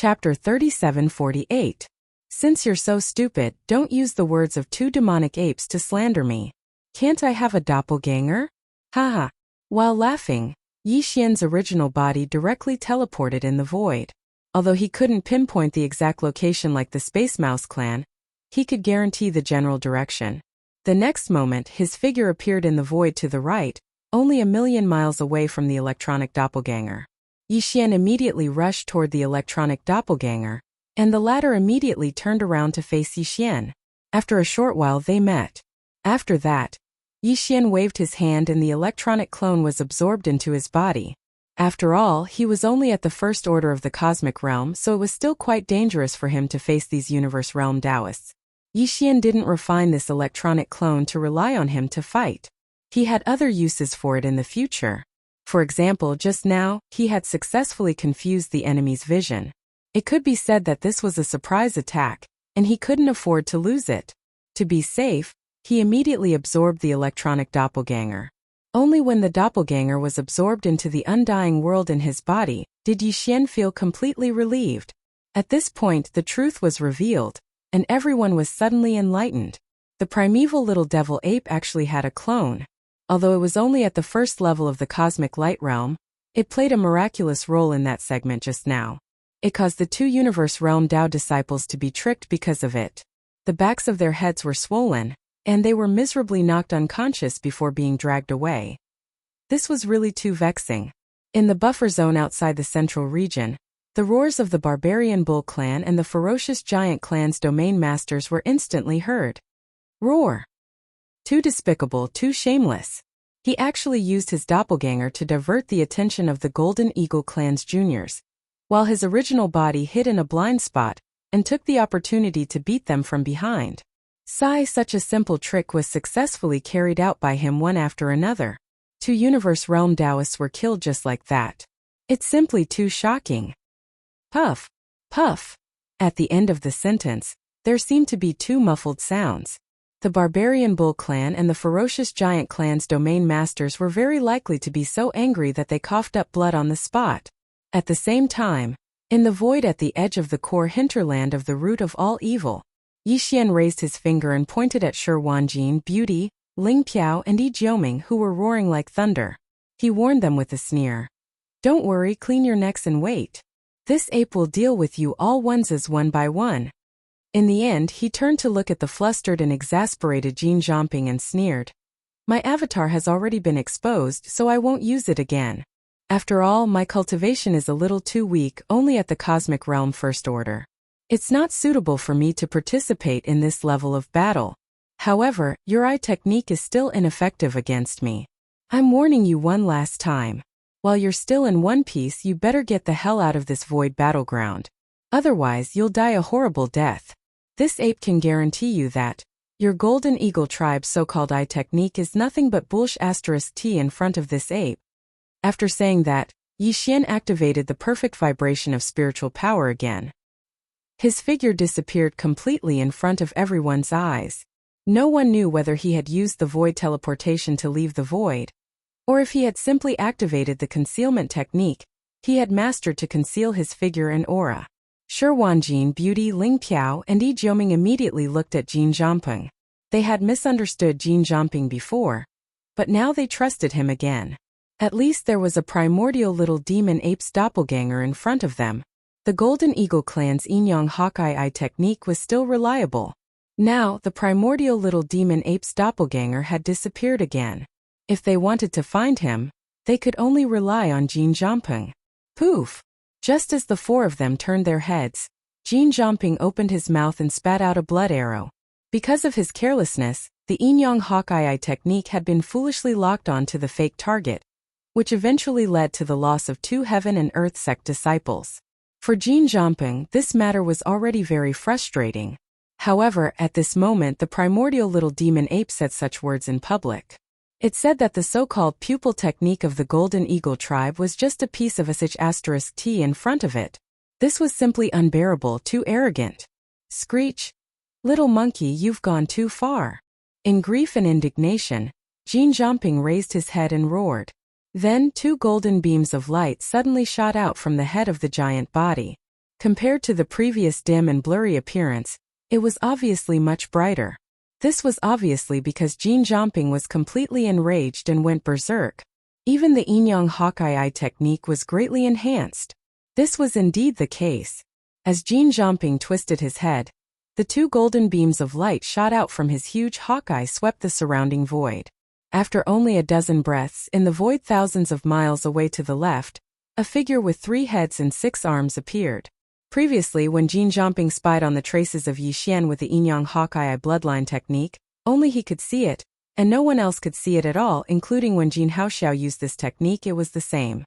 Chapter 3748. Since you're so stupid, don't use the words of two demonic apes to slander me. Can't I have a doppelganger? Haha. While laughing, Yi Xian's original body directly teleported in the void. Although he couldn't pinpoint the exact location like the Space Mouse clan, he could guarantee the general direction. The next moment, his figure appeared in the void to the right, only 1,000,000 miles away from the electronic doppelganger. Yi Xian immediately rushed toward the electronic doppelganger, and the latter immediately turned around to face Yi Xian. After a short while they met. After that, Yi Xian waved his hand and the electronic clone was absorbed into his body. After all, he was only at the first order of the cosmic realm, so it was still quite dangerous for him to face these universe realm Taoists. Yi Xian didn't refine this electronic clone to rely on him to fight. He had other uses for it in the future. For example, just now, he had successfully confused the enemy's vision. It could be said that this was a surprise attack, and he couldn't afford to lose it. To be safe, he immediately absorbed the electronic doppelganger. Only when the doppelganger was absorbed into the undying world in his body did Yi Xian feel completely relieved. At this point, the truth was revealed, and everyone was suddenly enlightened. The primeval little devil ape actually had a clone. Although it was only at the first level of the cosmic light realm, it played a miraculous role in that segment just now. It caused the two universe realm Tao disciples to be tricked because of it. The backs of their heads were swollen, and they were miserably knocked unconscious before being dragged away. This was really too vexing. In the buffer zone outside the central region, the roars of the barbarian bull clan and the ferocious giant clan's domain masters were instantly heard. Roar! Too despicable, too shameless. He actually used his doppelganger to divert the attention of the Golden Eagle clan's juniors, while his original body hid in a blind spot and took the opportunity to beat them from behind. Such a simple trick was successfully carried out by him one after another. Two universe realm Taoists were killed just like that. It's simply too shocking. Puff, puff. At the end of the sentence, there seemed to be two muffled sounds. The barbarian bull clan and the ferocious giant clan's domain masters were very likely to be so angry that they coughed up blood on the spot. At the same time, in the void at the edge of the core hinterland of the root of all evil, Yi Xian raised his finger and pointed at Shi Wanjin, Beauty, Ling Piao and Yi Jioming who were roaring like thunder. He warned them with a sneer. Don't worry, clean your necks and wait. This ape will deal with you all oneses one by one. In the end, he turned to look at the flustered and exasperated Jin Zhongping and sneered. My avatar has already been exposed, so I won't use it again. After all, my cultivation is a little too weak, only at the cosmic realm first order. It's not suitable for me to participate in this level of battle. However, your eye technique is still ineffective against me. I'm warning you one last time. While you're still in one piece, you better get the hell out of this void battleground. Otherwise, you'll die a horrible death. This ape can guarantee you that your Golden Eagle tribe's so-called eye technique is nothing but *T in front of this ape. After saying that, Yi Xian activated the perfect vibration of spiritual power again. His figure disappeared completely in front of everyone's eyes. No one knew whether he had used the void teleportation to leave the void, or if he had simply activated the concealment technique he had mastered to conceal his figure and aura. Shi Wanjin, Beauty, Ling Piao and Yi Jioming immediately looked at Jin Zhongping. They had misunderstood Jin Zhongping before, but now they trusted him again. At least there was a primordial little demon ape's doppelganger in front of them. The Golden Eagle clan's Yin-Yang Hawkeye eye technique was still reliable. Now, the primordial little demon ape's doppelganger had disappeared again. If they wanted to find him, they could only rely on Jin Zhongping. Poof! Just as the four of them turned their heads, Jin Zhongping opened his mouth and spat out a blood arrow. Because of his carelessness, the Yin-Yang Hawkeye eye technique had been foolishly locked onto the fake target, which eventually led to the loss of two Heaven and Earth sect disciples. For Jin Zhongping, this matter was already very frustrating. However, at this moment the primordial little demon ape said such words in public. It said that the so-called pupil technique of the Golden Eagle tribe was just a piece of *T in front of it. This was simply unbearable, too arrogant. Screech! Little monkey, you've gone too far. In grief and indignation, Jin Zhongping raised his head and roared. Then two golden beams of light suddenly shot out from the head of the giant body. Compared to the previous dim and blurry appearance, it was obviously much brighter. This was obviously because Jin Jiangping was completely enraged and went berserk. Even the Yin-Yang Hawkeye Eye technique was greatly enhanced. This was indeed the case. As Jin Jiangping twisted his head, the two golden beams of light shot out from his huge hawkeye swept the surrounding void. After only a dozen breaths, in the void thousands of miles away to the left, a figure with 3 heads and 6 arms appeared. Previously, when Jin Jiangping spied on the traces of Yi Xian with the Yin-Yang Hawkeye Eye bloodline technique, only he could see it, and no one else could see it at all, including when Jin Haoxiao used this technique it was the same.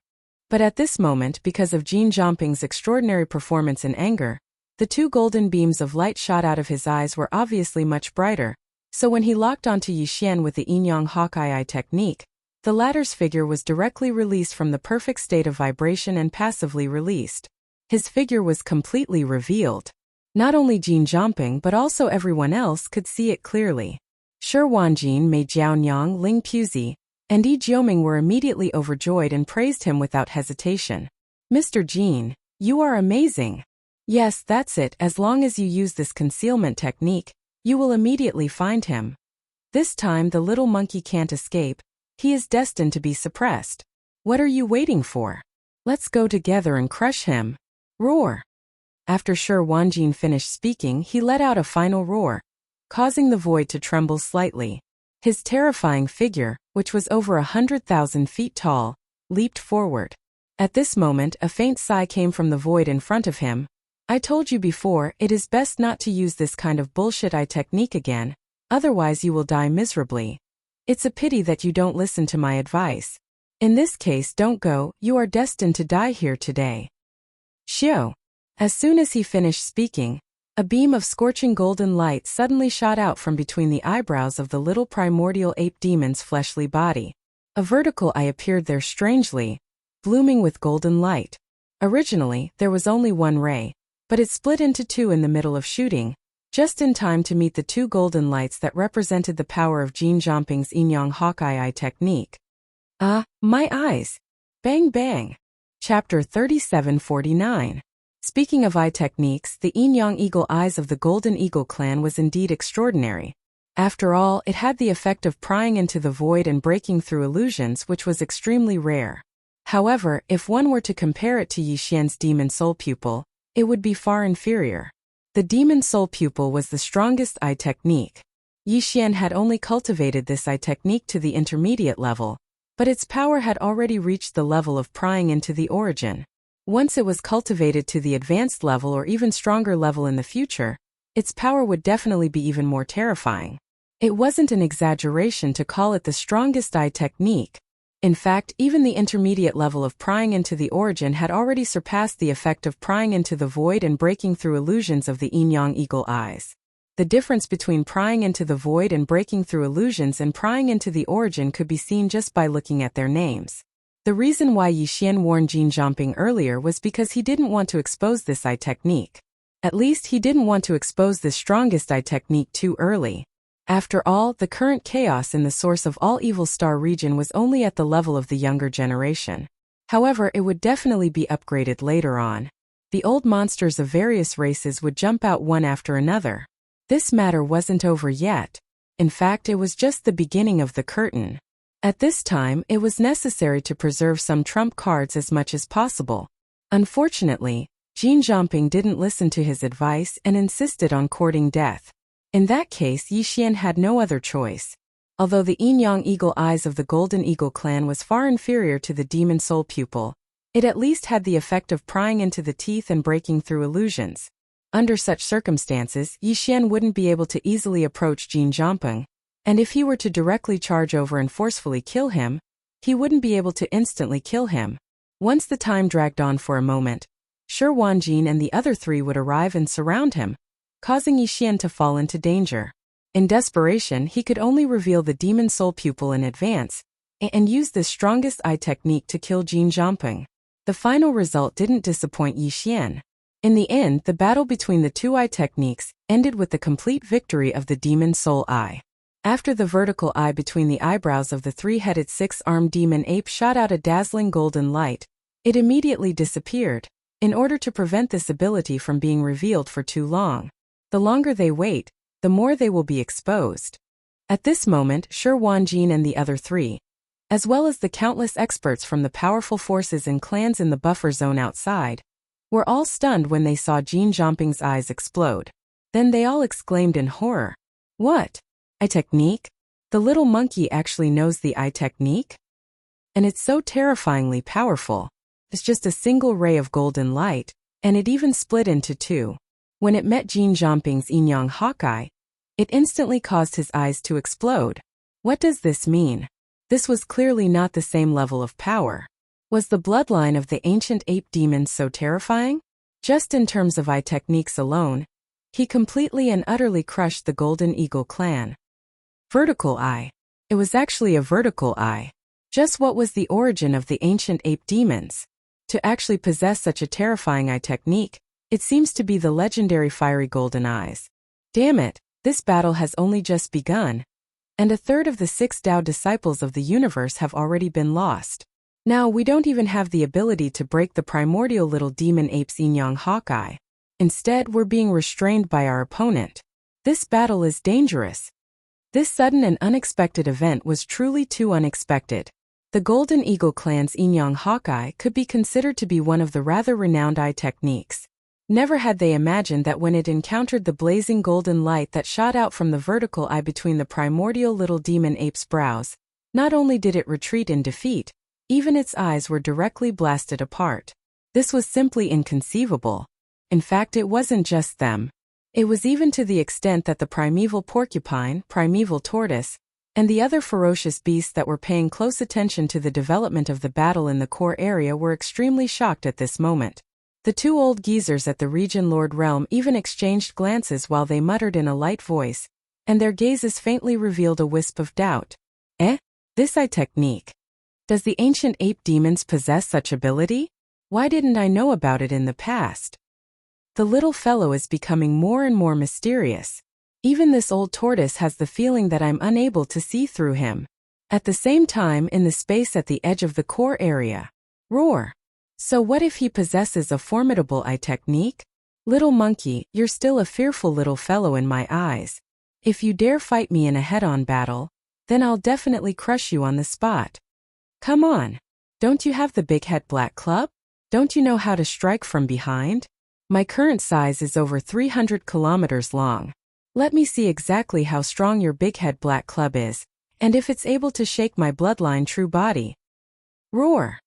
But at this moment, because of Jin Jiangping's extraordinary performance in anger, the 2 golden beams of light shot out of his eyes were obviously much brighter, so when he locked onto Yi Xian with the Yin-Yang Hawkeye Eye technique, the latter's figure was directly released from the perfect state of vibration and passively released. His figure was completely revealed. Not only Jin Jiangping but also everyone else could see it clearly. Shi Wanjin, Mei Jiaonyang, Ling Puzi, and Yi Jioming were immediately overjoyed and praised him without hesitation. Mr. Jin, you are amazing. Yes, that's it, as long as you use this concealment technique, you will immediately find him. This time the little monkey can't escape, he is destined to be suppressed. What are you waiting for? Let's go together and crush him. Roar. After Shi Wanjin finished speaking, he let out a final roar, causing the void to tremble slightly. His terrifying figure, which was over 100,000 feet tall, leaped forward. At this moment, a faint sigh came from the void in front of him. I told you before, it is best not to use this kind of bullshit eye technique again, otherwise you will die miserably. It's a pity that you don't listen to my advice. In this case, don't go, you are destined to die here today. Xiao. As soon as he finished speaking, a beam of scorching golden light suddenly shot out from between the eyebrows of the little primordial ape demon's fleshly body. A vertical eye appeared there strangely, blooming with golden light. Originally, there was only one ray, but it split into 2 in the middle of shooting, just in time to meet the 2 golden lights that represented the power of Jin Jiangping's Yin-Yang Hawkeye Eye technique. Ah, my eyes! Bang bang! Chapter 3749. Speaking of eye techniques, the Yin-Yang Eagle Eyes of the Golden Eagle clan was indeed extraordinary. After all, it had the effect of prying into the void and breaking through illusions, which was extremely rare. However, if one were to compare it to Yi Xian's Demon Soul Pupil, it would be far inferior. The Demon Soul Pupil was the strongest eye technique. Yi Xian had only cultivated this eye technique to the intermediate level, but its power had already reached the level of prying into the origin. Once it was cultivated to the advanced level or even stronger level in the future, its power would definitely be even more terrifying. It wasn't an exaggeration to call it the strongest eye technique. In fact, even the intermediate level of prying into the origin had already surpassed the effect of prying into the void and breaking through illusions of the Yin-Yang Eagle Eyes. The difference between prying into the void and breaking through illusions and prying into the origin could be seen just by looking at their names. The reason why Yi Xian warned Jin Jiangping earlier was because he didn't want to expose this eye technique. At least he didn't want to expose this strongest eye technique too early. After all, the current chaos in the source of all Evil Star region was only at the level of the younger generation. However, it would definitely be upgraded later on. The old monsters of various races would jump out one after another. This matter wasn't over yet. In fact, it was just the beginning of the curtain. At this time, it was necessary to preserve some trump cards as much as possible. Unfortunately, Jin Jiangping didn't listen to his advice and insisted on courting death. In that case, Yi Xian had no other choice. Although the Yin-Yang Eagle Eyes of the Golden Eagle clan was far inferior to the Demon Soul Pupil, it at least had the effect of prying into the teeth and breaking through illusions. Under such circumstances, Yi Xian wouldn't be able to easily approach Jin Jiangping, and if he were to directly charge over and forcefully kill him, he wouldn't be able to instantly kill him. Once the time dragged on for a moment, Shi Wanjin and the other 3 would arrive and surround him, causing Yi Xian to fall into danger. In desperation, he could only reveal the Demon Soul Pupil in advance, and use this strongest eye technique to kill Jin Jiangping. The final result didn't disappoint Yi Xian. In the end, the battle between the 2 eye techniques ended with the complete victory of the Demon Soul Eye. After the vertical eye between the eyebrows of the 3-headed 6-armed demon ape shot out a dazzling golden light, it immediately disappeared. in order to prevent this ability from being revealed for too long. The longer they wait, the more they will be exposed. At this moment, Shi Wanjin and the other three, as well as the countless experts from the powerful forces and clans in the buffer zone outside, were all stunned when they saw Jin Zhongping's eyes explode. Then they all exclaimed in horror. What? Eye technique? The little monkey actually knows the eye technique? And it's so terrifyingly powerful. It's just a single ray of golden light, and it even split into two. When it met Jin Zhongping's Yin-Yang Hawkeye, it instantly caused his eyes to explode. What does this mean? This was clearly not the same level of power. Was the bloodline of the ancient ape demons so terrifying? Just in terms of eye techniques alone, he completely and utterly crushed the Golden Eagle clan. Vertical eye. It was actually a vertical eye. Just what was the origin of the ancient ape demons? To actually possess such a terrifying eye technique, it seems to be the legendary fiery golden eyes. Damn it, this battle has only just begun, and a third of the 6 Tao disciples of the universe have already been lost. Now we don't even have the ability to break the primordial little demon ape's Yin-Yang Hawkeye. Instead, we're being restrained by our opponent. This battle is dangerous. This sudden and unexpected event was truly too unexpected. The Golden Eagle clan's Yin-Yang Hawkeye could be considered to be one of the rather renowned eye techniques. Never had they imagined that when it encountered the blazing golden light that shot out from the vertical eye between the primordial little demon ape's brows, not only did it retreat in defeat, even its eyes were directly blasted apart. This was simply inconceivable. In fact, it wasn't just them. It was even to the extent that the primeval porcupine, primeval tortoise, and the other ferocious beasts that were paying close attention to the development of the battle in the core area were extremely shocked at this moment. The 2 old geezers at the Region Lord realm even exchanged glances while they muttered in a light voice, and their gazes faintly revealed a wisp of doubt. This eye technique. Does the ancient ape demons possess such ability? Why didn't I know about it in the past? The little fellow is becoming more and more mysterious. Even this old tortoise has the feeling that I'm unable to see through him. At the same time, in the space at the edge of the core area. Roar. So what if he possesses a formidable eye technique? Little monkey, you're still a fearful little fellow in my eyes. If you dare fight me in a head-on battle, then I'll definitely crush you on the spot. Come on. Don't you have the big head black club? Don't you know how to strike from behind? My current size is over 300 kilometers long. Let me see exactly how strong your big head black club is, and if it's able to shake my bloodline true body. Roar.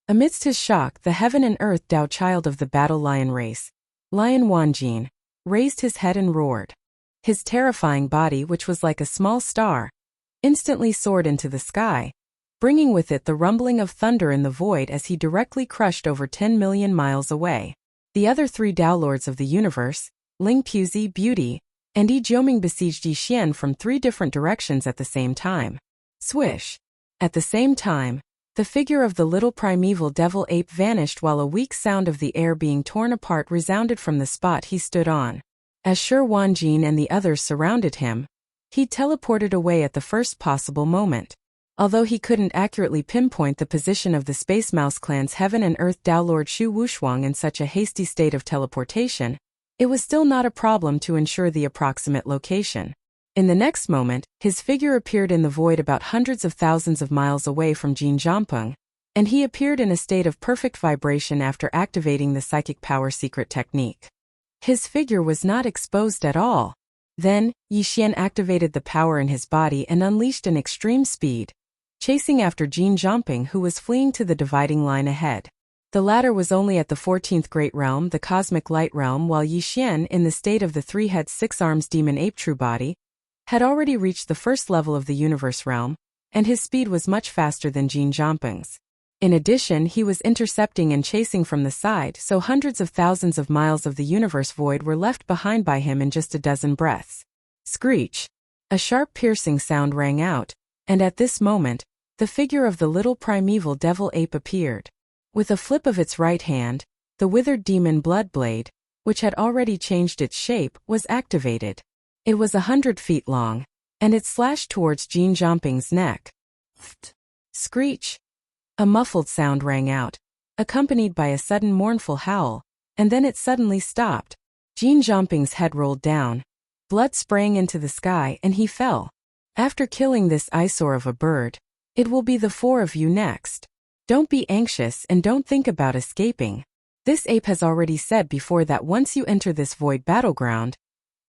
Amidst his shock, the heaven and earth Tao child of the battle lion race, Lion Wanjin, raised his head and roared. His terrifying body, which was like a small star, instantly soared into the sky, bringing with it the rumbling of thunder in the void as he directly crushed over 10 million miles away. The other 3 Tao lords of the universe, Ling Puzi, Beauty, and Yi Jiuming besieged Yi Xian from 3 different directions at the same time. Swish. At the same time, the figure of the little primeval devil ape vanished while a weak sound of the air being torn apart resounded from the spot he stood on. As Shi Wanjin and the others surrounded him, he teleported away at the first possible moment. Although he couldn't accurately pinpoint the position of the Space Mouse clan's Heaven and Earth Tao Lord Shu Wushuang in such a hasty state of teleportation, it was still not a problem to ensure the approximate location. In the next moment, his figure appeared in the void about hundreds of thousands of miles away from Jin Zhongping, and he appeared in a state of perfect vibration after activating the psychic power secret technique. His figure was not exposed at all. Then, Yi Xian activated the power in his body and unleashed an extreme speed, chasing after Jin Zhongping, who was fleeing to the dividing line ahead. The latter was only at the 14th Great Realm, the Cosmic Light Realm, while Yi Xian, in the state of the 3-head 6-arms demon ape true body, had already reached the first level of the universe realm, and his speed was much faster than Jin Zhongping's. In addition, he was intercepting and chasing from the side, so hundreds of thousands of miles of the universe void were left behind by him in just a dozen breaths. Screech! A sharp piercing sound rang out, and at this moment, the figure of the little primeval devil ape appeared. With a flip of its right hand, the withered demon Bloodblade, which had already changed its shape, was activated. It was 100 feet long, and it slashed towards Jin Zhongping's neck. Screech! A muffled sound rang out, accompanied by a sudden mournful howl, and then it suddenly stopped. Jean Jumping's head rolled down. Blood sprang into the sky and he fell. After killing this eyesore of a bird, it will be the four of you next. Don't be anxious and don't think about escaping. This ape has already said before that once you enter this void battleground,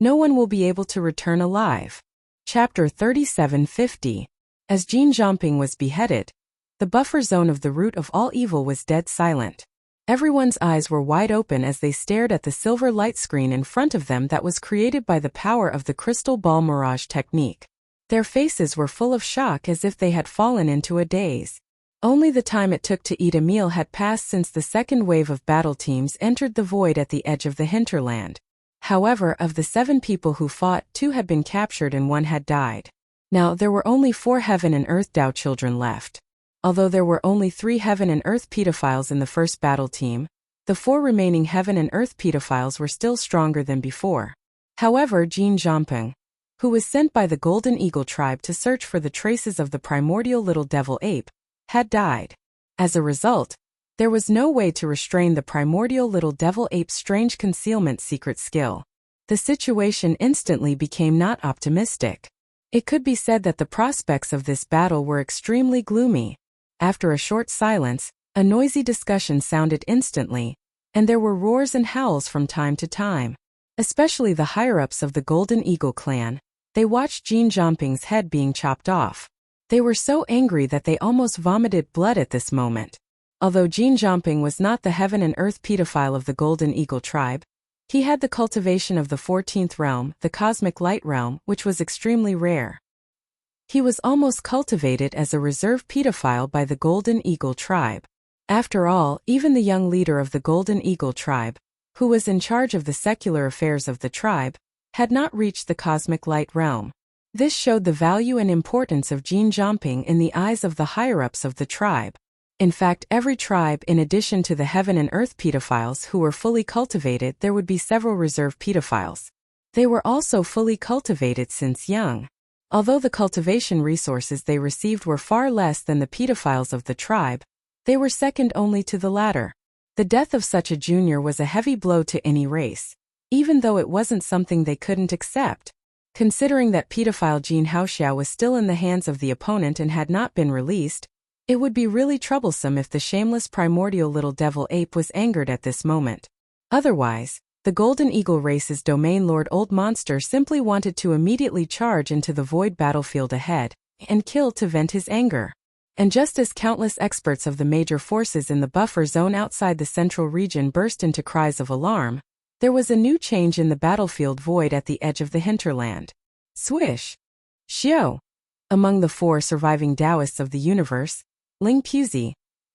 no one will be able to return alive. Chapter 3750. As Jean Jumping was beheaded, the buffer zone of the root of all evil was dead silent. Everyone's eyes were wide open as they stared at the silver light screen in front of them that was created by the power of the crystal ball mirage technique. Their faces were full of shock as if they had fallen into a daze. Only the time it took to eat a meal had passed since the second wave of battle teams entered the void at the edge of the hinterland. However, of the 7 people who fought, 2 had been captured and 1 had died. Now, there were only 4 Heaven and Earth Dao children left. Although there were only 3 Heaven and Earth pedophiles in the first battle team, the 4 remaining Heaven and Earth pedophiles were still stronger than before. However, Jean Jumping, who was sent by the Golden Eagle tribe to search for the traces of the primordial little devil ape, had died. As a result, there was no way to restrain the primordial little devil ape's strange concealment secret skill. The situation instantly became not optimistic. It could be said that the prospects of this battle were extremely gloomy. After a short silence, a noisy discussion sounded instantly, and there were roars and howls from time to time. Especially the higher-ups of the Golden Eagle clan. They watched Jean Jumping's head being chopped off. They were so angry that they almost vomited blood at this moment. Although Jean Jumping was not the Heaven and Earth pedophile of the Golden Eagle tribe, he had the cultivation of the 14th realm, the cosmic light realm, which was extremely rare. He was almost cultivated as a reserve pedophile by the Golden Eagle tribe. After all, even the young leader of the Golden Eagle tribe, who was in charge of the secular affairs of the tribe, had not reached the cosmic light realm. This showed the value and importance of Jean Jumping in the eyes of the higher-ups of the tribe. In fact, every tribe, in addition to the Heaven and Earth pedophiles who were fully cultivated, there would be several reserve pedophiles. They were also fully cultivated since young. Although the cultivation resources they received were far less than the pedophiles of the tribe, they were second only to the latter. The death of such a junior was a heavy blow to any race, even though it wasn't something they couldn't accept. Considering that pedophile Jean Haoxiao was still in the hands of the opponent and had not been released, it would be really troublesome if the shameless primordial little devil ape was angered at this moment. Otherwise, the Golden Eagle race's domain lord Old Monster simply wanted to immediately charge into the void battlefield ahead and kill to vent his anger. And just as countless experts of the major forces in the buffer zone outside the central region burst into cries of alarm, there was a new change in the battlefield void at the edge of the hinterland. Swish! Xiao! Among the 4 surviving Taoists of the universe, Ling Puzi,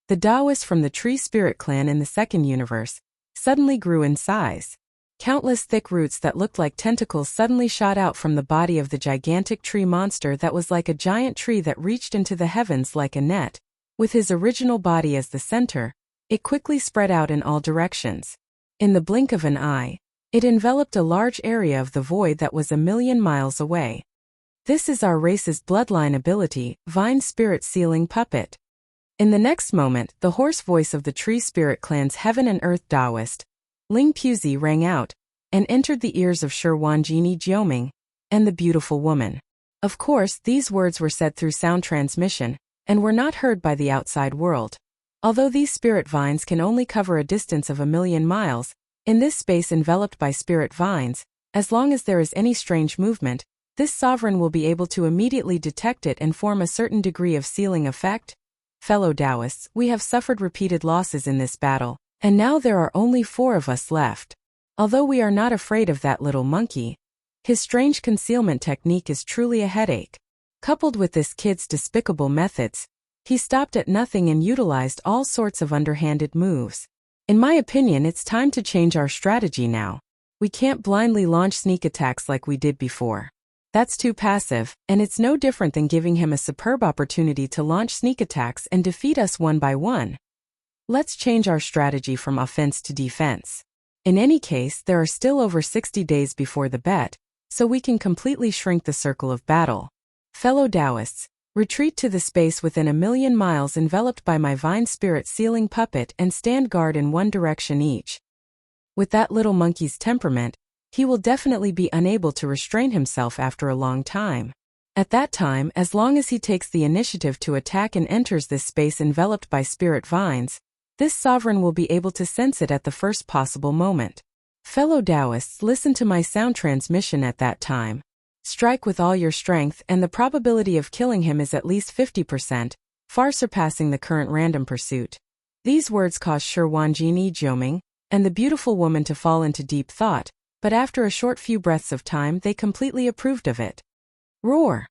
the Taoist from the Tree Spirit clan in the second universe, suddenly grew in size. Countless thick roots that looked like tentacles suddenly shot out from the body of the gigantic tree monster that was like a giant tree that reached into the heavens like a net. With his original body as the center, it quickly spread out in all directions. In the blink of an eye, it enveloped a large area of the void that was 1,000,000 miles away. This is our race's bloodline ability, Vine Spirit Sealing Puppet. In the next moment, the hoarse voice of the Tree Spirit clan's Heaven and Earth Taoist, Ling Puzi, rang out, and entered the ears of Shirwanjini Jioming, and the beautiful woman. Of course, these words were said through sound transmission, and were not heard by the outside world. Although these spirit vines can only cover a distance of 1,000,000 miles, in this space enveloped by spirit vines, as long as there is any strange movement, this sovereign will be able to immediately detect it and form a certain degree of sealing effect. Fellow Taoists, we have suffered repeated losses in this battle, and now there are only 4 of us left. Although we are not afraid of that little monkey, his strange concealment technique is truly a headache. Coupled with this kid's despicable methods, he stopped at nothing and utilized all sorts of underhanded moves. In my opinion, it's time to change our strategy now. We can't blindly launch sneak attacks like we did before. That's too passive, and it's no different than giving him a superb opportunity to launch sneak attacks and defeat us one by one. Let's change our strategy from offense to defense. In any case, there are still over 60 days before the bet, so we can completely shrink the circle of battle. Fellow Taoists, Retreat to the space within 1,000,000 miles enveloped by my vine spirit sealing puppet and stand guard in one direction each. With that little monkey's temperament, he will definitely be unable to restrain himself after a long time. At that time, as long as he takes the initiative to attack and enters this space enveloped by spirit vines, this sovereign will be able to sense it at the first possible moment. Fellow Taoists, listen to my sound transmission at that time. Strike with all your strength and the probability of killing him is at least 50%, far surpassing the current random pursuit. These words caused Shi Wanjin Yi Jiuming and the beautiful woman to fall into deep thought, but after a short few breaths of time they completely approved of it. Roar!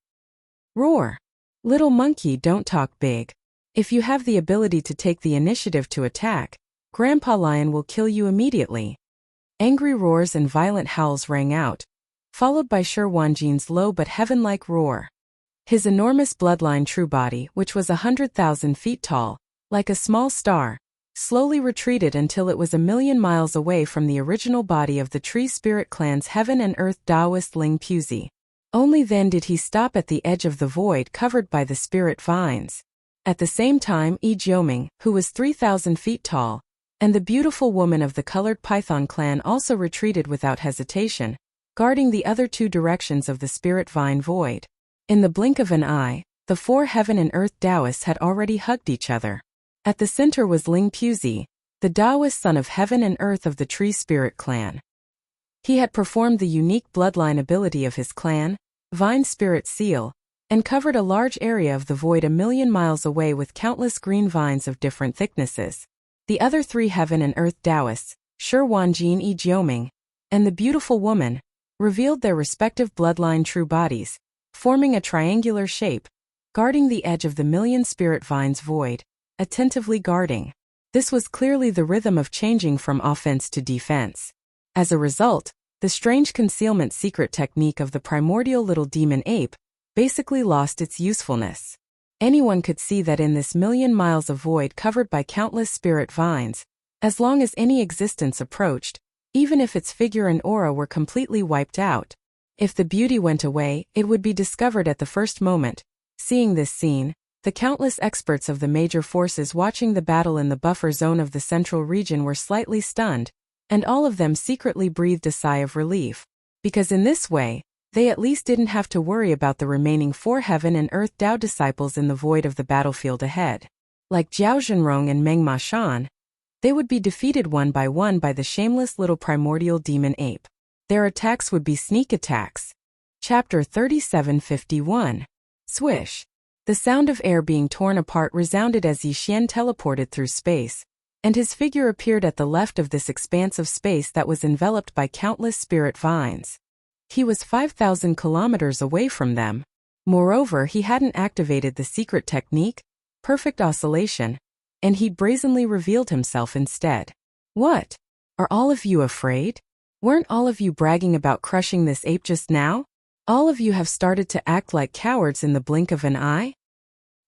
Roar! Little monkey, don't talk big. If you have the ability to take the initiative to attack, Grandpa Lion will kill you immediately. Angry roars and violent howls rang out, followed by Shi Wanjin's low but heaven-like roar. His enormous bloodline true body, which was 100,000 feet tall, like a small star, slowly retreated until it was 1,000,000 miles away from the original body of the Tree Spirit Clan's Heaven and Earth Taoist Ling Puzi. Only then did he stop at the edge of the void covered by the spirit vines. At the same time, Yi Jiuming, who was 3,000 feet tall, and the beautiful woman of the colored python clan also retreated without hesitation, guarding the other two directions of the spirit vine void. In the blink of an eye, the four Heaven and Earth Taoists had already hugged each other. At the center was Ling Puzi, the Taoist son of Heaven and Earth of the Tree Spirit Clan. He had performed the unique bloodline ability of his clan, Vine Spirit Seal, and covered a large area of the void 1,000,000 miles away with countless green vines of different thicknesses. The other three Heaven and Earth Taoists, Shi Wanjin Yi Jiuming, and the beautiful woman, revealed their respective bloodline true bodies, forming a triangular shape, guarding the edge of the 1,000,000 spirit vines void, attentively guarding. This was clearly the rhythm of changing from offense to defense. As a result, the strange concealment secret technique of the primordial little demon ape basically lost its usefulness. Anyone could see that in this 1,000,000 miles of void covered by countless spirit vines, as long as any existence approached, even if its figure and aura were completely wiped out, if the beauty went away, it would be discovered at the first moment. Seeing this scene, the countless experts of the major forces watching the battle in the buffer zone of the central region were slightly stunned, and all of them secretly breathed a sigh of relief, because in this way, they at least didn't have to worry about the remaining four Heaven and Earth Tao disciples in the void of the battlefield ahead. Like Zhao Zhenrong and Meng Ma Shan, they would be defeated one by the shameless little primordial demon ape. Their attacks would be sneak attacks. Chapter 3751. Swish. The sound of air being torn apart resounded as Yi Xian teleported through space, and his figure appeared at the left of this expanse of space that was enveloped by countless spirit vines. He was 5,000 kilometers away from them. Moreover, he hadn't activated the secret technique, perfect oscillation, and he brazenly revealed himself instead. What? Are all of you afraid? Weren't all of you bragging about crushing this ape just now? All of you have started to act like cowards in the blink of an eye?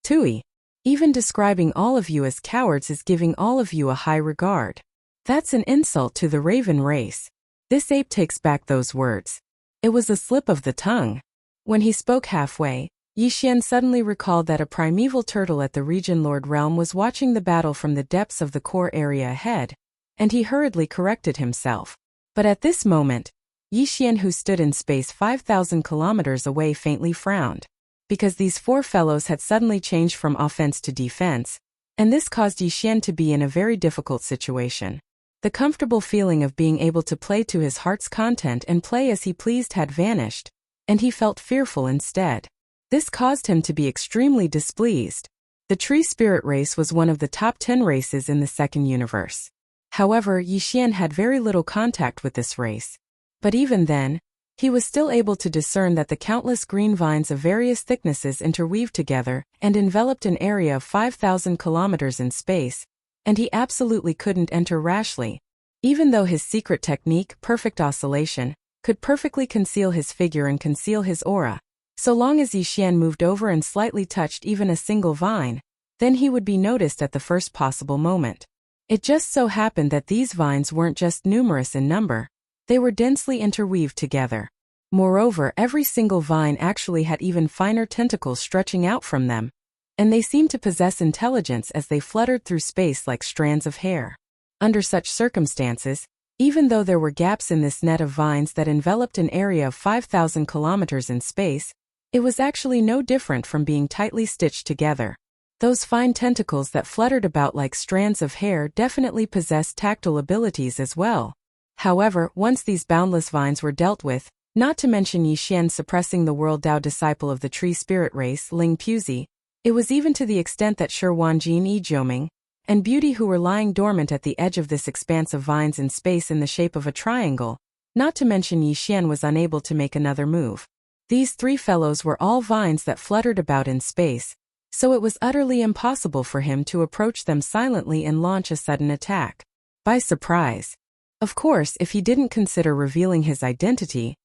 Tui. Even describing all of you as cowards is giving all of you a high regard. That's an insult to the raven race. This ape takes back those words. It was a slip of the tongue. When he spoke halfway, Yi Xian suddenly recalled that a primeval turtle at the Region Lord realm was watching the battle from the depths of the core area ahead, and he hurriedly corrected himself. But at this moment, Yi Xian, who stood in space 5,000 kilometers away, faintly frowned, because these four fellows had suddenly changed from offense to defense, and this caused Yi Xian to be in a very difficult situation. The comfortable feeling of being able to play to his heart's content and play as he pleased had vanished, and he felt fearful instead. This caused him to be extremely displeased. The tree spirit race was one of the top 10 races in the second universe. However, Yi Xian had very little contact with this race. But even then, he was still able to discern that the countless green vines of various thicknesses interweaved together and enveloped an area of 5,000 kilometers in space, and he absolutely couldn't enter rashly. Even though his secret technique, perfect oscillation, could perfectly conceal his figure and conceal his aura, so long as Yi Xian moved over and slightly touched even a single vine, then he would be noticed at the first possible moment. It just so happened that these vines weren't just numerous in number, they were densely interweaved together. Moreover, every single vine actually had even finer tentacles stretching out from them, and they seemed to possess intelligence as they fluttered through space like strands of hair. Under such circumstances, even though there were gaps in this net of vines that enveloped an area of 5,000 kilometers in space, it was actually no different from being tightly stitched together. Those fine tentacles that fluttered about like strands of hair definitely possessed tactile abilities as well. However, once these boundless vines were dealt with, not to mention Yi Xian suppressing the World Dao disciple of the tree spirit race, Ling Puzi, it was even to the extent that Shi Wanjin Yi Jiuming and Beauty, who were lying dormant at the edge of this expanse of vines in space in the shape of a triangle, not to mention Yi Xian, was unable to make another move. These three fellows were all vines that fluttered about in space, so it was utterly impossible for him to approach them silently and launch a sudden attack by surprise. Of course, if he didn't consider revealing his identity,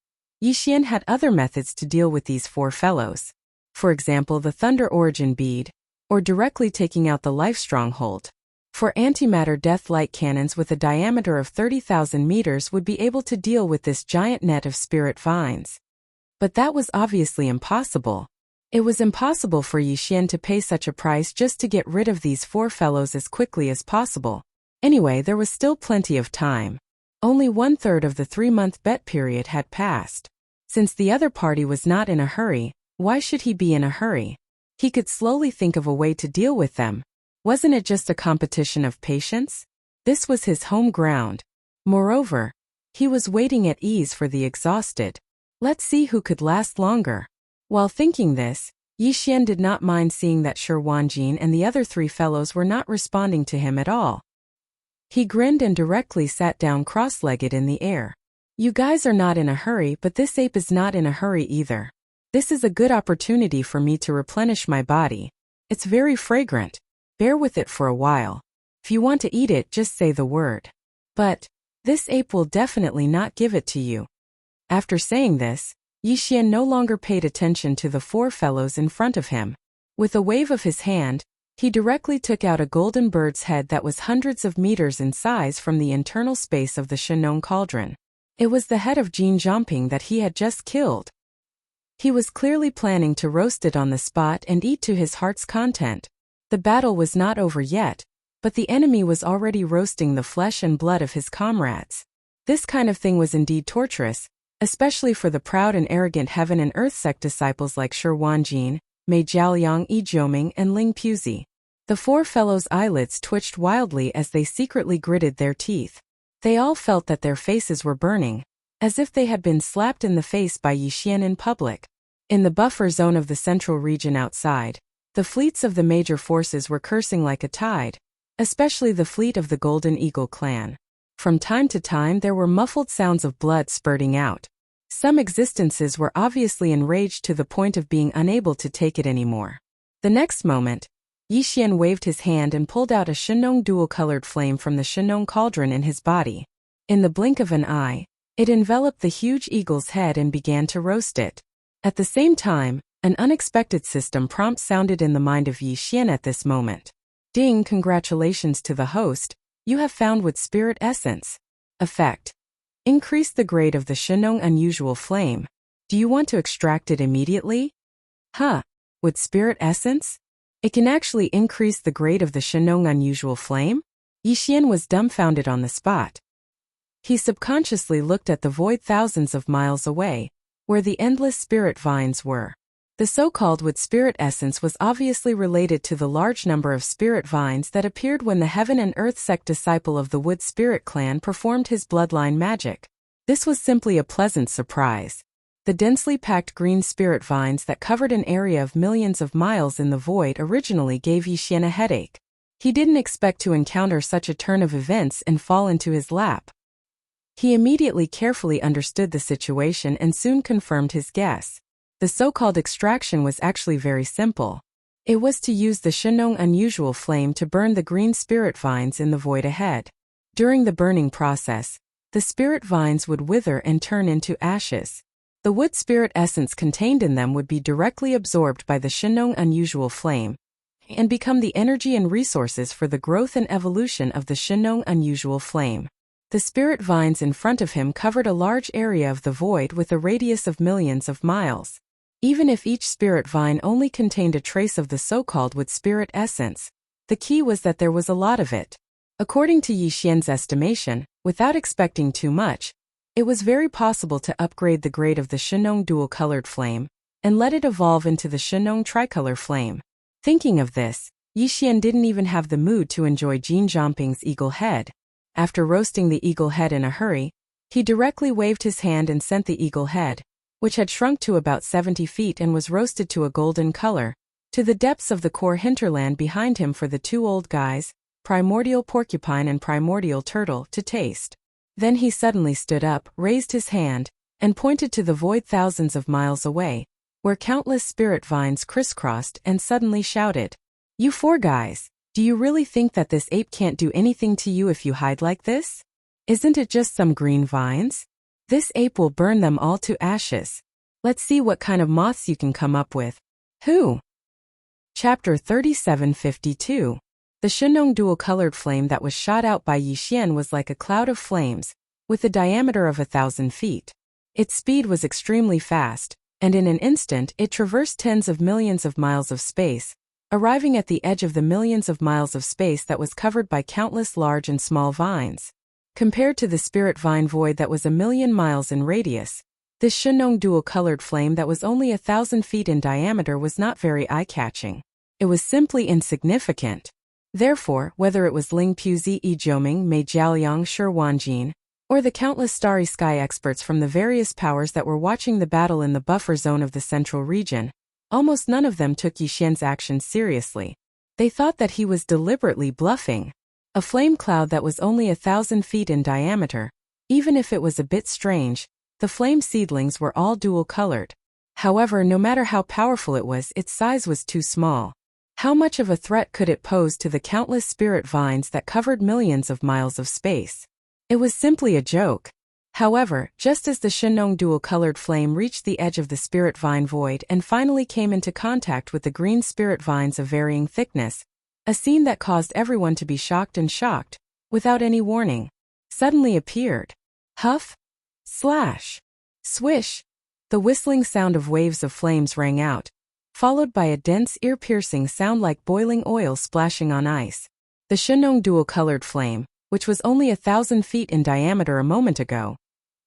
Yi Xian had other methods to deal with these four fellows. For example, the Thunder Origin Bead, or directly taking out the Life Stronghold. For antimatter death light cannons with a diameter of 30,000 meters would be able to deal with this giant net of spirit vines. But that was obviously impossible. It was impossible for Yi Xian to pay such a price just to get rid of these four fellows as quickly as possible. Anyway, there was still plenty of time. Only 1/3 of the 3-month bet period had passed. Since the other party was not in a hurry, why should he be in a hurry? He could slowly think of a way to deal with them. Wasn't it just a competition of patience? This was his home ground. Moreover, he was waiting at ease for the exhausted. Let's see who could last longer. While thinking this, Yi Xian did not mind seeing that Shi Wanjin and the other three fellows were not responding to him at all. He grinned and directly sat down cross-legged in the air. You guys are not in a hurry, but this ape is not in a hurry either. This is a good opportunity for me to replenish my body. It's very fragrant. Bear with it for a while. If you want to eat it, just say the word. But this ape will definitely not give it to you. After saying this, Yi Xian no longer paid attention to the four fellows in front of him. With a wave of his hand, he directly took out a golden bird's head that was hundreds of meters in size from the internal space of the Shenong cauldron. It was the head of Jin Zhongping that he had just killed. He was clearly planning to roast it on the spot and eat to his heart's content. The battle was not over yet, but the enemy was already roasting the flesh and blood of his comrades. This kind of thing was indeed torturous, especially for the proud and arrogant Heaven and Earth sect disciples like Shi Wanjin, Mei Jiaoliang, Yi Jiuming, and Ling Puzi. The four fellows' eyelids twitched wildly as they secretly gritted their teeth. They all felt that their faces were burning, as if they had been slapped in the face by Yi Xian in public. In the buffer zone of the central region outside, the fleets of the major forces were cursing like a tide, especially the fleet of the Golden Eagle clan. From time to time there were muffled sounds of blood spurting out. Some existences were obviously enraged to the point of being unable to take it anymore. The next moment, Yi Xian waved his hand and pulled out a Shenong dual-colored flame from the Shenong cauldron in his body. In the blink of an eye, it enveloped the huge eagle's head and began to roast it. At the same time, an unexpected system prompt sounded in the mind of Yi Xian at this moment. Ding! Congratulations to the host, you have found Wood Spirit Essence. Effect: increase the grade of the Shenong Unusual Flame. Do you want to extract it immediately? Wood Spirit Essence? It can actually increase the grade of the Shenong Unusual Flame? Yi Xian was dumbfounded on the spot. He subconsciously looked at the void thousands of miles away, where the endless spirit vines were. The so-called Wood Spirit Essence was obviously related to the large number of spirit vines that appeared when the Heaven and Earth sect disciple of the Wood Spirit clan performed his bloodline magic. This was simply a pleasant surprise. The densely packed green spirit vines that covered an area of millions of miles in the void originally gave Yi Xian a headache. He didn't expect to encounter such a turn of events and fall into his lap. He immediately carefully understood the situation and soon confirmed his guess. The so-called extraction was actually very simple. It was to use the Shenong Unusual Flame to burn the green spirit vines in the void ahead. During the burning process, the spirit vines would wither and turn into ashes. The Wood Spirit Essence contained in them would be directly absorbed by the Shenong Unusual Flame and become the energy and resources for the growth and evolution of the Shenong Unusual Flame. The spirit vines in front of him covered a large area of the void with a radius of millions of miles. Even if each spirit vine only contained a trace of the so-called wood spirit essence, the key was that there was a lot of it. According to Yi Xian's estimation, without expecting too much, it was very possible to upgrade the grade of the Shenong dual-colored flame and let it evolve into the Shenong tricolor flame. Thinking of this, Yi Xian didn't even have the mood to enjoy Jin Zhongping's eagle head. After roasting the eagle head in a hurry, he directly waved his hand and sent the eagle head, which had shrunk to about 70 feet and was roasted to a golden color, to the depths of the core hinterland behind him for the two old guys, primordial porcupine and primordial turtle, to taste. Then he suddenly stood up, raised his hand, and pointed to the void thousands of miles away, where countless spirit vines crisscrossed, and suddenly shouted, "You four guys! Do you really think that this ape can't do anything to you if you hide like this? Isn't it just some green vines? This ape will burn them all to ashes. Let's see what kind of moths you can come up with." Who? Chapter 3752. The Shenong dual-colored flame that was shot out by Yi Xian was like a cloud of flames, with a diameter of 1,000 feet. Its speed was extremely fast, and in an instant it traversed tens of millions of miles of space, arriving at the edge of the millions of miles of space that was covered by countless large and small vines. Compared to the spirit vine void that was 1,000,000 miles in radius, this Shenong dual-colored flame that was only 1,000 feet in diameter was not very eye-catching. It was simply insignificant. Therefore, whether it was Ling Puzi, Yi Jiuming, Mei Jiaoliang, Shi Wanjin, or the countless starry sky experts from the various powers that were watching the battle in the buffer zone of the central region, almost none of them took Yi Xian's actions seriously. They thought that he was deliberately bluffing. A flame cloud that was only 1,000 feet in diameter, even if it was a bit strange, the flame seedlings were all dual-colored. However, no matter how powerful it was, its size was too small. How much of a threat could it pose to the countless spirit vines that covered millions of miles of space? It was simply a joke. However, just as the Shenong dual-colored flame reached the edge of the spirit vine void and finally came into contact with the green spirit vines of varying thickness, a scene that caused everyone to be shocked, without any warning, suddenly appeared. Huff! Slash! Swish! The whistling sound of waves of flames rang out, followed by a dense, ear-piercing sound like boiling oil splashing on ice. The Shenong dual-colored flame, which was only 1,000 feet in diameter a moment ago,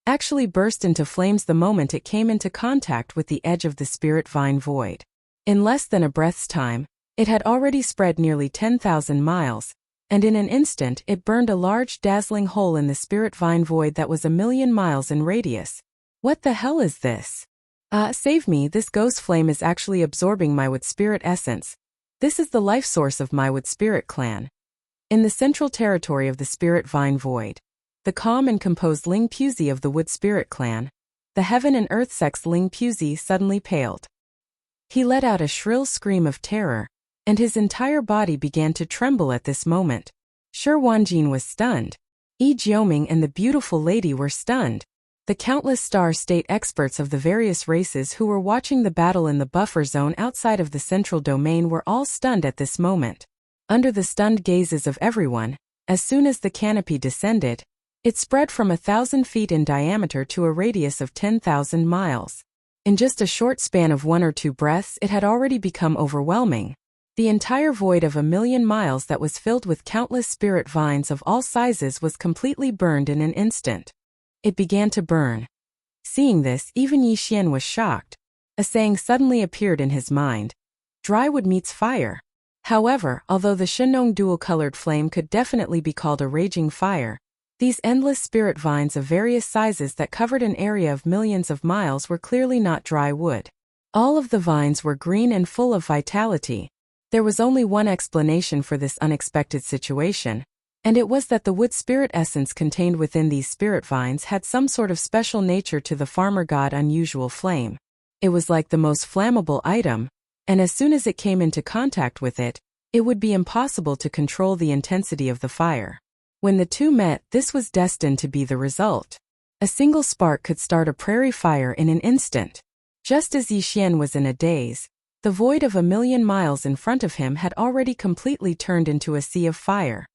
actually burst into flames the moment it came into contact with the edge of the spirit vine void. In less than a breath's time, it had already spread nearly 10,000 miles, and in an instant it burned a large dazzling hole in the spirit vine void that was 1,000,000 miles in radius. What the hell is this? Save me, this ghost flame is actually absorbing my wood spirit essence. This is the life source of my wood spirit clan. In the central territory of the spirit vine void, the calm and composed Ling Puzi of the wood spirit clan, the heaven and earth sex Ling Puzi suddenly paled. He let out a shrill scream of terror, and his entire body began to tremble at this moment. Shi Wanjin was stunned. Yi Jiuming and the beautiful lady were stunned. The countless star state experts of the various races who were watching the battle in the buffer zone outside of the central domain were all stunned at this moment. Under the stunned gazes of everyone, as soon as the canopy descended, it spread from 1,000 feet in diameter to a radius of 10,000 miles. In just a short span of 1 or 2 breaths, it had already become overwhelming. The entire void of 1,000,000 miles that was filled with countless spirit vines of all sizes was completely burned in an instant. It began to burn. Seeing this, even Yi Xian was shocked. A saying suddenly appeared in his mind. Dry wood meets fire. However, although the Shenong dual-colored flame could definitely be called a raging fire, these endless spirit vines of various sizes that covered an area of millions of miles were clearly not dry wood. All of the vines were green and full of vitality. There was only one explanation for this unexpected situation, and it was that the wood spirit essence contained within these spirit vines had some sort of special nature to the farmer god unusual flame. It was like the most flammable item, and as soon as it came into contact with it, it would be impossible to control the intensity of the fire. When the two met, this was destined to be the result. A single spark could start a prairie fire in an instant. Just as Yi Xian was in a daze, the void of 1,000,000 miles in front of him had already completely turned into a sea of fire.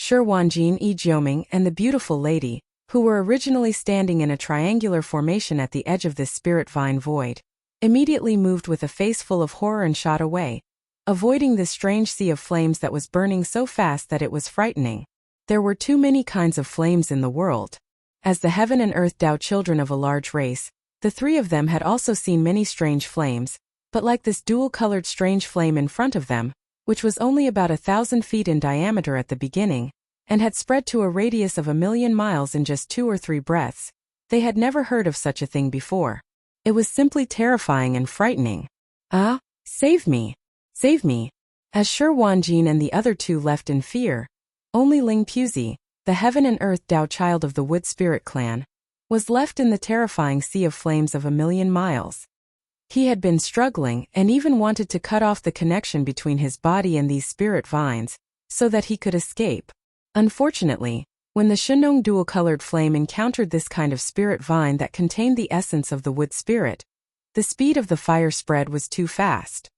Shi Wanjin Yi Jioming and the beautiful lady, who were originally standing in a triangular formation at the edge of this spirit vine void, immediately moved with a face full of horror and shot away, avoiding this strange sea of flames that was burning so fast that it was frightening. There were too many kinds of flames in the world. As the heaven and earth Tao children of a large race, the three of them had also seen many strange flames, but like this dual-colored strange flame in front of them, which was only about 1,000 feet in diameter at the beginning, and had spread to a radius of 1,000,000 miles in just 2 or 3 breaths, they had never heard of such a thing before. It was simply terrifying and frightening. Ah, save me! Save me! As Shi Wanjin and the other two left in fear, only Ling Puzi, the heaven and earth Tao child of the Wood Spirit clan, was left in the terrifying sea of flames of 1,000,000 miles. He had been struggling and even wanted to cut off the connection between his body and these spirit vines, so that he could escape. Unfortunately, when the Shenong dual-colored flame encountered this kind of spirit vine that contained the essence of the wood spirit, the speed of the fire spread was too fast.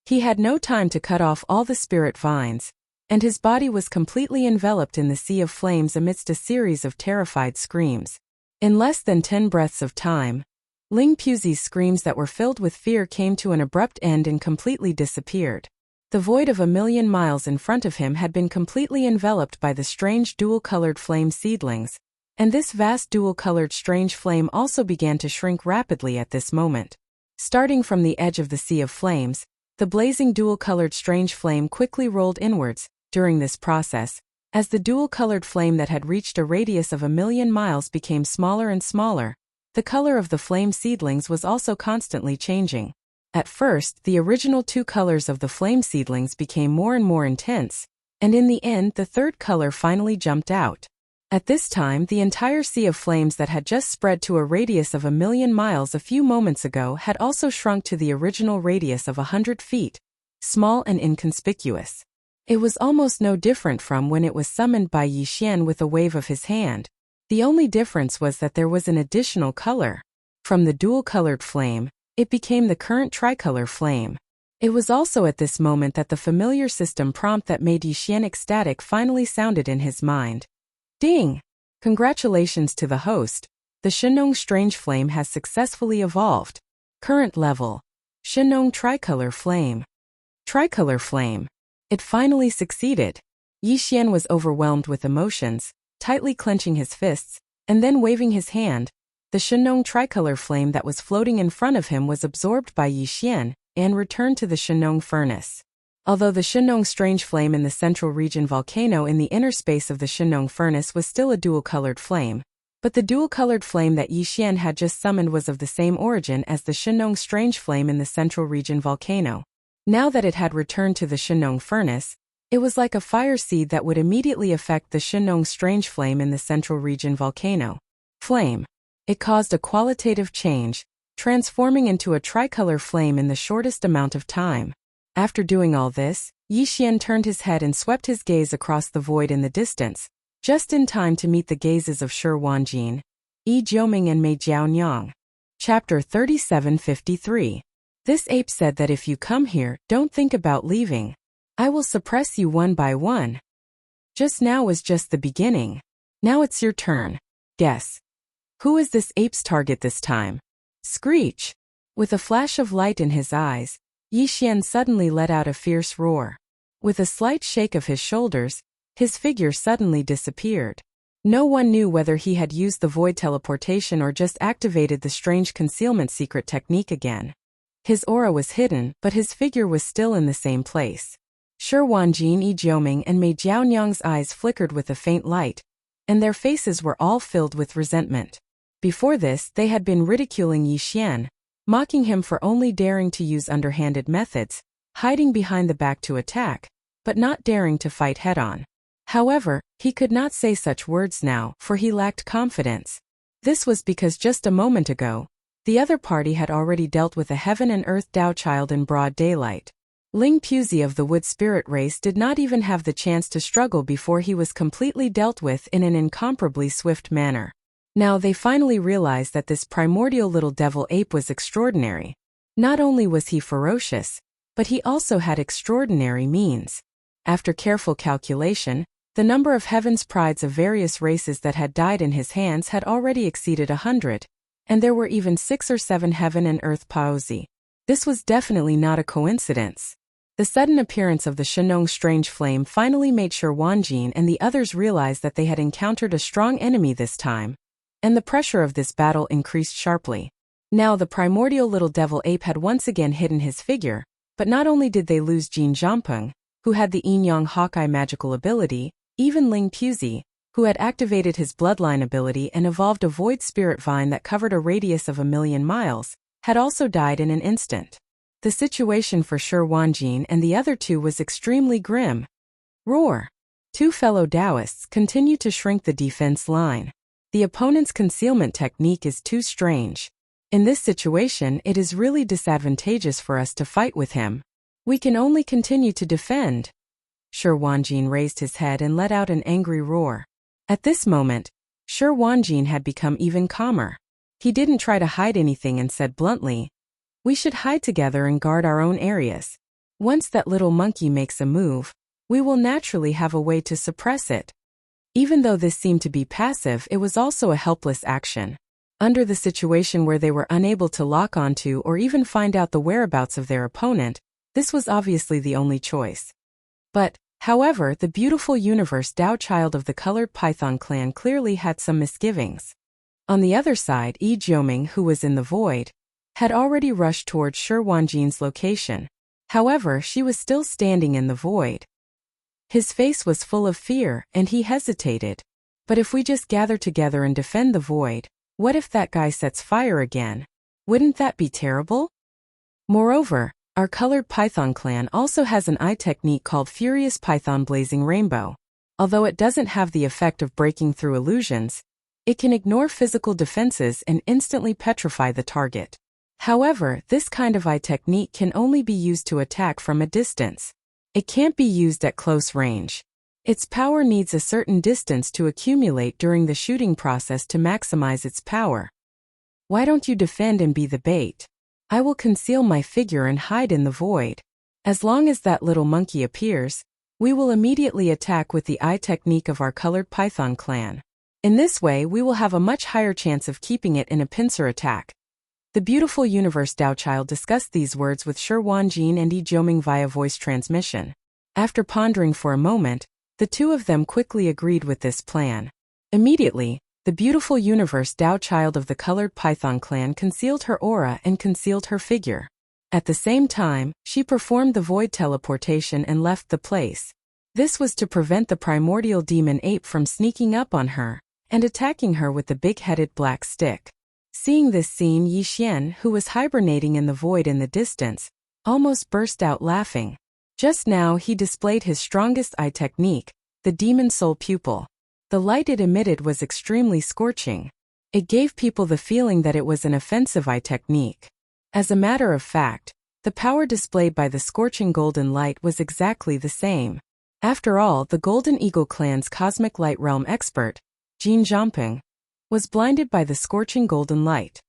He had no time to cut off all the spirit vines, and his body was completely enveloped in the sea of flames amidst a series of terrified screams. In less than 10 breaths of time, Ling Puzi's screams that were filled with fear came to an abrupt end and completely disappeared. The void of 1,000,000 miles in front of him had been completely enveloped by the strange dual-colored flame seedlings, and this vast dual-colored strange flame also began to shrink rapidly at this moment. Starting from the edge of the sea of flames, the blazing dual-colored strange flame quickly rolled inwards. During this process, as the dual-colored flame that had reached a radius of 1,000,000 miles became smaller and smaller, the color of the flame seedlings was also constantly changing. At first, the original 2 colors of the flame seedlings became more and more intense, and in the end the third color finally jumped out. At this time, the entire sea of flames that had just spread to a radius of 1,000,000 miles a few moments ago had also shrunk to the original radius of 100 feet, small and inconspicuous. It was almost no different from when it was summoned by Yi Xian with a wave of his hand. The only difference was that there was an additional color. From the dual-colored flame, it became the current tricolor flame. It was also at this moment that the familiar system prompt that made Yi Xian ecstatic finally sounded in his mind. Ding! Congratulations to the host. The Shenong Strange Flame has successfully evolved. Current level: Shenong Tricolor Flame. Tricolor Flame. It finally succeeded. Yi Xian was overwhelmed with emotions, tightly clenching his fists, and then waving his hand. The Shenong tricolor flame that was floating in front of him was absorbed by Yi Xian and returned to the Shenong furnace. Although the Shenong strange flame in the central region volcano in the inner space of the Shenong furnace was still a dual-colored flame, but the dual-colored flame that Yi Xian had just summoned was of the same origin as the Shenong strange flame in the central region volcano. Now that it had returned to the Shenong furnace, it was like a fire seed that would immediately affect the Shenong strange flame in the central region volcano. Flame. It caused a qualitative change, transforming into a tricolor flame in the shortest amount of time. After doing all this, Yi Xian turned his head and swept his gaze across the void in the distance, just in time to meet the gazes of Shi Wanjin, Yi Jioming and Mei Jiaonyang. Chapter 3753. This ape said that if you come here, don't think about leaving. I will suppress you one by one. Just now was just the beginning. Now it's your turn. Guess. Who is this ape's target this time? Screech! With a flash of light in his eyes, Yi Xian suddenly let out a fierce roar. With a slight shake of his shoulders, his figure suddenly disappeared. No one knew whether he had used the void teleportation or just activated the strange concealment secret technique again. His aura was hidden, but his figure was still in the same place. Shi Wanjin, Yi Jioming and Mei Jiaonyang's eyes flickered with a faint light, and their faces were all filled with resentment. Before this, they had been ridiculing Yi Xian, mocking him for only daring to use underhanded methods, hiding behind the back to attack, but not daring to fight head-on. However, he could not say such words now, for he lacked confidence. This was because just a moment ago, the other party had already dealt with a heaven and earth Tao child in broad daylight. Ling Puzi of the wood spirit race did not even have the chance to struggle before he was completely dealt with in an incomparably swift manner. Now they finally realized that this primordial little devil ape was extraordinary. Not only was he ferocious, but he also had extraordinary means. After careful calculation, The number of heaven's prides of various races that had died in his hands had already exceeded 100, and there were even 6 or 7 heaven and earth paozi. This was definitely not a coincidence. The sudden appearance of the Shenong strange flame finally made Shi Wanjin and the others realize that they had encountered a strong enemy this time, and the pressure of this battle increased sharply. Now the primordial little devil ape had once again hidden his figure, but not only did they lose Jin Zhampeng, who had the Yin-Yang Hawkeye magical ability, even Ling Puzi, who had activated his bloodline ability and evolved a void spirit vine that covered a radius of 1,000,000 miles, had also died in an instant. The situation for Shi Wanjin and the other two was extremely grim. Roar! Two fellow Taoists continued to shrink the defense line. The opponent's concealment technique is too strange. In this situation, it is really disadvantageous for us to fight with him. We can only continue to defend. Shi Wanjin raised his head and let out an angry roar. At this moment, Shi Wanjin had become even calmer. He didn't try to hide anything and said bluntly, "We should hide together and guard our own areas. Once that little monkey makes a move, we will naturally have a way to suppress it." Even though this seemed to be passive, it was also a helpless action. Under the situation where they were unable to lock onto or even find out the whereabouts of their opponent, this was obviously the only choice. But, however, the beautiful universe Tao child of the colored python clan clearly had some misgivings. On the other side, Yi Jioming, who was in the void, had already rushed towards Shi Wanjin's location. However, she was still standing in the void. His face was full of fear, and he hesitated. But if we just gather together and defend the void, what if that guy sets fire again? Wouldn't that be terrible? Moreover, our colored python clan also has an eye technique called Furious Python Blazing Rainbow. Although it doesn't have the effect of breaking through illusions, it can ignore physical defenses and instantly petrify the target. However, this kind of eye technique can only be used to attack from a distance. It can't be used at close range. Its power needs a certain distance to accumulate during the shooting process to maximize its power. Why don't you defend and be the bait? I will conceal my figure and hide in the void. As long as that little monkey appears, we will immediately attack with the eye technique of our colored python clan. In this way, we will have a much higher chance of keeping it in a pincer attack. The beautiful universe Tao child discussed these words with Shi Wanjin and Yi Jioming via voice transmission. After pondering for a moment, the two of them quickly agreed with this plan. Immediately, the beautiful universe Tao child of the colored python clan concealed her aura and concealed her figure. At the same time, she performed the void teleportation and left the place. This was to prevent the primordial demon ape from sneaking up on her and attacking her with the big-headed black stick. Seeing this scene, Yi Xian, who was hibernating in the void in the distance, almost burst out laughing. Just now he displayed his strongest eye technique, the demon soul pupil. The light it emitted was extremely scorching. It gave people the feeling that it was an offensive eye technique. As a matter of fact, the power displayed by the scorching golden light was exactly the same. After all, the Golden Eagle clan's cosmic light realm expert, Jin Zhampeng, was blinded by the scorching golden light.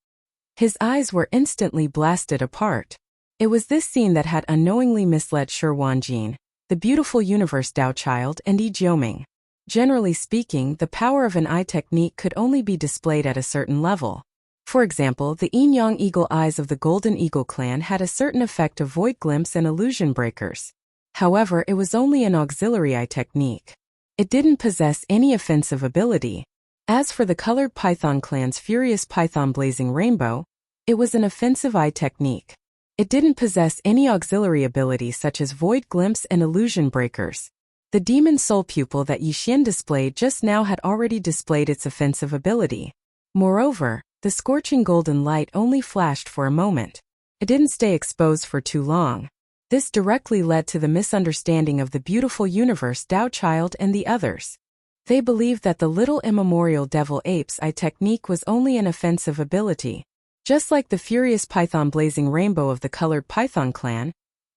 His eyes were instantly blasted apart. It was this scene that had unknowingly misled Shi Wanjin, the beautiful universe Tao child, and Yi Jioming. Generally speaking, the power of an eye technique could only be displayed at a certain level. For example, the yin-yang eagle eyes of the Golden Eagle clan had a certain effect of void glimpse and illusion breakers. However, it was only an auxiliary eye technique. It didn't possess any offensive ability. As for the colored python clan's Furious Python Blazing Rainbow, it was an offensive eye technique. It didn't possess any auxiliary abilities such as void glimpse and illusion breakers. The demon soul pupil that Yi Xian displayed just now had already displayed its offensive ability. Moreover, the scorching golden light only flashed for a moment. It didn't stay exposed for too long. This directly led to the misunderstanding of the beautiful universe Tao child and the others. They believed that the little immemorial devil ape's eye technique was only an offensive ability. Just like the Furious Python Blazing Rainbow of the colored python clan,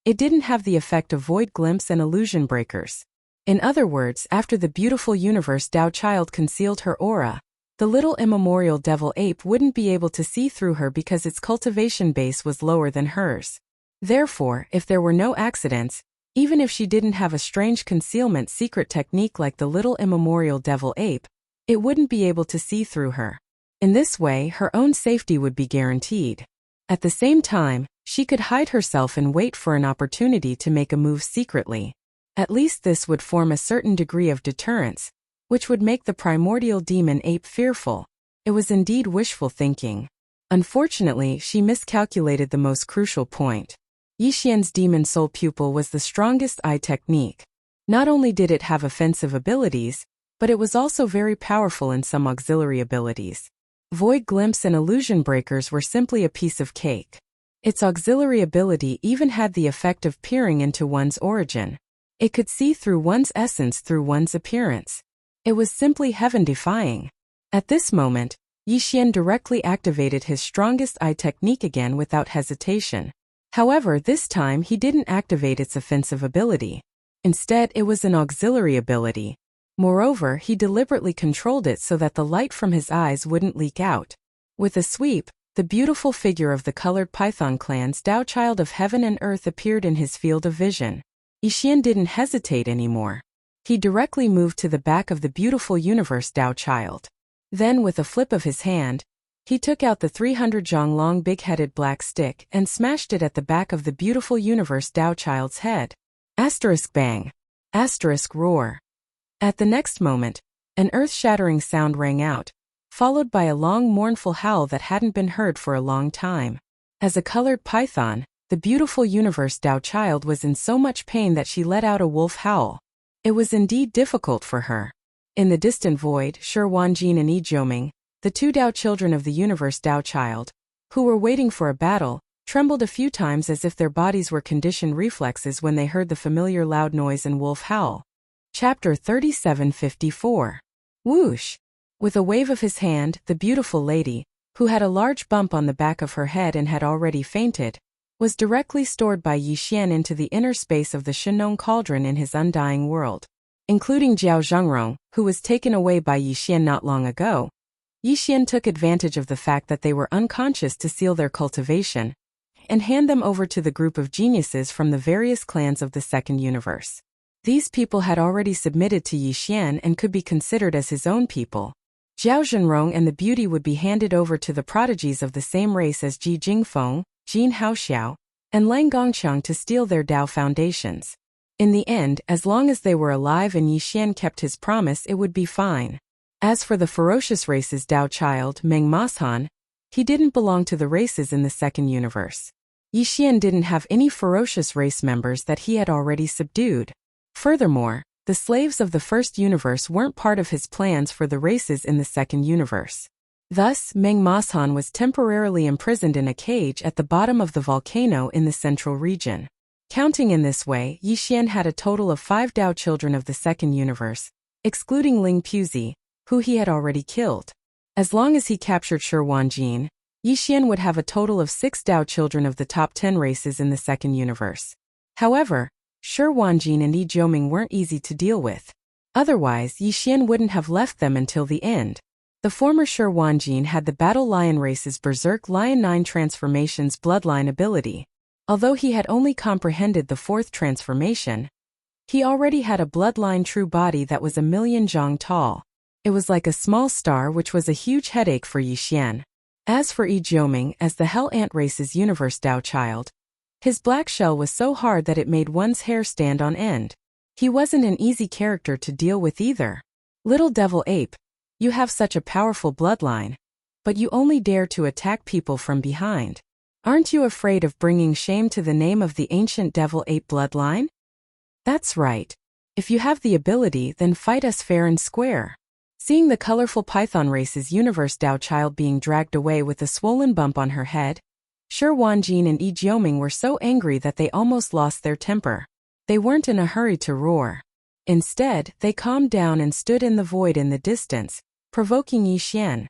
it didn't have the effect of void glimpse and illusion breakers. In other words, after the beautiful universe Tao child concealed her aura, the little immemorial devil ape wouldn't be able to see through her because its cultivation base was lower than hers. Therefore, if there were no accidents, Even if she didn't have a strange concealment secret technique like the little immemorial devil ape, it wouldn't be able to see through her. In this way, her own safety would be guaranteed. At the same time, she could hide herself and wait for an opportunity to make a move secretly. At least this would form a certain degree of deterrence, which would make the primordial demon ape fearful. It was indeed wishful thinking. Unfortunately, she miscalculated the most crucial point. Yixian's demon soul pupil was the strongest eye technique. Not only did it have offensive abilities, but it was also very powerful in some auxiliary abilities. Void glimpse and illusion breakers were simply a piece of cake. Its auxiliary ability even had the effect of peering into one's origin. It could see through one's essence through one's appearance. It was simply heaven-defying. At this moment, Yixian directly activated his strongest eye technique again without hesitation. However, this time he didn't activate its offensive ability. Instead, it was an auxiliary ability. Moreover, he deliberately controlled it so that the light from his eyes wouldn't leak out. With a sweep, the beautiful figure of the colored python clan's Tao Child of Heaven and Earth appeared in his field of vision. Yixian didn't hesitate anymore. He directly moved to the back of the beautiful universe Tao Child. Then, with a flip of his hand, he took out the 300 zhang long big-headed black stick and smashed it at the back of the beautiful universe Tao Child's head. Asterisk bang. Asterisk roar. At the next moment, an earth-shattering sound rang out, followed by a long mournful howl that hadn't been heard for a long time. As a colored python, the beautiful universe Tao Child was in so much pain that she let out a wolf howl. It was indeed difficult for her. In the distant void, Shi Wanjin and Yi Jiuming, the two Tao children of the universe Tao Child, who were waiting for a battle, trembled a few times as if their bodies were conditioned reflexes when they heard the familiar loud noise and wolf howl. Chapter 3754. Whoosh! With a wave of his hand, the beautiful lady, who had a large bump on the back of her head and had already fainted, was directly stored by Yixian into the inner space of the Shenong cauldron in his undying world. Including Jiao Zhengrong, who was taken away by Yixian not long ago, Yixian took advantage of the fact that they were unconscious to seal their cultivation, and hand them over to the group of geniuses from the various clans of the second universe. These people had already submitted to Yixian and could be considered as his own people. Jiao Zhenrong and the beauty would be handed over to the prodigies of the same race as Ji Jingfeng, Jin Haoxiao, and Lang Gongqiang to steal their Dao foundations. In the end, as long as they were alive and Yixian kept his promise, it would be fine. As for the ferocious race's Tao Child, Meng Mashan, he didn't belong to the races in the second universe. Yixian didn't have any ferocious race members that he had already subdued. Furthermore, the slaves of the first universe weren't part of his plans for the races in the second universe. Thus, Meng Mashan was temporarily imprisoned in a cage at the bottom of the volcano in the central region. Counting in this way, Yixian had a total of 5 Dao children of the second universe, excluding Ling Puzi, who he had already killed. As long as he captured Shi Wanjin, Yixian would have a total of 6 Dao children of the top 10 races in the second universe. However, Shi Wanjin and Yi Jiuming weren't easy to deal with. Otherwise, Yixian wouldn't have left them until the end. The former Shi Wanjin had the Battle Lion race's Berserk Lion 9 transformations bloodline ability. Although he had only comprehended the 4th transformation, he already had a bloodline true body that was 1,000,000 zhang tall. It was like a small star, which was a huge headache for Yixian. As for Yi Jiuming, as the Hell Ant race's universe Tao Child, his black shell was so hard that it made one's hair stand on end. He wasn't an easy character to deal with either. Little devil ape, you have such a powerful bloodline, but you only dare to attack people from behind. Aren't you afraid of bringing shame to the name of the ancient devil ape bloodline? That's right. If you have the ability, then fight us fair and square. Seeing the colorful python race's universe Tao Child being dragged away with a swollen bump on her head, Shi Wanjin and Yi Jiuming were so angry that they almost lost their temper. They weren't in a hurry to roar. Instead, they calmed down and stood in the void in the distance, provoking Yixian.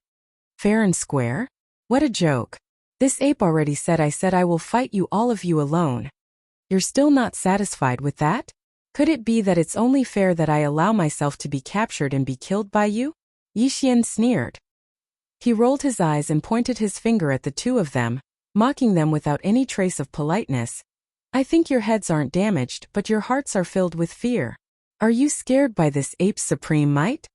Fair and square? What a joke. This ape already said I will fight you, all of you, alone. You're still not satisfied with that? Could it be that it's only fair that I allow myself to be captured and be killed by you? Yixian sneered. He rolled his eyes and pointed his finger at the two of them, mocking them without any trace of politeness. I think your heads aren't damaged, but your hearts are filled with fear. Are you scared by this ape's supreme might?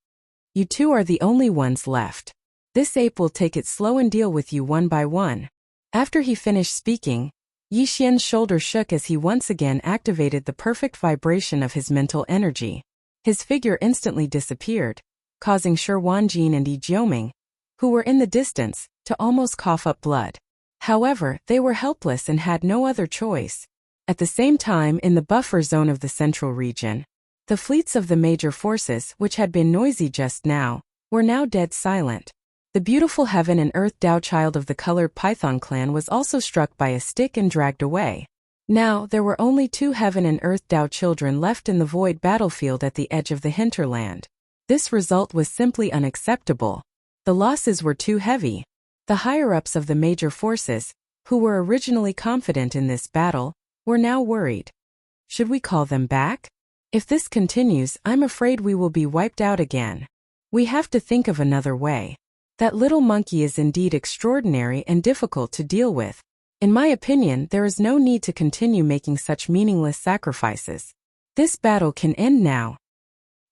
You two are the only ones left. This ape will take it slow and deal with you one by one. After he finished speaking, Yi Xian's shoulder shook as he once again activated the perfect vibration of his mental energy. His figure instantly disappeared, causing Shi Wanjin and Yi Jiuming, who were in the distance, to almost cough up blood. However, they were helpless and had no other choice. At the same time, in the buffer zone of the central region, the fleets of the major forces, which had been noisy just now, were now dead silent. The beautiful heaven and earth Dao child of the colored python clan was also struck by a stick and dragged away. Now, there were only 2 heaven and earth Dao children left in the void battlefield at the edge of the hinterland. This result was simply unacceptable. The losses were too heavy. The higher-ups of the major forces, who were originally confident in this battle, were now worried. Should we call them back? If this continues, I'm afraid we will be wiped out again. We have to think of another way. That little monkey is indeed extraordinary and difficult to deal with. In my opinion, there is no need to continue making such meaningless sacrifices. This battle can end now.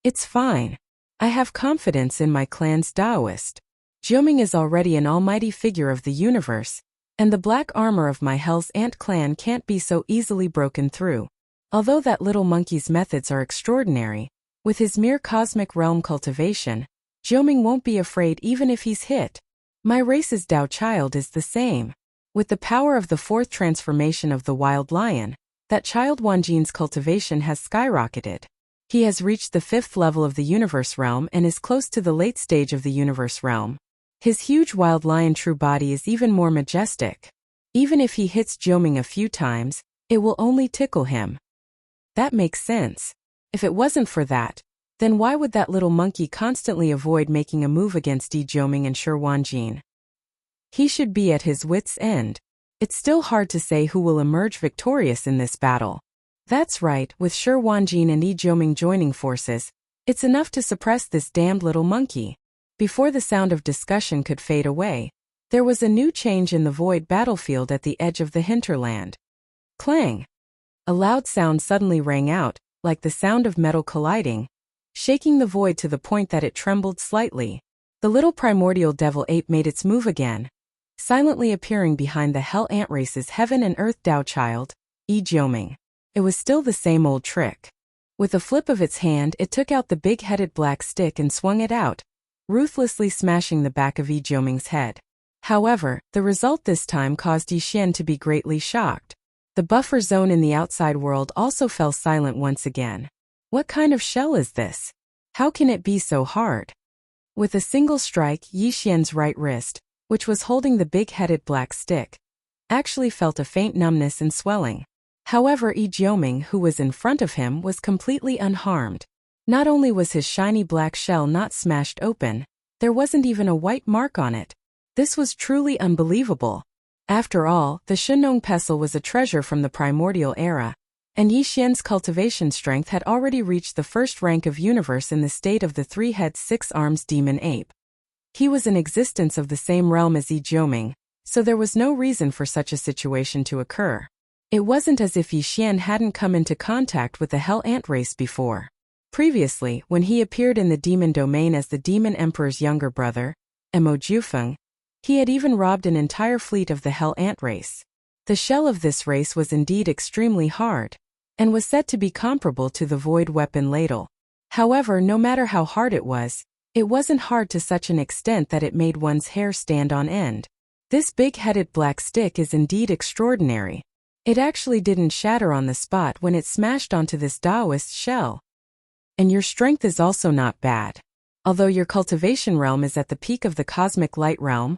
It's fine. I have confidence in my clan's Taoist. Jiuming is already an almighty figure of the universe, and the black armor of my Hell's Ant clan can't be so easily broken through. Although that little monkey's methods are extraordinary, with his mere cosmic realm cultivation, Jiuming won't be afraid even if he's hit. My race's Dao child is the same. With the power of the 4th transformation of the wild lion, that child Wanjin's cultivation has skyrocketed. He has reached the 5th level of the universe realm and is close to the late stage of the universe realm. His huge wild lion true body is even more majestic. Even if he hits Jiuming a few times, it will only tickle him. That makes sense. If it wasn't for that, then why would that little monkey constantly avoid making a move against Yi Jiuming and Shi Wanjin? He should be at his wits' end. It's still hard to say who will emerge victorious in this battle. That's right, with Shi Wanjin and Yi Jiuming joining forces, it's enough to suppress this damned little monkey. Before the sound of discussion could fade away, there was a new change in the void battlefield at the edge of the hinterland. Clang! A loud sound suddenly rang out, like the sound of metal colliding, shaking the void to the point that it trembled slightly. The little primordial devil ape made its move again, silently appearing behind the Hell Ant race's heaven and earth Dao child, Yi Jiuming. It was still the same old trick. With a flip of its hand, it took out the big-headed black stick and swung it out, ruthlessly smashing the back of Yi Jiuming's head. However, the result this time caused Yi Xian to be greatly shocked. The buffer zone in the outside world also fell silent once again. What kind of shell is this? How can it be so hard? With a single strike, Yi Xian's right wrist, which was holding the big-headed black stick, actually felt a faint numbness and swelling. However, Yi Jiuming, who was in front of him, was completely unharmed. Not only was his shiny black shell not smashed open, there wasn't even a white mark on it. This was truly unbelievable. After all, the Shenong pestle was a treasure from the primordial era, and Yi Xian's cultivation strength had already reached the 1st rank of universe in the state of the 3-head 6-arms demon ape. He was in existence of the same realm as Yi Jiuming, so there was no reason for such a situation to occur. It wasn't as if Yi Xian hadn't come into contact with the Hell Ant race before. Previously, when he appeared in the demon domain as the demon emperor's younger brother, Mo Jufeng, he had even robbed an entire fleet of the Hell Ant race. The shell of this race was indeed extremely hard, and was said to be comparable to the void weapon ladle. However, no matter how hard it wasn't hard to such an extent that it made one's hair stand on end. This big-headed black stick is indeed extraordinary. It actually didn't shatter on the spot when it smashed onto this Taoist shell. And your strength is also not bad. Although your cultivation realm is at the peak of the cosmic light realm,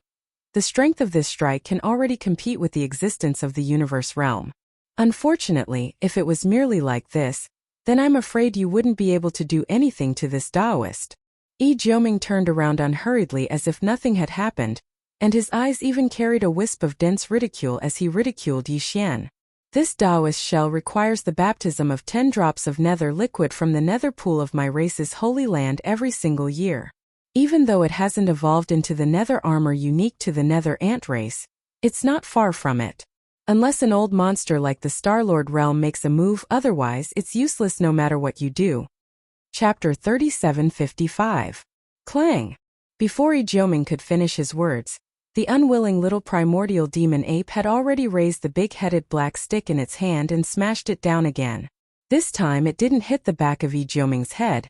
the strength of this strike can already compete with the existence of the universe realm. Unfortunately, if it was merely like this, then I'm afraid you wouldn't be able to do anything to this Taoist. Yi Jiuming turned around unhurriedly as if nothing had happened, and his eyes even carried a wisp of dense ridicule as he ridiculed Yi Xian. This Taoist shell requires the baptism of 10 drops of nether liquid from the nether pool of my race's holy land every single year. Even though it hasn't evolved into the nether armor unique to the nether ant race, it's not far from it. Unless an old monster like the Star-Lord realm makes a move, otherwise it's useless no matter what you do. Chapter 3755. Clang! Before Ijeoming could finish his words, the unwilling little primordial demon ape had already raised the big-headed black stick in its hand and smashed it down again. This time it didn't hit the back of Ijeoming's head,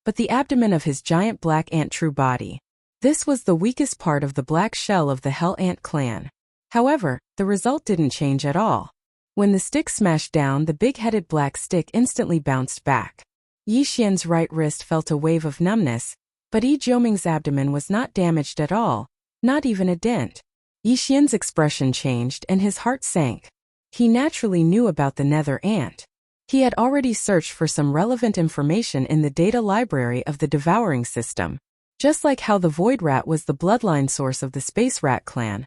but the abdomen of his giant black ant true body. This was the weakest part of the black shell of the Hell Ant clan. However, the result didn't change at all. When the stick smashed down, the big-headed black stick instantly bounced back. Yi Xian's right wrist felt a wave of numbness, but Ijeoming's abdomen was not damaged at all, not even a dent. Yi Xian's expression changed and his heart sank. He naturally knew about the nether ant. He had already searched for some relevant information in the data library of the Devouring system. Just like how the Void Rat was the bloodline source of the Space Rat clan,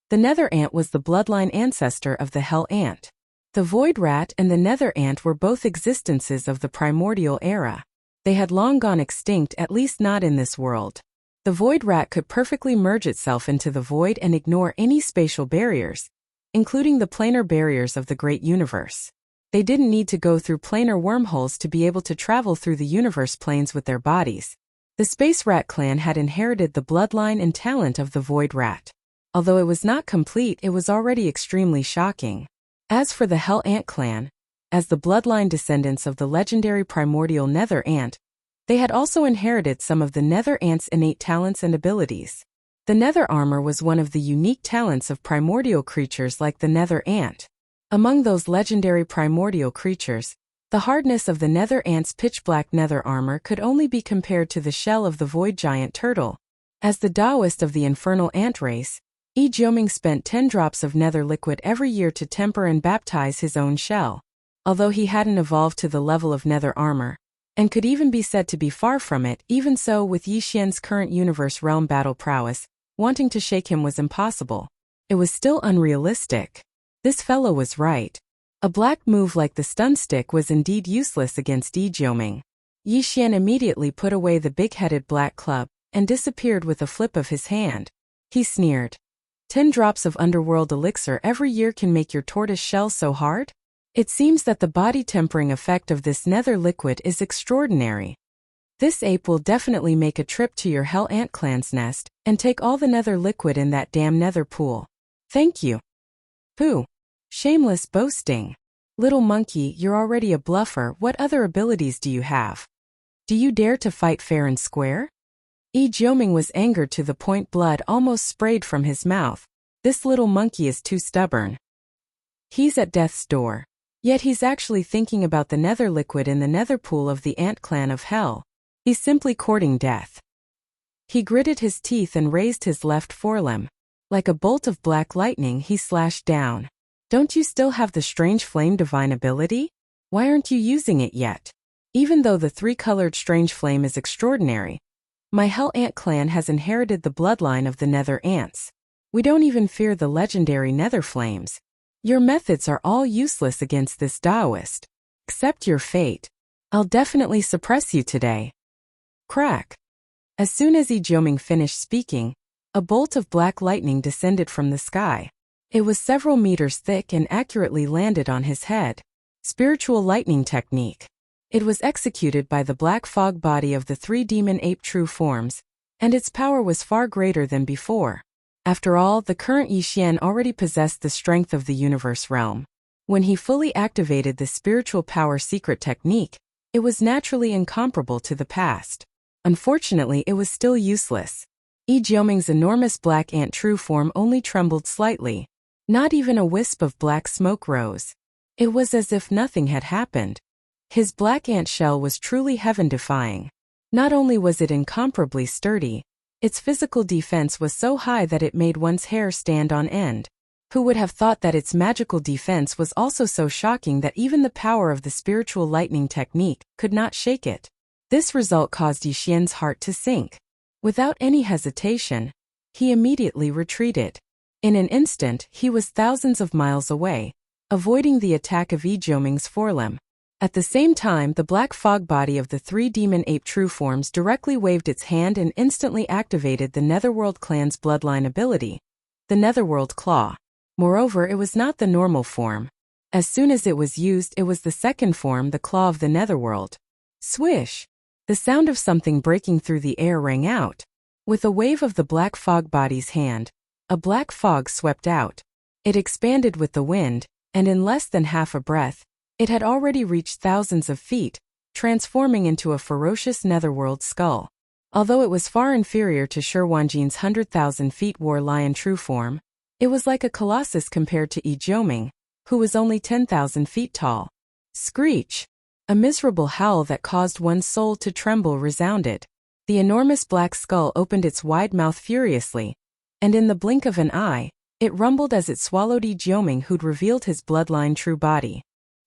the Nether Ant was the bloodline ancestor of the Hell Ant. The Void Rat and the Nether Ant were both existences of the primordial era. They had long gone extinct, at least not in this world. The Void Rat could perfectly merge itself into the void and ignore any spatial barriers, including the planar barriers of the great universe. They didn't need to go through planar wormholes to be able to travel through the universe planes with their bodies. The Space Rat clan had inherited the bloodline and talent of the Void Rat. Although it was not complete, it was already extremely shocking. As for the Hell Ant clan, as the bloodline descendants of the legendary primordial Nether Ant, they had also inherited some of the Nether Ant's innate talents and abilities. The Nether Armor was one of the unique talents of primordial creatures like the Nether Ant. Among those legendary primordial creatures, the hardness of the Nether Ant's pitch-black nether armor could only be compared to the shell of the void giant turtle. As the Taoist of the infernal ant race, Ijeoming spent 10 drops of nether liquid every year to temper and baptize his own shell. Although he hadn't evolved to the level of nether armor, and could even be said to be far from it, even so with Yi Xian's current universe realm battle prowess, wanting to shake him was impossible. It was still unrealistic. This fellow was right. A black move like the stun stick was indeed useless against Ijeoming. Yi Xian immediately put away the big-headed black club and disappeared with a flip of his hand. He sneered. 10 drops of underworld elixir every year can make your tortoise shell so hard? It seems that the body tempering effect of this nether liquid is extraordinary. This ape will definitely make a trip to your Hell Ant clan's nest and take all the nether liquid in that damn nether pool. Thank you. Pooh. Shameless boasting. Little monkey, you're already a bluffer. What other abilities do you have? Do you dare to fight fair and square? Ijeoming was angered to the point blood almost sprayed from his mouth. This little monkey is too stubborn. He's at death's door. Yet he's actually thinking about the nether liquid in the nether pool of the ant clan of hell. He's simply courting death. He gritted his teeth and raised his left forelimb. Like a bolt of black lightning, he slashed down. Don't you still have the strange flame divine ability? Why aren't you using it yet? Even though the 3-colored strange flame is extraordinary, my Hell Ant clan has inherited the bloodline of the Nether Ants. We don't even fear the legendary Nether Flames. Your methods are all useless against this Taoist. Accept your fate. I'll definitely suppress you today. Crack. As soon as Ijeoming finished speaking, a bolt of black lightning descended from the sky. It was several meters thick and accurately landed on his head. Spiritual lightning technique. It was executed by the black fog body of the 3 demon ape true forms, and its power was far greater than before. After all, the current Yi Xian already possessed the strength of the universe realm. When he fully activated the spiritual power secret technique, it was naturally incomparable to the past. Unfortunately, it was still useless. Ijeoming's enormous black ant true form only trembled slightly. Not even a wisp of black smoke rose. It was as if nothing had happened. His black ant shell was truly heaven-defying. Not only was it incomparably sturdy, its physical defense was so high that it made one's hair stand on end. Who would have thought that its magical defense was also so shocking that even the power of the spiritual lightning technique could not shake it? This result caused Yi Xian's heart to sink. Without any hesitation, he immediately retreated. In an instant, he was thousands of miles away, avoiding the attack of Ijeoming's forelimb. At the same time, the black fog body of the 3 demon ape true forms directly waved its hand and instantly activated the Netherworld clan's bloodline ability, the Netherworld Claw. Moreover, it was not the normal form. As soon as it was used, it was the second form, the claw of the netherworld. Swish! The sound of something breaking through the air rang out. With a wave of the black fog body's hand, a black fog swept out. It expanded with the wind, and in less than half a breath, it had already reached thousands of feet, transforming into a ferocious netherworld skull. Although it was far inferior to Shi Wanjin's 100,000 feet war lion true form, it was like a colossus compared to Yi Jioming, who was only 10,000 feet tall. Screech! A miserable howl that caused one's soul to tremble resounded. The enormous black skull opened its wide mouth furiously, and in the blink of an eye, it rumbled as it swallowed Yi Jioming, who'd revealed his bloodline true body.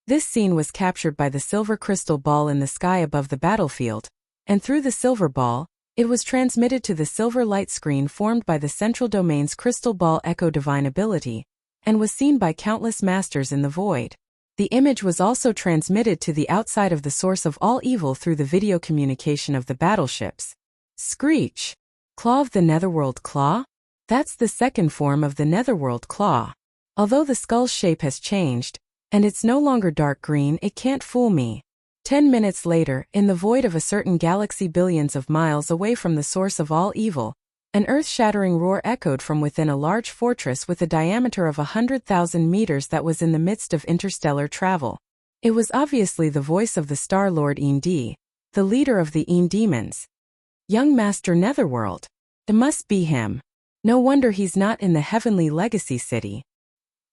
This scene was captured by the silver crystal ball in the sky above the battlefield, and through the silver ball, it was transmitted to the silver light screen formed by the central domain's crystal ball echo divine ability, and was seen by countless masters in the void. The image was also transmitted to the outside of the source of all evil through the video communication of the battleships. Screech! Claw of the netherworld claw? That's the second form of the netherworld claw. Although the skull's shape has changed, and it's no longer dark green, it can't fool me. 10 minutes later, in the void of a certain galaxy billions of miles away from the source of all evil, an earth-shattering roar echoed from within a large fortress with a diameter of 100,000 meters that was in the midst of interstellar travel. It was obviously the voice of the Star Lord Endi, the leader of the Een demons. Young Master Netherworld. It must be him. No wonder he's not in the heavenly legacy city.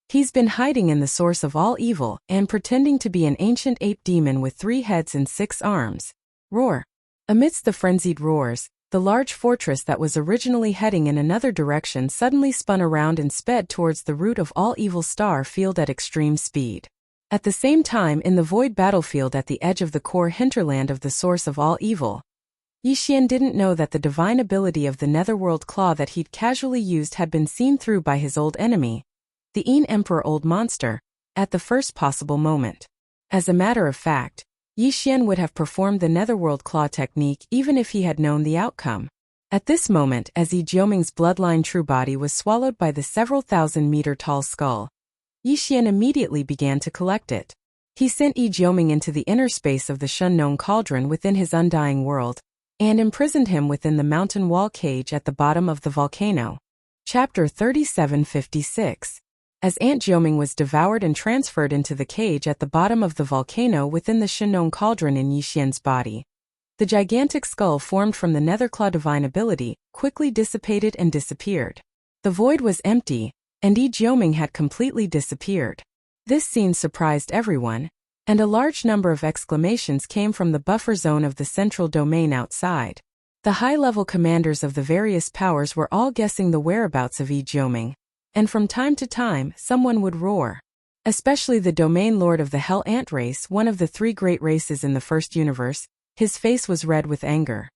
He's been hiding in the source of all evil and pretending to be an ancient ape demon with 3 heads and 6 arms. Roar! Amidst the frenzied roars, the large fortress that was originally heading in another direction suddenly spun around and sped towards the root of all evil star field at extreme speed. At the same time, in the void battlefield at the edge of the core hinterland of the source of all evil, Yi Xian didn't know that the divine ability of the netherworld claw that he'd casually used had been seen through by his old enemy, the Een Emperor Old Monster, at the first possible moment. As a matter of fact, Yi Xian would have performed the netherworld claw technique even if he had known the outcome. At this moment, as Yi Jioming's bloodline true body was swallowed by the several thousand-meter-tall skull, Yi Xian immediately began to collect it. He sent Yi Jioming into the inner space of the Shunnong cauldron within his undying world, and imprisoned him within the mountain wall cage at the bottom of the volcano. Chapter 3756. As Aunt Jioming was devoured and transferred into the cage at the bottom of the volcano within the Shunnong cauldron in Yi Xian's body, the gigantic skull formed from the netherclaw divine ability quickly dissipated and disappeared. The void was empty, and Yi Jioming had completely disappeared. This scene surprised everyone, and a large number of exclamations came from the buffer zone of the central domain outside. The high-level commanders of the various powers were all guessing the whereabouts of Yi Jioming, and from time to time, someone would roar. Especially the domain lord of the Hell Ant race, one of the 3 great races in the first universe. His face was red with anger.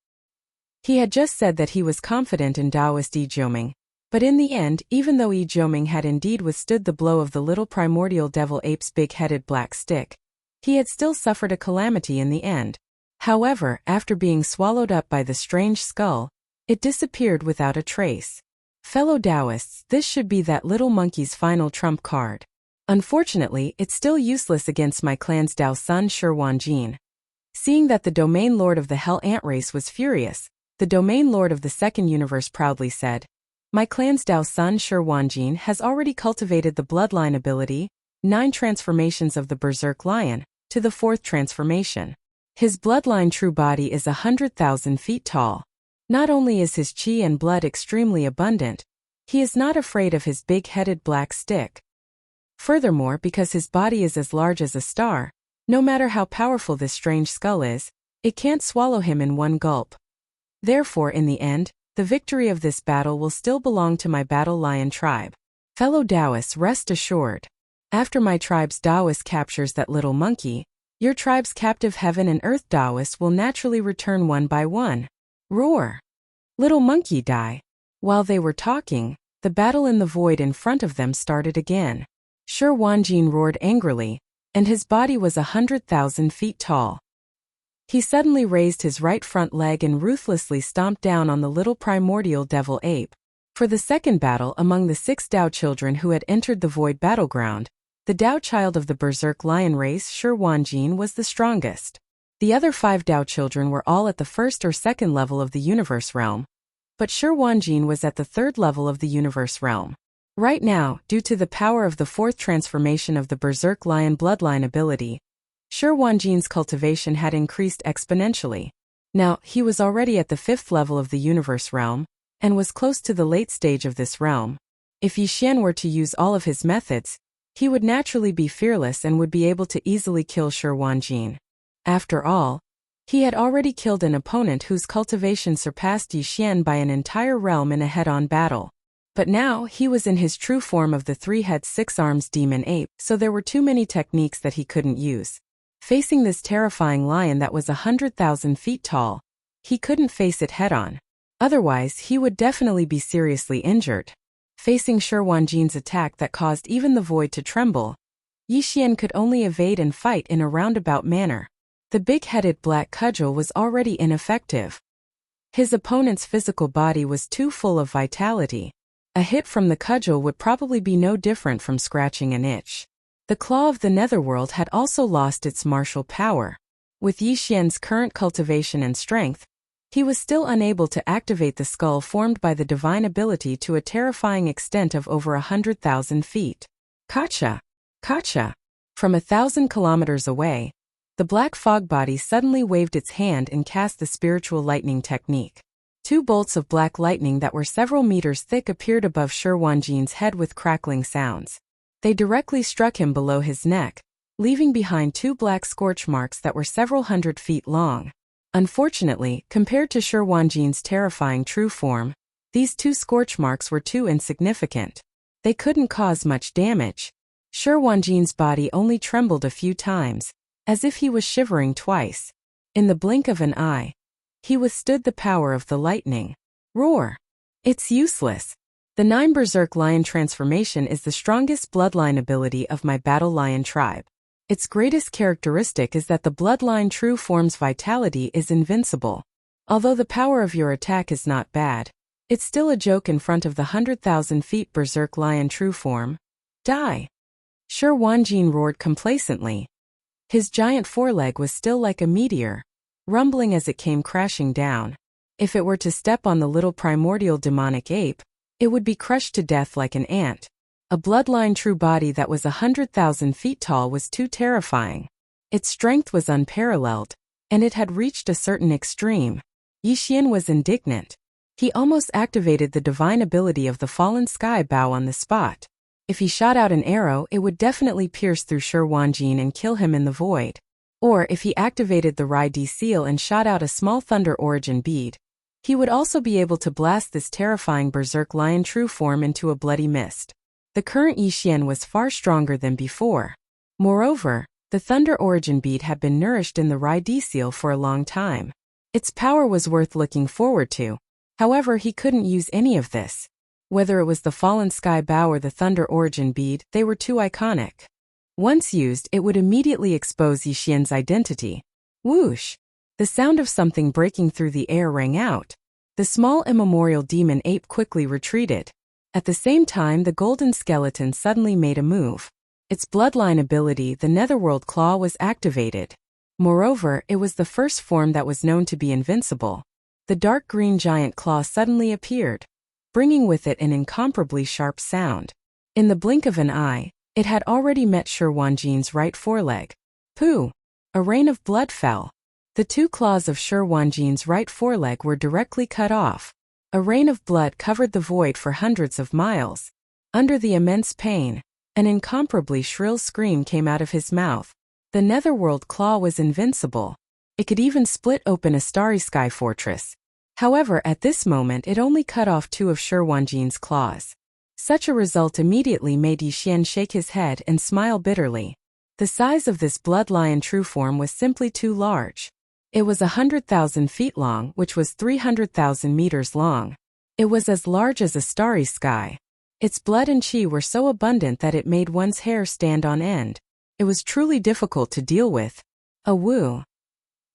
He had just said that he was confident in Taoist Yi Jioming, but in the end, even though Yi Jioming had indeed withstood the blow of the little primordial devil ape's big-headed black stick, he had still suffered a calamity in the end. However, after being swallowed up by the strange skull, it disappeared without a trace. Fellow Taoists, this should be that little monkey's final trump card. Unfortunately, it's still useless against my clan's Dao son Shi Wanjin. Seeing that the domain lord of the Hell Ant race was furious, the domain lord of the second universe proudly said, "My clan's Dao son Shi Wanjin has already cultivated the bloodline ability, 9 transformations of the Berserk Lion, to the 4th transformation. His bloodline true body is 100,000 feet tall. Not only is his qi and blood extremely abundant, he is not afraid of his big-headed black stick. Furthermore, because his body is as large as a star, no matter how powerful this strange skull is, it can't swallow him in one gulp. Therefore, in the end, the victory of this battle will still belong to my battle lion tribe. Fellow Taoists, rest assured. After my tribe's Taoist captures that little monkey, your tribe's captive heaven and earth Taoists will naturally return one by one." Roar! Little monkey die. While they were talking, the battle in the void in front of them started again. Shi Wanjin roared angrily, and his body was 100,000 feet tall. He suddenly raised his right front leg and ruthlessly stomped down on the little primordial devil ape. For the second battle among the 6 Dao children who had entered the void battleground, the Dao child of the Berserk lion race, Shi Wanjin, was the strongest. The other 5 Dao children were all at the first or second level of the universe realm, but Shi Wanjin was at the third level of the universe realm. Right now, due to the power of the 4th transformation of the Berserk lion bloodline ability, Shi Wanjin's cultivation had increased exponentially. Now, he was already at the 5th level of the universe realm, and was close to the late stage of this realm. If Yi Xian were to use all of his methods, he would naturally be fearless and would be able to easily kill Shi Wanjin. After all, he had already killed an opponent whose cultivation surpassed Yi Xian by an entire realm in a head-on battle. But now he was in his true form of the 3-head 6-arms demon ape, so there were too many techniques that he couldn't use. Facing this terrifying lion that was 100,000 feet tall, he couldn't face it head-on. Otherwise, he would definitely be seriously injured. Facing Shi Wanjin's attack that caused even the void to tremble, Yi Xian could only evade and fight in a roundabout manner. The big-headed black cudgel was already ineffective. His opponent's physical body was too full of vitality. A hit from the cudgel would probably be no different from scratching an itch. The claw of the netherworld had also lost its martial power. With Yi Xian's current cultivation and strength, he was still unable to activate the skull formed by the divine ability to a terrifying extent of over 100,000 feet. Kacha! Kacha! From 1,000 kilometers away, the black fog body suddenly waved its hand and cast the spiritual lightning technique. 2 bolts of black lightning that were several meters thick appeared above Shi Wanjin's head with crackling sounds. They directly struck him below his neck, leaving behind 2 black scorch marks that were several hundred feet long. Unfortunately, compared to Shi Wanjin's terrifying true form, these 2 scorch marks were too insignificant. They couldn't cause much damage. Shi Wanjin's body only trembled a few times, as if he was shivering twice. In the blink of an eye, he withstood the power of the lightning. Roar! It's useless. The 9 Berserk Lion transformation is the strongest bloodline ability of my Battle Lion tribe. Its greatest characteristic is that the bloodline true form's vitality is invincible. Although the power of your attack is not bad, it's still a joke in front of the 100,000 feet Berserk Lion true form. Die! Shi Wanjin roared complacently. His giant foreleg was still like a meteor, rumbling as it came crashing down. If it were to step on the little primordial demonic ape, it would be crushed to death like an ant. A bloodline true body that was 100,000 feet tall was too terrifying. Its strength was unparalleled, and it had reached a certain extreme. Yi Xian was indignant. He almost activated the divine ability of the fallen sky bow on the spot. If he shot out an arrow, it would definitely pierce through Shi Wanjin and kill him in the void. Or if he activated the Rai Di seal and shot out a small thunder origin bead, he would also be able to blast this terrifying Berserk Lion true form into a bloody mist. The current Yi Xian was far stronger than before. Moreover, the Thunder Origin Bead had been nourished in the Rai Di seal for a long time. Its power was worth looking forward to. However, he couldn't use any of this. Whether it was the Fallen Sky Bow or the Thunder Origin Bead, they were too iconic. Once used, it would immediately expose Yi Xian's identity. Whoosh! The sound of something breaking through the air rang out. The small immemorial demon ape quickly retreated. At the same time, the golden skeleton suddenly made a move. Its bloodline ability, the Netherworld Claw, was activated. Moreover, it was the first form that was known to be invincible. The dark green giant claw suddenly appeared, bringing with it an incomparably sharp sound. In the blink of an eye, it had already met Shi Wanjin's right foreleg. Pooh! A rain of blood fell. The 2 claws of Shi Wanjin's right foreleg were directly cut off. A rain of blood covered the void for hundreds of miles. Under the immense pain, an incomparably shrill scream came out of his mouth. The Netherworld Claw was invincible. It could even split open a starry sky fortress. However, at this moment it only cut off 2 of Shi Wanjin's claws. Such a result immediately made Yi Xian shake his head and smile bitterly. The size of this blood lion true form was simply too large. It was 100,000 feet long, which was 300,000 meters long. It was as large as a starry sky. Its blood and chi were so abundant that it made one's hair stand on end. It was truly difficult to deal with. A woo!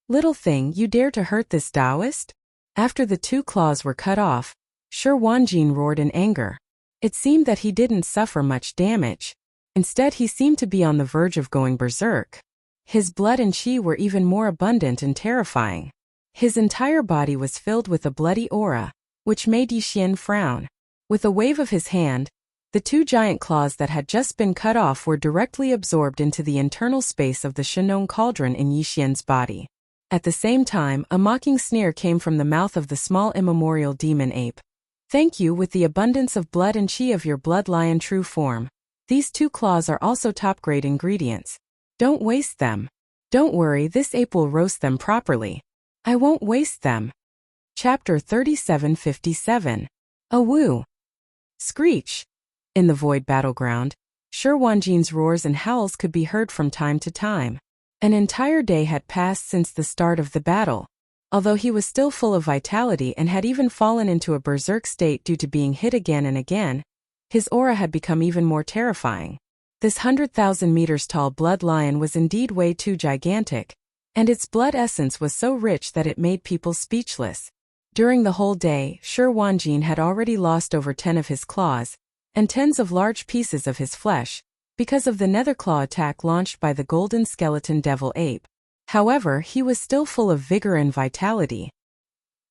Little thing, you dare to hurt this Taoist? After the 2 claws were cut off, Shi Wanjin roared in anger. It seemed that he didn't suffer much damage. Instead, he seemed to be on the verge of going berserk. His blood and qi were even more abundant and terrifying. His entire body was filled with a bloody aura, which made Yixian frown. With a wave of his hand, the two giant claws that had just been cut off were directly absorbed into the internal space of the Shenong cauldron in Yixian's body. At the same time, a mocking sneer came from the mouth of the small immemorial demon ape. Thank you with the abundance of blood and qi of your blood lion true form. These two claws are also top-grade ingredients. Don't waste them. Don't worry, this ape will roast them properly. I won't waste them. Chapter 3757. A woo. Screech. In the void battleground, Shi Wanjin's roars and howls could be heard from time to time. An entire day had passed since the start of the battle. Although he was still full of vitality and had even fallen into a berserk state due to being hit again and again, his aura had become even more terrifying. This 100,000 meters tall blood lion was indeed way too gigantic, and its blood essence was so rich that it made people speechless. During the whole day, Shi Wanjin had already lost over 10 of his claws, and tens of large pieces of his flesh, because of the nether claw attack launched by the golden skeleton devil ape. However, he was still full of vigor and vitality.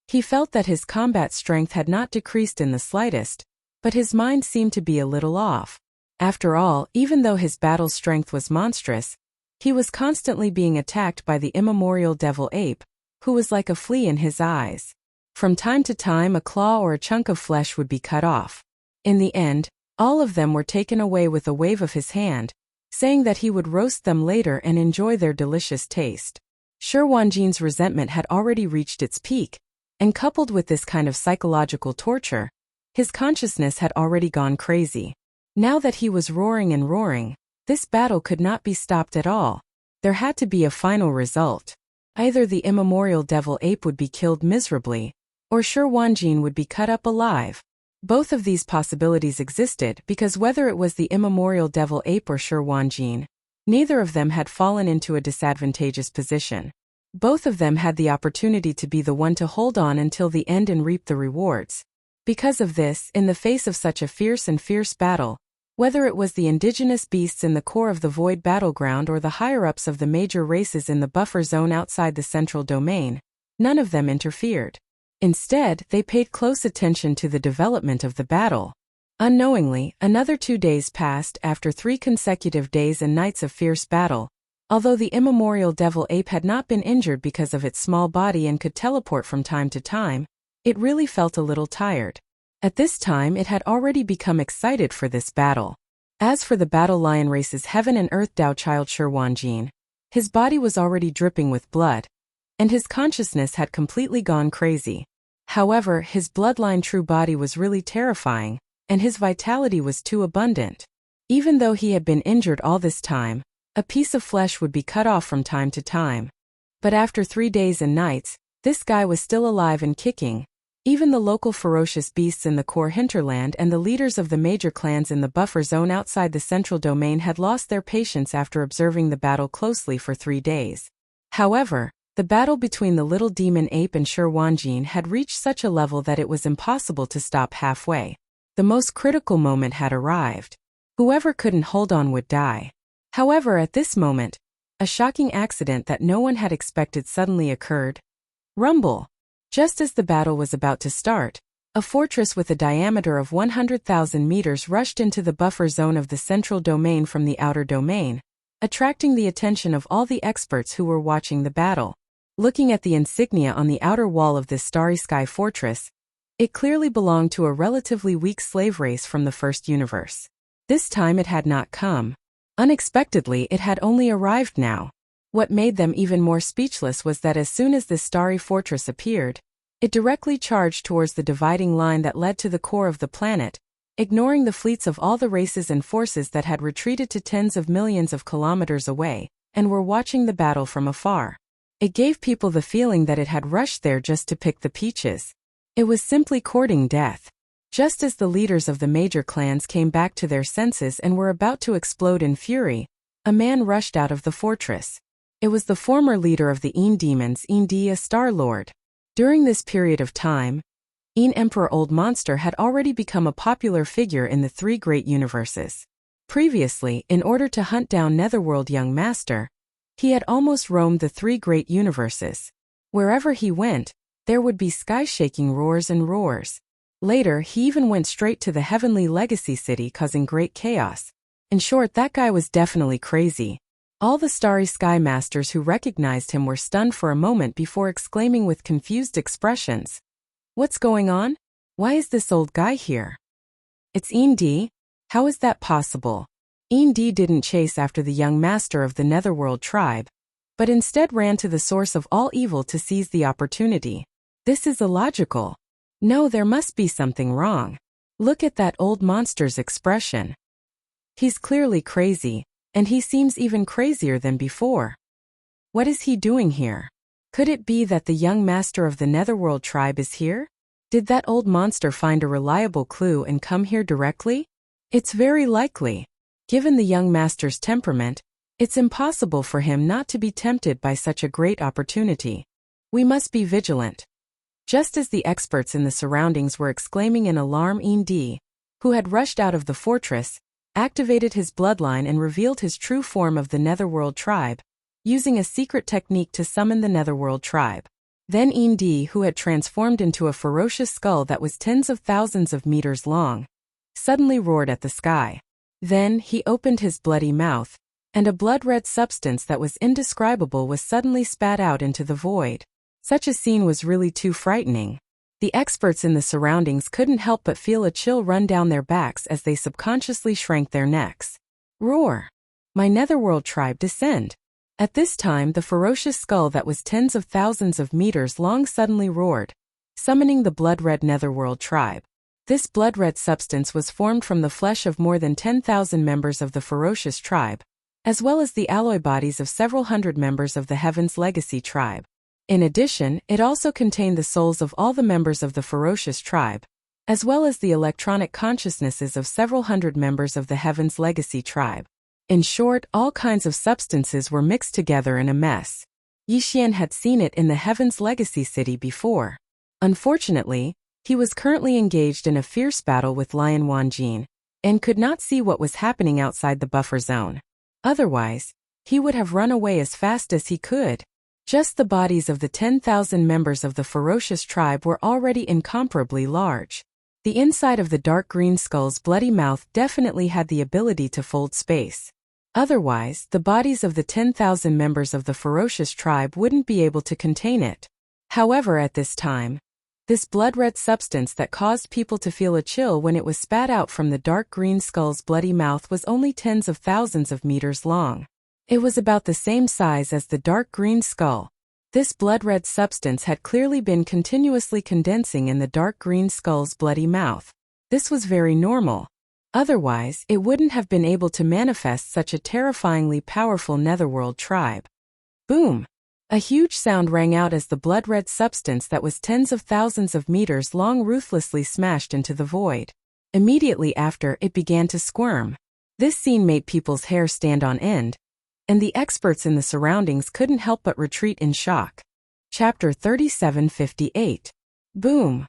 He felt that his combat strength had not decreased in the slightest, but his mind seemed to be a little off. After all, even though his battle strength was monstrous, he was constantly being attacked by the immemorial devil ape, who was like a flea in his eyes. From time to time, a claw or a chunk of flesh would be cut off. In the end, all of them were taken away with a wave of his hand, saying that he would roast them later and enjoy their delicious taste. Shi Wanjin's resentment had already reached its peak, and coupled with this kind of psychological torture, his consciousness had already gone crazy. Now that he was roaring and roaring, this battle could not be stopped at all. There had to be a final result. Either the immemorial devil ape would be killed miserably, or Shi Wanjin would be cut up alive. Both of these possibilities existed because whether it was the immemorial devil ape or Shi Wanjin, neither of them had fallen into a disadvantageous position. Both of them had the opportunity to be the one to hold on until the end and reap the rewards. Because of this, in the face of such a fierce battle, whether it was the indigenous beasts in the core of the void battleground or the higher-ups of the major races in the buffer zone outside the central domain, none of them interfered. Instead, they paid close attention to the development of the battle. Unknowingly, another 2 days passed after 3 consecutive days and nights of fierce battle. Although the immemorial devil ape had not been injured because of its small body and could teleport from time to time, it really felt a little tired. At this time, it had already become excited for this battle. As for the battle lion race's heaven and earth Tao child Shi Wanjin, his body was already dripping with blood, and his consciousness had completely gone crazy. However, his bloodline true body was really terrifying, and his vitality was too abundant. Even though he had been injured all this time, a piece of flesh would be cut off from time to time. But after 3 days and nights, this guy was still alive and kicking. Even the local ferocious beasts in the core hinterland and the leaders of the major clans in the buffer zone outside the central domain had lost their patience after observing the battle closely for 3 days. However, the battle between the little demon ape and Shi Wanjin had reached such a level that it was impossible to stop halfway. The most critical moment had arrived. Whoever couldn't hold on would die. However, at this moment, a shocking accident that no one had expected suddenly occurred. Rumble! Just as the battle was about to start, a fortress with a diameter of 100,000 meters rushed into the buffer zone of the central domain from the outer domain, attracting the attention of all the experts who were watching the battle. Looking at the insignia on the outer wall of this starry sky fortress, it clearly belonged to a relatively weak slave race from the first universe. This time it had not come. Unexpectedly, it had only arrived now. What made them even more speechless was that as soon as this starry fortress appeared, it directly charged towards the dividing line that led to the core of the planet, ignoring the fleets of all the races and forces that had retreated to tens of millions of kilometers away, and were watching the battle from afar. It gave people the feeling that it had rushed there just to pick the peaches. It was simply courting death. Just as the leaders of the major clans came back to their senses and were about to explode in fury, a man rushed out of the fortress. It was the former leader of the Een demons, Een, a Star Lord. During this period of time, Emperor Old Monster had already become a popular figure in the three great universes. Previously, in order to hunt down Netherworld Young Master, he had almost roamed the three great universes. Wherever he went, there would be sky-shaking roars and roars. Later, he even went straight to the Heavenly Legacy City, causing great chaos. In short, that guy was definitely crazy. All the Starry Sky Masters who recognized him were stunned for a moment before exclaiming with confused expressions, "What's going on? Why is this old guy here? It's Endi? How is that possible?" Endi didn't chase after the young master of the Netherworld tribe, but instead ran to the source of all evil to seize the opportunity. This is illogical. No, there must be something wrong. Look at that old monster's expression. He's clearly crazy, and he seems even crazier than before. What is he doing here? Could it be that the young master of the Netherworld tribe is here? Did that old monster find a reliable clue and come here directly? It's very likely. Given the young master's temperament, it's impossible for him not to be tempted by such a great opportunity. We must be vigilant. Just as the experts in the surroundings were exclaiming in alarm, Endi, who had rushed out of the fortress, activated his bloodline and revealed his true form of the Netherworld tribe, using a secret technique to summon the Netherworld tribe. Then Endi, who had transformed into a ferocious skull that was tens of thousands of meters long, suddenly roared at the sky. Then he opened his bloody mouth, and a blood-red substance that was indescribable was suddenly spat out into the void. Such a scene was really too frightening. The experts in the surroundings couldn't help but feel a chill run down their backs as they subconsciously shrank their necks. Roar! My Netherworld tribe, descend! At this time, the ferocious skull that was tens of thousands of meters long suddenly roared, summoning the blood-red Netherworld tribe. This blood-red substance was formed from the flesh of more than 10,000 members of the ferocious tribe, as well as the alloy bodies of several hundred members of the Heaven's Legacy tribe. In addition, it also contained the souls of all the members of the ferocious tribe, as well as the electronic consciousnesses of several hundred members of the Heaven's Legacy tribe. In short, all kinds of substances were mixed together in a mess. Yixian had seen it in the Heaven's Legacy City before. Unfortunately, he was currently engaged in a fierce battle with Lion Wanjin, and could not see what was happening outside the buffer zone. Otherwise, he would have run away as fast as he could. Just the bodies of the 10,000 members of the ferocious tribe were already incomparably large. The inside of the dark green skull's bloody mouth definitely had the ability to fold space. Otherwise, the bodies of the 10,000 members of the ferocious tribe wouldn't be able to contain it. However, at this time, this blood-red substance that caused people to feel a chill when it was spat out from the dark green skull's bloody mouth was only tens of thousands of meters long. It was about the same size as the dark green skull. This blood-red substance had clearly been continuously condensing in the dark green skull's bloody mouth. This was very normal. Otherwise, it wouldn't have been able to manifest such a terrifyingly powerful Netherworld tribe. Boom! A huge sound rang out as the blood-red substance that was tens of thousands of meters long ruthlessly smashed into the void. Immediately after, it began to squirm. This scene made people's hair stand on end, and the experts in the surroundings couldn't help but retreat in shock. Chapter 3758. Boom!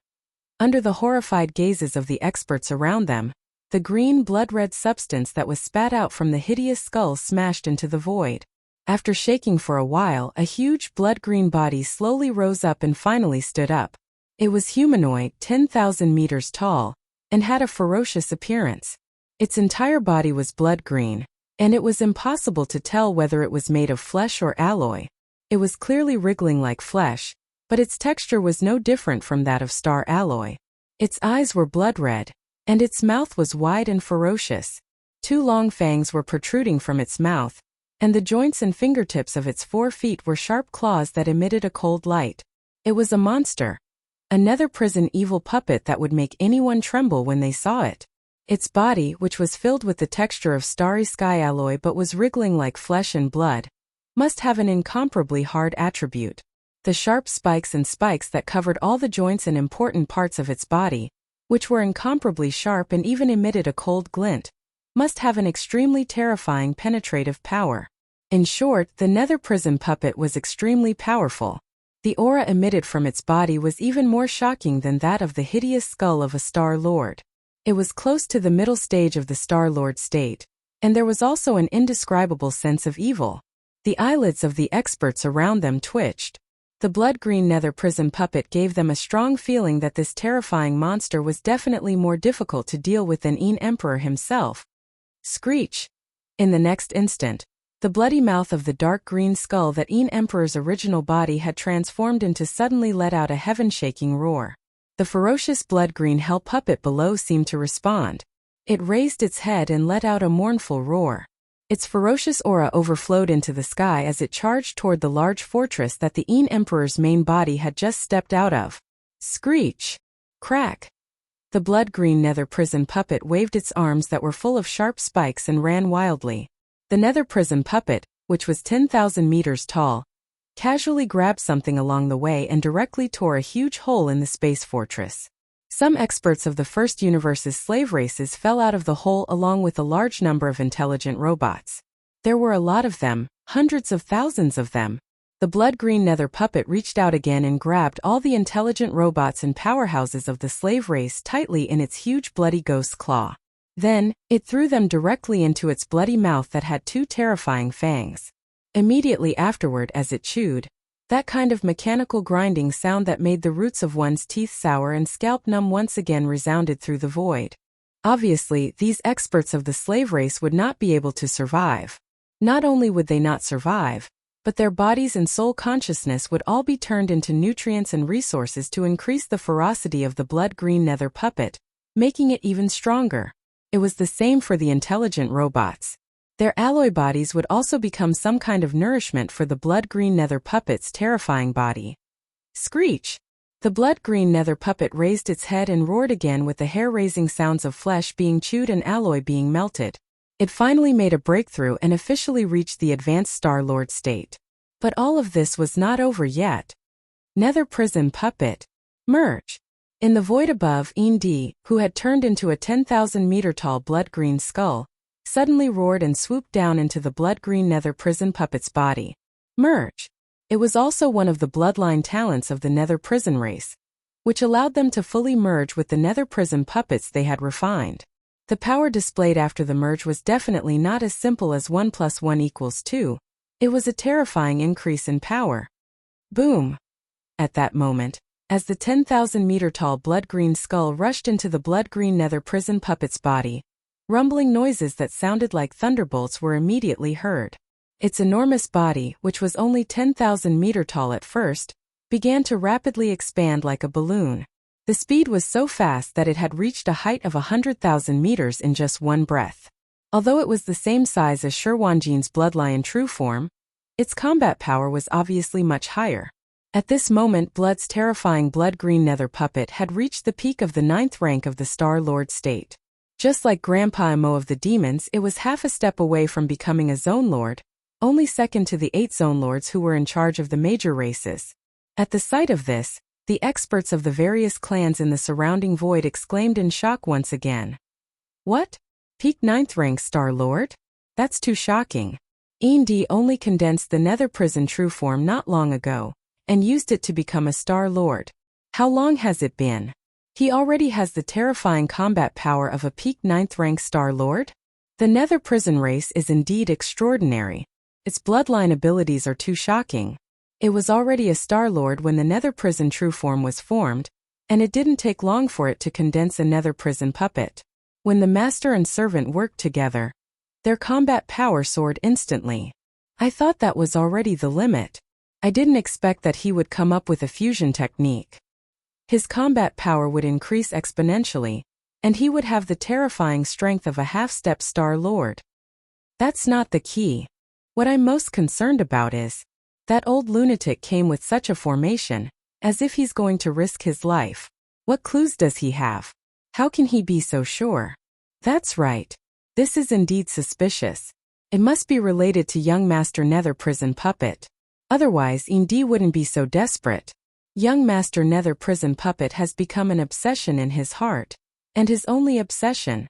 Under the horrified gazes of the experts around them, the green blood-red substance that was spat out from the hideous skull smashed into the void. After shaking for a while, a huge blood-green body slowly rose up and finally stood up. It was humanoid, 10,000 meters tall, and had a ferocious appearance. Its entire body was blood-green, and it was impossible to tell whether it was made of flesh or alloy. It was clearly wriggling like flesh, but its texture was no different from that of star alloy. Its eyes were blood-red, and its mouth was wide and ferocious. 2 long fangs were protruding from its mouth, and the joints and fingertips of its 4 feet were sharp claws that emitted a cold light. It was a monster. A nether prison evil puppet that would make anyone tremble when they saw it. Its body, which was filled with the texture of starry sky alloy but was wriggling like flesh and blood, must have an incomparably hard attribute. The sharp spikes and spikes that covered all the joints and important parts of its body, which were incomparably sharp and even emitted a cold glint, must have an extremely terrifying penetrative power. In short, the nether prison puppet was extremely powerful. The aura emitted from its body was even more shocking than that of the hideous skull of a Star Lord. It was close to the middle stage of the Star Lord state, and there was also an indescribable sense of evil. The eyelids of the experts around them twitched. The blood-green nether prison puppet gave them a strong feeling that this terrifying monster was definitely more difficult to deal with than Emperor himself. Screech! In the next instant, the bloody mouth of the dark green skull that Emperor's original body had transformed into suddenly let out a heaven-shaking roar. The ferocious blood-green hell puppet below seemed to respond. It raised its head and let out a mournful roar. Its ferocious aura overflowed into the sky as it charged toward the large fortress that the Emperor's main body had just stepped out of. Screech! Crack! The blood-green nether prison puppet waved its arms that were full of sharp spikes and ran wildly. The nether prison puppet, which was 10,000 meters tall, casually grabbed something along the way and directly tore a huge hole in the space fortress. Some experts of the first universe's slave races fell out of the hole along with a large number of intelligent robots. There were a lot of them, hundreds of thousands of them. The blood-green nether puppet reached out again and grabbed all the intelligent robots and powerhouses of the slave race tightly in its huge bloody ghost claw. Then, it threw them directly into its bloody mouth that had two terrifying fangs. Immediately afterward, as it chewed, that kind of mechanical grinding sound that made the roots of one's teeth sour and scalp numb once again resounded through the void. Obviously, these experts of the slave race would not be able to survive. Not only would they not survive, but their bodies and soul consciousness would all be turned into nutrients and resources to increase the ferocity of the blood-green nether puppet, making it even stronger. It was the same for the intelligent robots. Their alloy bodies would also become some kind of nourishment for the blood-green nether puppet's terrifying body. Screech! The blood-green nether puppet raised its head and roared again with the hair-raising sounds of flesh being chewed and alloy being melted. It finally made a breakthrough and officially reached the advanced Star Lord state. But all of this was not over yet. Nether prison puppet. Merge! In the void above, who had turned into a 10,000-meter-tall blood-green skull, suddenly roared and swooped down into the blood-green nether prison puppet's body. Merge! It was also one of the bloodline talents of the nether prison race, which allowed them to fully merge with the nether prison puppets they had refined. The power displayed after the merge was definitely not as simple as 1 + 1 = 2. It was a terrifying increase in power. Boom! At that moment, as the 10,000-meter-tall blood-green skull rushed into the blood-green nether prison puppet's body, rumbling noises that sounded like thunderbolts were immediately heard. Its enormous body, which was only 10,000 meters tall at first, began to rapidly expand like a balloon. The speed was so fast that it had reached a height of 100,000 meters in just one breath. Although it was the same size as Sherwanjian's bloodlion true form, its combat power was obviously much higher. At this moment, Blood's terrifying blood-green nether puppet had reached the peak of the 9th rank of the Star Lord state. Just like Grandpa Emo of the demons, it was half a step away from becoming a Zone Lord, only second to the 8 Zone Lords who were in charge of the major races. At the sight of this, the experts of the various clans in the surrounding void exclaimed in shock once again. What? Peak 9th rank Star Lord? That's too shocking. only condensed the nether prison true form not long ago, and used it to become a Star Lord. How long has it been? He already has the terrifying combat power of a peak 9th rank Star Lord? The nether prison race is indeed extraordinary. Its bloodline abilities are too shocking. It was already a Star Lord when the nether prison true form was formed, and it didn't take long for it to condense a nether prison puppet. When the master and servant worked together, their combat power soared instantly. I thought that was already the limit. I didn't expect that he would come up with a fusion technique. His combat power would increase exponentially, and he would have the terrifying strength of a half-step Star Lord. That's not the key. What I'm most concerned about is, that old lunatic came with such a formation, as if he's going to risk his life. What clues does he have? How can he be so sure? That's right. This is indeed suspicious. It must be related to young Master Nether Prison Puppet. Otherwise, wouldn't be so desperate. Young Master Nether Prison Puppet has become an obsession in his heart, and his only obsession.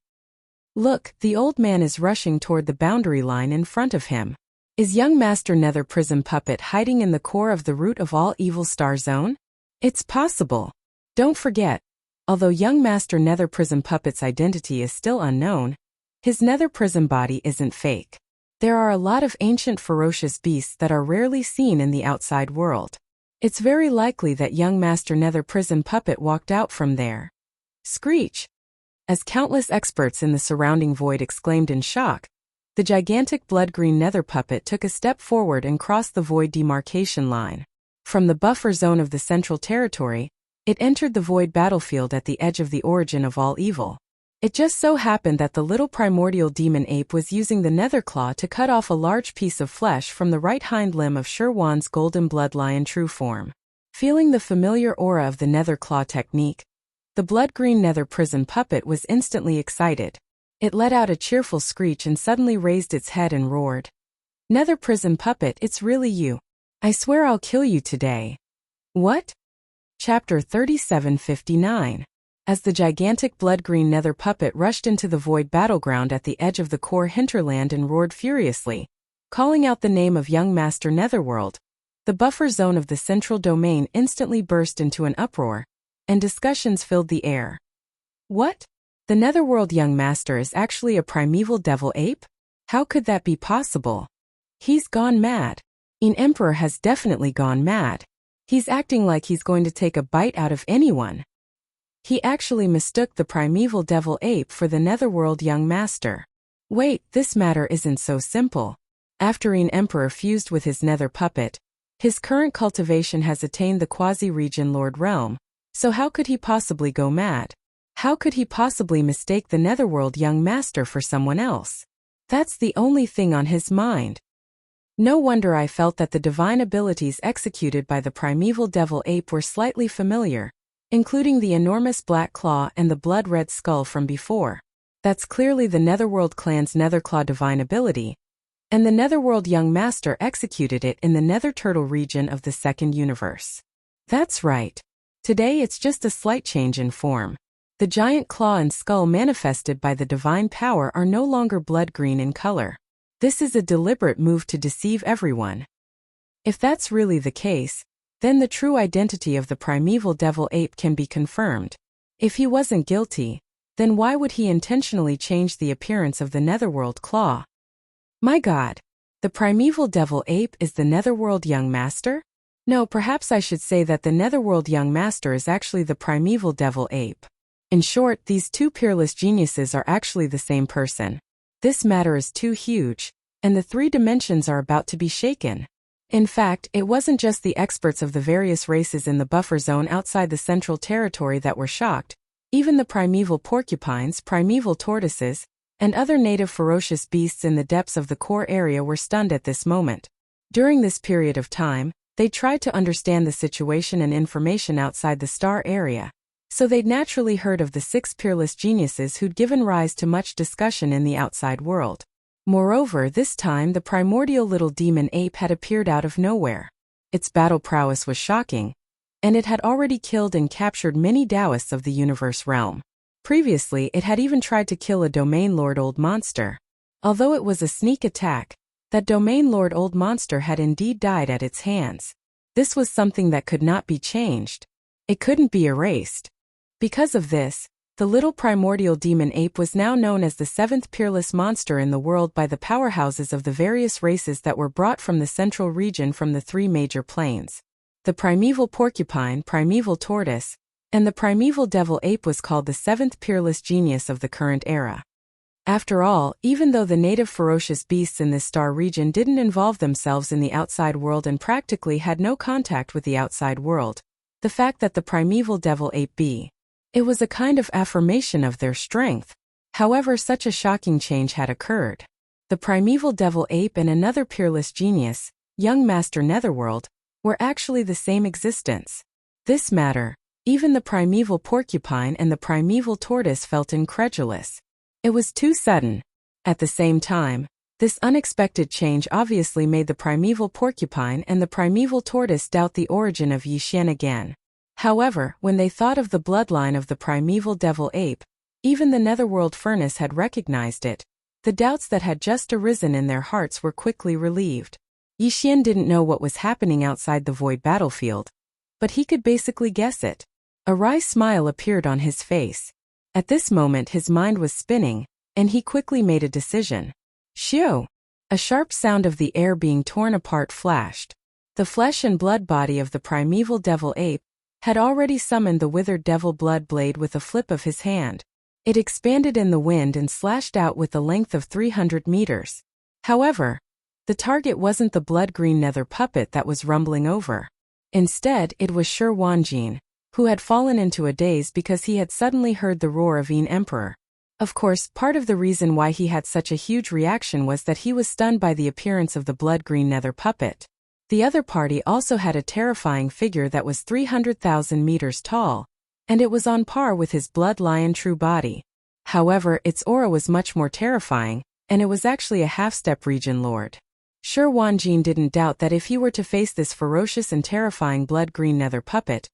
Look, the old man is rushing toward the boundary line in front of him. Is young Master Nether Prism Puppet hiding in the core of the root of all evil star zone? It's possible. Don't forget, although young Master Nether Prism Puppet's identity is still unknown, his Nether Prism body isn't fake. There are a lot of ancient ferocious beasts that are rarely seen in the outside world. It's very likely that young Master Nether Prism Puppet walked out from there. Screech! As countless experts in the surrounding void exclaimed in shock, the gigantic blood-green Nether Puppet took a step forward and crossed the void demarcation line. From the buffer zone of the Central Territory, it entered the void battlefield at the edge of the origin of all evil. It just so happened that the little primordial demon ape was using the nether claw to cut off a large piece of flesh from the right hind limb of Sherwan's golden blood lion true form. Feeling the familiar aura of the nether claw technique, the blood-green Nether Prism Puppet was instantly excited. It let out a cheerful screech and suddenly raised its head and roared. Nether Prism Puppet, it's really you. I swear I'll kill you today. What? Chapter 3759. As the gigantic blood-green Nether Puppet rushed into the void battleground at the edge of the core hinterland and roared furiously, calling out the name of young Master Netherworld, the buffer zone of the central domain instantly burst into an uproar, and discussions filled the air. What? The Netherworld young master is actually a primeval devil ape? How could that be possible? He's gone mad. An emperor has definitely gone mad. He's acting like he's going to take a bite out of anyone. He actually mistook the primeval devil ape for the Netherworld young master. Wait, this matter isn't so simple. After an emperor fused with his nether puppet, his current cultivation has attained the quasi-region lord realm, so how could he possibly go mad? How could he possibly mistake the Netherworld young master for someone else? That's the only thing on his mind. No wonder I felt that the divine abilities executed by the primeval devil ape were slightly familiar, including the enormous black claw and the blood-red skull from before. That's clearly the Netherworld clan's Netherclaw divine ability, and the Netherworld young master executed it in the Nether Turtle region of the second universe. That's right. Today it's just a slight change in form. The giant claw and skull manifested by the divine power are no longer blood-green in color. This is a deliberate move to deceive everyone. If that's really the case, then the true identity of the primeval devil ape can be confirmed. If he wasn't guilty, then why would he intentionally change the appearance of the Netherworld claw? My God! The primeval devil ape is the Netherworld young master? No, perhaps I should say that the Netherworld young master is actually the primeval devil ape. In short, these two peerless geniuses are actually the same person. This matter is too huge, and the three dimensions are about to be shaken. In fact, it wasn't just the experts of the various races in the buffer zone outside the Central Territory that were shocked. Even the primeval porcupines, primeval tortoises, and other native ferocious beasts in the depths of the core area were stunned at this moment. During this period of time, they tried to understand the situation and information outside the star area, so they'd naturally heard of the six peerless geniuses who'd given rise to much discussion in the outside world. Moreover, this time the primordial little demon ape had appeared out of nowhere. Its battle prowess was shocking, and it had already killed and captured many Taoists of the universe realm. Previously, it had even tried to kill a domain lord old monster. Although it was a sneak attack, that domain lord old monster had indeed died at its hands. This was something that could not be changed. It couldn't be erased. Because of this, the little primordial demon ape was now known as the seventh peerless monster in the world by the powerhouses of the various races that were brought from the central region from the three major planes. The primeval porcupine, primeval tortoise, and the primeval devil ape was called the seventh peerless genius of the current era. After all, even though the native ferocious beasts in this star region didn't involve themselves in the outside world and practically had no contact with the outside world, the fact that the primeval devil ape it was a kind of affirmation of their strength. However, such a shocking change had occurred. The primeval devil ape and another peerless genius, young Master Netherworld, were actually the same existence. This matter, even the primeval porcupine and the primeval tortoise felt incredulous. It was too sudden. At the same time, this unexpected change obviously made the primeval porcupine and the primeval tortoise doubt the origin of Yishan again. However, when they thought of the bloodline of the primeval devil ape, even the Netherworld furnace had recognized it. The doubts that had just arisen in their hearts were quickly relieved. Yixian didn't know what was happening outside the void battlefield, but he could basically guess it. A wry smile appeared on his face. At this moment his mind was spinning, and he quickly made a decision. Shio! A sharp sound of the air being torn apart flashed. The flesh and blood body of the primeval devil ape had already summoned the withered devil blood blade with a flip of his hand. It expanded in the wind and slashed out with a length of 300 meters. However, the target wasn't the blood-green nether puppet that was rumbling over. Instead, it was Shi Wanjin, who had fallen into a daze because he had suddenly heard the roar of Yin Emperor. Of course, part of the reason why he had such a huge reaction was that he was stunned by the appearance of the blood-green nether puppet. The other party also had a terrifying figure that was 300,000 meters tall, and it was on par with his blood lion true body. However, its aura was much more terrifying, and it was actually a half-step region lord. Shi Wanjin didn't doubt that if he were to face this ferocious and terrifying blood-green nether puppet,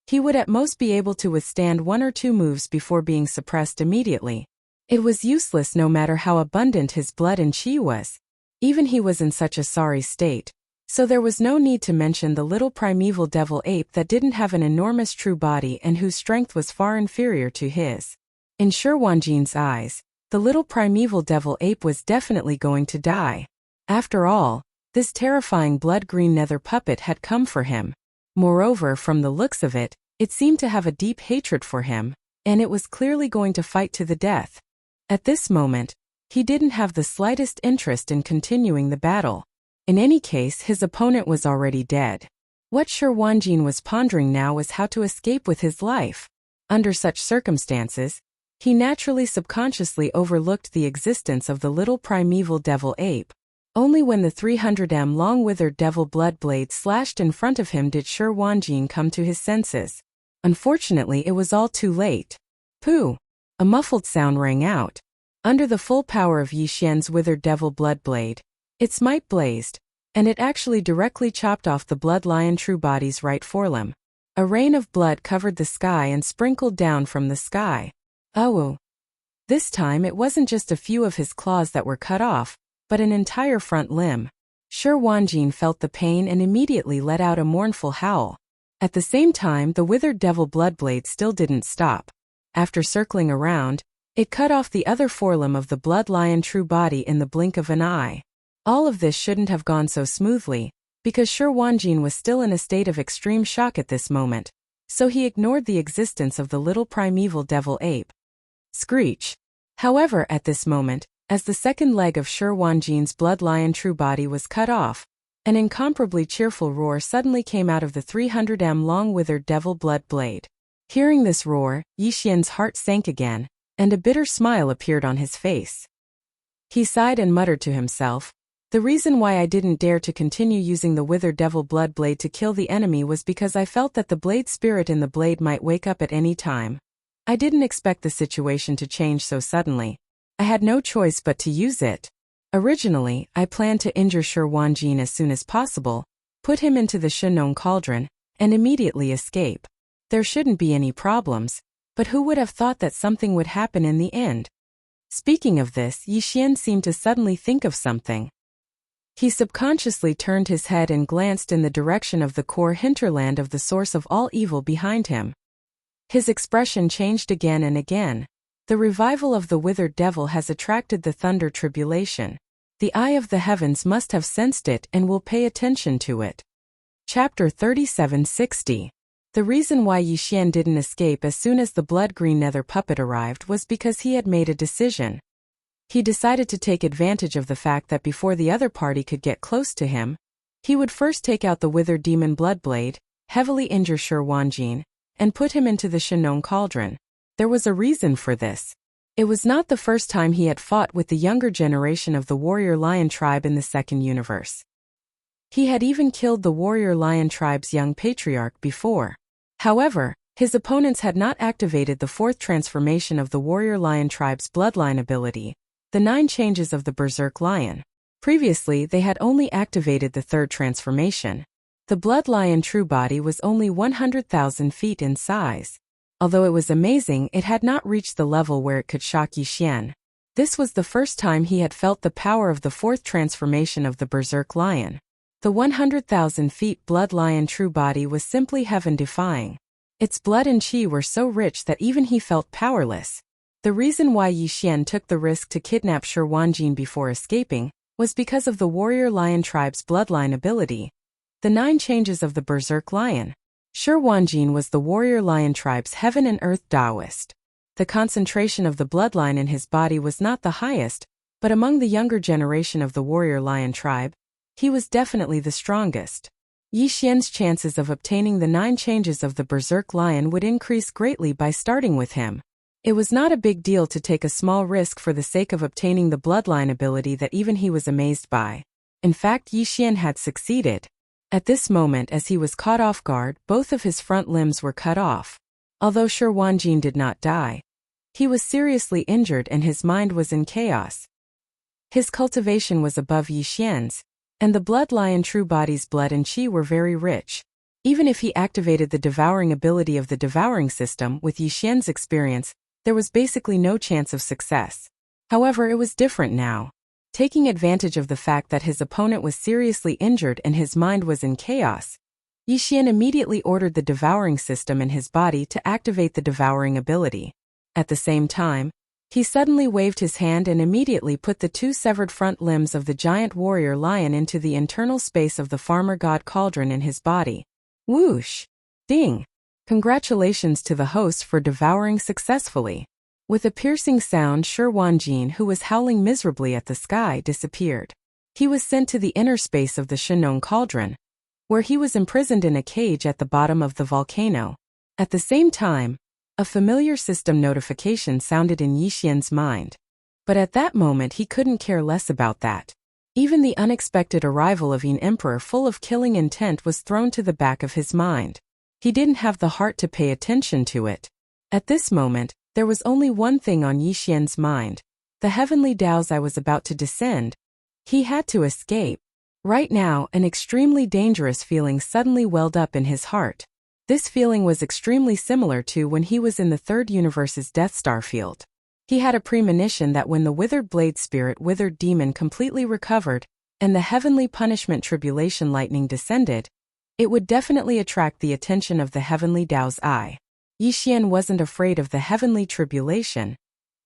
he would at most be able to withstand one or two moves before being suppressed immediately. It was useless no matter how abundant his blood and chi was. Even he was in such a sorry state, so there was no need to mention the little primeval devil ape that didn't have an enormous true body and whose strength was far inferior to his. In Shi Wanjin's eyes, the little primeval devil ape was definitely going to die. After all, this terrifying blood-green nether puppet had come for him. Moreover, from the looks of it, it seemed to have a deep hatred for him, and it was clearly going to fight to the death. At this moment, he didn't have the slightest interest in continuing the battle. In any case, his opponent was already dead. What Shi Wanjin was pondering now was how to escape with his life. Under such circumstances, he naturally subconsciously overlooked the existence of the little primeval devil ape. Only when the 300m long withered devil blood blade slashed in front of him did Shi Wanjin come to his senses. Unfortunately, it was all too late. Pooh! A muffled sound rang out. Under the full power of Yixian's withered devil blood blade, its might blazed, and it actually directly chopped off the blood lion true body's right forelimb. A rain of blood covered the sky and sprinkled down from the sky. Oh! This time it wasn't just a few of his claws that were cut off, but an entire front limb. Shi Wanjin felt the pain and immediately let out a mournful howl. At the same time, the withered devil blood blade still didn't stop. After circling around, it cut off the other forelimb of the blood lion true body in the blink of an eye. All of this shouldn't have gone so smoothly, because Shi Wanjin was still in a state of extreme shock at this moment, so he ignored the existence of the little primeval devil ape. Screech! However, at this moment, as the second leg of Shi Wanjin's blood lion true body was cut off, an incomparably cheerful roar suddenly came out of the 300m long withered devil blood blade. Hearing this roar, Yixian's heart sank again, and a bitter smile appeared on his face. He sighed and muttered to himself, "The reason why I didn't dare to continue using the withered devil blood blade to kill the enemy was because I felt that the blade spirit in the blade might wake up at any time. I didn't expect the situation to change so suddenly. I had no choice but to use it. Originally, I planned to injure Shi Wanjin as soon as possible, put him into the Shinong cauldron, and immediately escape. There shouldn't be any problems, but who would have thought that something would happen in the end?" Speaking of this, Yixian seemed to suddenly think of something. He subconsciously turned his head and glanced in the direction of the core hinterland of the source of all evil behind him. His expression changed again and again. The revival of the withered devil has attracted the thunder tribulation. The eye of the heavens must have sensed it and will pay attention to it. Chapter 3760. The reason why Yixian didn't escape as soon as the blood-green nether puppet arrived was because he had made a decision. He decided to take advantage of the fact that before the other party could get close to him, he would first take out the withered demon blood blade, heavily injure Shi Wanjin, and put him into the Shinong cauldron. There was a reason for this. It was not the first time he had fought with the younger generation of the warrior lion tribe in the second universe. He had even killed the warrior lion tribe's young patriarch before. However, his opponents had not activated the fourth transformation of the warrior lion tribe's bloodline ability, the 9 changes of the berserk lion. Previously, they had only activated the third transformation. The blood lion true body was only 100,000 feet in size. Although it was amazing, it had not reached the level where it could shock Yixian. This was the first time he had felt the power of the fourth transformation of the Berserk Lion. The 100,000 feet blood lion true body was simply heaven-defying. Its blood and qi were so rich that even he felt powerless. The reason why Yi Xian took the risk to kidnap Shi Wanjin before escaping was because of the warrior lion tribe's bloodline ability, the 9 changes of the Berserk Lion. Shi Wanjin was the warrior lion tribe's heaven and earth Taoist. The concentration of the bloodline in his body was not the highest, but among the younger generation of the warrior lion tribe, he was definitely the strongest. Yi Xian's chances of obtaining the 9 changes of the Berserk Lion would increase greatly by starting with him. It was not a big deal to take a small risk for the sake of obtaining the bloodline ability that even he was amazed by. In fact, Yi Xian had succeeded. At this moment, as he was caught off guard, both of his front limbs were cut off. Although Shi Wanjin did not die, he was seriously injured and his mind was in chaos. His cultivation was above Yi Xian's, and the blood lion true body's blood and qi were very rich. Even if he activated the devouring ability of the devouring system with Yi Xian's experience, there was basically no chance of success. However, it was different now. Taking advantage of the fact that his opponent was seriously injured and his mind was in chaos, Yi Xian immediately ordered the devouring system in his body to activate the devouring ability. At the same time, he suddenly waved his hand and immediately put the 2 severed front limbs of the giant warrior lion into the internal space of the farmer god cauldron in his body. Whoosh! Ding! Congratulations to the hosts for devouring successfully. With a piercing sound, Shi Wanjin, who was howling miserably at the sky, disappeared. He was sent to the inner space of the Shinong cauldron, where he was imprisoned in a cage at the bottom of the volcano. At the same time, a familiar system notification sounded in Yi Xian's mind. But at that moment he couldn't care less about that. Even the unexpected arrival of an emperor full of killing intent was thrown to the back of his mind. He didn't have the heart to pay attention to it. At this moment, there was only one thing on Yi Xian's mind. The heavenly Daozai was about to descend. He had to escape. Right now, an extremely dangerous feeling suddenly welled up in his heart. This feeling was extremely similar to when he was in the third universe's Death Star field. He had a premonition that when the withered blade spirit withered demon completely recovered, and the heavenly punishment tribulation lightning descended, it would definitely attract the attention of the heavenly Dao's eye. Yi Xian wasn't afraid of the heavenly tribulation.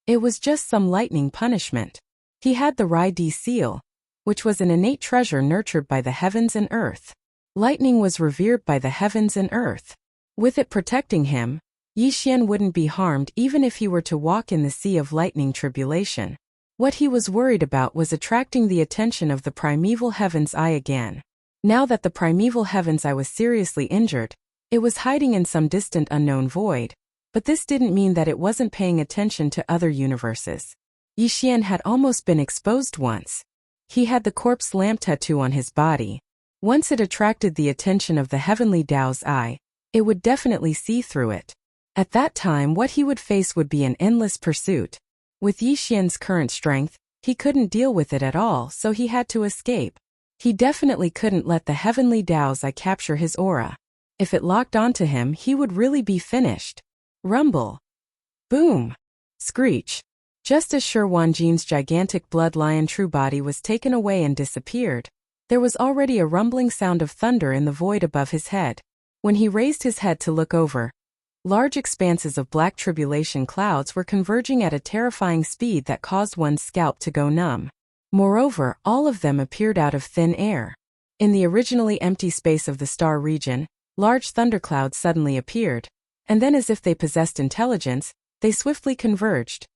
It was just some lightning punishment. He had the Rai Di seal, which was an innate treasure nurtured by the heavens and earth. Lightning was revered by the heavens and earth. With it protecting him, Yi Xian wouldn't be harmed even if he were to walk in the sea of lightning tribulation. What he was worried about was attracting the attention of the primeval heaven's eye again. Now that the primeval heaven's eye was seriously injured, it was hiding in some distant unknown void, but this didn't mean that it wasn't paying attention to other universes. Yi Xian had almost been exposed once. He had the corpse lamp tattoo on his body. Once it attracted the attention of the heavenly Dao's eye, it would definitely see through it. At that time, what he would face would be an endless pursuit. With Yi Xian's current strength, he couldn't deal with it at all, so he had to escape. He definitely couldn't let the heavenly Dao's eye capture his aura. If it locked onto him, he would really be finished. Rumble. Boom. Screech. Just as Shi Wanjin's gigantic blood lion true body was taken away and disappeared, there was already a rumbling sound of thunder in the void above his head. When he raised his head to look over, large expanses of black tribulation clouds were converging at a terrifying speed that caused one's scalp to go numb. Moreover, all of them appeared out of thin air. In the originally empty space of the star region, large thunderclouds suddenly appeared, and then as if they possessed intelligence, they swiftly converged.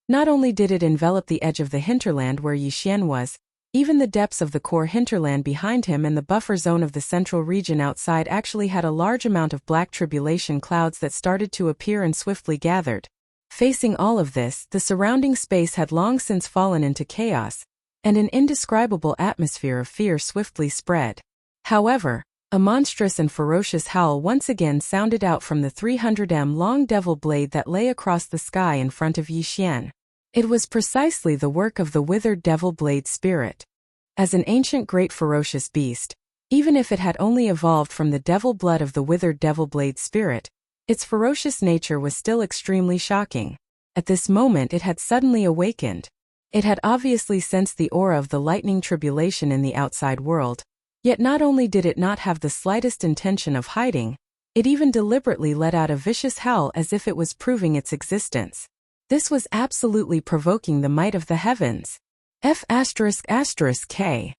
Not only did it envelop the edge of the hinterland where Yi Xian was, even the depths of the core hinterland behind him and the buffer zone of the central region outside actually had a large amount of black tribulation clouds that started to appear and swiftly gathered. Facing all of this, the surrounding space had long since fallen into chaos, and an indescribable atmosphere of fear swiftly spread. However, a monstrous and ferocious howl once again sounded out from the 300 long devil blade that lay across the sky in front of Yi Xian. It was precisely the work of the withered devil blade spirit. As an ancient great ferocious beast, even if it had only evolved from the devil blood of the withered devil blade spirit, its ferocious nature was still extremely shocking. At this moment it had suddenly awakened. It had obviously sensed the aura of the lightning tribulation in the outside world, yet not only did it not have the slightest intention of hiding, it even deliberately let out a vicious howl as if it was proving its existence. This was absolutely provoking the might of the heavens. F***K.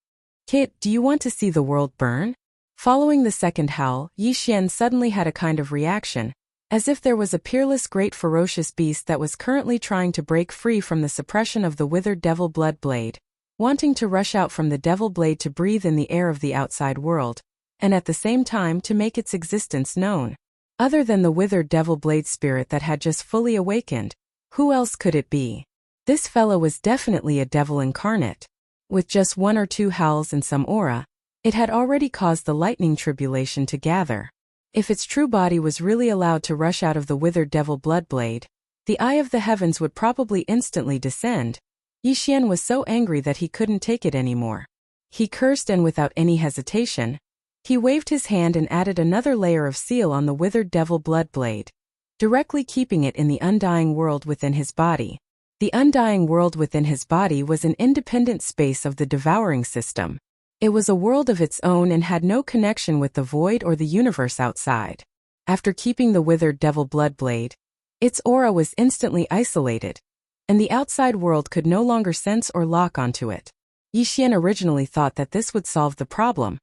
Kit, do you want to see the world burn? Following the second howl, Yi Xian suddenly had a kind of reaction, as if there was a peerless great ferocious beast that was currently trying to break free from the suppression of the withered devil blood blade, wanting to rush out from the devil blade to breathe in the air of the outside world, and at the same time to make its existence known. Other than the withered devil blade spirit that had just fully awakened, who else could it be? This fellow was definitely a devil incarnate. With just one or two howls and some aura, it had already caused the lightning tribulation to gather. If its true body was really allowed to rush out of the withered devil blood blade, the eye of the heavens would probably instantly descend. Yi Xian was so angry that he couldn't take it anymore. He cursed, and without any hesitation, he waved his hand and added another layer of seal on the withered devil blood blade, directly keeping it in the undying world within his body. The undying world within his body was an independent space of the devouring system. It was a world of its own and had no connection with the void or the universe outside. After keeping the withered devil blood blade, its aura was instantly isolated, and the outside world could no longer sense or lock onto it. Yi Xian originally thought that this would solve the problem,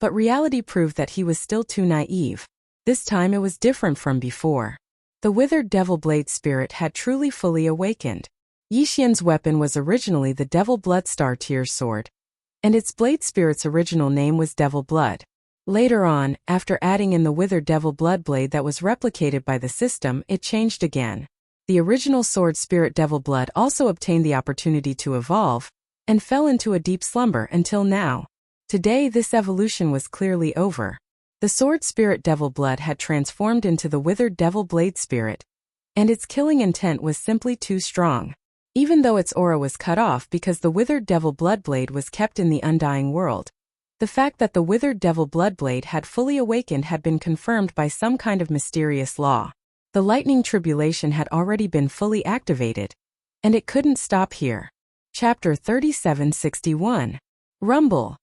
but reality proved that he was still too naive. This time it was different from before. The withered devil blade spirit had truly fully awakened. Yi Xian's weapon was originally the Devil Blood Star Tier's sword, and its blade spirit's original name was Devil Blood. Later on, after adding in the withered devil blood blade that was replicated by the system, it changed again. The original sword spirit Devil Blood also obtained the opportunity to evolve, and fell into a deep slumber until now. Today this evolution was clearly over. The sword spirit Devil Blood had transformed into the withered devil blade spirit, and its killing intent was simply too strong. Even though its aura was cut off because the withered devil blood blade was kept in the undying world, the fact that the withered devil blood blade had fully awakened had been confirmed by some kind of mysterious law. The lightning tribulation had already been fully activated, and it couldn't stop here. Chapter 3761. Rumble.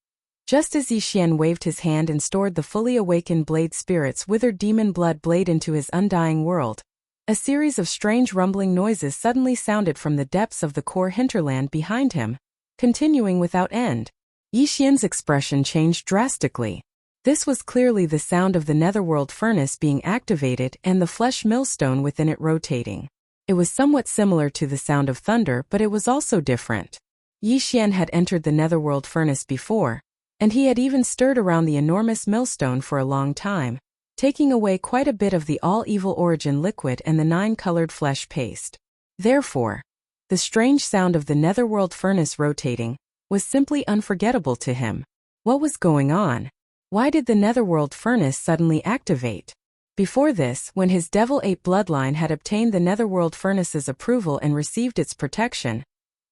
Just as Yi Xian waved his hand and stored the fully awakened blade spirit's withered demon blood blade into his undying world, a series of strange rumbling noises suddenly sounded from the depths of the core hinterland behind him, continuing without end. Yi Xian's expression changed drastically. This was clearly the sound of the netherworld furnace being activated and the flesh millstone within it rotating. It was somewhat similar to the sound of thunder, but it was also different. Yi Xian had entered the netherworld furnace before, and he had even stirred around the enormous millstone for a long time, taking away quite a bit of the all-evil origin liquid and the 9-colored flesh paste. Therefore, the strange sound of the netherworld furnace rotating was simply unforgettable to him. What was going on? Why did the netherworld furnace suddenly activate? Before this, when his Devil Ape bloodline had obtained the netherworld furnace's approval and received its protection,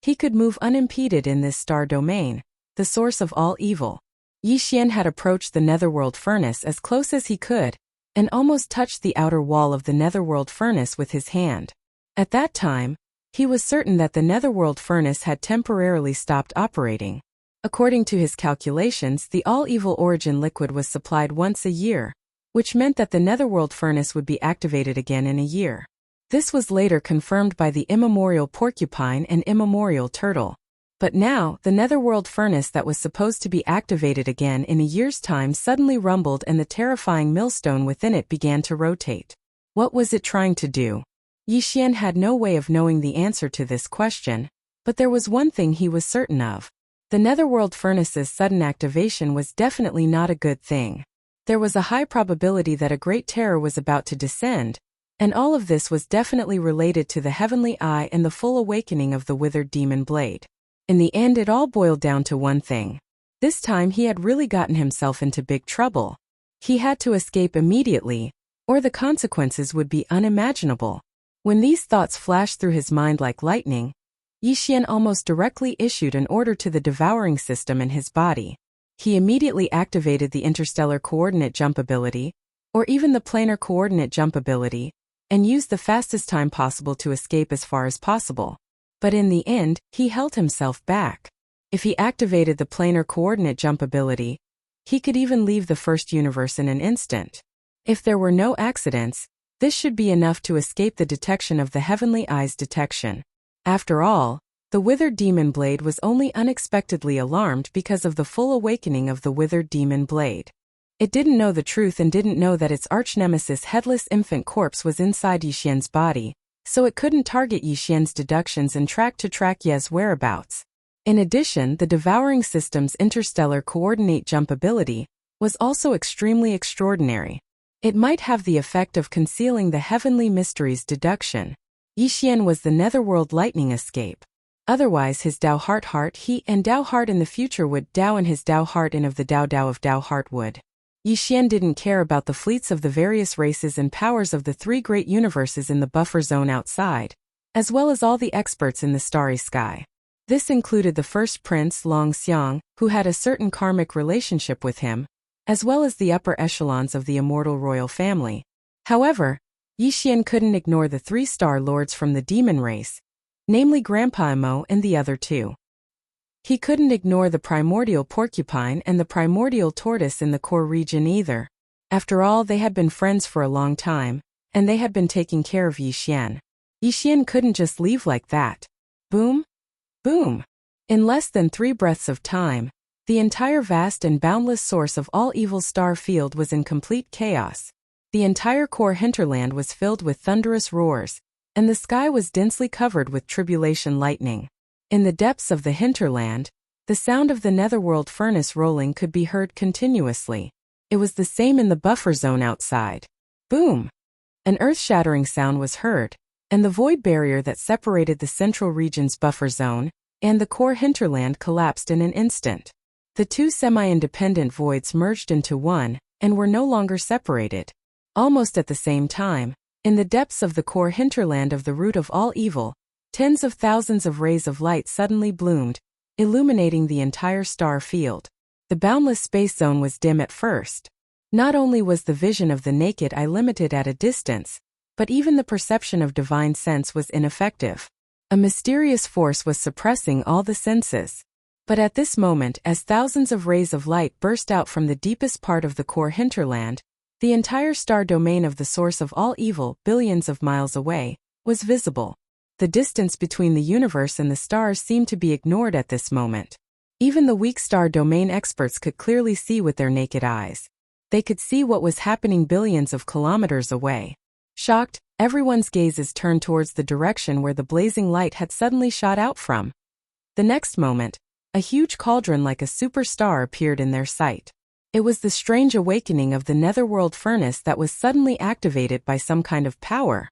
he could move unimpeded in this star domain, the source of all evil. Yi Xian had approached the netherworld furnace as close as he could, and almost touched the outer wall of the netherworld furnace with his hand. At that time, he was certain that the netherworld furnace had temporarily stopped operating. According to his calculations, the all-evil origin liquid was supplied once a year, which meant that the netherworld furnace would be activated again in a year. This was later confirmed by the immemorial porcupine and immemorial turtle. But now, the netherworld furnace that was supposed to be activated again in a year's time suddenly rumbled, and the terrifying millstone within it began to rotate. What was it trying to do? Yi Xian had no way of knowing the answer to this question, but there was one thing he was certain of. The netherworld furnace's sudden activation was definitely not a good thing. There was a high probability that a great terror was about to descend, and all of this was definitely related to the heavenly eye and the full awakening of the withered demon blade. In the end, it all boiled down to one thing. This time he had really gotten himself into big trouble. He had to escape immediately, or the consequences would be unimaginable. When these thoughts flashed through his mind like lightning, Yi Xian almost directly issued an order to the devouring system in his body. He immediately activated the interstellar coordinate jump ability, or even the planar coordinate jump ability, and used the fastest time possible to escape as far as possible. But in the end, he held himself back. If he activated the planar coordinate jump ability, he could even leave the first universe in an instant. If there were no accidents, this should be enough to escape the detection of the heavenly eye's detection. After all, the withered demon blade was only unexpectedly alarmed because of the full awakening of the withered demon blade. It didn't know the truth and didn't know that its arch-nemesis headless infant corpse was inside Yixian's body, so it couldn't target Yixian's deductions and track Ye's whereabouts. In addition, the Devouring system's interstellar coordinate jump ability was also extremely extraordinary. It might have the effect of concealing the heavenly mysteries deduction. Yixian was the netherworld lightning escape. Otherwise his Dao Heart he and Dao Heart in the future would Dao and his Dao Heart in of the Dao of Dao Heart would. Yixian didn't care about the fleets of the various races and powers of the three great universes in the buffer zone outside, as well as all the experts in the starry sky. This included the first prince Long Xiang, who had a certain karmic relationship with him, as well as the upper echelons of the immortal royal family. However, Yixian couldn't ignore the three star lords from the demon race, namely Grandpa Emo and the other two. He couldn't ignore the primordial porcupine and the primordial tortoise in the core region either. After all, they had been friends for a long time, and they had been taking care of Yixian. Yixian couldn't just leave like that. Boom? Boom! In less than 3 breaths of time, the entire vast and boundless source of all evil's star field was in complete chaos. The entire core hinterland was filled with thunderous roars, and the sky was densely covered with tribulation lightning. In the depths of the hinterland, the sound of the netherworld furnace rolling could be heard continuously. It was the same in the buffer zone outside. Boom! An earth-shattering sound was heard, and the void barrier that separated the central region's buffer zone and the core hinterland collapsed in an instant. The two semi-independent voids merged into one and were no longer separated. Almost at the same time, in the depths of the core hinterland of the root of all evil, tens of thousands of rays of light suddenly bloomed, illuminating the entire star field. The boundless space zone was dim at first. Not only was the vision of the naked eye limited at a distance, but even the perception of divine sense was ineffective. A mysterious force was suppressing all the senses. But at this moment, as thousands of rays of light burst out from the deepest part of the core hinterland, the entire star domain of the source of all evil, billions of miles away, was visible. The distance between the universe and the stars seemed to be ignored at this moment. Even the weak star domain experts could clearly see with their naked eyes. They could see what was happening billions of kilometers away. Shocked, everyone's gazes turned towards the direction where the blazing light had suddenly shot out from. The next moment, a huge cauldron like a superstar appeared in their sight. It was the strange awakening of the netherworld furnace that was suddenly activated by some kind of power.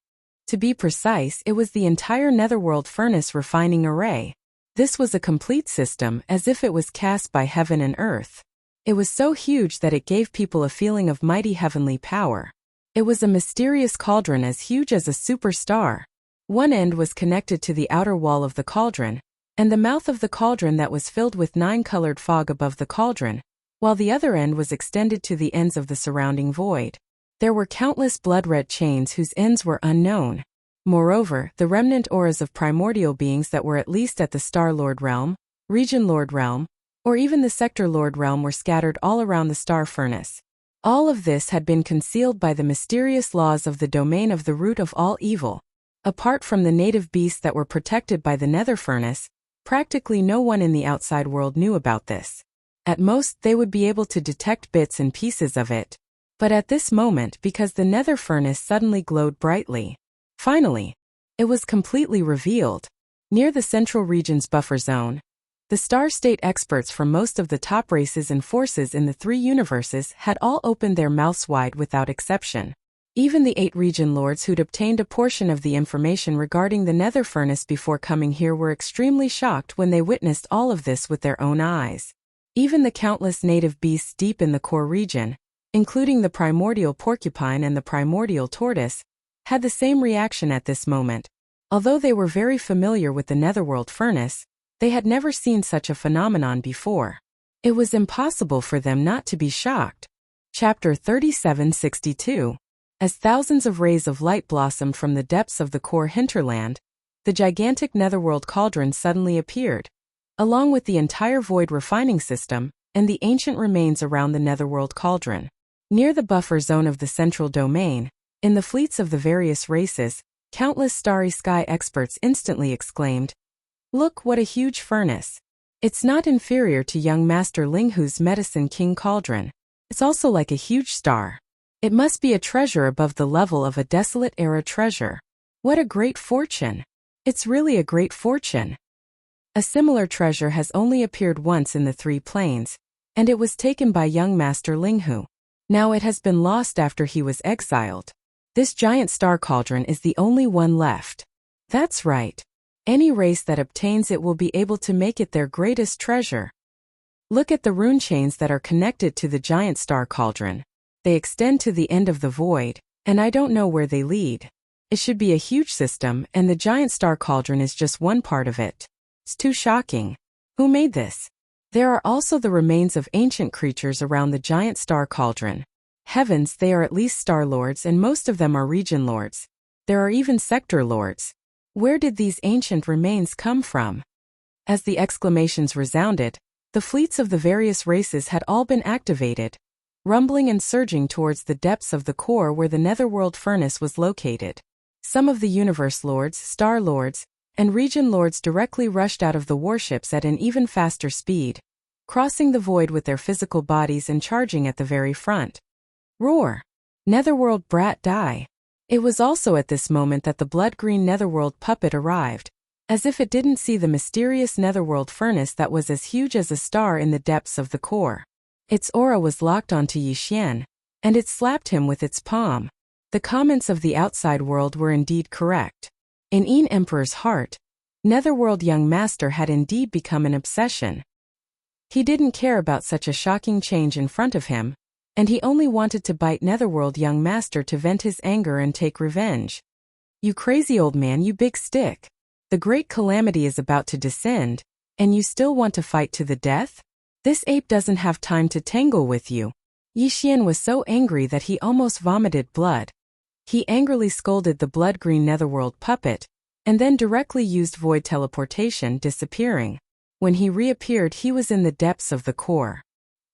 To be precise, it was the entire netherworld furnace refining array. This was a complete system, as if it was cast by heaven and earth. It was so huge that it gave people a feeling of mighty heavenly power. It was a mysterious cauldron as huge as a superstar. One end was connected to the outer wall of the cauldron, and the mouth of the cauldron that was filled with 9-colored fog above the cauldron, while the other end was extended to the ends of the surrounding void. There were countless blood-red chains whose ends were unknown. Moreover, the remnant auras of primordial beings that were at least at the Star Lord realm, Region Lord realm, or even the Sector Lord realm were scattered all around the star furnace. All of this had been concealed by the mysterious laws of the domain of the root of all evil. Apart from the native beasts that were protected by the nether furnace, practically no one in the outside world knew about this. At most, they would be able to detect bits and pieces of it. But at this moment, because the nether furnace suddenly glowed brightly, finally, it was completely revealed. Near the central region's buffer zone, the star state experts from most of the top races and forces in the 3 universes had all opened their mouths wide without exception. Even the 8 region lords who'd obtained a portion of the information regarding the nether furnace before coming here were extremely shocked when they witnessed all of this with their own eyes. Even the countless native beasts deep in the core region, including the primordial porcupine and the primordial tortoise, had the same reaction at this moment. Although they were very familiar with the netherworld furnace, they had never seen such a phenomenon before. It was impossible for them not to be shocked. Chapter 3762. As thousands of rays of light blossomed from the depths of the core hinterland, the gigantic netherworld cauldron suddenly appeared, along with the entire void refining system and the ancient remains around the netherworld cauldron. Near the buffer zone of the central domain, in the fleets of the various races, countless starry sky experts instantly exclaimed, "Look, what a huge furnace! It's not inferior to young Master Linghu's Medicine King cauldron. It's also like a huge star. It must be a treasure above the level of a desolate era treasure. What a great fortune! It's really a great fortune." A similar treasure has only appeared once in the Three Planes, and it was taken by young Master Linghu. Now it has been lost after he was exiled. This giant star cauldron is the only one left. That's right. Any race that obtains it will be able to make it their greatest treasure. Look at the rune chains that are connected to the giant star cauldron. They extend to the end of the void, and I don't know where they lead. It should be a huge system, and the giant star cauldron is just one part of it. It's too shocking. Who made this? There are also the remains of ancient creatures around the giant star cauldron. Heavens, they are at least star lords, and most of them are region lords. There are even sector lords. Where did these ancient remains come from? As the exclamations resounded, the fleets of the various races had all been activated, rumbling and surging towards the depths of the core where the netherworld furnace was located. Some of the universe lords, star lords, and region lords directly rushed out of the warships at an even faster speed, crossing the void with their physical bodies and charging at the very front. Roar! Netherworld brat die! It was also at this moment that the blood-green netherworld puppet arrived, as if it didn't see the mysterious netherworld furnace that was as huge as a star in the depths of the core. Its aura was locked onto Yixian, and it slapped him with its palm. The comments of the outside world were indeed correct. In Yin Emperor's heart, netherworld young master had indeed become an obsession. He didn't care about such a shocking change in front of him, and he only wanted to bite netherworld young master to vent his anger and take revenge. "You crazy old man, you big stick. The great calamity is about to descend, and you still want to fight to the death? This ape doesn't have time to tangle with you." Yixian was so angry that he almost vomited blood. He angrily scolded the blood-green netherworld puppet, and then directly used void teleportation, disappearing. When he reappeared, he was in the depths of the core.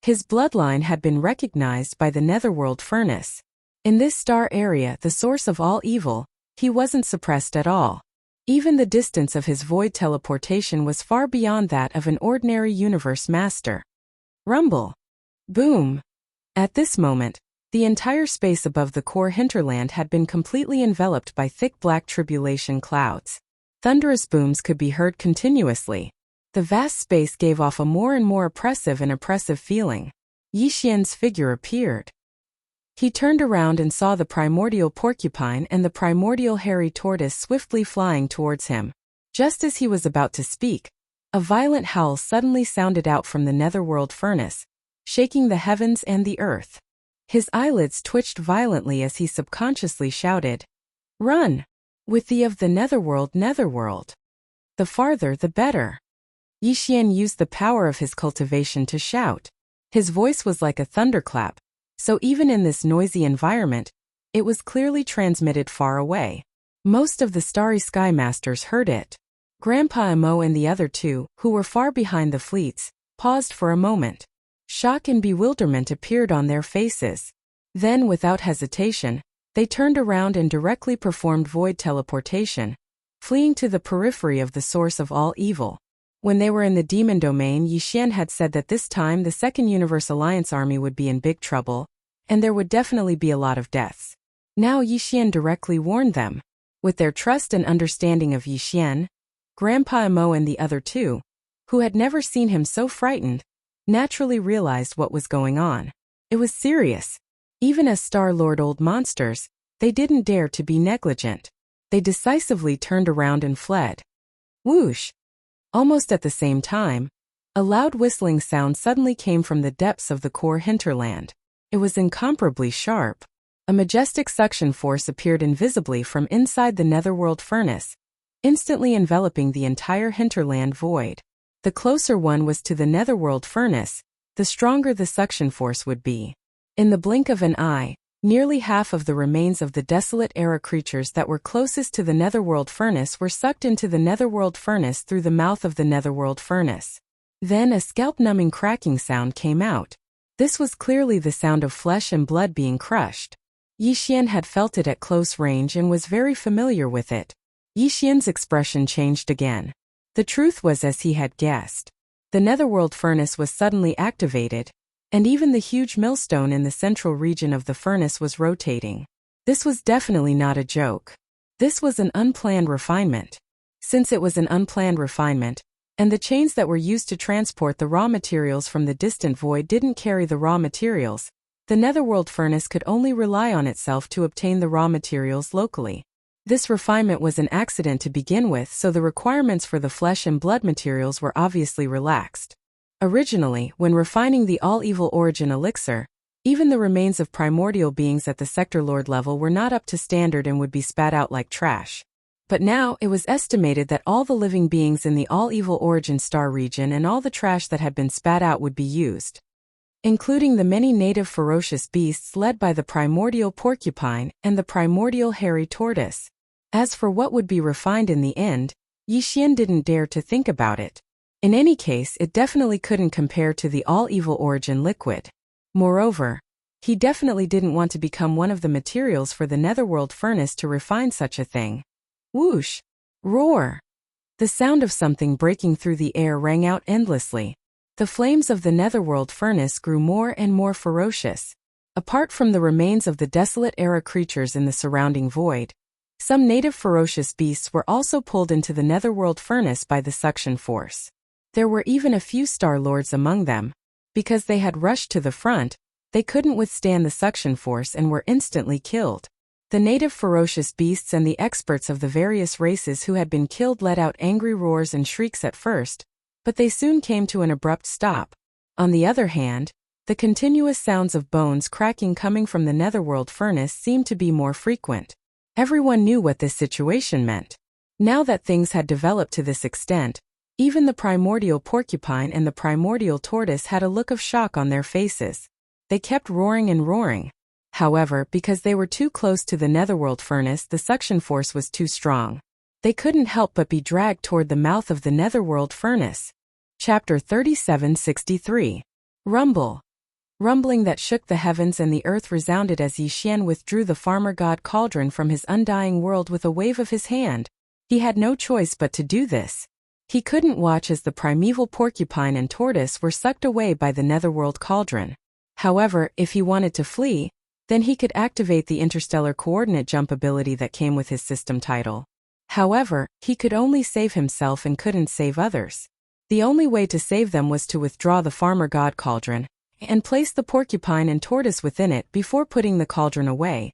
His bloodline had been recognized by the netherworld furnace. In this star area, the source of all evil, he wasn't suppressed at all. Even the distance of his void teleportation was far beyond that of an ordinary universe master. Rumble. Boom. At this moment, the entire space above the core hinterland had been completely enveloped by thick black tribulation clouds. Thunderous booms could be heard continuously. The vast space gave off a more and more oppressive feeling. Yixian's figure appeared. He turned around and saw the primordial porcupine and the primordial hairy tortoise swiftly flying towards him. Just as he was about to speak, a violent howl suddenly sounded out from the netherworld furnace, shaking the heavens and the earth. His eyelids twitched violently as he subconsciously shouted, "Run! With thee of the netherworld. The farther the better." Yixian used the power of his cultivation to shout. His voice was like a thunderclap, so even in this noisy environment, it was clearly transmitted far away. Most of the starry sky masters heard it. Grandpa Emo and the other two, who were far behind the fleets, paused for a moment. Shock and bewilderment appeared on their faces. Then, without hesitation, they turned around and directly performed void teleportation, fleeing to the periphery of the source of all evil. When they were in the demon domain, Yixian had said that this time the Second Universe Alliance army would be in big trouble, and there would definitely be a lot of deaths. Now Yixian directly warned them. With their trust and understanding of Yixian, Grandpa Emo and the other two, who had never seen him so frightened, naturally realized what was going on. It was serious. Even as Star-Lord old monsters, they didn't dare to be negligent. They decisively turned around and fled. Whoosh! Almost at the same time, a loud whistling sound suddenly came from the depths of the core hinterland. It was incomparably sharp. A majestic suction force appeared invisibly from inside the netherworld furnace, instantly enveloping the entire hinterland void. The closer one was to the netherworld furnace, the stronger the suction force would be. In the blink of an eye, Nearly half of the remains of the Desolate-era creatures that were closest to the Netherworld furnace were sucked into the Netherworld furnace through the mouth of the Netherworld furnace. Then a scalp-numbing cracking sound came out. This was clearly the sound of flesh and blood being crushed. Yi Xian had felt it at close range and was very familiar with it. Yi Xian's expression changed again. The truth was as he had guessed. The Netherworld furnace was suddenly activated, and even the huge millstone in the central region of the furnace was rotating. This was definitely not a joke. This was an unplanned refinement. Since it was an unplanned refinement, and the chains that were used to transport the raw materials from the distant void didn't carry the raw materials, the Netherworld furnace could only rely on itself to obtain the raw materials locally. This refinement was an accident to begin with, so the requirements for the flesh and blood materials were obviously relaxed. Originally, when refining the all-evil origin elixir, even the remains of primordial beings at the Sector Lord level were not up to standard and would be spat out like trash. But now, it was estimated that all the living beings in the all-evil origin star region and all the trash that had been spat out would be used, including the many native ferocious beasts led by the primordial porcupine and the primordial hairy tortoise. As for what would be refined in the end, Yi Xian didn't dare to think about it. In any case, it definitely couldn't compare to the all-evil origin liquid. Moreover, he definitely didn't want to become one of the materials for the Netherworld furnace to refine such a thing. Whoosh! Roar! The sound of something breaking through the air rang out endlessly. The flames of the Netherworld furnace grew more and more ferocious. Apart from the remains of the Desolate-era creatures in the surrounding void, some native ferocious beasts were also pulled into the Netherworld furnace by the suction force. There were even a few Star Lords among them. Because they had rushed to the front, they couldn't withstand the suction force and were instantly killed. The native ferocious beasts and the experts of the various races who had been killed let out angry roars and shrieks at first, but they soon came to an abrupt stop. On the other hand, the continuous sounds of bones cracking coming from the Netherworld furnace seemed to be more frequent. Everyone knew what this situation meant. Now that things had developed to this extent, even the primordial porcupine and the primordial tortoise had a look of shock on their faces. They kept roaring and roaring. However, because they were too close to the Netherworld furnace, the suction force was too strong. They couldn't help but be dragged toward the mouth of the Netherworld furnace. Chapter 3763. Rumble. Rumbling that shook the heavens and the earth resounded as Yi Xian withdrew the farmer god Cauldron from his undying world with a wave of his hand. He had no choice but to do this. He couldn't watch as the primeval porcupine and tortoise were sucked away by the Netherworld Cauldron. However, if he wanted to flee, then he could activate the interstellar coordinate jump ability that came with his system title. However, he could only save himself and couldn't save others. The only way to save them was to withdraw the farmer god Cauldron, and place the porcupine and tortoise within it before putting the cauldron away,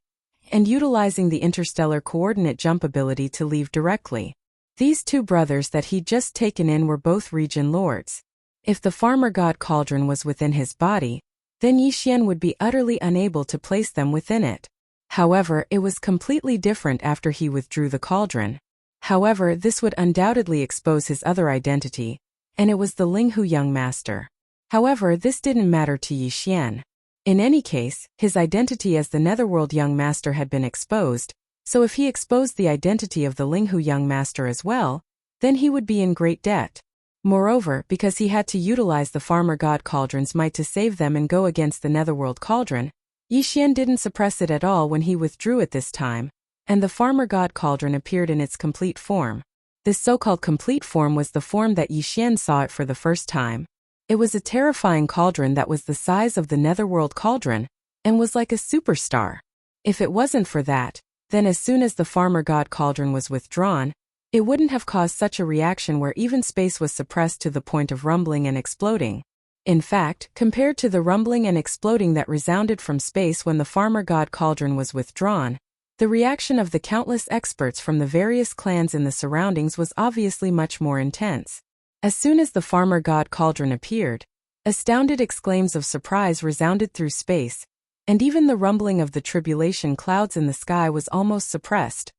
and utilizing the interstellar coordinate jump ability to leave directly. These two brothers that he'd just taken in were both region lords. If the farmer god Cauldron was within his body, then Yi Xian would be utterly unable to place them within it. However, it was completely different after he withdrew the cauldron. However, this would undoubtedly expose his other identity, and it was the Linghu young master. However, this didn't matter to Yi Xian. In any case, his identity as the Netherworld young master had been exposed, so if he exposed the identity of the Linghu young master as well, then he would be in great debt. Moreover, because he had to utilize the farmer god Cauldron's might to save them and go against the Netherworld Cauldron, Yi Xian didn't suppress it at all when he withdrew it this time, and the farmer god Cauldron appeared in its complete form. This so-called complete form was the form that Yi Xian saw it for the first time. It was a terrifying cauldron that was the size of the Netherworld Cauldron, and was like a superstar. If it wasn't for that, then as soon as the farmer god Cauldron was withdrawn, it wouldn't have caused such a reaction where even space was suppressed to the point of rumbling and exploding. In fact, compared to the rumbling and exploding that resounded from space when the farmer god Cauldron was withdrawn, the reaction of the countless experts from the various clans in the surroundings was obviously much more intense. As soon as the farmer god Cauldron appeared, astounded exclaims of surprise resounded through space, and even the rumbling of the tribulation clouds in the sky was almost suppressed.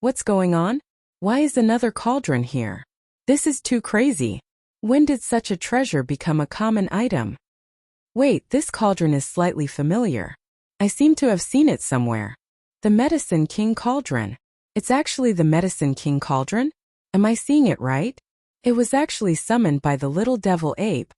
What's going on? Why is another cauldron here? This is too crazy. When did such a treasure become a common item? Wait, this cauldron is slightly familiar. I seem to have seen it somewhere. The Medicine King Cauldron. It's actually the Medicine King Cauldron? Am I seeing it right? It was actually summoned by the little devil ape.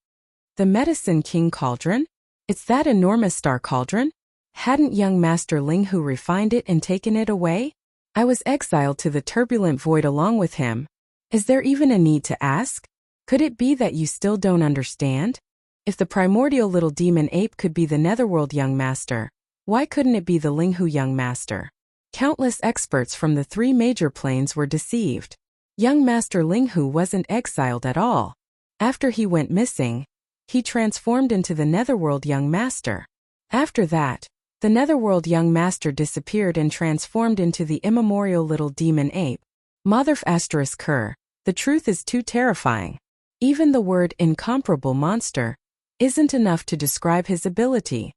The Medicine King Cauldron? It's that enormous star cauldron? Hadn't young Master Ling Hu refined it and taken it away? I was exiled to the turbulent void along with him. Is there even a need to ask? Could it be that you still don't understand? If the primordial little demon ape could be the Netherworld young master, why couldn't it be the Ling Hu young master? Countless experts from the 3 major planes were deceived. Young Master Ling Hu wasn't exiled at all. After he went missing, he transformed into the Netherworld young master. After that, the Netherworld young master disappeared and transformed into the immemorial little demon ape. Motherf asterisk Kerr, the truth is too terrifying. Even the word incomparable monster isn't enough to describe his ability.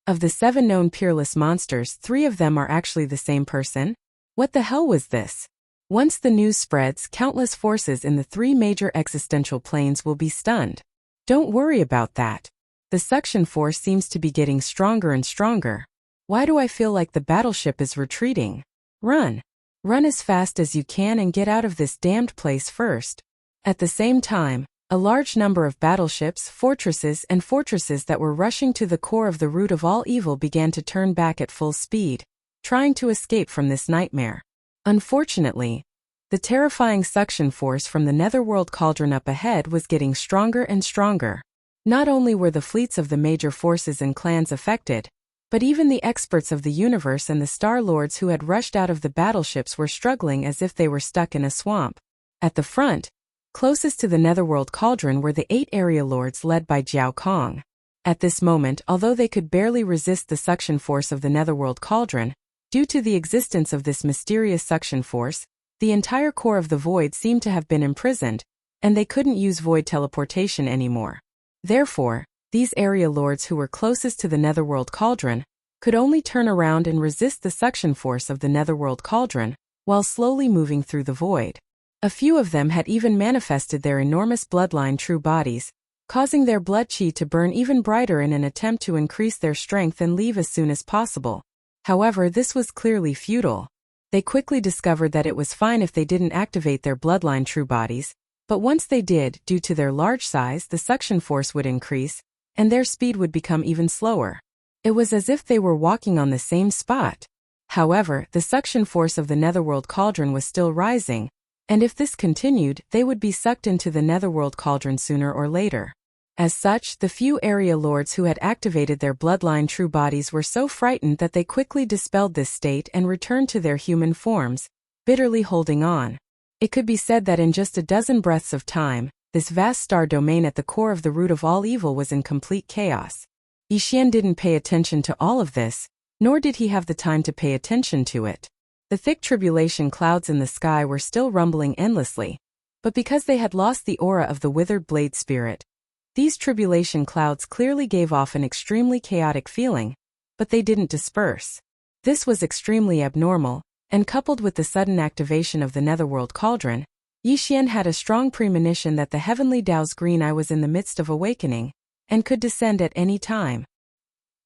Of the 7 known peerless monsters, 3 of them are actually the same person? What the hell was this? Once the news spreads, countless forces in the 3 major existential planes will be stunned. Don't worry about that. The suction force seems to be getting stronger and stronger. Why do I feel like the battleship is retreating? Run. Run as fast as you can and get out of this damned place first. At the same time, a large number of battleships, fortresses that were rushing to the core of the root of all evil began to turn back at full speed, trying to escape from this nightmare. Unfortunately, the terrifying suction force from the Netherworld Cauldron up ahead was getting stronger and stronger. Not only were the fleets of the major forces and clans affected, but even the experts of the universe and the Star Lords who had rushed out of the battleships were struggling as if they were stuck in a swamp. At the front, closest to the Netherworld Cauldron, were the 8 area lords led by Jiao Kong. At this moment, although they could barely resist the suction force of the Netherworld Cauldron, due to the existence of this mysterious suction force, the entire core of the void seemed to have been imprisoned, and they couldn't use void teleportation anymore. Therefore, these area lords who were closest to the Netherworld Cauldron could only turn around and resist the suction force of the Netherworld Cauldron while slowly moving through the void. A few of them had even manifested their enormous bloodline true bodies, causing their blood chi to burn even brighter in an attempt to increase their strength and leave as soon as possible. However, this was clearly futile. They quickly discovered that it was fine if they didn't activate their bloodline true bodies, but once they did, due to their large size, the suction force would increase, and their speed would become even slower. It was as if they were walking on the same spot. However, the suction force of the Netherworld Cauldron was still rising, and if this continued, they would be sucked into the Netherworld Cauldron sooner or later. As such, the few area lords who had activated their bloodline true bodies were so frightened that they quickly dispelled this state and returned to their human forms, bitterly holding on. It could be said that in just a dozen breaths of time, this vast star domain at the core of the root of all evil was in complete chaos. Yixian didn't pay attention to all of this, nor did he have the time to pay attention to it. The thick tribulation clouds in the sky were still rumbling endlessly, but because they had lost the aura of the withered blade spirit, these tribulation clouds clearly gave off an extremely chaotic feeling, but they didn't disperse. This was extremely abnormal, and coupled with the sudden activation of the Netherworld Cauldron, Yixian had a strong premonition that the heavenly Tao's green eye was in the midst of awakening, and could descend at any time.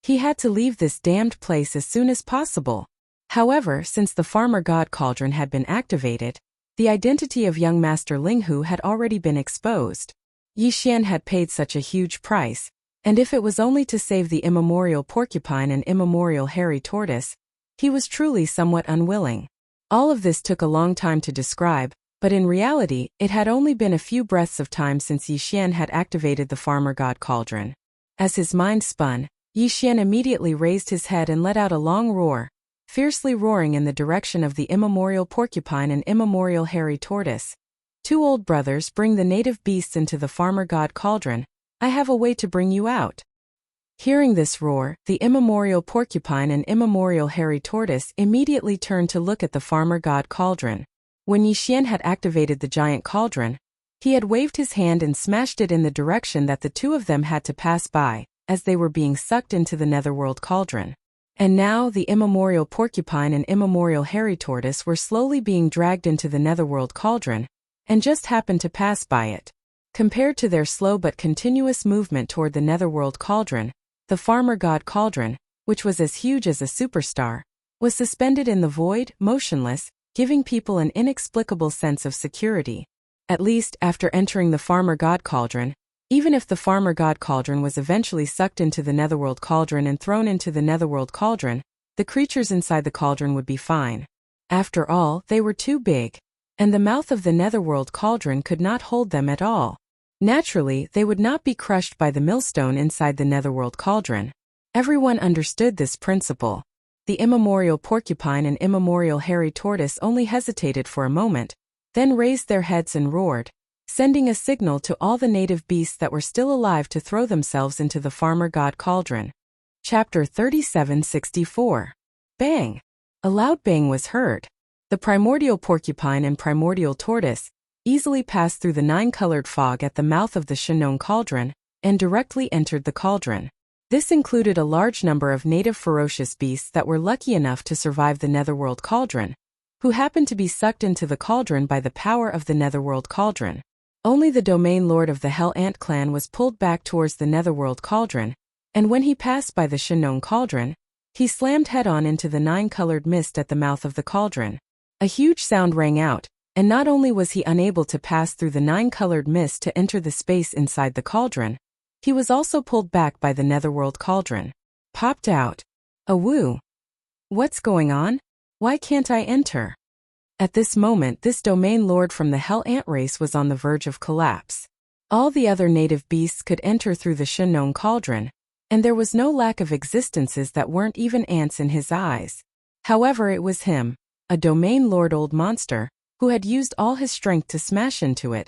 He had to leave this damned place as soon as possible. However, since the Farmer God Cauldron had been activated, the identity of young Master Ling Hu had already been exposed. Yixian had paid such a huge price, and if it was only to save the immemorial porcupine and immemorial hairy tortoise, he was truly somewhat unwilling. All of this took a long time to describe, but in reality, it had only been a few breaths of time since Yixian had activated the Farmer God Cauldron. As his mind spun, Yixian immediately raised his head and let out a long roar, fiercely roaring in the direction of the immemorial porcupine and immemorial hairy tortoise. "Two old brothers, bring the native beasts into the Farmer God Cauldron. I have a way to bring you out." Hearing this roar, the immemorial porcupine and immemorial hairy tortoise immediately turned to look at the Farmer God Cauldron. When Yixian had activated the giant cauldron, he had waved his hand and smashed it in the direction that the two of them had to pass by, as they were being sucked into the Netherworld Cauldron. And now the immemorial porcupine and immemorial hairy tortoise were slowly being dragged into the Netherworld Cauldron, and just happened to pass by it. Compared to their slow but continuous movement toward the Netherworld Cauldron, the Farmer God Cauldron, which was as huge as a superstar, was suspended in the void, motionless, giving people an inexplicable sense of security. At least, after entering the Farmer God Cauldron. Even if the Farmer God Cauldron was eventually sucked into the Netherworld Cauldron and thrown into the Netherworld Cauldron, the creatures inside the cauldron would be fine. After all, they were too big, and the mouth of the Netherworld Cauldron could not hold them at all. Naturally, they would not be crushed by the millstone inside the Netherworld Cauldron. Everyone understood this principle. The immemorial porcupine and immemorial hairy tortoise only hesitated for a moment, then raised their heads and roared, sending a signal to all the native beasts that were still alive to throw themselves into the Farmer God Cauldron. Chapter 3764. Bang! A loud bang was heard. The primordial porcupine and primordial tortoise easily passed through the 9-colored fog at the mouth of the Shinnong Cauldron and directly entered the cauldron. This included a large number of native ferocious beasts that were lucky enough to survive the Netherworld Cauldron, who happened to be sucked into the cauldron by the power of the Netherworld Cauldron. Only the domain lord of the Hell Ant clan was pulled back towards the Netherworld Cauldron, and when he passed by the Shinnong Cauldron, he slammed head-on into the 9-colored mist at the mouth of the cauldron. A huge sound rang out, and not only was he unable to pass through the 9-colored mist to enter the space inside the cauldron, he was also pulled back by the Netherworld Cauldron. Popped out. Awoo! What's going on? Why can't I enter? At this moment, this domain lord from the Hell Ant race was on the verge of collapse. All the other native beasts could enter through the Shinnong Cauldron, and there was no lack of existences that weren't even ants in his eyes. However, it was him, a domain lord old monster, who had used all his strength to smash into it,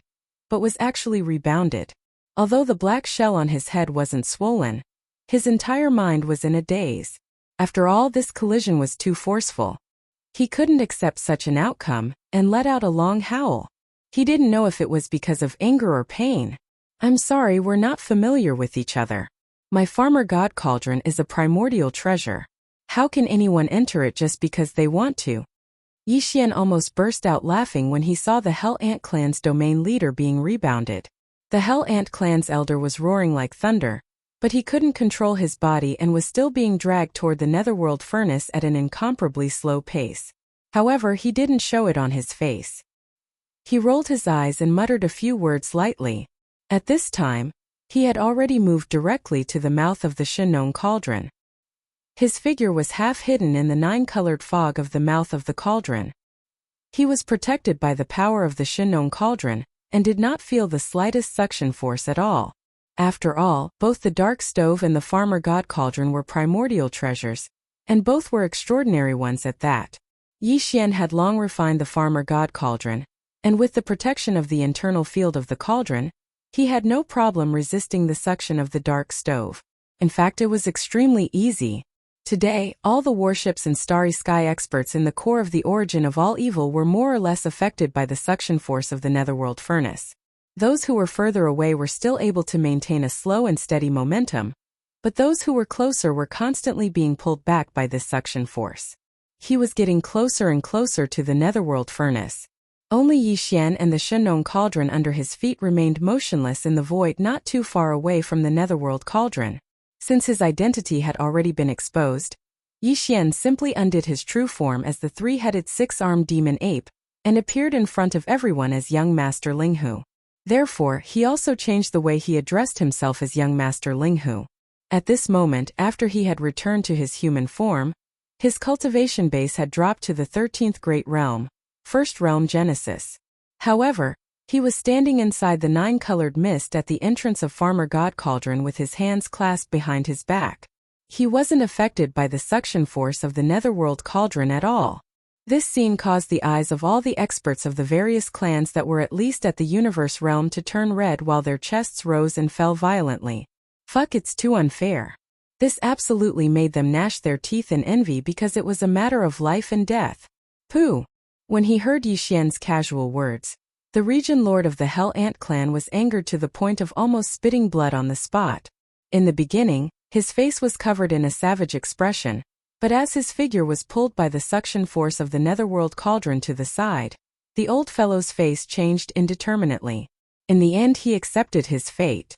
but was actually rebounded. Although the black shell on his head wasn't swollen, his entire mind was in a daze. After all, this collision was too forceful. He couldn't accept such an outcome, and let out a long howl. He didn't know if it was because of anger or pain. I'm sorry, we're not familiar with each other. My Farmer God Cauldron is a primordial treasure. How can anyone enter it just because they want to? Yixian almost burst out laughing when he saw the Hell Ant clan's domain leader being rebounded. The Hell Ant clan's elder was roaring like thunder, but he couldn't control his body and was still being dragged toward the Netherworld furnace at an incomparably slow pace. However, he didn't show it on his face. He rolled his eyes and muttered a few words lightly. At this time, he had already moved directly to the mouth of the Shinnong Cauldron. His figure was half hidden in the 9-colored fog of the mouth of the cauldron. He was protected by the power of the Shinnong Cauldron and did not feel the slightest suction force at all. After all, both the Dark Stove and the Farmer God Cauldron were primordial treasures, and both were extraordinary ones at that. Yixian had long refined the Farmer God Cauldron, and with the protection of the internal field of the cauldron, he had no problem resisting the suction of the Dark Stove. In fact, it was extremely easy. Today, all the warships and starry sky experts in the core of the origin of all evil were more or less affected by the suction force of the Netherworld furnace. Those who were further away were still able to maintain a slow and steady momentum, but those who were closer were constantly being pulled back by this suction force. He was getting closer and closer to the Netherworld furnace. Only Yixian and the Shinnong Cauldron under his feet remained motionless in the void not too far away from the Netherworld Cauldron. Since his identity had already been exposed, Yixian simply undid his true form as the three-headed six-armed demon ape and appeared in front of everyone as young Master Linghu. Therefore, he also changed the way he addressed himself as young Master Linghu. At this moment, after he had returned to his human form, his cultivation base had dropped to the 13th Great Realm, First Realm Genesis. However, he was standing inside the 9-colored mist at the entrance of Farmer God Cauldron with his hands clasped behind his back. He wasn't affected by the suction force of the Netherworld Cauldron at all. This scene caused the eyes of all the experts of the various clans that were at least at the universe realm to turn red while their chests rose and fell violently. Fuck, it's too unfair. This absolutely made them gnash their teeth in envy because it was a matter of life and death. Pooh! When he heard Yixian's casual words, the region lord of the Hell Ant clan was angered to the point of almost spitting blood on the spot. In the beginning, his face was covered in a savage expression, but as his figure was pulled by the suction force of the Netherworld Cauldron to the side, the old fellow's face changed indeterminately. In the end, he accepted his fate.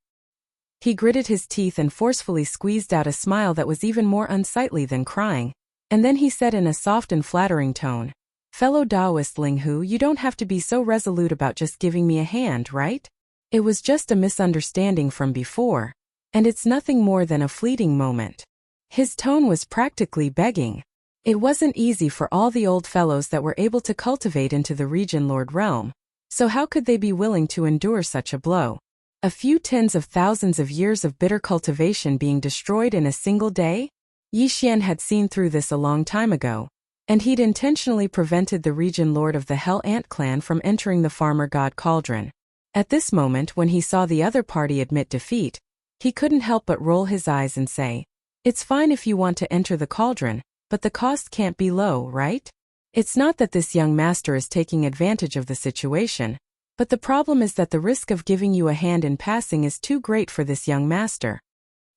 He gritted his teeth and forcefully squeezed out a smile that was even more unsightly than crying, and then he said in a soft and flattering tone, "Fellow Taoist Linghu, you don't have to be so resolute about just giving me a hand, right? It was just a misunderstanding from before, and it's nothing more than a fleeting moment." His tone was practically begging. It wasn't easy for all the old fellows that were able to cultivate into the Region Lord realm, so how could they be willing to endure such a blow? A few tens of thousands of years of bitter cultivation being destroyed in a single day? Yi Xian had seen through this a long time ago, and he'd intentionally prevented the Region Lord of the Hell Ant clan from entering the Farmer God Cauldron. At this moment, when he saw the other party admit defeat, he couldn't help but roll his eyes and say, "It's fine if you want to enter the cauldron, but the cost can't be low, right? It's not that this young master is taking advantage of the situation, but the problem is that the risk of giving you a hand in passing is too great for this young master."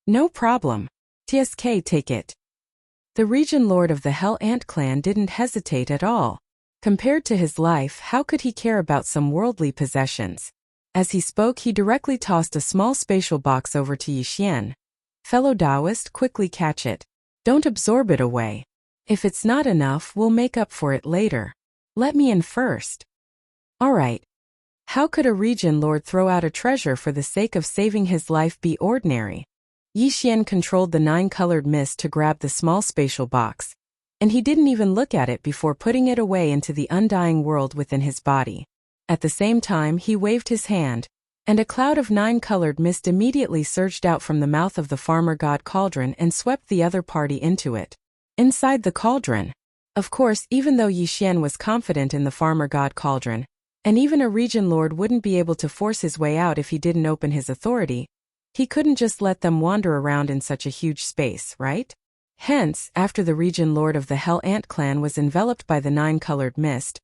"No problem. TSK, take it." The Region Lord of the Hell Ant clan didn't hesitate at all. Compared to his life, how could he care about some worldly possessions? As he spoke, he directly tossed a small spatial box over to Yi Xian. "Fellow Taoist, quickly catch it. Don't absorb it away. If it's not enough, we'll make up for it later. Let me in first." "All right." How could a Region Lord throw out a treasure for the sake of saving his life be ordinary? Yi Xian controlled the 9-colored mist to grab the small spatial box, and he didn't even look at it before putting it away into the undying world within his body. At the same time, he waved his hand, and a cloud of 9-colored mist immediately surged out from the mouth of the Farmer God Cauldron and swept the other party into it. Inside the cauldron. Of course, even though Yi Xian was confident in the Farmer God Cauldron, and even a Region Lord wouldn't be able to force his way out if he didn't open his authority, he couldn't just let them wander around in such a huge space, right? Hence, after the Region Lord of the Hell Ant clan was enveloped by the 9-colored mist,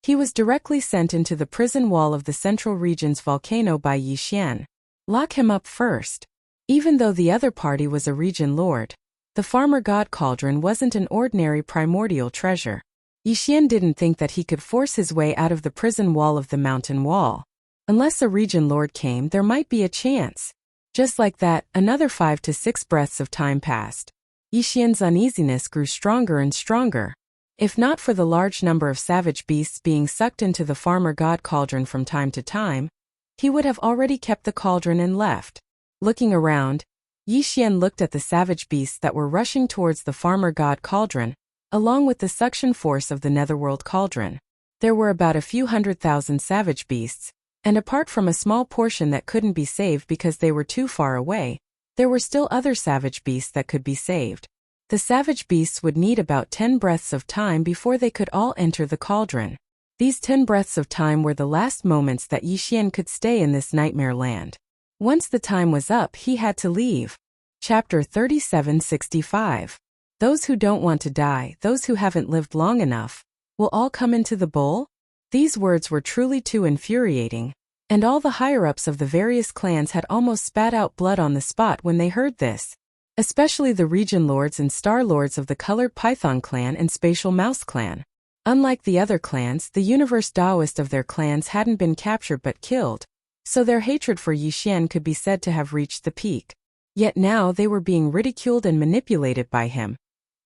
he was directly sent into the prison wall of the Central Region's volcano by Yi Xian. Lock him up first. Even though the other party was a Region Lord, the Farmer God Cauldron wasn't an ordinary primordial treasure. Yi Xian didn't think that he could force his way out of the prison wall of the mountain wall. Unless a Region Lord came, there might be a chance. Just like that, another 5 to 6 breaths of time passed. Yi Xian's uneasiness grew stronger and stronger. If not for the large number of savage beasts being sucked into the Farmer God Cauldron from time to time, he would have already kept the cauldron and left. Looking around, Yi Xian looked at the savage beasts that were rushing towards the Farmer God Cauldron, along with the suction force of the Netherworld Cauldron. There were about a few 100,000 savage beasts, and apart from a small portion that couldn't be saved because they were too far away, there were still other savage beasts that could be saved. The savage beasts would need about 10 breaths of time before they could all enter the cauldron. These 10 breaths of time were the last moments that Yi Xian could stay in this nightmare land. Once the time was up, he had to leave. Chapter 3765. Those who don't want to die, those who haven't lived long enough, will all come into the bowl? These words were truly too infuriating, and all the higher-ups of the various clans had almost spat out blood on the spot when they heard this. Especially the Region Lords and Star Lords of the Colored Python clan and Spatial Mouse clan. Unlike the other clans, the Universe Taoist of their clans hadn't been captured but killed, so their hatred for Yi Xian could be said to have reached the peak. Yet now they were being ridiculed and manipulated by him.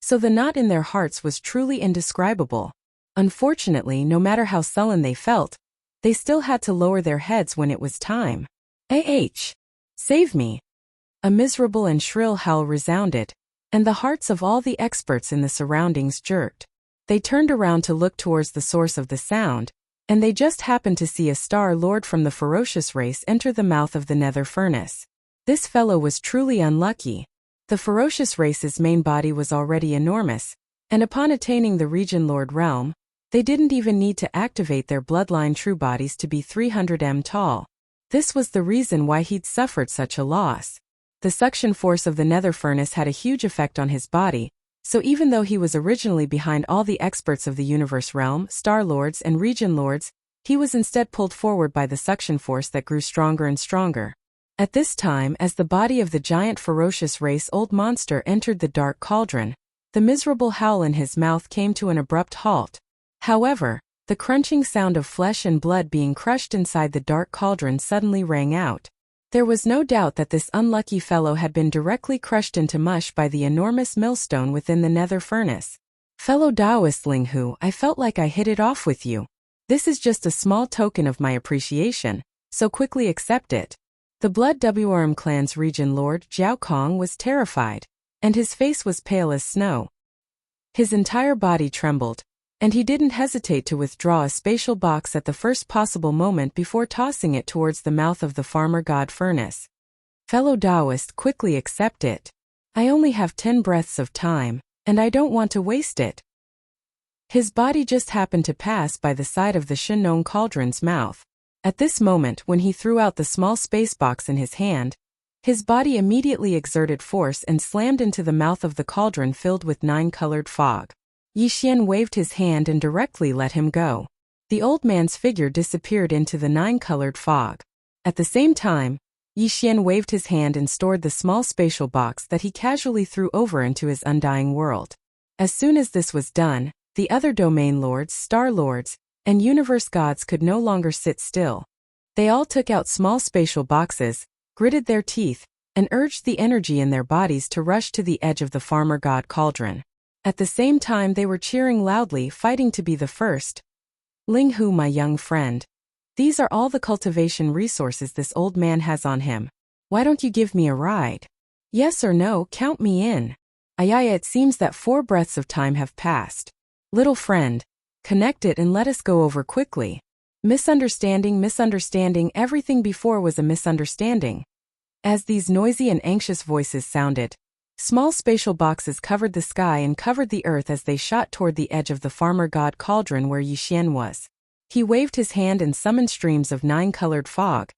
So the knot in their hearts was truly indescribable. Unfortunately, no matter how sullen they felt, they still had to lower their heads when it was time. Save me! A miserable and shrill howl resounded, and the hearts of all the experts in the surroundings jerked. They turned around to look towards the source of the sound, and they just happened to see a Star Lord from the ferocious race enter the mouth of the nether furnace. This fellow was truly unlucky. The ferocious race's main body was already enormous, and upon attaining the Region Lord realm, they didn't even need to activate their bloodline true bodies to be 300 m tall. This was the reason why he'd suffered such a loss. The suction force of the nether furnace had a huge effect on his body, so even though he was originally behind all the experts of the universe realm, Star Lords and Region Lords, he was instead pulled forward by the suction force that grew stronger and stronger. At this time, as the body of the giant ferocious race old monster entered the dark cauldron, the miserable howl in his mouth came to an abrupt halt. However, the crunching sound of flesh and blood being crushed inside the dark cauldron suddenly rang out. There was no doubt that this unlucky fellow had been directly crushed into mush by the enormous millstone within the nether furnace. Fellow Taoist Ling Hu, I felt like I hit it off with you. This is just a small token of my appreciation, so quickly accept it. The Blood Devouring clan's region lord Jiao Kong was terrified, and his face was pale as snow. His entire body trembled, and he didn't hesitate to withdraw a spatial box at the first possible moment before tossing it towards the mouth of the farmer god furnace. Fellow Taoist, quickly accept it. I only have 10 breaths of time, and I don't want to waste it. His body just happened to pass by the side of the Shenong cauldron's mouth. At this moment, when he threw out the small space box in his hand, his body immediately exerted force and slammed into the mouth of the cauldron filled with 9-colored fog. Yixian waved his hand and directly let him go. The old man's figure disappeared into the 9-colored fog. At the same time, Yixian waved his hand and stored the small spatial box that he casually threw over into his undying world. As soon as this was done, the other domain lords, star lords, and universe gods could no longer sit still. They all took out small spatial boxes, gritted their teeth, and urged the energy in their bodies to rush to the edge of the farmer god cauldron. At the same time they were cheering loudly, fighting to be the first. Ling Hu, my young friend. These are all the cultivation resources this old man has on him. Why don't you give me a ride? Yes or no, count me in. Ayaya, it seems that 4 breaths of time have passed. Little friend, connect it and let us go over quickly. Misunderstanding, everything before was a misunderstanding. As these noisy and anxious voices sounded, small spatial boxes covered the sky and covered the earth as they shot toward the edge of the farmer god cauldron where Yixian was. He waved his hand and summoned streams of 9-colored fog,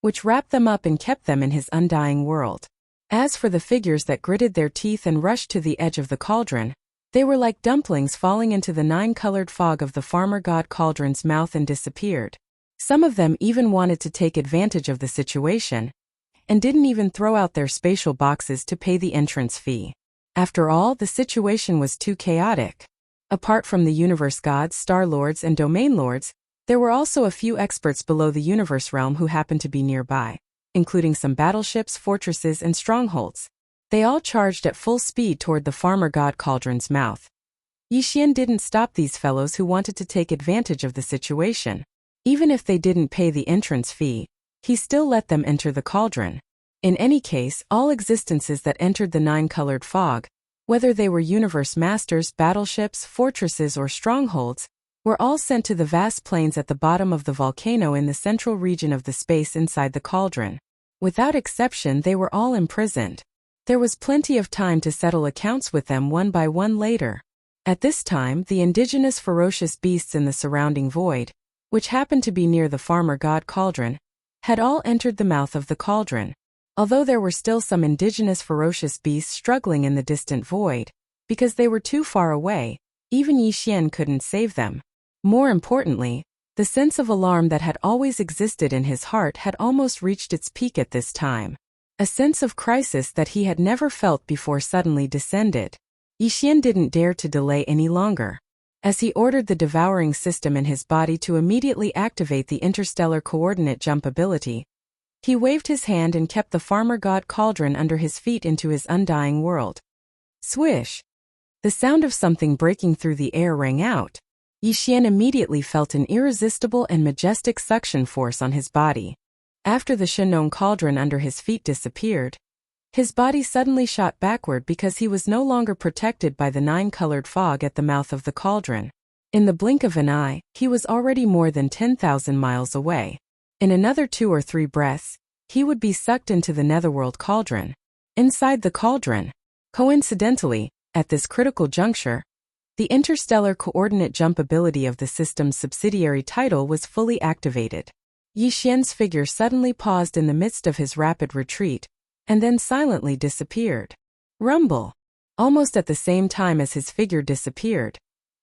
which wrapped them up and kept them in his undying world. As for the figures that gritted their teeth and rushed to the edge of the cauldron, they were like dumplings falling into the 9-colored fog of the farmer god cauldron's mouth and disappeared. Some of them even wanted to take advantage of the situation, and didn't even throw out their spatial boxes to pay the entrance fee. After all, the situation was too chaotic. Apart from the universe gods, star lords, and domain lords, there were also a few experts below the universe realm who happened to be nearby, including some battleships, fortresses, and strongholds. They all charged at full speed toward the farmer god cauldron's mouth. Yixian didn't stop these fellows who wanted to take advantage of the situation. Even if they didn't pay the entrance fee, he still let them enter the cauldron. In any case, all existences that entered the 9-colored fog, whether they were universe masters, battleships, fortresses, or strongholds, were all sent to the vast plains at the bottom of the volcano in the central region of the space inside the cauldron. Without exception, they were all imprisoned. There was plenty of time to settle accounts with them one by one later. At this time, the indigenous ferocious beasts in the surrounding void, which happened to be near the farmer god cauldron, had all entered the mouth of the cauldron. Although there were still some indigenous ferocious beasts struggling in the distant void, because they were too far away, even Yixian couldn't save them. More importantly, the sense of alarm that had always existed in his heart had almost reached its peak at this time. A sense of crisis that he had never felt before suddenly descended. Yixian didn't dare to delay any longer. As he ordered the devouring system in his body to immediately activate the interstellar coordinate jump ability, he waved his hand and kept the farmer god cauldron under his feet into his undying world. Swish! The sound of something breaking through the air rang out. Yixian immediately felt an irresistible and majestic suction force on his body. After the Shenong cauldron under his feet disappeared, his body suddenly shot backward because he was no longer protected by the 9-colored fog at the mouth of the cauldron. In the blink of an eye, he was already more than 10,000 miles away. In another 2 or 3 breaths, he would be sucked into the netherworld cauldron. Inside the cauldron, coincidentally, at this critical juncture, the interstellar coordinate jump ability of the system's subsidiary title was fully activated. Yixian's figure suddenly paused in the midst of his rapid retreat, and then silently disappeared. Rumble! Almost at the same time as his figure disappeared,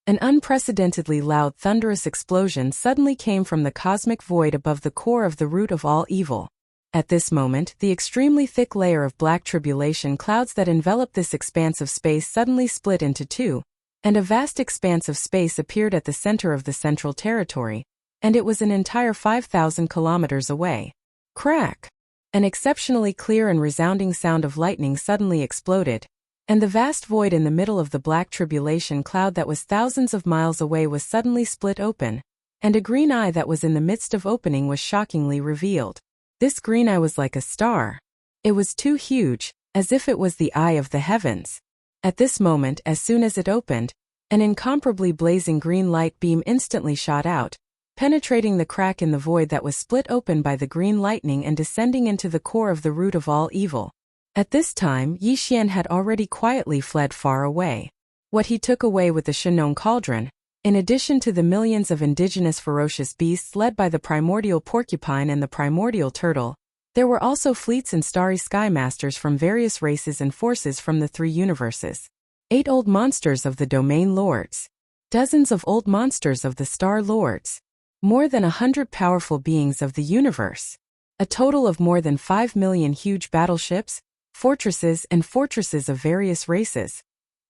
an unprecedentedly loud thunderous explosion suddenly came from the cosmic void above the core of the root of all evil. At this moment, the extremely thick layer of black tribulation clouds that enveloped this expanse of space suddenly split into 2, and a vast expanse of space appeared at the center of the central territory, and it was an entire 5,000 kilometers away. Crack! An exceptionally clear and resounding sound of lightning suddenly exploded, and the vast void in the middle of the black tribulation cloud that was thousands of miles away was suddenly split open, and a green eye that was in the midst of opening was shockingly revealed. This green eye was like a star. It was too huge, as if it was the eye of the heavens. At this moment, as soon as it opened, an incomparably blazing green light beam instantly shot out, penetrating the crack in the void that was split open by the green lightning and descending into the core of the root of all evil. At this time, Yi Xian had already quietly fled far away. What he took away with the Shenong cauldron, in addition to the millions of indigenous ferocious beasts led by the primordial porcupine and the primordial turtle, there were also fleets and starry sky masters from various races and forces from the three universes. 8 old monsters of the domain lords. Dozens of old monsters of the star lords. More than 100 powerful beings of the universe. A total of more than 5 million huge battleships, fortresses of various races.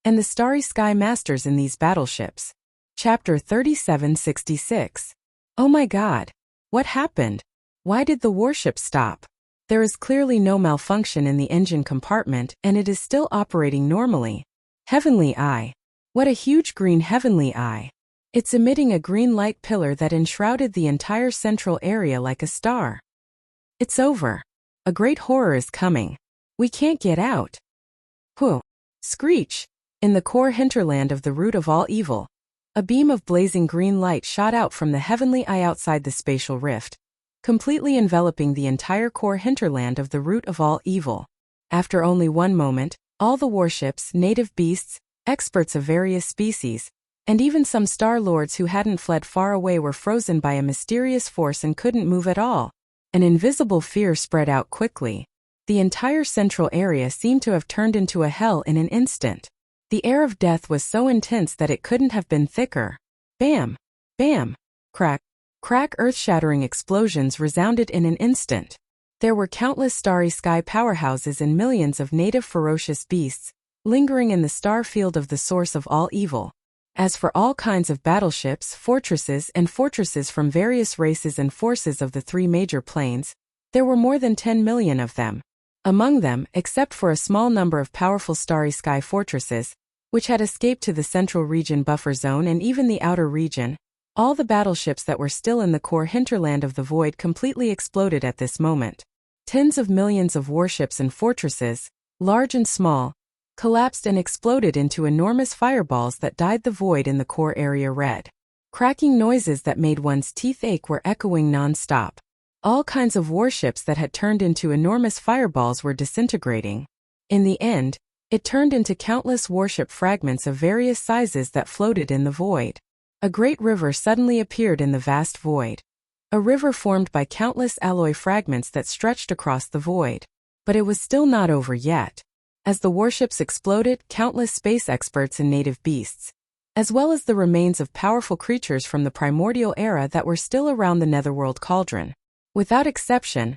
And the starry sky masters in these battleships. Chapter 3766. Oh my God! What happened? Why did the warship stop? There is clearly no malfunction in the engine compartment and it is still operating normally. Heavenly Eye. What a huge green heavenly eye. It's emitting a green light pillar that enshrouded the entire central area like a star. It's over. A great horror is coming. We can't get out. Whew. Screech. In the core hinterland of the root of all evil, a beam of blazing green light shot out from the heavenly eye outside the spatial rift, completely enveloping the entire core hinterland of the root of all evil. After only one moment, all the warships, native beasts, experts of various species, and even some star lords who hadn't fled far away were frozen by a mysterious force and couldn't move at all. An invisible fear spread out quickly. The entire central area seemed to have turned into a hell in an instant. The air of death was so intense that it couldn't have been thicker. Bam! Bam! Crack! Crack! Earth-shattering explosions resounded in an instant. There were countless starry sky powerhouses and millions of native ferocious beasts, lingering in the star field of the source of all evil. As for all kinds of battleships, fortresses from various races and forces of the 3 major planes, there were more than 10 million of them. Among them, except for a small number of powerful starry sky fortresses, which had escaped to the central region buffer zone and even the outer region, all the battleships that were still in the core hinterland of the void completely exploded at this moment. Tens of millions of warships and fortresses, large and small, collapsed and exploded into enormous fireballs that dyed the void in the core area red. Cracking noises that made one's teeth ache were echoing non-stop. All kinds of warships that had turned into enormous fireballs were disintegrating. In the end, it turned into countless warship fragments of various sizes that floated in the void. A great river suddenly appeared in the vast void. A river formed by countless alloy fragments that stretched across the void. But it was still not over yet. As the warships exploded, countless space experts and native beasts, as well as the remains of powerful creatures from the primordial era that were still around the netherworld cauldron. Without exception,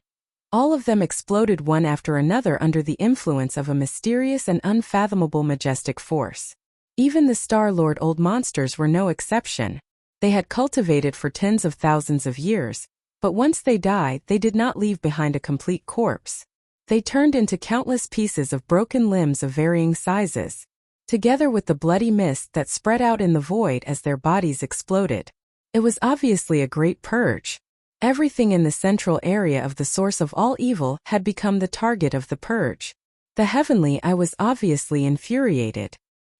all of them exploded one after another under the influence of a mysterious and unfathomable majestic force. Even the Star-Lord old monsters were no exception. They had cultivated for tens of thousands of years, but once they died, they did not leave behind a complete corpse. They turned into countless pieces of broken limbs of varying sizes, together with the bloody mist that spread out in the void as their bodies exploded. It was obviously a great purge. Everything in the central area of the source of all evil had become the target of the purge. The Heavenly Eye was obviously infuriated.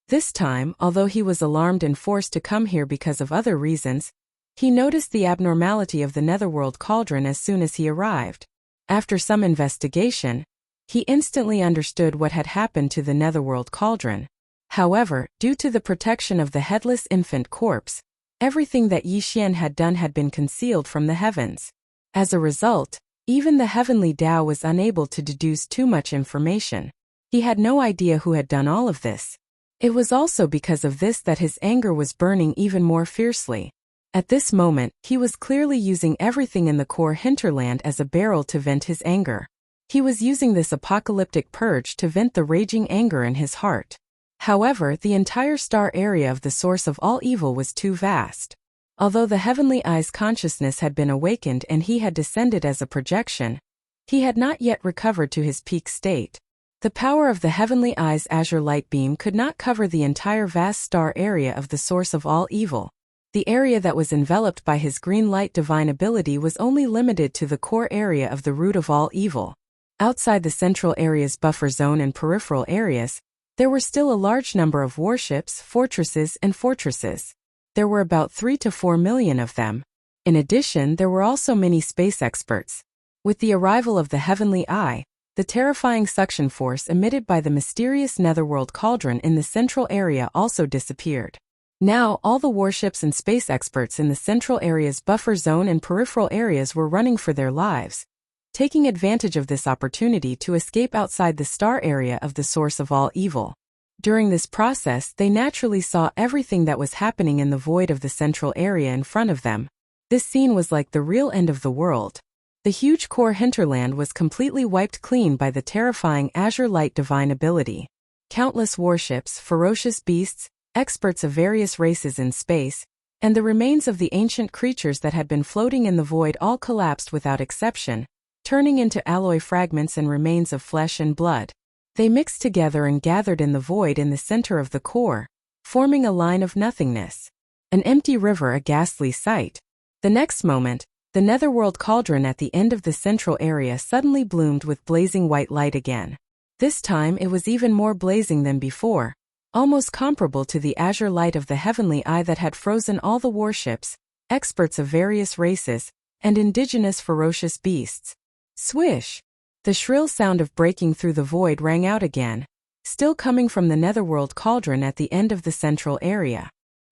This time, although he was alarmed and forced to come here because of other reasons, he noticed the abnormality of the netherworld cauldron as soon as he arrived. After some investigation, he instantly understood what had happened to the netherworld cauldron. However, due to the protection of the headless infant corpse, everything that Yi Xian had done had been concealed from the heavens. As a result, even the heavenly Tao was unable to deduce too much information. He had no idea who had done all of this. It was also because of this that his anger was burning even more fiercely. At this moment, he was clearly using everything in the core hinterland as a barrel to vent his anger. He was using this apocalyptic purge to vent the raging anger in his heart. However, the entire star area of the source of all evil was too vast. Although the Heavenly Eye's consciousness had been awakened and he had descended as a projection, He had not yet recovered to his peak state. The power of the heavenly eye's azure light beam could not cover the entire vast star area of the source of all evil. The area that was enveloped by his green light divine ability was only limited to the core area of the root of all evil. Outside the central area's buffer zone and peripheral areas, there were still a large number of warships, fortresses, and fortresses. There were about 3 to 4 million of them. In addition, there were also many space experts. With the arrival of the heavenly eye, the terrifying suction force emitted by the mysterious netherworld cauldron in the central area also disappeared. Now, all the warships and space experts in the central area's buffer zone and peripheral areas were running for their lives, taking advantage of this opportunity to escape outside the star area of the source of all evil. During this process, they naturally saw everything that was happening in the void of the central area in front of them. This scene was like the real end of the world. The huge core hinterland was completely wiped clean by the terrifying azure light divine ability. Countless warships, ferocious beasts, experts of various races in space, and the remains of the ancient creatures that had been floating in the void all collapsed without exception, turning into alloy fragments and remains of flesh and blood. They mixed together and gathered in the void in the center of the core, forming a line of nothingness. An empty river, a ghastly sight. The next moment, the netherworld cauldron at the end of the central area suddenly bloomed with blazing white light again. This time it was even more blazing than before, almost comparable to the azure light of the heavenly eye that had frozen all the warships, experts of various races, and indigenous ferocious beasts. Swish! The shrill sound of breaking through the void rang out again, still coming from the netherworld cauldron at the end of the central area.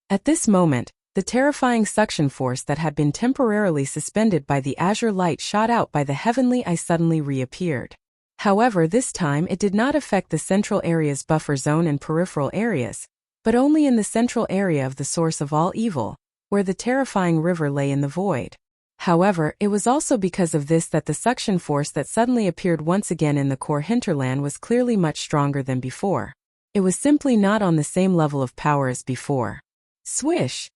At this moment, the terrifying suction force that had been temporarily suspended by the azure light shot out by the heavenly eye suddenly reappeared. However, this time it did not affect the central area's buffer zone and peripheral areas, but only in the central area of the source of all evil, where the terrifying river lay in the void. However, it was also because of this that the suction force that suddenly appeared once again in the core hinterland was clearly much stronger than before. It was simply not on the same level of power as before. Swish!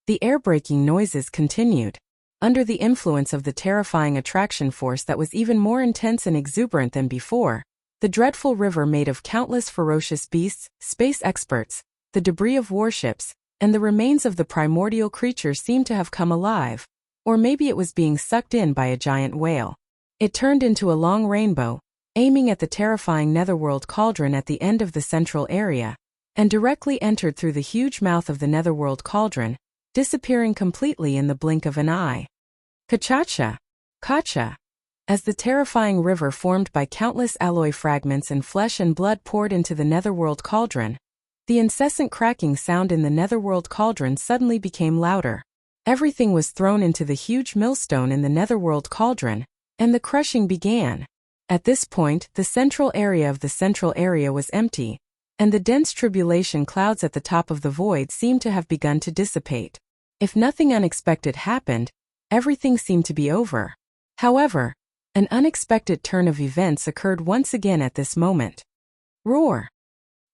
The air-breaking noises continued. Under the influence of the terrifying attraction force that was even more intense and exuberant than before, the dreadful river made of countless ferocious beasts, space experts, the debris of warships, and the remains of the primordial creatures seemed to have come alive, or maybe it was being sucked in by a giant whale. It turned into a long rainbow, aiming at the terrifying netherworld cauldron at the end of the central area, and directly entered through the huge mouth of the netherworld cauldron, disappearing completely in the blink of an eye. Kachacha! Kacha! As the terrifying river formed by countless alloy fragments and flesh and blood poured into the netherworld cauldron, the incessant cracking sound in the netherworld cauldron suddenly became louder. Everything was thrown into the huge millstone in the netherworld cauldron, and the crushing began. At this point, the central area of the central area was empty, and the dense tribulation clouds at the top of the void seemed to have begun to dissipate. If nothing unexpected happened, everything seemed to be over. However, an unexpected turn of events occurred once again at this moment. Roar!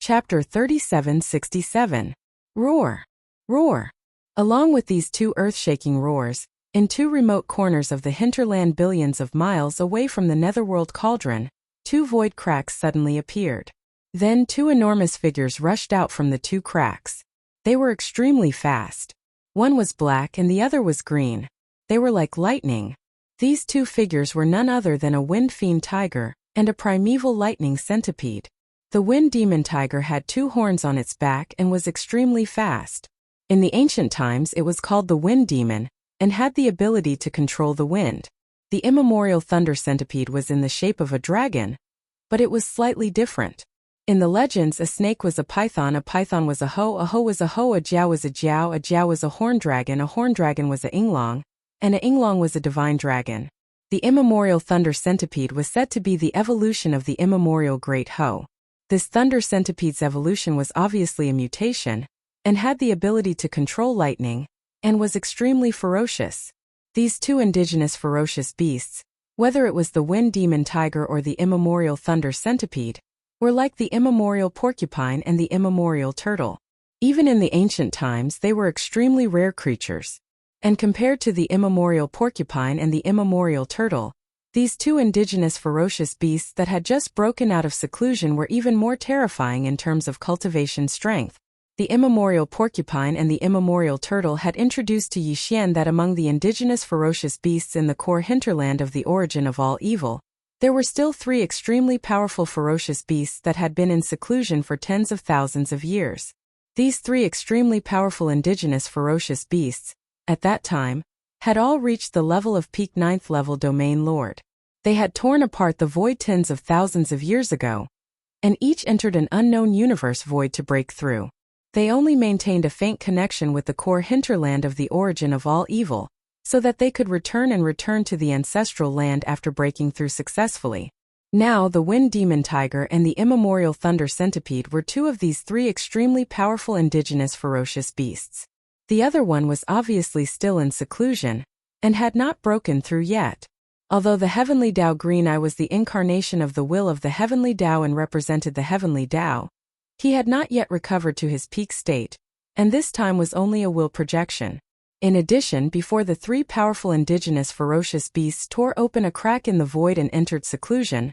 Chapter 3767. Roar! Roar! Along with these two earth-shaking roars, in two remote corners of the hinterland billions of miles away from the netherworld cauldron, two void cracks suddenly appeared. Then two enormous figures rushed out from the two cracks. They were extremely fast. One was black and the other was green. They were like lightning. These two figures were none other than a wind fiend tiger and a primeval lightning centipede. The wind demon tiger had two horns on its back and was extremely fast. In the ancient times it was called the wind demon, and had the ability to control the wind. The immemorial thunder centipede was in the shape of a dragon, but it was slightly different. In the legends, a snake was a python was a hoe was a hoe, a jiao was a jiao was a horn dragon was a inglong, and a inglong was a divine dragon. The immemorial thunder centipede was said to be the evolution of the immemorial great hoe. This thunder centipede's evolution was obviously a mutation, and had the ability to control lightning, and was extremely ferocious. These two indigenous ferocious beasts, whether it was the wind demon tiger or the immemorial thunder centipede, were like the immemorial porcupine and the immemorial turtle. Even in the ancient times they were extremely rare creatures. And compared to the immemorial porcupine and the immemorial turtle, These two indigenous ferocious beasts that had just broken out of seclusion were even more terrifying in terms of cultivation strength. The immemorial porcupine and the immemorial turtle had introduced to Yixian that among the indigenous ferocious beasts in the core hinterland of the origin of all evil, there were still three extremely powerful ferocious beasts that had been in seclusion for tens of thousands of years. These three extremely powerful indigenous ferocious beasts, at that time, had all reached the level of peak 9th level domain lord. They had torn apart the void tens of thousands of years ago, and each entered an unknown universe void to break through. They only maintained a faint connection with the core hinterland of the origin of all evil, so that they could return to the ancestral land after breaking through successfully. Now the Wind Demon Tiger and the immemorial Thunder Centipede were two of these three extremely powerful indigenous ferocious beasts. The other one was obviously still in seclusion, and had not broken through yet. Although the Heavenly Tao Green Eye was the incarnation of the will of the Heavenly Tao and represented the Heavenly Tao, he had not yet recovered to his peak state, and this time was only a will projection. In addition, before the three powerful indigenous ferocious beasts tore open a crack in the void and entered seclusion,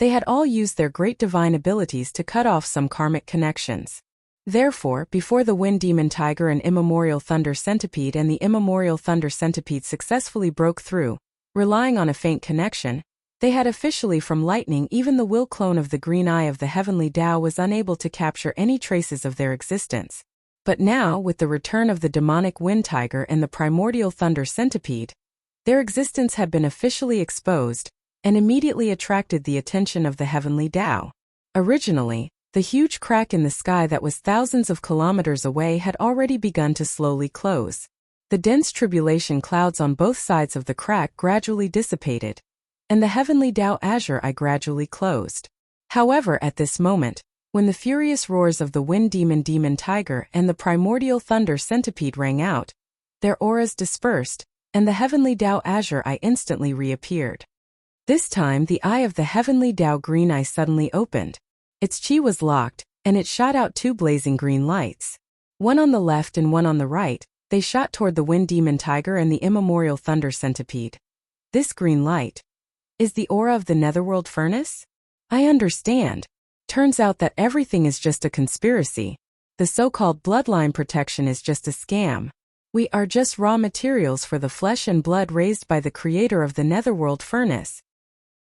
they had all used their great divine abilities to cut off some karmic connections. Therefore, before the Wind Demon Tiger and immemorial Thunder Centipede and the immemorial Thunder Centipede successfully broke through, relying on a faint connection, they had officially from lightning. Even the will clone of the Green Eye of the Heavenly Tao was unable to capture any traces of their existence. But now, with the return of the demonic Wind Tiger and the primordial Thunder Centipede, their existence had been officially exposed, and immediately attracted the attention of the Heavenly Tao. Originally, the huge crack in the sky that was thousands of kilometers away had already begun to slowly close. The dense tribulation clouds on both sides of the crack gradually dissipated, and the Heavenly Tao Azure Eye gradually closed. However, at this moment, when the furious roars of the Wind Demon Tiger and the primordial Thunder Centipede rang out, their auras dispersed, and the Heavenly Tao Azure Eye instantly reappeared. This time the eye of the Heavenly Tao Green Eye suddenly opened. Its chi was locked, and it shot out two blazing green lights. One on the left and one on the right, they shot toward the Wind Demon Tiger and the immemorial Thunder Centipede. This green light is the aura of the Netherworld Furnace? I understand. Turns out that everything is just a conspiracy. The so-called bloodline protection is just a scam. We are just raw materials for the flesh and blood raised by the creator of the Netherworld Furnace.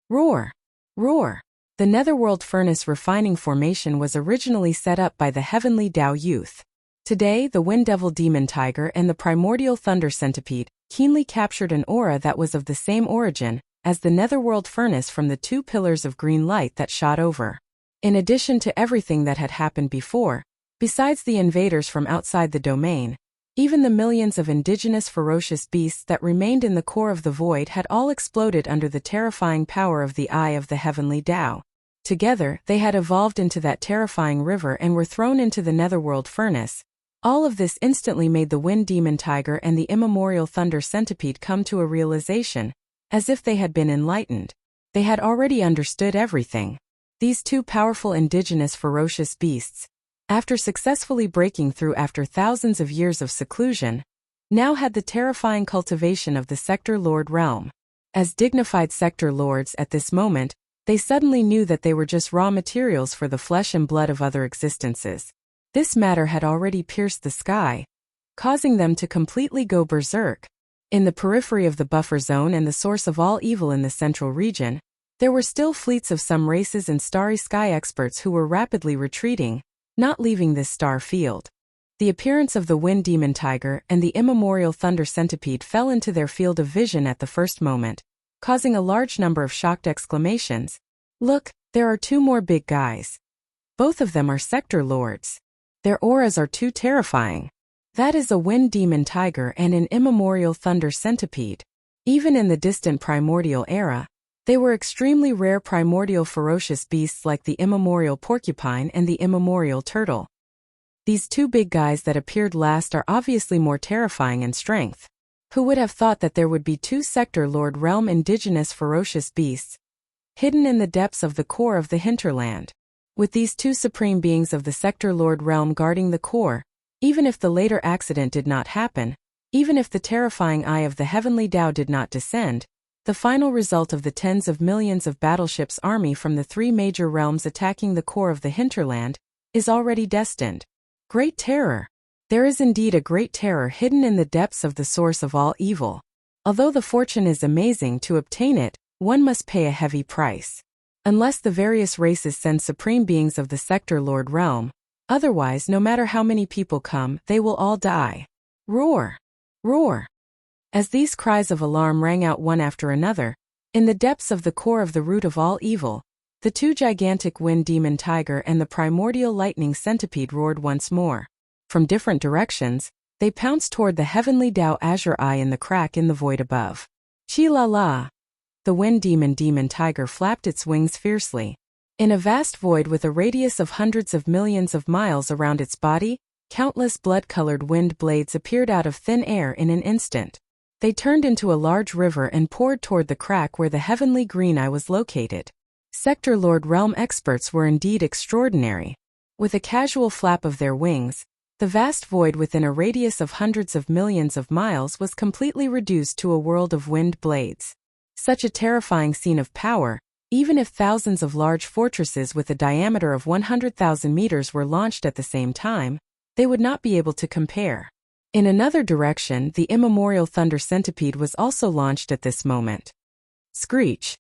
Roar! Roar! The Netherworld Furnace refining formation was originally set up by the Heavenly Tao Youth. Today, the Wind Devil Demon Tiger and the primordial Thunder Centipede keenly captured an aura that was of the same origin as the Netherworld Furnace from the two pillars of green light that shot over. In addition to everything that had happened before, besides the invaders from outside the domain, even the millions of indigenous ferocious beasts that remained in the core of the void had all exploded under the terrifying power of the Eye of the Heavenly Tao. Together, they had evolved into that terrifying river and were thrown into the Netherworld Furnace. All of this instantly made the Wind Demon Tiger and the immemorial Thunder Centipede come to a realization, as if they had been enlightened. They had already understood everything. These two powerful indigenous ferocious beasts, after successfully breaking through after thousands of years of seclusion, now had the terrifying cultivation of the Sector Lord realm. As dignified Sector Lords at this moment, they suddenly knew that they were just raw materials for the flesh and blood of other existences. This matter had already pierced the sky, causing them to completely go berserk. In the periphery of the buffer zone and the source of all evil in the central region, there were still fleets of some races and starry sky experts who were rapidly retreating, not leaving this star field. The appearance of the Wind Demon Tiger and the immemorial Thunder Centipede fell into their field of vision at the first moment, causing a large number of shocked exclamations. Look, there are two more big guys. Both of them are Sector Lords. Their auras are too terrifying. That is a Wind Demon Tiger and an immemorial Thunder Centipede. Even in the distant primordial era, they were extremely rare primordial ferocious beasts like the immemorial porcupine and the immemorial turtle. These two big guys that appeared last are obviously more terrifying in strength. Who would have thought that there would be two Sector Lord realm indigenous ferocious beasts hidden in the depths of the core of the hinterland? With these two supreme beings of the Sector Lord realm guarding the core, even if the later accident did not happen, even if the terrifying Eye of the Heavenly Tao did not descend, the final result of the tens of millions of battleships army from the three major realms attacking the core of the hinterland, is already destined. Great terror. There is indeed a great terror hidden in the depths of the source of all evil. Although the fortune is amazing to obtain it, one must pay a heavy price. Unless the various races send supreme beings of the Sector Lord realm, otherwise no matter how many people come, they will all die. Roar! Roar! As these cries of alarm rang out one after another, in the depths of the core of the root of all evil, the two gigantic wind demon tiger and the primordial lightning centipede roared once more. From different directions, they pounced toward the heavenly Tao azure eye in the crack in the void above. Chi-la-la! The wind demon tiger flapped its wings fiercely. In a vast void with a radius of hundreds of millions of miles around its body, countless blood-colored wind blades appeared out of thin air in an instant. They turned into a large river and poured toward the crack where the heavenly green eye was located. Sector Lord realm experts were indeed extraordinary. With a casual flap of their wings, the vast void within a radius of hundreds of millions of miles was completely reduced to a world of wind blades. Such a terrifying scene of power, even if thousands of large fortresses with a diameter of 100,000 meters were launched at the same time, they would not be able to compare. In another direction, the immemorial thunder centipede was also launched at this moment. Screech.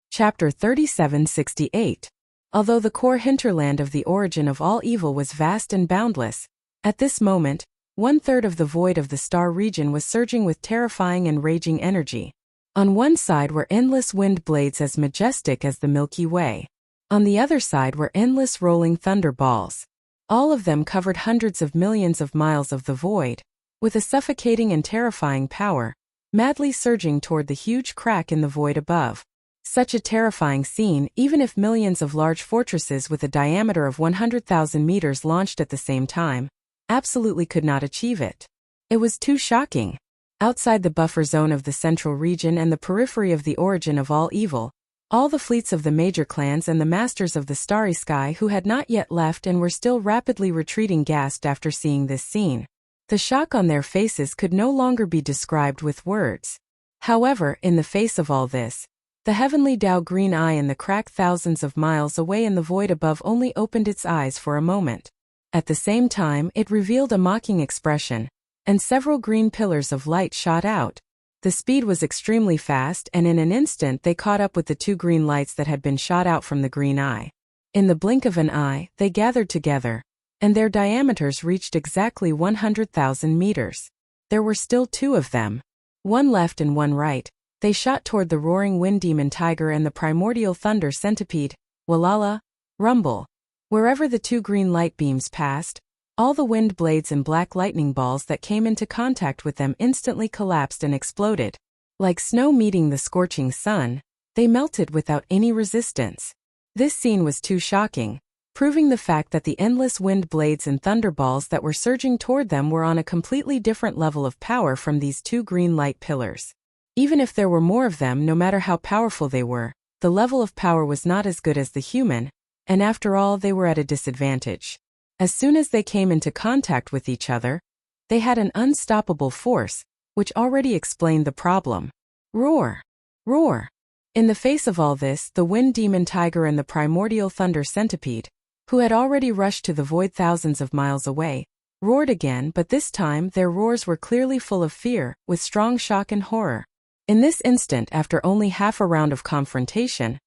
Chapter 3768. Although the core hinterland of the origin of all evil was vast and boundless, at this moment, 1/3 of the void of the star region was surging with terrifying and raging energy. On one side were endless wind blades as majestic as the Milky Way. On the other side were endless rolling thunder balls. All of them covered hundreds of millions of miles of the void, with a suffocating and terrifying power, madly surging toward the huge crack in the void above. Such a terrifying scene, even if millions of large fortresses with a diameter of 100,000 meters launched at the same time, absolutely could not achieve it. It was too shocking. Outside the buffer zone of the central region and the periphery of the origin of all evil, all the fleets of the major clans and the masters of the starry sky who had not yet left and were still rapidly retreating gasped after seeing this scene. The shock on their faces could no longer be described with words. However, in the face of all this, the heavenly Tao green eye in the crack thousands of miles away in the void above only opened its eyes for a moment. At the same time, it revealed a mocking expression, and several green pillars of light shot out. The speed was extremely fast, and in an instant they caught up with the two green lights that had been shot out from the green eye. In the blink of an eye, they gathered together, and their diameters reached exactly 100,000 meters. There were still two of them, one left and one right. They shot toward the roaring wind demon tiger and the primordial thunder centipede. Walala, rumble. Wherever the two green light beams passed, all the wind blades and black lightning balls that came into contact with them instantly collapsed and exploded. Like snow meeting the scorching sun, they melted without any resistance. This scene was too shocking, proving the fact that the endless wind blades and thunderballs that were surging toward them were on a completely different level of power from these two green light pillars. Even if there were more of them, no matter how powerful they were, the level of power was not as good as the human, and after all they were at a disadvantage. As soon as they came into contact with each other, they had an unstoppable force, which already explained the problem. Roar! Roar! In the face of all this, the wind demon tiger and the primordial thunder centipede, who had already rushed to the void thousands of miles away, roared again, but this time their roars were clearly full of fear, with strong shock and horror. In this instant, after only half a round of confrontation,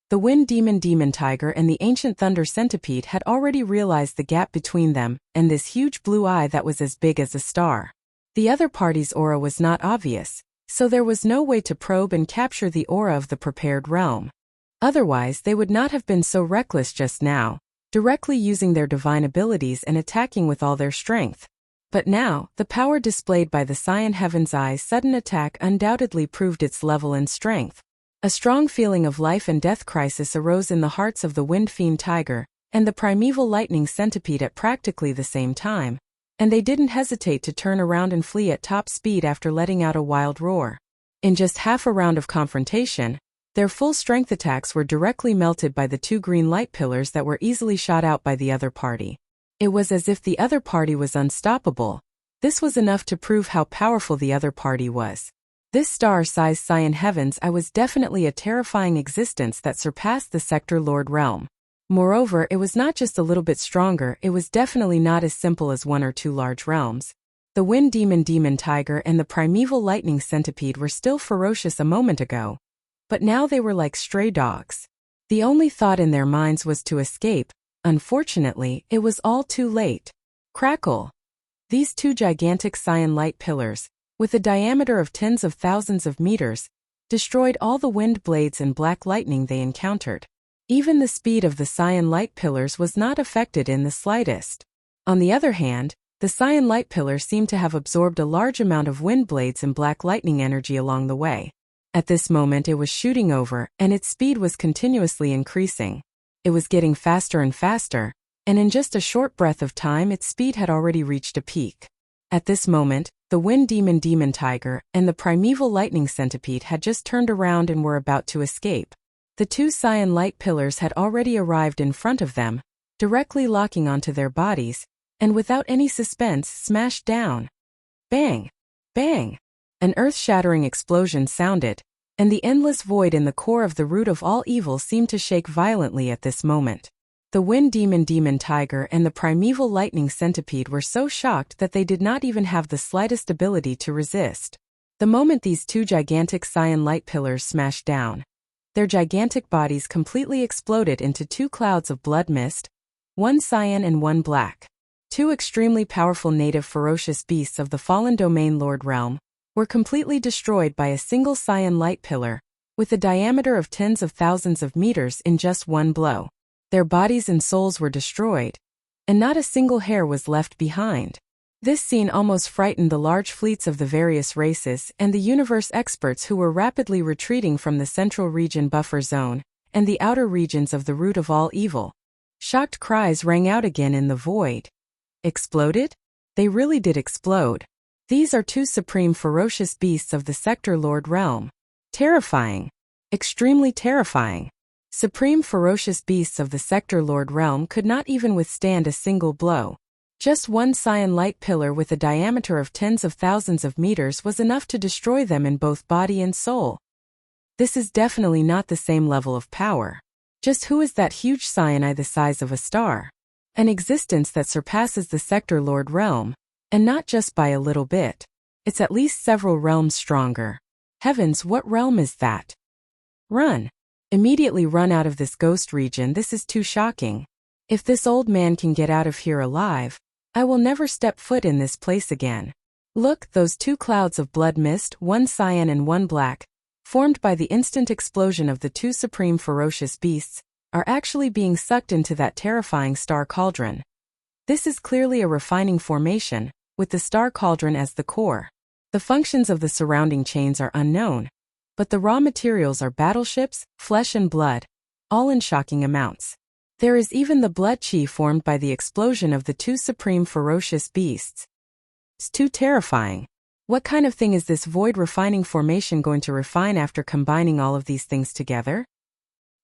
the wind demon tiger and the ancient thunder centipede had already realized the gap between them and this huge blue eye that was as big as a star. The other party's aura was not obvious, so there was no way to probe and capture the aura of the prepared realm. Otherwise, they would not have been so reckless just now, directly using their divine abilities and attacking with all their strength. But now, the power displayed by the Cyan Heaven's Eye's sudden attack undoubtedly proved its level and strength. A strong feeling of life and death crisis arose in the hearts of the wind fiend tiger and the primeval lightning centipede at practically the same time, and they didn't hesitate to turn around and flee at top speed after letting out a wild roar. In just half a round of confrontation, their full-strength attacks were directly melted by the two green light pillars that were easily shot out by the other party. It was as if the other party was unstoppable. This was enough to prove how powerful the other party was. This star-sized cyan heavens I was definitely a terrifying existence that surpassed the Sector Lord realm. Moreover, it was not just a little bit stronger, it was definitely not as simple as one or two large realms. The Wind Demon Tiger and the Primeval Lightning Centipede were still ferocious a moment ago, but now they were like stray dogs. The only thought in their minds was to escape. Unfortunately, it was all too late. Crackle! These two gigantic cyan light pillars, with a diameter of tens of thousands of meters, destroyed all the wind blades and black lightning they encountered. Even the speed of the cyan light pillars was not affected in the slightest. On the other hand, the cyan light pillar seemed to have absorbed a large amount of wind blades and black lightning energy along the way. At this moment it was shooting over, and its speed was continuously increasing. It was getting faster and faster, and in just a short breath of time its speed had already reached a peak. At this moment, the Wind Demon Tiger and the Primeval Lightning Centipede had just turned around and were about to escape. The two cyan light pillars had already arrived in front of them, directly locking onto their bodies, and without any suspense smashed down. Bang! Bang! An earth-shattering explosion sounded, and the endless void in the core of the root of all evil seemed to shake violently at this moment. The Wind Demon Tiger and the Primeval Lightning Centipede were so shocked that they did not even have the slightest ability to resist. The moment these two gigantic cyan light pillars smashed down, their gigantic bodies completely exploded into two clouds of blood mist, one cyan and one black. Two extremely powerful native ferocious beasts of the fallen Domain Lord realm were completely destroyed by a single cyan light pillar, with a diameter of tens of thousands of meters in just one blow. Their bodies and souls were destroyed, and not a single hair was left behind. This scene almost frightened the large fleets of the various races and the universe experts who were rapidly retreating from the central region buffer zone and the outer regions of the root of all evil. Shocked cries rang out again in the void. Exploded? They really did explode. These are two supreme ferocious beasts of the Sector Lord realm. Terrifying. Extremely terrifying. Supreme ferocious beasts of the Sector Lord realm could not even withstand a single blow. Just one cyan light pillar with a diameter of tens of thousands of meters was enough to destroy them in both body and soul. This is definitely not the same level of power. Just who is that huge cyanide the size of a star? An existence that surpasses the Sector Lord realm, and not just by a little bit. It's at least several realms stronger. Heavens, what realm is that? Run. Immediately run out of this ghost region, this is too shocking. If this old man can get out of here alive, I will never step foot in this place again. Look, those two clouds of blood mist, one cyan and one black, formed by the instant explosion of the two supreme ferocious beasts, are actually being sucked into that terrifying star cauldron. This is clearly a refining formation, with the star cauldron as the core. The functions of the surrounding chains are unknown, but the raw materials are battleships, flesh and blood, all in shocking amounts. There is even the blood chi formed by the explosion of the two supreme ferocious beasts. It's too terrifying. What kind of thing is this void refining formation going to refine after combining all of these things together?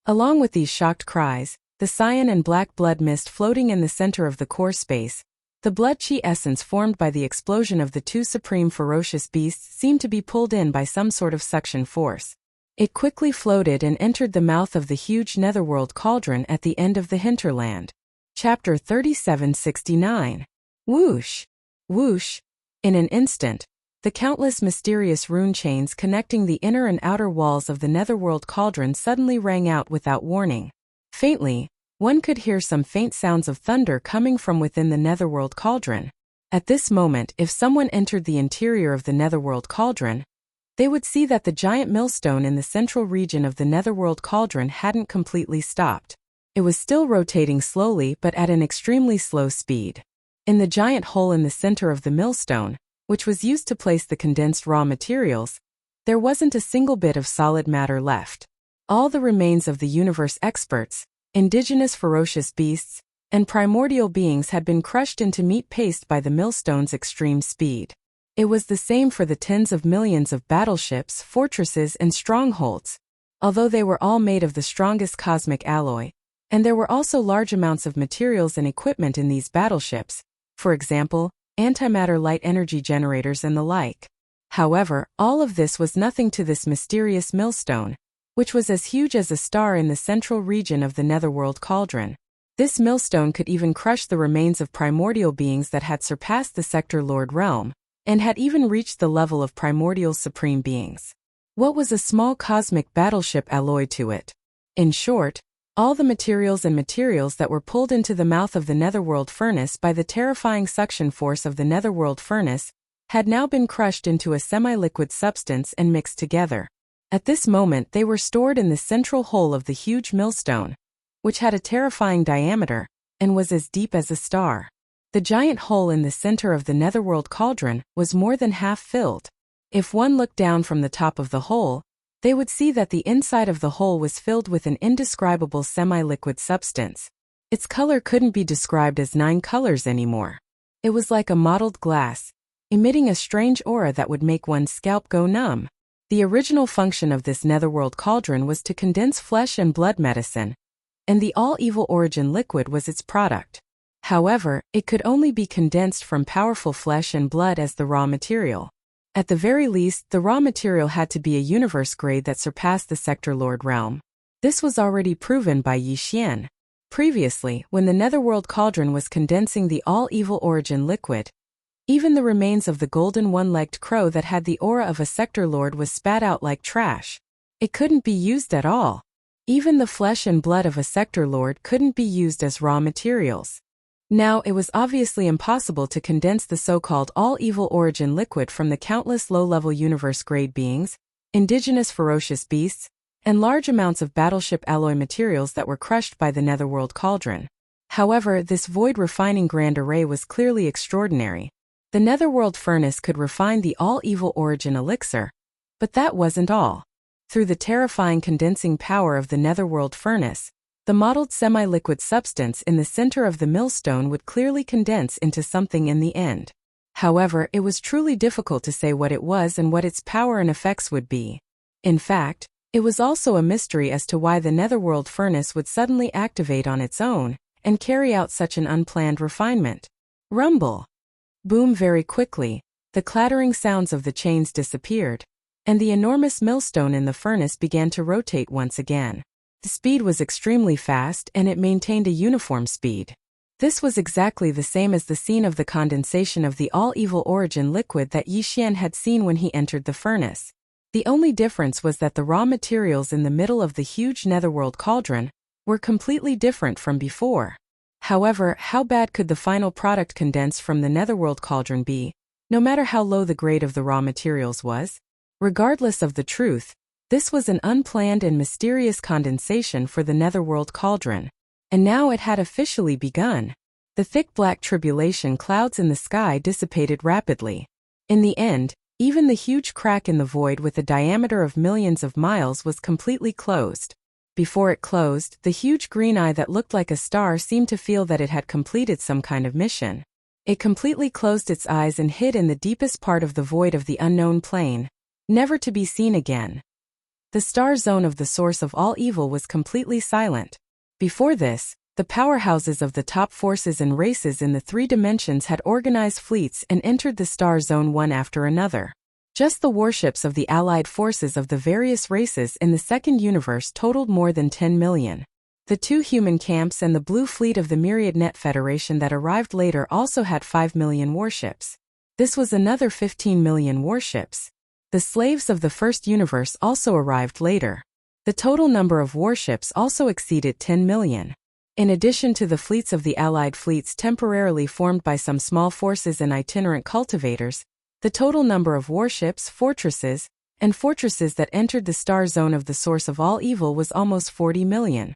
Along with these shocked cries, the cyan and black blood mist floating in the center of the core space, the blood chi essence formed by the explosion of the two supreme ferocious beasts seemed to be pulled in by some sort of suction force. It quickly floated and entered the mouth of the huge netherworld cauldron at the end of the hinterland. Chapter 3769. Whoosh! Whoosh! In an instant, the countless mysterious rune chains connecting the inner and outer walls of the netherworld cauldron suddenly rang out without warning. Faintly, one could hear some faint sounds of thunder coming from within the netherworld cauldron. At this moment, if someone entered the interior of the netherworld cauldron, they would see that the giant millstone in the central region of the netherworld cauldron hadn't completely stopped. It was still rotating slowly but at an extremely slow speed. In the giant hole in the center of the millstone, which was used to place the condensed raw materials, there wasn't a single bit of solid matter left. All the remains of the universe experts, indigenous ferocious beasts, and primordial beings had been crushed into meat paste by the millstone's extreme speed. It was the same for the tens of millions of battleships, fortresses, and strongholds, although they were all made of the strongest cosmic alloy, and there were also large amounts of materials and equipment in these battleships, for example, antimatter light energy generators and the like. However, all of this was nothing to this mysterious millstone, which was as huge as a star in the central region of the netherworld cauldron. This millstone could even crush the remains of primordial beings that had surpassed the Sector Lord realm, and had even reached the level of primordial supreme beings. What was a small cosmic battleship alloy to it? In short, all the materials that were pulled into the mouth of the netherworld furnace by the terrifying suction force of the netherworld furnace had now been crushed into a semi-liquid substance and mixed together. At this moment they were stored in the central hole of the huge millstone, which had a terrifying diameter, and was as deep as a star. The giant hole in the center of the netherworld cauldron was more than half filled. If one looked down from the top of the hole, they would see that the inside of the hole was filled with an indescribable semi-liquid substance. Its color couldn't be described as 9 colors anymore. It was like a mottled glass, emitting a strange aura that would make one's scalp go numb. The original function of this netherworld cauldron was to condense flesh and blood medicine, and the all-evil origin liquid was its product. However, it could only be condensed from powerful flesh and blood as the raw material. At the very least, the raw material had to be a universe grade that surpassed the Sector Lord realm. This was already proven by Yi Xian. Previously, when the netherworld cauldron was condensing the all-evil origin liquid, even the remains of the golden one-legged crow that had the aura of a Sector Lord was spat out like trash. It couldn't be used at all. Even the flesh and blood of a Sector Lord couldn't be used as raw materials. Now, it was obviously impossible to condense the so-called all-evil origin liquid from the countless low-level universe-grade beings, indigenous ferocious beasts, and large amounts of battleship alloy materials that were crushed by the netherworld cauldron. However, this void refining grand array was clearly extraordinary. The netherworld furnace could refine the all-evil origin elixir, but that wasn't all. Through the terrifying condensing power of the netherworld furnace, the mottled semi-liquid substance in the center of the millstone would clearly condense into something in the end. However, it was truly difficult to say what it was and what its power and effects would be. In fact, it was also a mystery as to why the netherworld furnace would suddenly activate on its own and carry out such an unplanned refinement. Rumble. Boom. Very quickly, the clattering sounds of the chains disappeared, and the enormous millstone in the furnace began to rotate once again. The speed was extremely fast and it maintained a uniform speed. This was exactly the same as the scene of the condensation of the all-evil origin liquid that Yi Xian had seen when he entered the furnace. The only difference was that the raw materials in the middle of the huge netherworld cauldron were completely different from before. However, how bad could the final product condensed from the netherworld cauldron be, no matter how low the grade of the raw materials was? Regardless of the truth, this was an unplanned and mysterious condensation for the netherworld cauldron. And now it had officially begun. The thick black tribulation clouds in the sky dissipated rapidly. In the end, even the huge crack in the void with a diameter of millions of miles was completely closed. Before it closed, the huge green eye that looked like a star seemed to feel that it had completed some kind of mission. It completely closed its eyes and hid in the deepest part of the void of the unknown plane, never to be seen again. The star zone of the source of all evil was completely silent. Before this, the powerhouses of the top forces and races in the 3 dimensions had organized fleets and entered the star zone one after another. Just the warships of the allied forces of the various races in the second universe totaled more than 10 million. The 2 human camps and the blue fleet of the Myriad Net Federation that arrived later also had 5 million warships. This was another 15 million warships. The slaves of the first universe also arrived later. The total number of warships also exceeded 10 million. In addition to the fleets of the allied fleets temporarily formed by some small forces and itinerant cultivators, the total number of warships, fortresses, and fortresses that entered the star zone of the source of all evil was almost 40 million.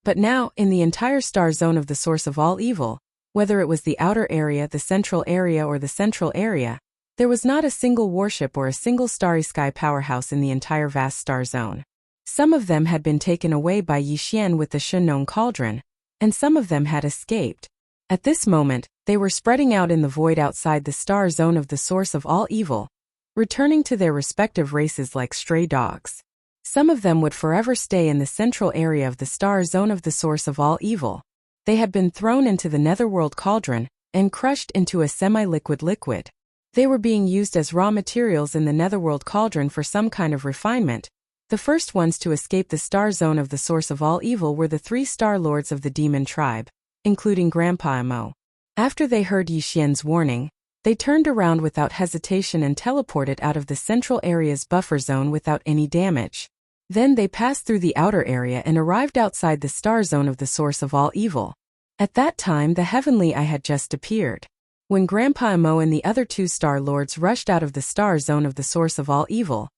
But now, in the entire star zone of the source of all evil, whether it was the outer area, the central area, or the central area, there was not a single warship or a single starry sky powerhouse in the entire vast star zone. Some of them had been taken away by Yi Xian with the Shenong cauldron, and some of them had escaped. At this moment, they were spreading out in the void outside the star zone of the source of all evil, returning to their respective races like stray dogs. Some of them would forever stay in the central area of the star zone of the source of all evil. They had been thrown into the netherworld cauldron and crushed into a semi-liquid liquid. They were being used as raw materials in the netherworld cauldron for some kind of refinement. The first ones to escape the star zone of the source of all evil were the 3 star lords of the demon tribe, including Grandpa Mo. After they heard Yi Xian's warning, they turned around without hesitation and teleported out of the central area's buffer zone without any damage. Then they passed through the outer area and arrived outside the star zone of the source of all evil. At that time the heavenly eye had just appeared. When Grandpa Mo and the other 2 star lords rushed out of the star zone of the source of all evil,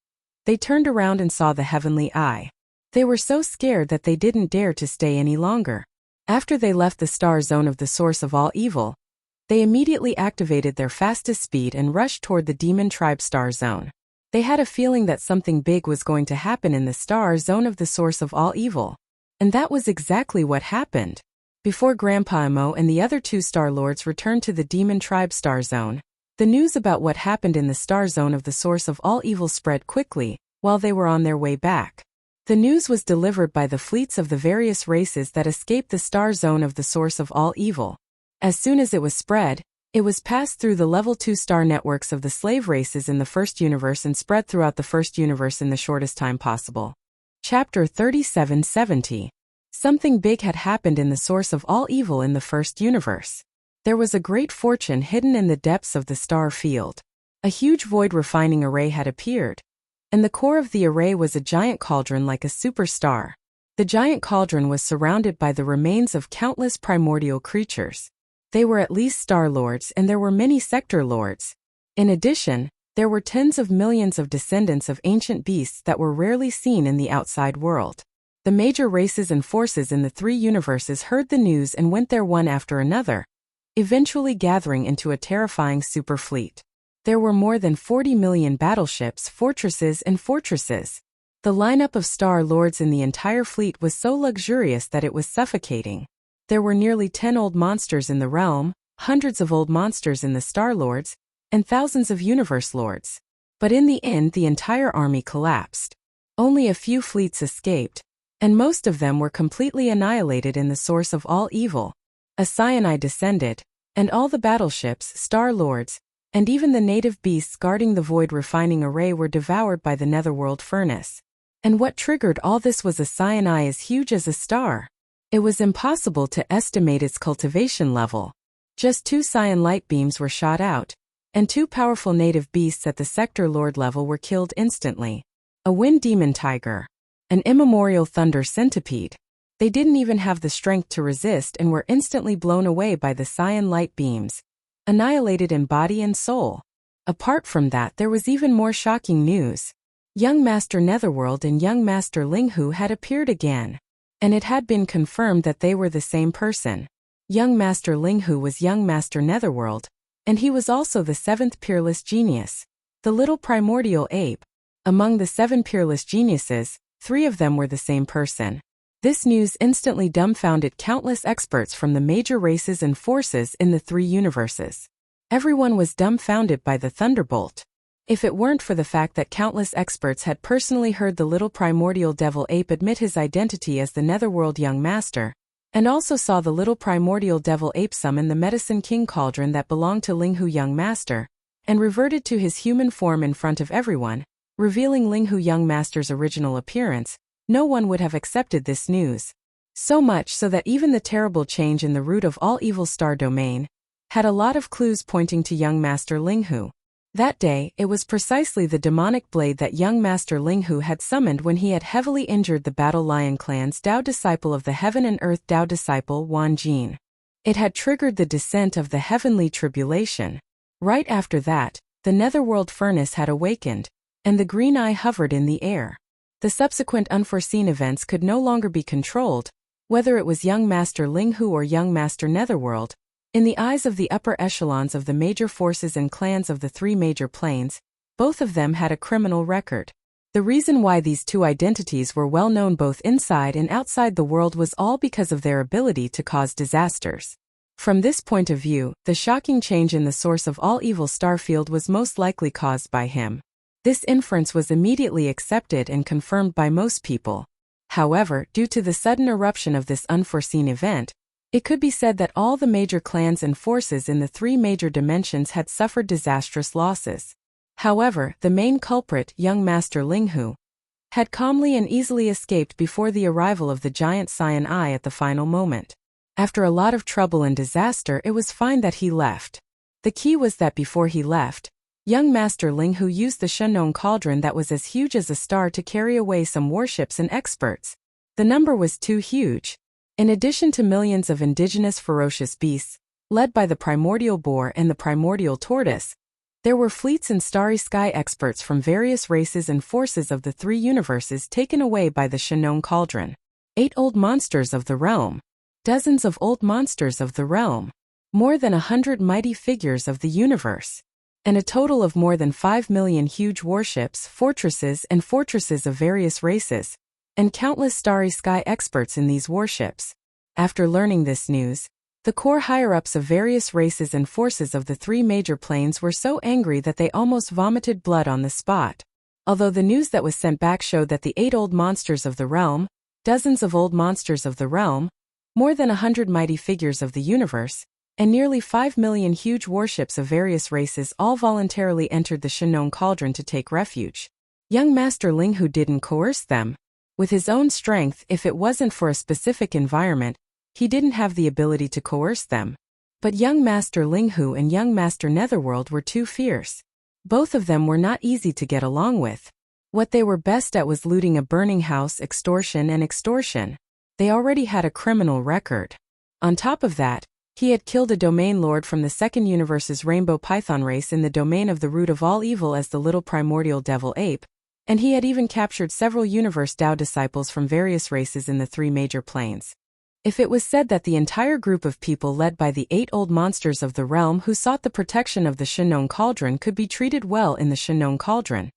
they turned around and saw the heavenly eye. They were so scared that they didn't dare to stay any longer. After they left the star zone of the source of all evil, they immediately activated their fastest speed and rushed toward the demon tribe star zone. They had a feeling that something big was going to happen in the star zone of the source of all evil. And that was exactly what happened. Before Grandpa Mo and the other 2 star lords returned to the demon tribe star zone, the news about what happened in the star zone of the source of all evil spread quickly, while they were on their way back. The news was delivered by the fleets of the various races that escaped the star zone of the source of all evil. As soon as it was spread, it was passed through the level 2 star networks of the slave races in the first universe and spread throughout the first universe in the shortest time possible. Chapter 3770. Something big had happened in the source of all evil in the first universe. There was a great fortune hidden in the depths of the star field. A huge void refining array had appeared, and the core of the array was a giant cauldron like a superstar. The giant cauldron was surrounded by the remains of countless primordial creatures. They were at least star lords and there were many sector lords. In addition, there were tens of millions of descendants of ancient beasts that were rarely seen in the outside world. The major races and forces in the 3 universes heard the news and went there one after another, eventually gathering into a terrifying super fleet. There were more than 40 million battleships, fortresses, and fortresses. The lineup of star lords in the entire fleet was so luxurious that it was suffocating. There were nearly 10 old monsters in the realm, hundreds of old monsters in the star lords, and thousands of universe lords. But in the end the entire army collapsed. Only a few fleets escaped, and most of them were completely annihilated in the source of all evil. A cyanide descended, and all the battleships, star lords, and even the native beasts guarding the void refining array were devoured by the netherworld furnace. And what triggered all this was a cyanide as huge as a star. It was impossible to estimate its cultivation level. Just 2 cyan light beams were shot out, and 2 powerful native beasts at the sector lord level were killed instantly. A wind demon tiger, an immemorial thunder centipede. They didn't even have the strength to resist and were instantly blown away by the cyan light beams, annihilated in body and soul. Apart from that, there was even more shocking news. Young Master Netherworld and Young Master Linghu had appeared again, and it had been confirmed that they were the same person. Young Master Linghu was Young Master Netherworld, and he was also the 7th peerless genius, the little primordial ape. Among the 7 peerless geniuses, 3 of them were the same person. This news instantly dumbfounded countless experts from the major races and forces in the 3 universes. Everyone was dumbfounded by the thunderbolt. If it weren't for the fact that countless experts had personally heard the little primordial devil ape admit his identity as the Netherworld Young Master, and also saw the little primordial devil ape summon the Medicine King cauldron that belonged to Linghu Young Master, and reverted to his human form in front of everyone, revealing Linghu Young Master's original appearance, no one would have accepted this news. So much so that even the terrible change in the root of all evil star domain had a lot of clues pointing to Young Master Linghu. That day, it was precisely the demonic blade that Young Master Linghu had summoned when he had heavily injured the Battle Lion clan's Tao disciple of the Heaven and Earth Tao disciple Wan Jin. It had triggered the descent of the heavenly tribulation. Right after that, the netherworld furnace had awakened, and the green eye hovered in the air. The subsequent unforeseen events could no longer be controlled, whether it was Young Master Linghu or Young Master Netherworld. In the eyes of the upper echelons of the major forces and clans of the 3 major planes, both of them had a criminal record. The reason why these 2 identities were well known both inside and outside the world was all because of their ability to cause disasters. From this point of view, the shocking change in the source of all evil starfield was most likely caused by him. This inference was immediately accepted and confirmed by most people. However, due to the sudden eruption of this unforeseen event, It could be said that all the major clans and forces in the three major dimensions had suffered disastrous losses. However, the main culprit, young Master Linghu, had calmly and easily escaped before the arrival of the giant Cyan Eye at the final moment. After a lot of trouble and disaster, it was fine that he left. The key was that before he left, young Master Linghu used the Shenong cauldron that was as huge as a star to carry away some warships and experts. The number was too huge. In addition to millions of indigenous ferocious beasts, led by the primordial boar and the primordial tortoise, there were fleets and starry sky experts from various races and forces of the three universes taken away by the Shenong cauldron. 8 old monsters of the realm, dozens of old monsters of the realm, more than 100 mighty figures of the universe, and a total of more than 5 million huge warships, fortresses of various races, and countless starry sky experts in these warships. After learning this news, the core higher-ups of various races and forces of the three major planes were so angry that they almost vomited blood on the spot. Although the news that was sent back showed that the 8 old monsters of the realm, dozens of old monsters of the realm, more than 100 mighty figures of the universe, and nearly 5 million huge warships of various races all voluntarily entered the Shenong cauldron to take refuge. Young Master Linghu didn't coerce them. With his own strength, if it wasn't for a specific environment, he didn't have the ability to coerce them. But young Master Linghu and young Master Netherworld were too fierce. Both of them were not easy to get along with. What they were best at was looting a burning house, extortion. They already had a criminal record. On top of that, he had killed a domain lord from the second universe's rainbow python race in the domain of the root of all evil as the little primordial devil ape, and he had even captured several universe Tao disciples from various races in the three major planes. If it was said that the entire group of people led by the 8 old monsters of the realm who sought the protection of the Shenong cauldron could be treated well in the Shenong cauldron,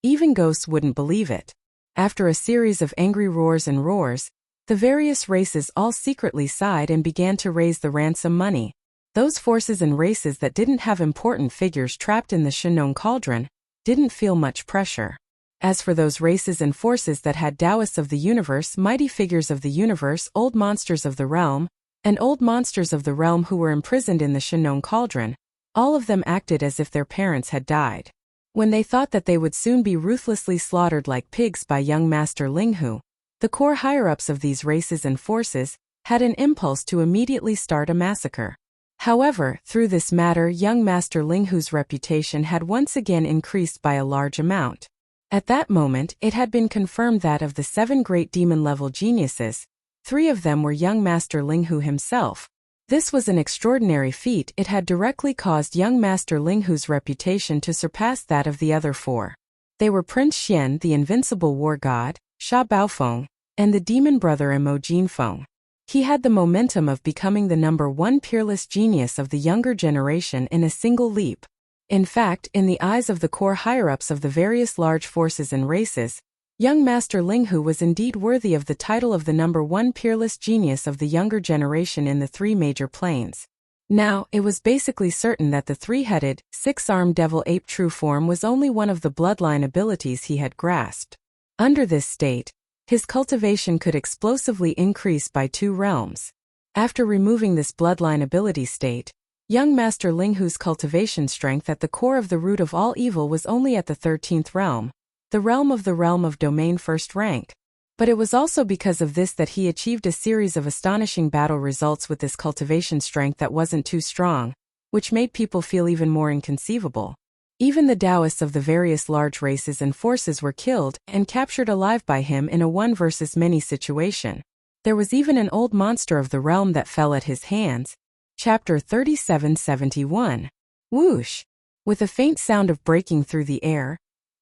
even ghosts wouldn't believe it. After a series of angry roars and roars, the various races all secretly sighed and began to raise the ransom money. Those forces and races that didn't have important figures trapped in the Shenong cauldron didn't feel much pressure. As for those races and forces that had Taoists of the universe, mighty figures of the universe, old monsters of the realm, and old monsters of the realm who were imprisoned in the Shenong cauldron, all of them acted as if their parents had died. When they thought that they would soon be ruthlessly slaughtered like pigs by young Master Linghu, the core higher-ups of these races and forces had an impulse to immediately start a massacre. However, through this matter, young Master Linghu's reputation had once again increased by a large amount. At that moment, it had been confirmed that of the 7 great demon-level geniuses, 3 of them were young Master Linghu himself. This was an extraordinary feat. It had directly caused young Master Linghu's reputation to surpass that of the other 4. They were Prince Xian, the invincible war god, Sha Baofeng, and the demon brother Mo Jinfeng. He had the momentum of becoming the #1 peerless genius of the younger generation in a single leap. In fact, in the eyes of the core higher-ups of the various large forces and races, young Master Linghu was indeed worthy of the title of the #1 peerless genius of the younger generation in the 3 major planes. Now, it was basically certain that the 3-headed, 6-armed devil ape true form was only one of the bloodline abilities he had grasped. Under this state, his cultivation could explosively increase by 2 realms. After removing this bloodline ability state, young Master Linghu's cultivation strength at the core of the root of all evil was only at the 13th realm, the realm of domain 1st rank. But it was also because of this that he achieved a series of astonishing battle results with this cultivation strength that wasn't too strong, which made people feel even more inconceivable. Even the Taoists of the various large races and forces were killed and captured alive by him in a 1 versus many situation. There was even an old monster of the realm that fell at his hands. Chapter 3771. Whoosh! With a faint sound of breaking through the air,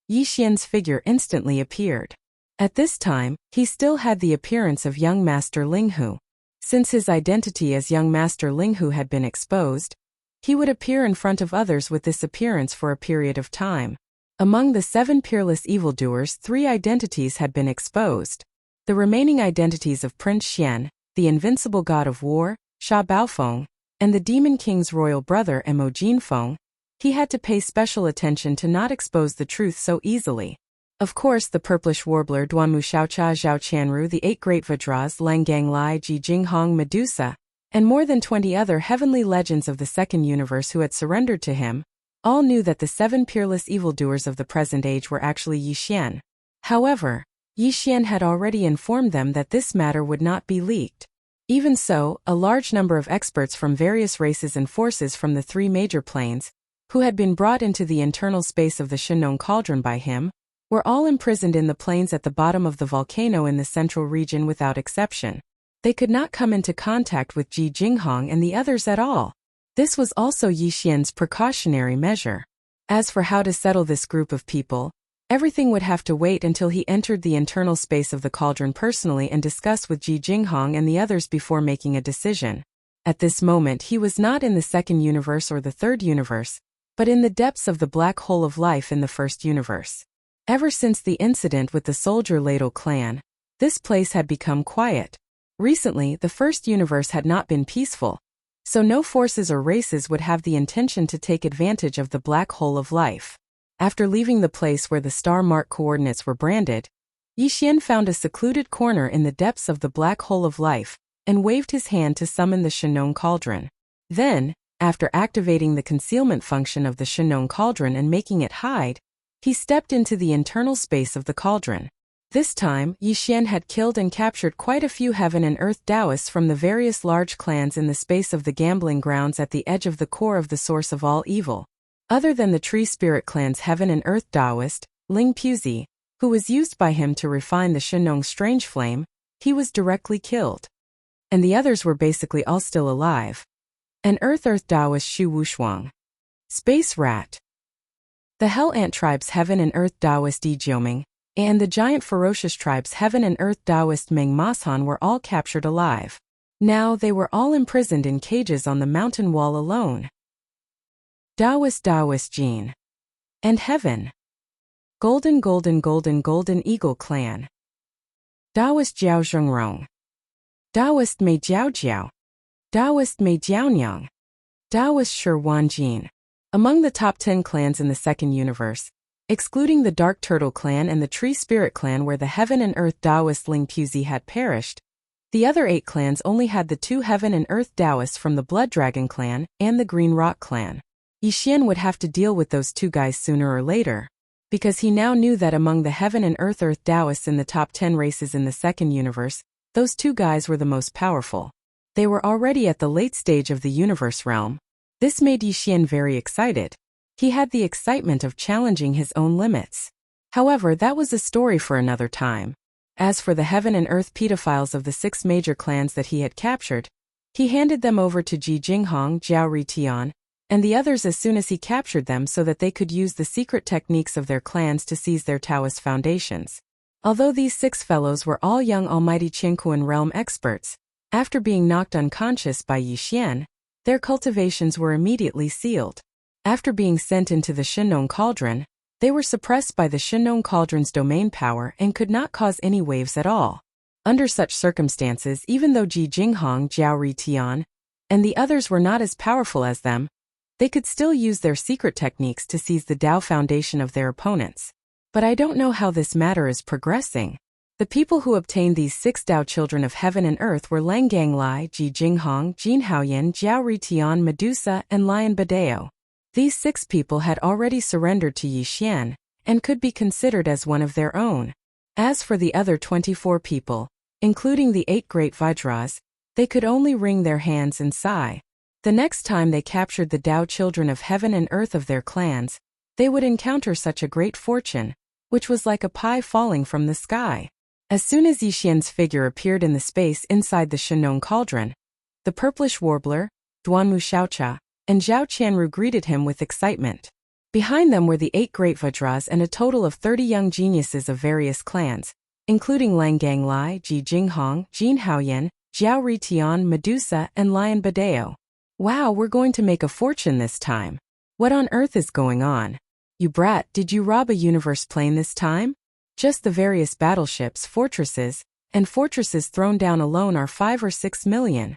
Yi Xian's figure instantly appeared. At this time, he still had the appearance of young Master Linghu. Since his identity as young Master Linghu had been exposed, he would appear in front of others with this appearance for a period of time. Among the 7 peerless evildoers, 3 identities had been exposed. The remaining identities of Prince Xian, the invincible god of war, Sha Baofeng, and the Demon King's royal brother Mo Jinfeng, he had to pay special attention to not expose the truth so easily. Of course, the purplish warbler Duanmu Xiaocha Zhao Qianru, the 8 great Vajras Lang Gang Lai Ji Jinghong Medusa, and more than 20 other heavenly legends of the second universe who had surrendered to him, all knew that the 7 peerless evildoers of the present age were actually Yi Xian. However, Yi Xian had already informed them that this matter would not be leaked. Even so, a large number of experts from various races and forces from the 3 major planes, who had been brought into the internal space of the Shenong Cauldron by him, were all imprisoned in the plains at the bottom of the volcano in the central region without exception. They could not come into contact with Ji Jinghong and the others at all. This was also Yi Xian's precautionary measure. As for how to settle this group of people, everything would have to wait until he entered the internal space of the cauldron personally and discussed with Ji Jinghong and the others before making a decision. At this moment he was not in the second universe or the third universe, but in the depths of the black hole of life in the first universe. Ever since the incident with the soldier ladle clan, this place had become quiet. Recently, the first universe had not been peaceful, so no forces or races would have the intention to take advantage of the black hole of life. After leaving the place where the star mark coordinates were branded, Yi Xian found a secluded corner in the depths of the black hole of life and waved his hand to summon the Shenong Cauldron. Then, after activating the concealment function of the Shenong Cauldron and making it hide, he stepped into the internal space of the cauldron. This time, Yi Xian had killed and captured quite a few heaven and earth Taoists from the various large clans in the space of the gambling grounds at the edge of the core of the source of all evil. Other than the Tree Spirit clan's heaven and earth Taoist, Ling Puzi, who was used by him to refine the Shenong strange flame, he was directly killed. And the others were basically all still alive. An earth Taoist Shu Wushuang. Space Rat. The Hell Ant tribe's heaven and earth Taoist Yi Jioming, and the giant ferocious tribe's heaven and earth Taoist Meng Mashan were all captured alive. Now they were all imprisoned in cages on the mountain wall alone. Taoist Jin. And Heaven. Golden Eagle Clan. Taoist Jiao Zhengrong. Taoist Mei Jiao Jiao. Taoist Mei Jiaonyang. Taoist Shi Wanjin. Among the top 10 clans in the second universe, excluding the Dark Turtle clan and the Tree Spirit clan where the heaven and earth Taoist Ling Puzi had perished, the other 8 clans only had the 2 heaven and earth Taoists from the Blood Dragon clan and the Green Rock clan. Yi Xian would have to deal with those 2 guys sooner or later, because he now knew that among the heaven and earth Taoists in the top 10 races in the second universe, those 2 guys were the most powerful. They were already at the late stage of the universe realm. This made Yi Xian very excited. He had the excitement of challenging his own limits. However, that was a story for another time. As for the heaven and earth pedophiles of the 6 major clans that he had captured, he handed them over to Ji Jinghong, Zhao Ritian, and the others as soon as he captured them so that they could use the secret techniques of their clans to seize their Taoist foundations. Although these 6 fellows were all young almighty Qingquan realm experts, after being knocked unconscious by Yi Xian, their cultivations were immediately sealed. After being sent into the Shenong Cauldron, they were suppressed by the Shenong Cauldron's domain power and could not cause any waves at all. Under such circumstances, even though Ji Jinghong, Zhao Ritian, and the others were not as powerful as them, they could still use their secret techniques to seize the Tao foundation of their opponents. But I don't know how this matter is progressing. The people who obtained these 6 Tao children of heaven and earth were Lang Ganglai, Ji Jinghong, Jin Haoyan, Zhao Ritian, Medusa, and Lion Badeo. These 6 people had already surrendered to Yi Xian, and could be considered as one of their own. As for the other 24 people, including the 8 great Vajras, they could only wring their hands and sigh. The next time they captured the Tao children of heaven and earth of their clans, they would encounter such a great fortune, which was like a pie falling from the sky. As soon as Yi Xian's figure appeared in the space inside the Shenong Cauldron, the purplish warbler, Duanmu Xiaocha, and Zhao Qianru greeted him with excitement. Behind them were the 8 great Vajras and a total of 30 young geniuses of various clans, including Lang Ganglai, Ji Jinghong, Jin Haoyan, Zhao Ritian, Medusa, and Lion Badeo. Wow, we're going to make a fortune this time. What on earth is going on? You brat, did you rob a universe plane this time? Just the various battleships, fortresses thrown down alone are 5 or 6 million.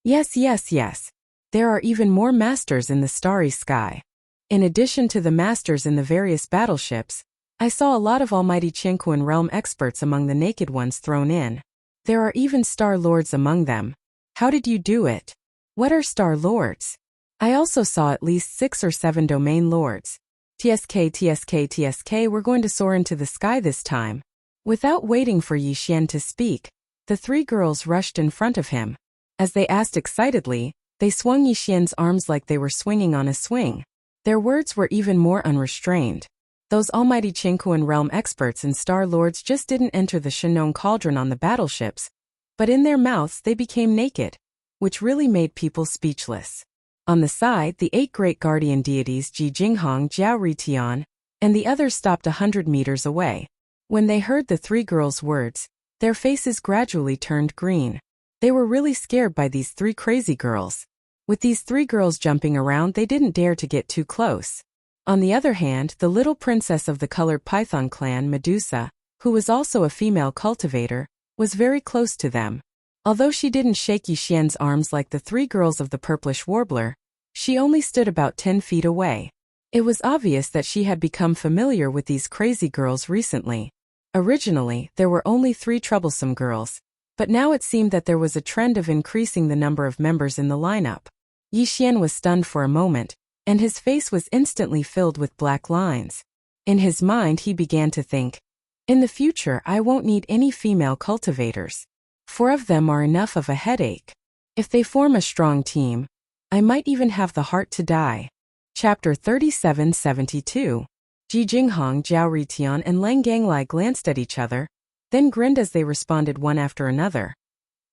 Yes. There are even more masters in the starry sky. In addition to the masters in the various battleships, I saw a lot of almighty Qingquan realm experts among the naked ones thrown in. There are even star lords among them. How did you do it? What are Star Lords? I also saw at least 6 or 7 domain lords. TSK, we're going to soar into the sky this time. Without waiting for Yi Xian to speak, the 3 girls rushed in front of him. As they asked excitedly, they swung Yi Xian's arms like they were swinging on a swing. Their words were even more unrestrained. Those almighty Qingquan realm experts and Star Lords just didn't enter the Shenong cauldron on the battleships, but in their mouths they became naked, which really made people speechless. On the side, the 8 great guardian deities Ji Jinghong, Jiao Ritian, and the others stopped 100 meters away. When they heard the 3 girls' words, their faces gradually turned green. They were really scared by these 3 crazy girls. With these 3 girls jumping around, they didn't dare to get too close. On the other hand, the little princess of the colored python clan, Medusa, who was also a female cultivator, was very close to them. Although she didn't shake Yi Xian's arms like the 3 girls of the purplish warbler, she only stood about 10 feet away. It was obvious that she had become familiar with these crazy girls recently. Originally, there were only 3 troublesome girls, but now it seemed that there was a trend of increasing the number of members in the lineup. Yi Xian was stunned for a moment, and his face was instantly filled with black lines. In his mind he began to think, in the future I won't need any female cultivators. 4 of them are enough of a headache. If they form a strong team, I might even have the heart to die. Chapter 3772. Ji Jinghong, Jiao Ritian, and Lang Ganglai glanced at each other, then grinned as they responded one after another.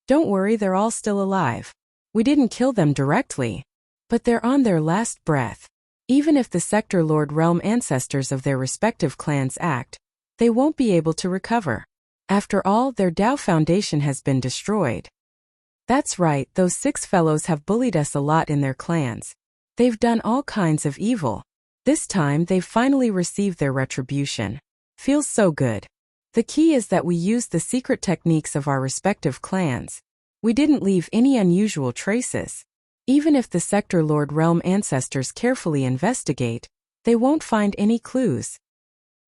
Don't worry, they're all still alive. We didn't kill them directly, but they're on their last breath. Even if the Sector Lord realm ancestors of their respective clans act, they won't be able to recover. After all, their Dao foundation has been destroyed. That's right, those 6 fellows have bullied us a lot in their clans. They've done all kinds of evil. This time they've finally received their retribution. Feels so good. The key is that we used the secret techniques of our respective clans. We didn't leave any unusual traces. Even if the Sector Lord realm ancestors carefully investigate, they won't find any clues.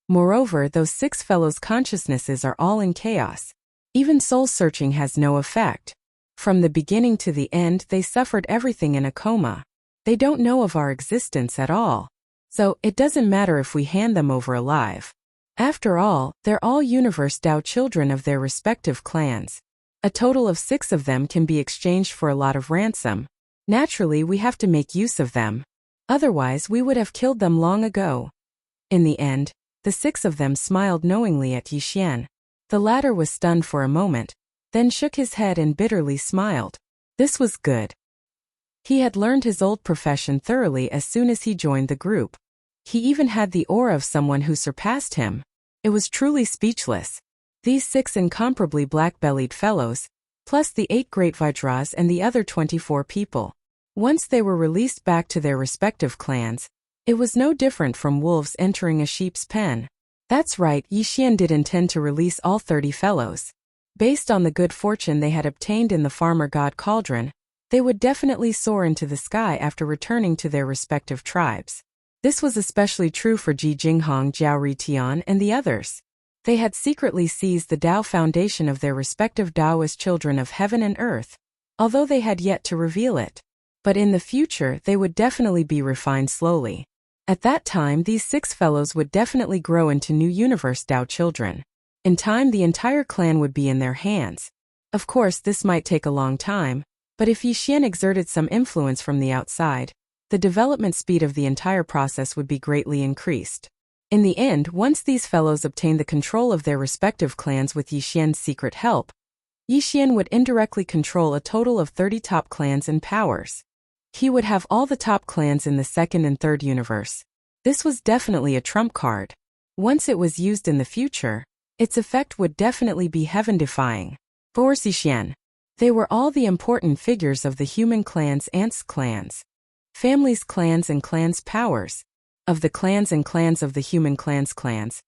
Moreover, those 6 fellows' consciousnesses are all in chaos. Even soul-searching has no effect. From the beginning to the end, they suffered everything in a coma. They don't know of our existence at all. So, it doesn't matter if we hand them over alive. After all, they're all Universe Dao children of their respective clans. A total of 6 of them can be exchanged for a lot of ransom. Naturally, we have to make use of them. Otherwise, we would have killed them long ago. In the end, the 6 of them smiled knowingly at Yi Xian. The latter was stunned for a moment, then shook his head and bitterly smiled. This was good. He had learned his old profession thoroughly as soon as he joined the group. He even had the aura of someone who surpassed him. It was truly speechless. These 6 incomparably black-bellied fellows, plus the 8 great Vajras and the other 24 people. Once they were released back to their respective clans, it was no different from wolves entering a sheep's pen. That's right, Yi Xian did intend to release all 30 fellows. Based on the good fortune they had obtained in the Farmer God Cauldron, they would definitely soar into the sky after returning to their respective tribes. This was especially true for Ji Jinghong, Jiao Ritian, and the others. They had secretly seized the Dao foundation of their respective Daoist children of heaven and earth, although they had yet to reveal it. But in the future they would definitely be refined slowly. At that time these 6 fellows would definitely grow into new Universe Dao children. In time the entire clan would be in their hands. Of course this might take a long time, but if Yi Xian exerted some influence from the outside, the development speed of the entire process would be greatly increased. In the end, once these fellows obtained the control of their respective clans with Yi Xian's secret help, Yi Xian would indirectly control a total of 30 top clans and powers. He would have all the top clans in the 2nd and 3rd universe. This was definitely a trump card. Once it was used in the future, its effect would definitely be heaven-defying. For Yi Xian, they were all the important figures of the human clans, ants clans, families clans and clans powers, of the clans and clans of the human clans.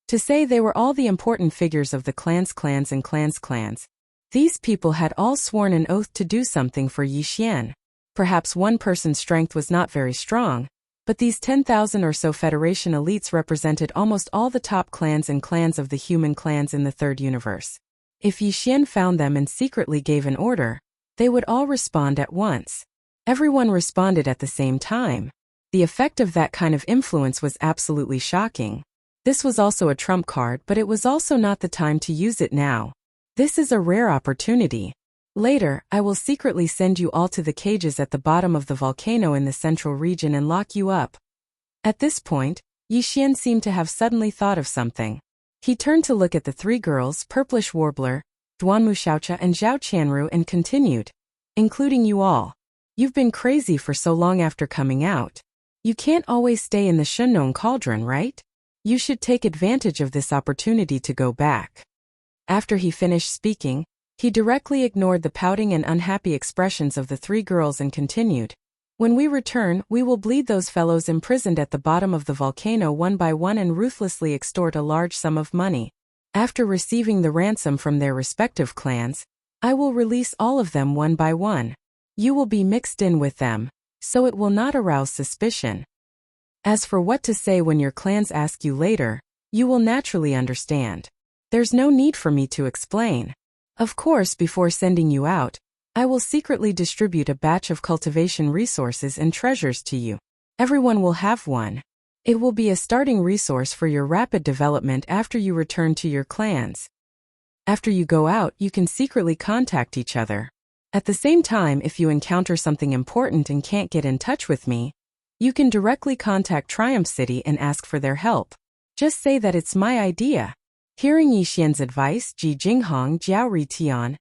To say they were all the important figures of the clans and clans. These people had all sworn an oath to do something for Yi Xian. Perhaps one person's strength was not very strong, but these 10,000 or so Federation elites represented almost all the top clans and clans of the human clans in the 3rd universe. If Yi Xian found them and secretly gave an order, they would all respond at once. Everyone responded at the same time. The effect of that kind of influence was absolutely shocking. This was also a trump card, but it was also not the time to use it now. This is a rare opportunity. Later, I will secretly send you all to the cages at the bottom of the volcano in the central region and lock you up. At this point, Yi Xian seemed to have suddenly thought of something. He turned to look at the three girls, Purplish Warbler, Duanmu Xiaocha and Zhao Qianru, and continued. Including you all. You've been crazy for so long after coming out. You can't always stay in the Shunnong cauldron, right? You should take advantage of this opportunity to go back. After he finished speaking, he directly ignored the pouting and unhappy expressions of the three girls and continued. When we return, we will bleed those fellows imprisoned at the bottom of the volcano one by one and ruthlessly extort a large sum of money. After receiving the ransom from their respective clans, I will release all of them one by one. You will be mixed in with them, so it will not arouse suspicion. As for what to say when your clans ask you later, you will naturally understand. There's no need for me to explain. Of course, before sending you out, I will secretly distribute a batch of cultivation resources and treasures to you. Everyone will have one. It will be a starting resource for your rapid development after you return to your clans. After you go out, you can secretly contact each other. At the same time, if you encounter something important and can't get in touch with me, you can directly contact Triumph City and ask for their help. Just say that it's my idea. Hearing Yi Xian's advice, Ji Jinghong, Jiao Ritian,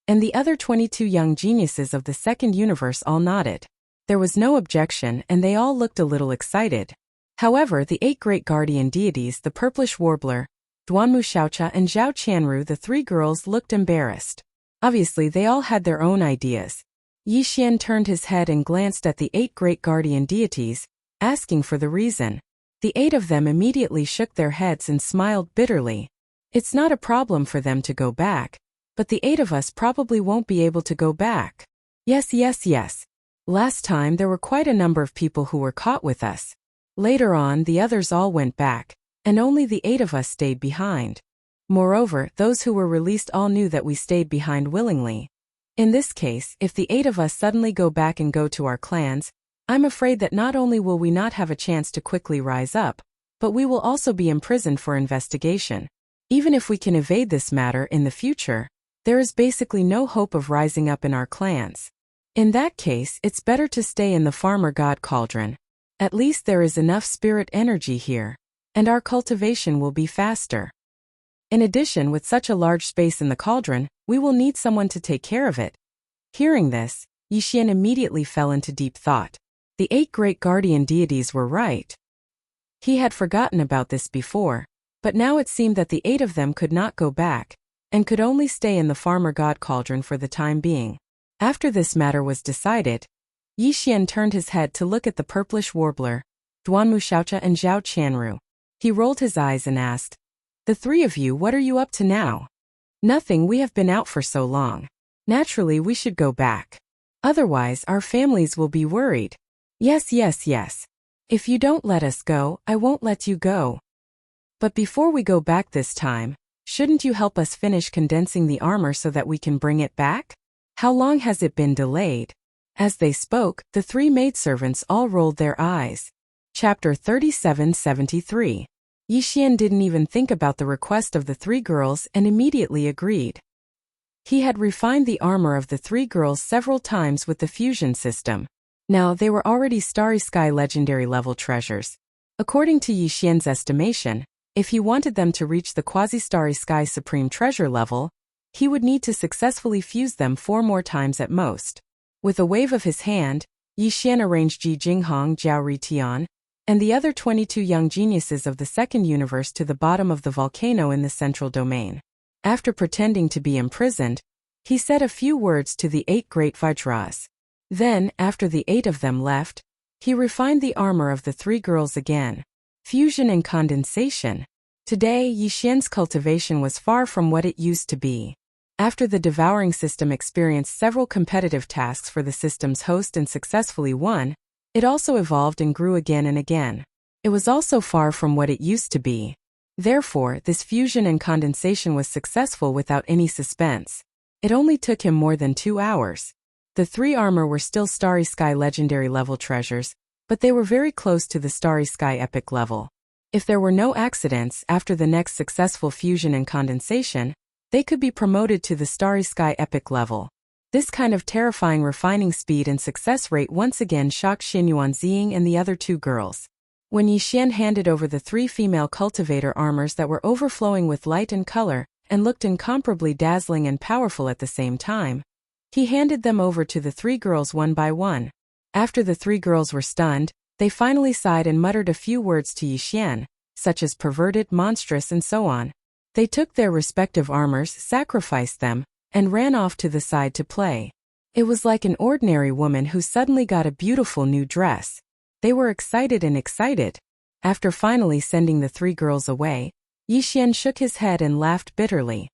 and the other 22 young geniuses of the second universe all nodded. There was no objection, and they all looked a little excited. However, the 8 great guardian deities, the Purplish Warbler, Duanmu Xiaocha and Zhao Qianru, the 3 girls, looked embarrassed. Obviously, they all had their own ideas. Yi Xian turned his head and glanced at the 8 great guardian deities, asking for the reason. The 8 of them immediately shook their heads and smiled bitterly. It's not a problem for them to go back, but the 8 of us probably won't be able to go back. Yes. Last time there were quite a number of people who were caught with us. Later on, the others all went back, and only the 8 of us stayed behind. Moreover, those who were released all knew that we stayed behind willingly. In this case, if the 8 of us suddenly go back and go to our clans, I'm afraid that not only will we not have a chance to quickly rise up, but we will also be imprisoned for investigation. Even if we can evade this matter in the future, there is basically no hope of rising up in our clans. In that case, it's better to stay in the Farmer God Cauldron. At least there is enough spirit energy here, and our cultivation will be faster. In addition, with such a large space in the cauldron, we will need someone to take care of it. Hearing this, Yi Xian immediately fell into deep thought. The 8 great guardian deities were right. He had forgotten about this before, but now it seemed that the 8 of them could not go back, and could only stay in the Farmer God Cauldron for the time being. After this matter was decided, Yi Xian turned his head to look at the Purplish Warbler, Duanmu Xiaocha and Zhao Qianru. He rolled his eyes and asked, "The 3 of you, what are you up to now?" "Nothing, we have been out for so long. Naturally, we should go back. Otherwise, our families will be worried." Yes. If you don't let us go, I won't let you go. But before we go back this time, shouldn't you help us finish condensing the armor so that we can bring it back? How long has it been delayed? As they spoke, the 3 maidservants all rolled their eyes. Chapter 3773. Yi Xian didn't even think about the request of the 3 girls and immediately agreed. He had refined the armor of the 3 girls several times with the fusion system. Now they were already Starry Sky legendary level treasures. According to Yi Xian's estimation, if he wanted them to reach the Quasi-Starry Sky Supreme Treasure level, he would need to successfully fuse them 4 more times at most. With a wave of his hand, Yi Xian arranged Ji Jinghong, Jiao Ritian, and the other 22 young geniuses of the second universe to the bottom of the volcano in the central domain. After pretending to be imprisoned, he said a few words to the 8 great Vajras. Then, after the 8 of them left, he refined the armor of the 3 girls again. Fusion and condensation. Today, Yi Xian's cultivation was far from what it used to be. After the Devouring system experienced several competitive tasks for the system's host and successfully won, it also evolved and grew again and again. It was also far from what it used to be. Therefore, this fusion and condensation was successful without any suspense. It only took him more than 2 hours. The three armor were still Starry Sky legendary level treasures, but they were very close to the Starry Sky epic level. If there were no accidents after the next successful fusion and condensation, they could be promoted to the Starry Sky epic level. This kind of terrifying refining speed and success rate once again shocked Xinyuan Ziying and the other two girls. When Yixian handed over the three female cultivator armors that were overflowing with light and color, and looked incomparably dazzling and powerful at the same time, he handed them over to the three girls one by one. After the three girls were stunned, they finally sighed and muttered a few words to Yixian, such as perverted, monstrous, and so on. They took their respective armors, sacrificed them, and ran off to the side to play. It was like an ordinary woman who suddenly got a beautiful new dress. They were excited and excited. After finally sending the three girls away, Yixian shook his head and laughed bitterly.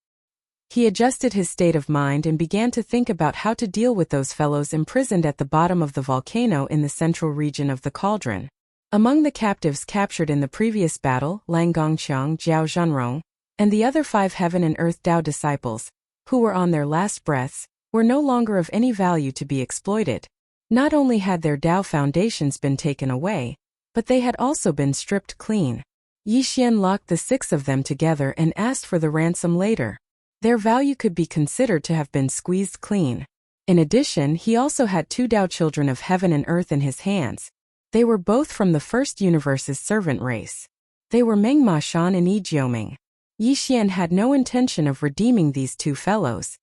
He adjusted his state of mind and began to think about how to deal with those fellows imprisoned at the bottom of the volcano in the central region of the cauldron. Among the captives captured in the previous battle, Lang Gongqiang, Jiao Zhanrong, and the other 5 Heaven and Earth Tao disciples, who were on their last breaths, were no longer of any value to be exploited. Not only had their Tao foundations been taken away, but they had also been stripped clean. Yixian locked the 6 of them together and asked for the ransom later. Their value could be considered to have been squeezed clean. In addition, he also had 2 Tao children of heaven and earth in his hands. They were both from the first universe's servant race. They were Meng Ma Shan and Yi Jioming. Yixian had no intention of redeeming these 2 fellows.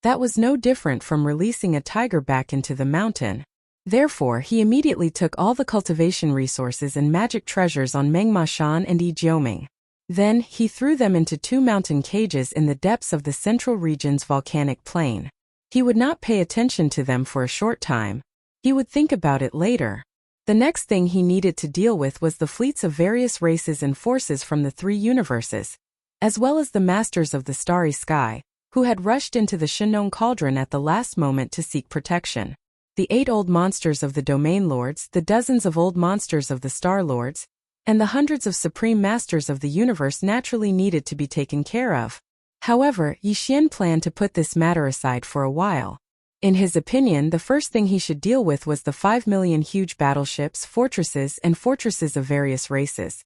That was no different from releasing a tiger back into the mountain. Therefore, he immediately took all the cultivation resources and magic treasures on Meng Ma Shan and Yi Jioming. Then, he threw them into 2 mountain cages in the depths of the central region's volcanic plain. He would not pay attention to them for a short time. He would think about it later. The next thing he needed to deal with was the fleets of various races and forces from the 3 universes, as well as the masters of the Starry Sky, who had rushed into the Shinong Cauldron at the last moment to seek protection. The 8 old monsters of the Domain Lords, the dozens of old monsters of the Star Lords, and the hundreds of supreme masters of the universe naturally needed to be taken care of. However, Yixian planned to put this matter aside for a while. In his opinion, the first thing he should deal with was the 5 million huge battleships, fortresses, and fortresses of various races.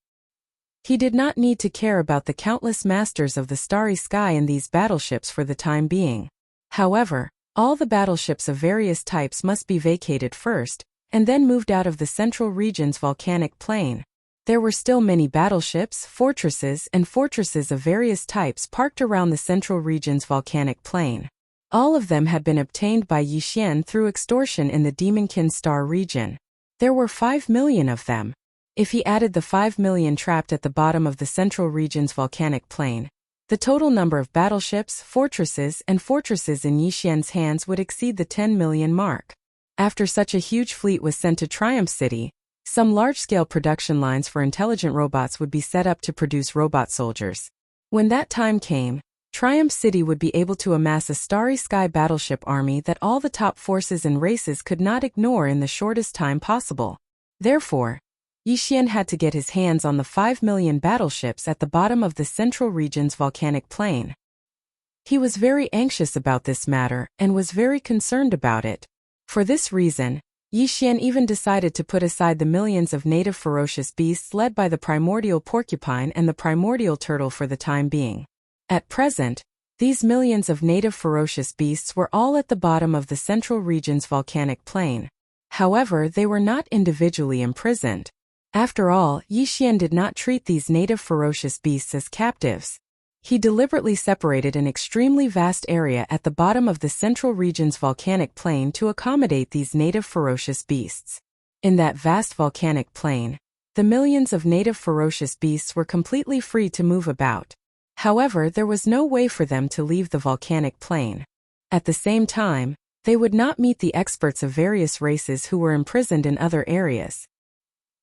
He did not need to care about the countless masters of the Starry Sky in these battleships for the time being. However, all the battleships of various types must be vacated first, and then moved out of the central region's volcanic plain. There were still many battleships, fortresses, and fortresses of various types parked around the central region's volcanic plain. All of them had been obtained by Yixian through extortion in the Demonkin Star region. There were 5 million of them. If he added the 5 million trapped at the bottom of the central region's volcanic plain, the total number of battleships, fortresses, and fortresses in Yixian's hands would exceed the 10 million mark. After such a huge fleet was sent to Triumph City, some large-scale production lines for intelligent robots would be set up to produce robot soldiers. When that time came, Triumph City would be able to amass a Starry Sky battleship army that all the top forces and races could not ignore in the shortest time possible. Therefore, Yixian had to get his hands on the 5 million battleships at the bottom of the central region's volcanic plain. He was very anxious about this matter and was very concerned about it. For this reason, Yixian even decided to put aside the millions of native ferocious beasts led by the primordial porcupine and the primordial turtle for the time being. At present, these millions of native ferocious beasts were all at the bottom of the central region's volcanic plain. However, they were not individually imprisoned. After all, Yixian did not treat these native ferocious beasts as captives. He deliberately separated an extremely vast area at the bottom of the central region's volcanic plain to accommodate these native ferocious beasts. In that vast volcanic plain, the millions of native ferocious beasts were completely free to move about. However, there was no way for them to leave the volcanic plain. At the same time, they would not meet the experts of various races who were imprisoned in other areas.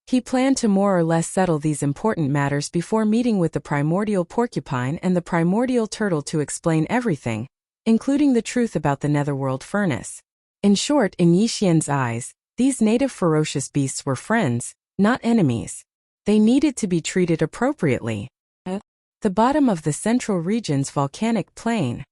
He planned to more or less settle these important matters before meeting with the primordial porcupine and the primordial turtle to explain everything, including the truth about the netherworld furnace. In short, in Yixian's eyes, these native ferocious beasts were friends, not enemies. They needed to be treated appropriately. The bottom of the central region's volcanic plain.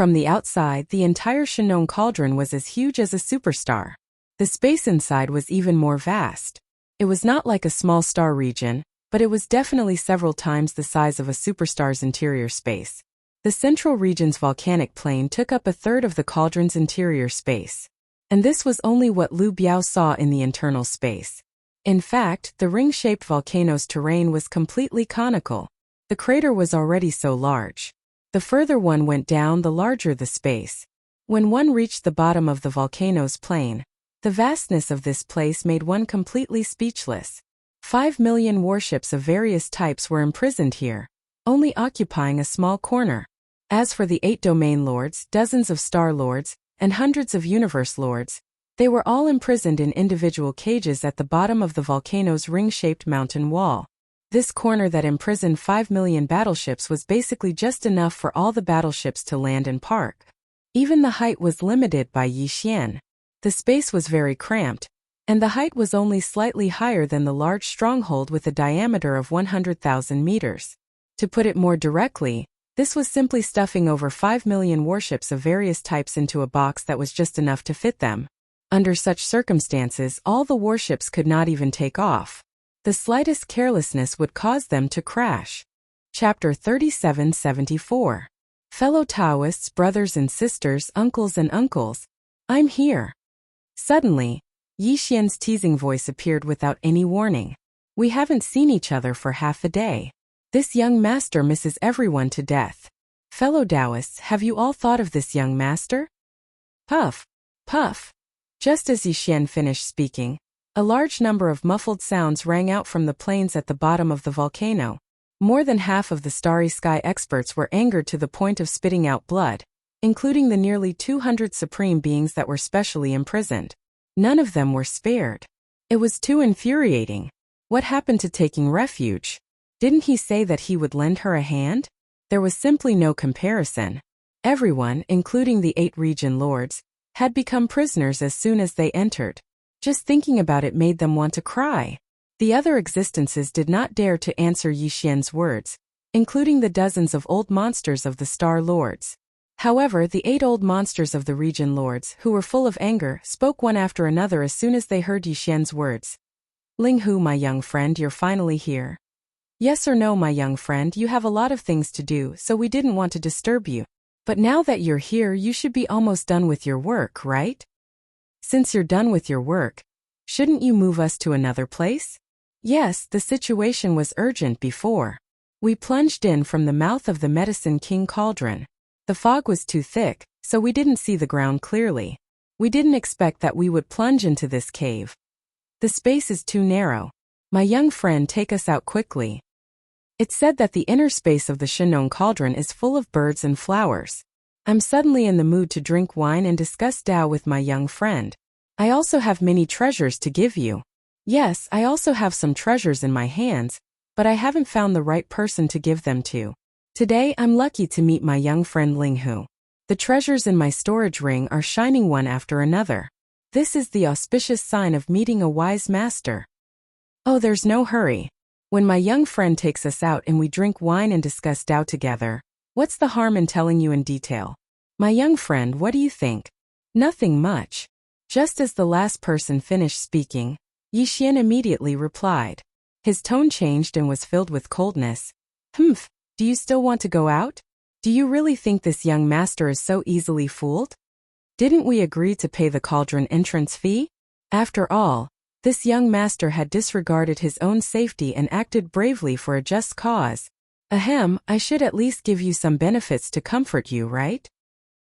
From the outside, the entire Shannon cauldron was as huge as a superstar. The space inside was even more vast. It was not like a small star region, but it was definitely several times the size of a superstar's interior space. The central region's volcanic plain took up a third of the cauldron's interior space. And this was only what Liu Biao saw in the internal space. In fact, the ring-shaped volcano's terrain was completely conical. The crater was already so large. The further one went down, the larger the space. When one reached the bottom of the volcano's plain, the vastness of this place made one completely speechless. 5 million warships of various types were imprisoned here, only occupying a small corner. As for the 8 domain lords, dozens of star lords, and hundreds of universe lords, they were all imprisoned in individual cages at the bottom of the volcano's ring-shaped mountain wall. This corner that imprisoned 5 million battleships was basically just enough for all the battleships to land and park. Even the height was limited by Yixian. The space was very cramped, and the height was only slightly higher than the large stronghold with a diameter of 100,000 meters. To put it more directly, this was simply stuffing over 5 million warships of various types into a box that was just enough to fit them. Under such circumstances, all the warships could not even take off. The slightest carelessness would cause them to crash. Chapter 3774. Fellow Taoists, brothers and sisters, uncles and uncles, I'm here. Suddenly, Yixian's teasing voice appeared without any warning. We haven't seen each other for half a day. This young master misses everyone to death. Fellow Taoists, have you all thought of this young master? Puff, puff. Just as Yixian finished speaking, a large number of muffled sounds rang out from the plains at the bottom of the volcano. More than half of the Starry Sky experts were angered to the point of spitting out blood, including the nearly 200 supreme beings that were specially imprisoned. None of them were spared. It was too infuriating. What happened to taking refuge? Didn't he say that he would lend her a hand? There was simply no comparison. Everyone, including the 8 region lords, had become prisoners as soon as they entered. Just thinking about it made them want to cry. The other existences did not dare to answer Yixian's words, including the dozens of old monsters of the Star Lords. However, the 8 old monsters of the region lords, who were full of anger, spoke one after another as soon as they heard Yixian's words. Ling Hu, my young friend, you're finally here. Yes or no, my young friend, you have a lot of things to do, so we didn't want to disturb you. But now that you're here, you should be almost done with your work, right? Since you're done with your work, shouldn't you move us to another place? Yes, the situation was urgent before. We plunged in from the mouth of the Medicine King cauldron. The fog was too thick, so we didn't see the ground clearly. We didn't expect that we would plunge into this cave. The space is too narrow. My young friend, take us out quickly. It's said that the inner space of the Shannon cauldron is full of birds and flowers. I'm suddenly in the mood to drink wine and discuss Tao with my young friend. I also have many treasures to give you. Yes, I also have some treasures in my hands, but I haven't found the right person to give them to. Today I'm lucky to meet my young friend Ling Hu. The treasures in my storage ring are shining one after another. This is the auspicious sign of meeting a wise master. Oh, there's no hurry. When my young friend takes us out and we drink wine and discuss Tao together, what's the harm in telling you in detail? My young friend, what do you think? Nothing much. Just as the last person finished speaking, Yixian immediately replied. His tone changed and was filled with coldness. Humph, do you still want to go out? Do you really think this young master is so easily fooled? Didn't we agree to pay the cauldron entrance fee? After all, this young master had disregarded his own safety and acted bravely for a just cause. Ahem, I should at least give you some benefits to comfort you, right?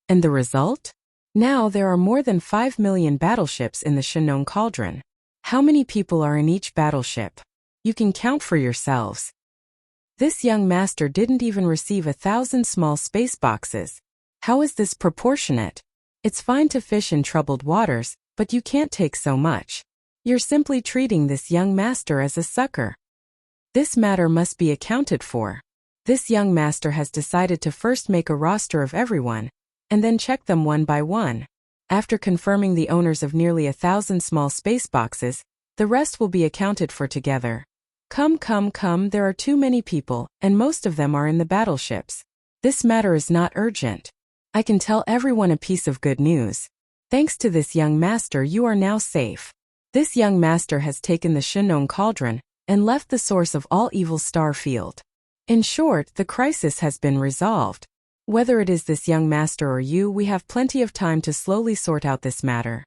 And the result? Now there are more than 5 million battleships in the Shannon cauldron. How many people are in each battleship? You can count for yourselves. This young master didn't even receive 1,000 small space boxes. How is this proportionate? It's fine to fish in troubled waters, but you can't take so much. You're simply treating this young master as a sucker. This matter must be accounted for. This young master has decided to first make a roster of everyone, and then check them one by one. After confirming the owners of nearly 1,000 small space boxes, the rest will be accounted for together. Come, there are too many people, and most of them are in the battleships. This matter is not urgent. I can tell everyone a piece of good news. Thanks to this young master, you are now safe. This young master has taken the Shinong Cauldron and left the source of all evil star field. In short, the crisis has been resolved. Whether it is this young master or you, we have plenty of time to slowly sort out this matter.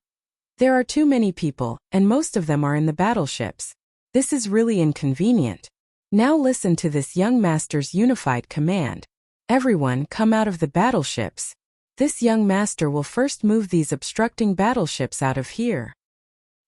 There are too many people, and most of them are in the battleships. This is really inconvenient. Now listen to this young master's unified command. Everyone, come out of the battleships. This young master will first move these obstructing battleships out of here.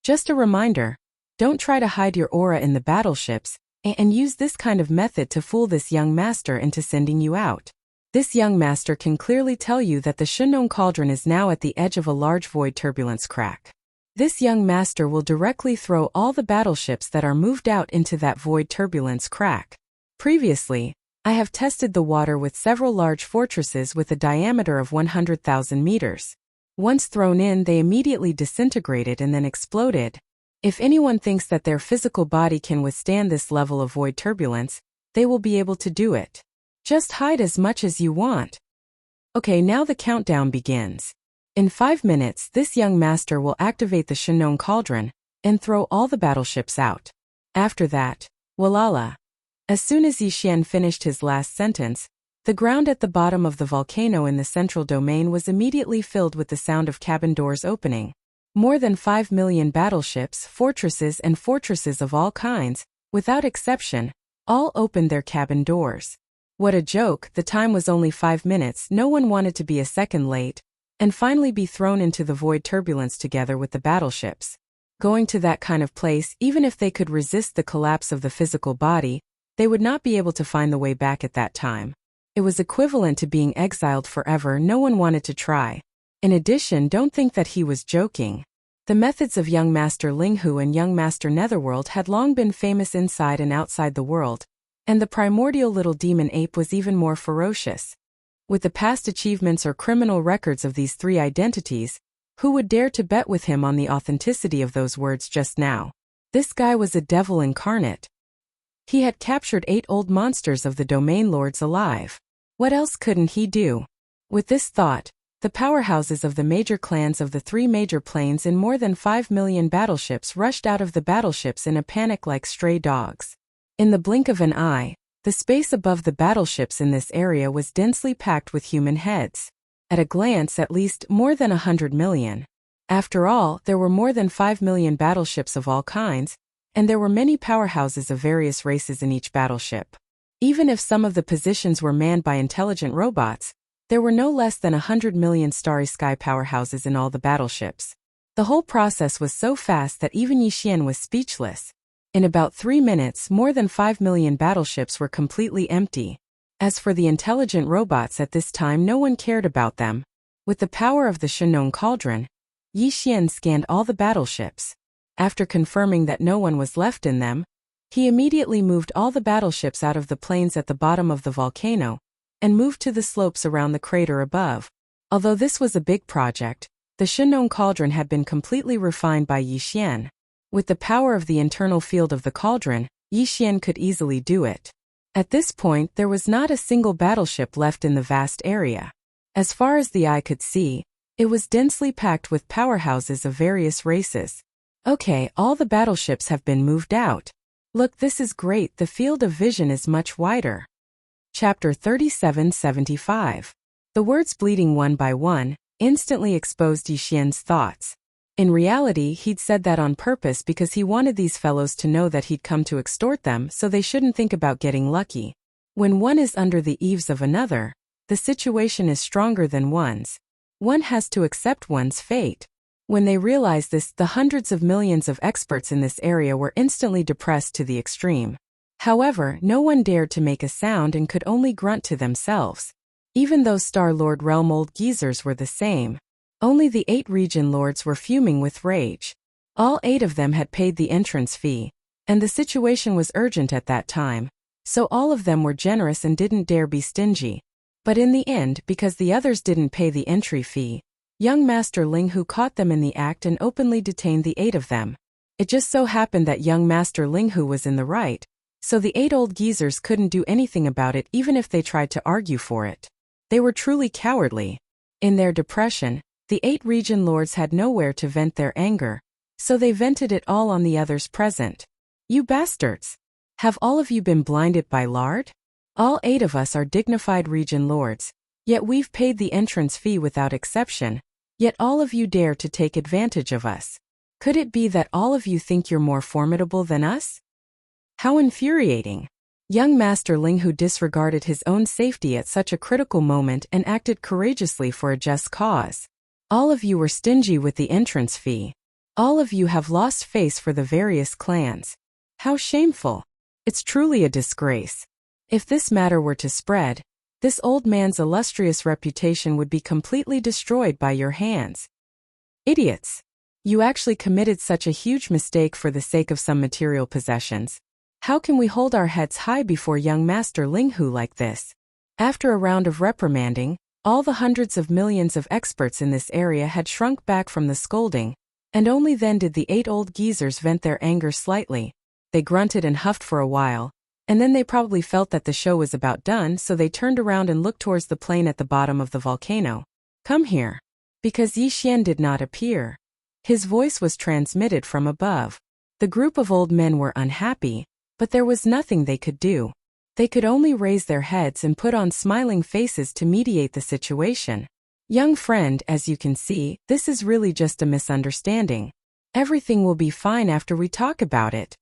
Just a reminder, don't try to hide your aura in the battleships, and use this kind of method to fool this young master into sending you out. This young master can clearly tell you that the Shinong Cauldron is now at the edge of a large void turbulence crack. This young master will directly throw all the battleships that are moved out into that void turbulence crack. Previously, I have tested the water with several large fortresses with a diameter of 100,000 meters. Once thrown in, they immediately disintegrated and then exploded. If anyone thinks that their physical body can withstand this level of void turbulence, they will be able to do it. Just hide as much as you want. Okay, now the countdown begins. In 5 minutes, this young master will activate the Shinong Cauldron and throw all the battleships out. After that, voila! As soon as Yixian finished his last sentence, the ground at the bottom of the volcano in the central domain was immediately filled with the sound of cabin doors opening. More than 5 million battleships, fortresses of all kinds, without exception, all opened their cabin doors. What a joke, the time was only 5 minutes, no one wanted to be a second late, and finally be thrown into the void turbulence together with the battleships. Going to that kind of place, even if they could resist the collapse of the physical body, they would not be able to find the way back at that time. It was equivalent to being exiled forever. No one wanted to try. In addition, don't think that he was joking. The methods of young Master Linghu and young Master Netherworld had long been famous inside and outside the world, and the primordial little demon ape was even more ferocious. With the past achievements or criminal records of these three identities, who would dare to bet with him on the authenticity of those words just now? This guy was a devil incarnate. He had captured 8 old monsters of the domain lords alive. What else couldn't he do? With this thought, the powerhouses of the major clans of the 3 major planes in more than 5 million battleships rushed out of the battleships in a panic like stray dogs. In the blink of an eye, the space above the battleships in this area was densely packed with human heads. At a glance, at least more than 100 million. After all, there were more than 5 million battleships of all kinds, and there were many powerhouses of various races in each battleship. Even if some of the positions were manned by intelligent robots, there were no less than 100 million starry sky powerhouses in all the battleships. The whole process was so fast that even Yixian was speechless. In about 3 minutes, more than 5 million battleships were completely empty. As for the intelligent robots at this time, no one cared about them. With the power of the Shinong Cauldron, Yixian scanned all the battleships. After confirming that no one was left in them, he immediately moved all the battleships out of the plains at the bottom of the volcano, and moved to the slopes around the crater above. Although this was a big project, the Shinong Cauldron had been completely refined by Yixian. With the power of the internal field of the cauldron, Yixian could easily do it. At this point, there was not a single battleship left in the vast area. As far as the eye could see, it was densely packed with powerhouses of various races. Okay, all the battleships have been moved out. Look, this is great, the field of vision is much wider. Chapter 3775. The words bleeding one by one instantly exposed Yixian's thoughts. In reality, he'd said that on purpose because he wanted these fellows to know that he'd come to extort them so they shouldn't think about getting lucky. When one is under the eaves of another, the situation is stronger than one's. One has to accept one's fate. When they realized this, the hundreds of millions of experts in this area were instantly depressed to the extreme. However, no one dared to make a sound and could only grunt to themselves. Even those Star Lord realm old geezers were the same. Only the 8 region lords were fuming with rage. All 8 of them had paid the entrance fee, and the situation was urgent at that time, so all of them were generous and didn't dare be stingy. But in the end, because the others didn't pay the entry fee, young Master Linghu caught them in the act and openly detained the 8 of them. It just so happened that young Master Linghu was in the right, so the 8 old geezers couldn't do anything about it even if they tried to argue for it. They were truly cowardly. In their depression, the 8 region lords had nowhere to vent their anger, so they vented it all on the others present. You bastards! Have all of you been blinded by lard? All 8 of us are dignified region lords, yet we've paid the entrance fee without exception, yet all of you dare to take advantage of us. Could it be that all of you think you're more formidable than us? How infuriating! Young Master Ling, who disregarded his own safety at such a critical moment and acted courageously for a just cause. All of you were stingy with the entrance fee. All of you have lost face for the various clans. How shameful! It's truly a disgrace. If this matter were to spread, this old man's illustrious reputation would be completely destroyed by your hands. Idiots! You actually committed such a huge mistake for the sake of some material possessions. How can we hold our heads high before young Master Linghu like this? After a round of reprimanding, all the hundreds of millions of experts in this area had shrunk back from the scolding, and only then did the 8 old geezers vent their anger slightly. They grunted and huffed for a while, and then they probably felt that the show was about done, so they turned around and looked towards the plain at the bottom of the volcano. Come here. Because Yi Xian did not appear. His voice was transmitted from above. The group of old men were unhappy, but there was nothing they could do. They could only raise their heads and put on smiling faces to mediate the situation. Young friend, as you can see, this is really just a misunderstanding. Everything will be fine after we talk about it.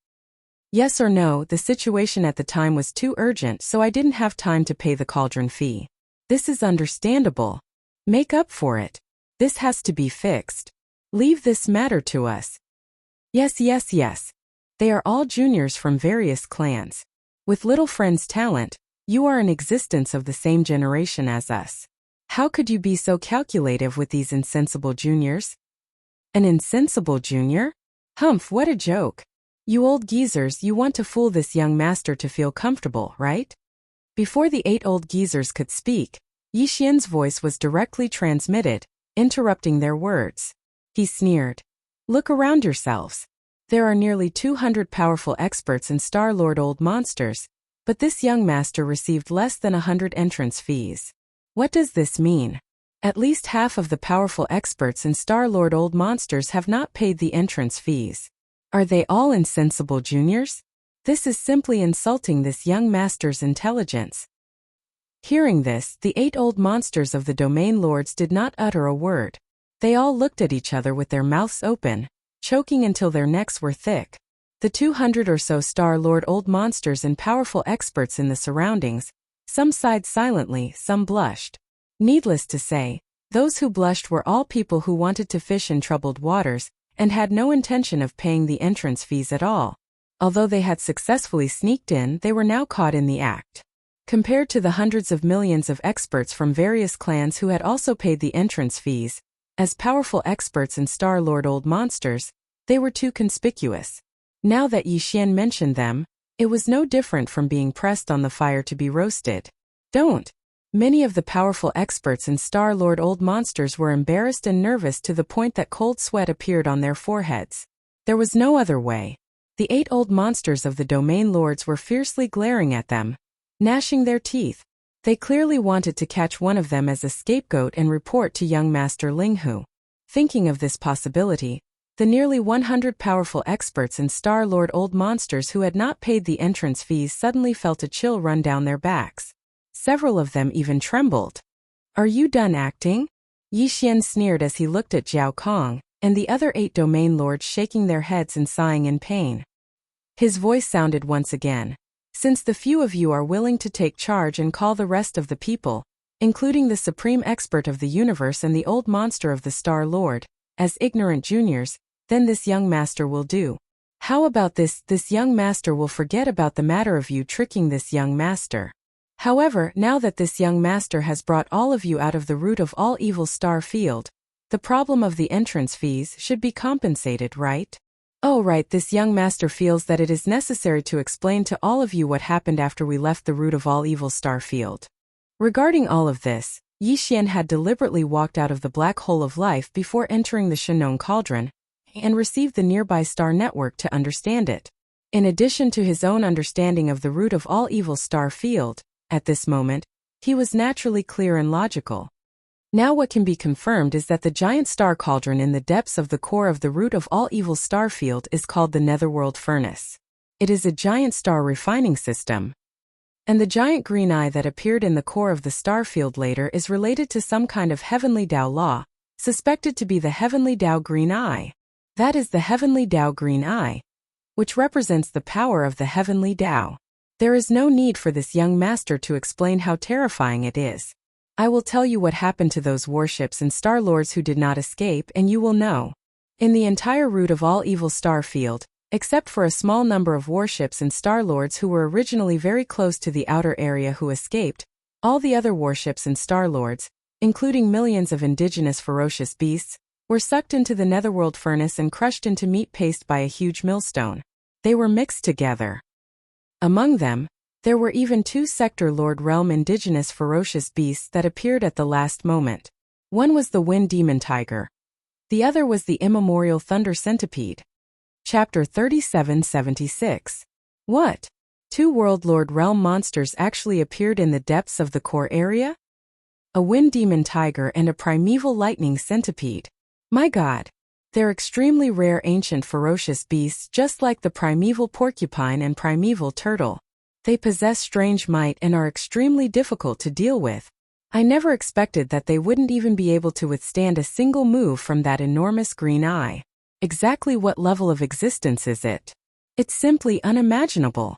Yes or no, the situation at the time was too urgent, so I didn't have time to pay the cauldron fee. This is understandable. Make up for it. This has to be fixed. Leave this matter to us. Yes. They are all juniors from various clans. With little friend's talent, you are in existence of the same generation as us. How could you be so calculative with these insensible juniors? An insensible junior? Humph, what a joke. You old geezers, you want to fool this young master to feel comfortable, right? Before the 8 old geezers could speak, Yi Xian's voice was directly transmitted, interrupting their words. He sneered. Look around yourselves. There are nearly 200 powerful experts and Star Lord old monsters, but this young master received less than 100 entrance fees. What does this mean? At least half of the powerful experts and Star Lord old monsters have not paid the entrance fees. Are they all insensible juniors? This is simply insulting this young master's intelligence. Hearing this, the 8 old monsters of the domain lords did not utter a word. They all looked at each other with their mouths open, choking until their necks were thick. The 200 or so Star Lord old monsters and powerful experts in the surroundings, some sighed silently, some blushed. Needless to say, those who blushed were all people who wanted to fish in troubled waters, and had no intention of paying the entrance fees at all. Although they had successfully sneaked in, they were now caught in the act. Compared to the hundreds of millions of experts from various clans who had also paid the entrance fees, as powerful experts and Star Lord old monsters, they were too conspicuous. Now that Yi Xian mentioned them, it was no different from being pressed on the fire to be roasted. Don't. Many of the powerful experts and Star Lord old monsters were embarrassed and nervous to the point that cold sweat appeared on their foreheads. There was no other way. The 8 old monsters of the domain lords were fiercely glaring at them, gnashing their teeth. They clearly wanted to catch one of them as a scapegoat and report to young Master Linghu. Thinking of this possibility, the nearly 100 powerful experts and Star Lord old monsters who had not paid the entrance fees suddenly felt a chill run down their backs. Several of them even trembled. Are you done acting? Yi Xian sneered as he looked at Zhao Kong, and the other 8 domain lords shaking their heads and sighing in pain. His voice sounded once again. Since the few of you are willing to take charge and call the rest of the people, including the supreme expert of the universe and the old monster of the Star Lord, as ignorant juniors, then this young master will do. How about this young master will forget about the matter of you tricking this young master. However, now that this young master has brought all of you out of the root of all evil Star Field, the problem of the entrance fees should be compensated, right? Oh right, this young master feels that it is necessary to explain to all of you what happened after we left the root of all evil Star Field. Regarding all of this, Yi Xian had deliberately walked out of the black hole of life before entering the Shenong Cauldron, and received the nearby star network to understand it. In addition to his own understanding of the root of all evil Star Field, at this moment, he was naturally clear and logical. Now what can be confirmed is that the giant star cauldron in the depths of the core of the root of all evil star field is called the Netherworld Furnace. It is a giant star refining system. And the giant green eye that appeared in the core of the star field later is related to some kind of heavenly Tao law, suspected to be the heavenly Tao green eye. That is the heavenly Tao green eye, which represents the power of the heavenly Tao. There is no need for this young master to explain how terrifying it is. I will tell you what happened to those warships and star lords who did not escape, and you will know. In the entire root of all evil star field, except for a small number of warships and star lords who were originally very close to the outer area who escaped, all the other warships and star lords, including millions of indigenous ferocious beasts, were sucked into the netherworld furnace and crushed into meat paste by a huge millstone. They were mixed together. Among them, there were even 2 Sector Lord Realm indigenous ferocious beasts that appeared at the last moment. One was the Wind Demon Tiger. The other was the immemorial Thunder Centipede. Chapter 3776. What? 2 World Lord Realm monsters actually appeared in the depths of the core area? A Wind Demon Tiger and a Primeval Lightning Centipede. My God! They're extremely rare ancient ferocious beasts just like the Primeval Porcupine and Primeval Turtle. They possess strange might and are extremely difficult to deal with. I never expected that they wouldn't even be able to withstand a single move from that enormous green eye. Exactly what level of existence is it? It's simply unimaginable.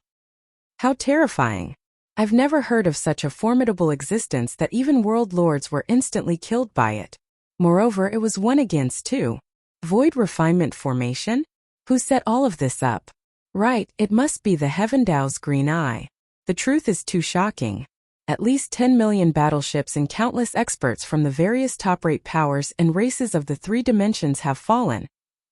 How terrifying. I've never heard of such a formidable existence that even world lords were instantly killed by it. Moreover, it was 1 against 2. Void refinement formation? Who set all of this up? Right, it must be the Heaven Tao's green eye. The truth is too shocking. At least 10 million battleships and countless experts from the various top-rate powers and races of the 3 dimensions have fallen.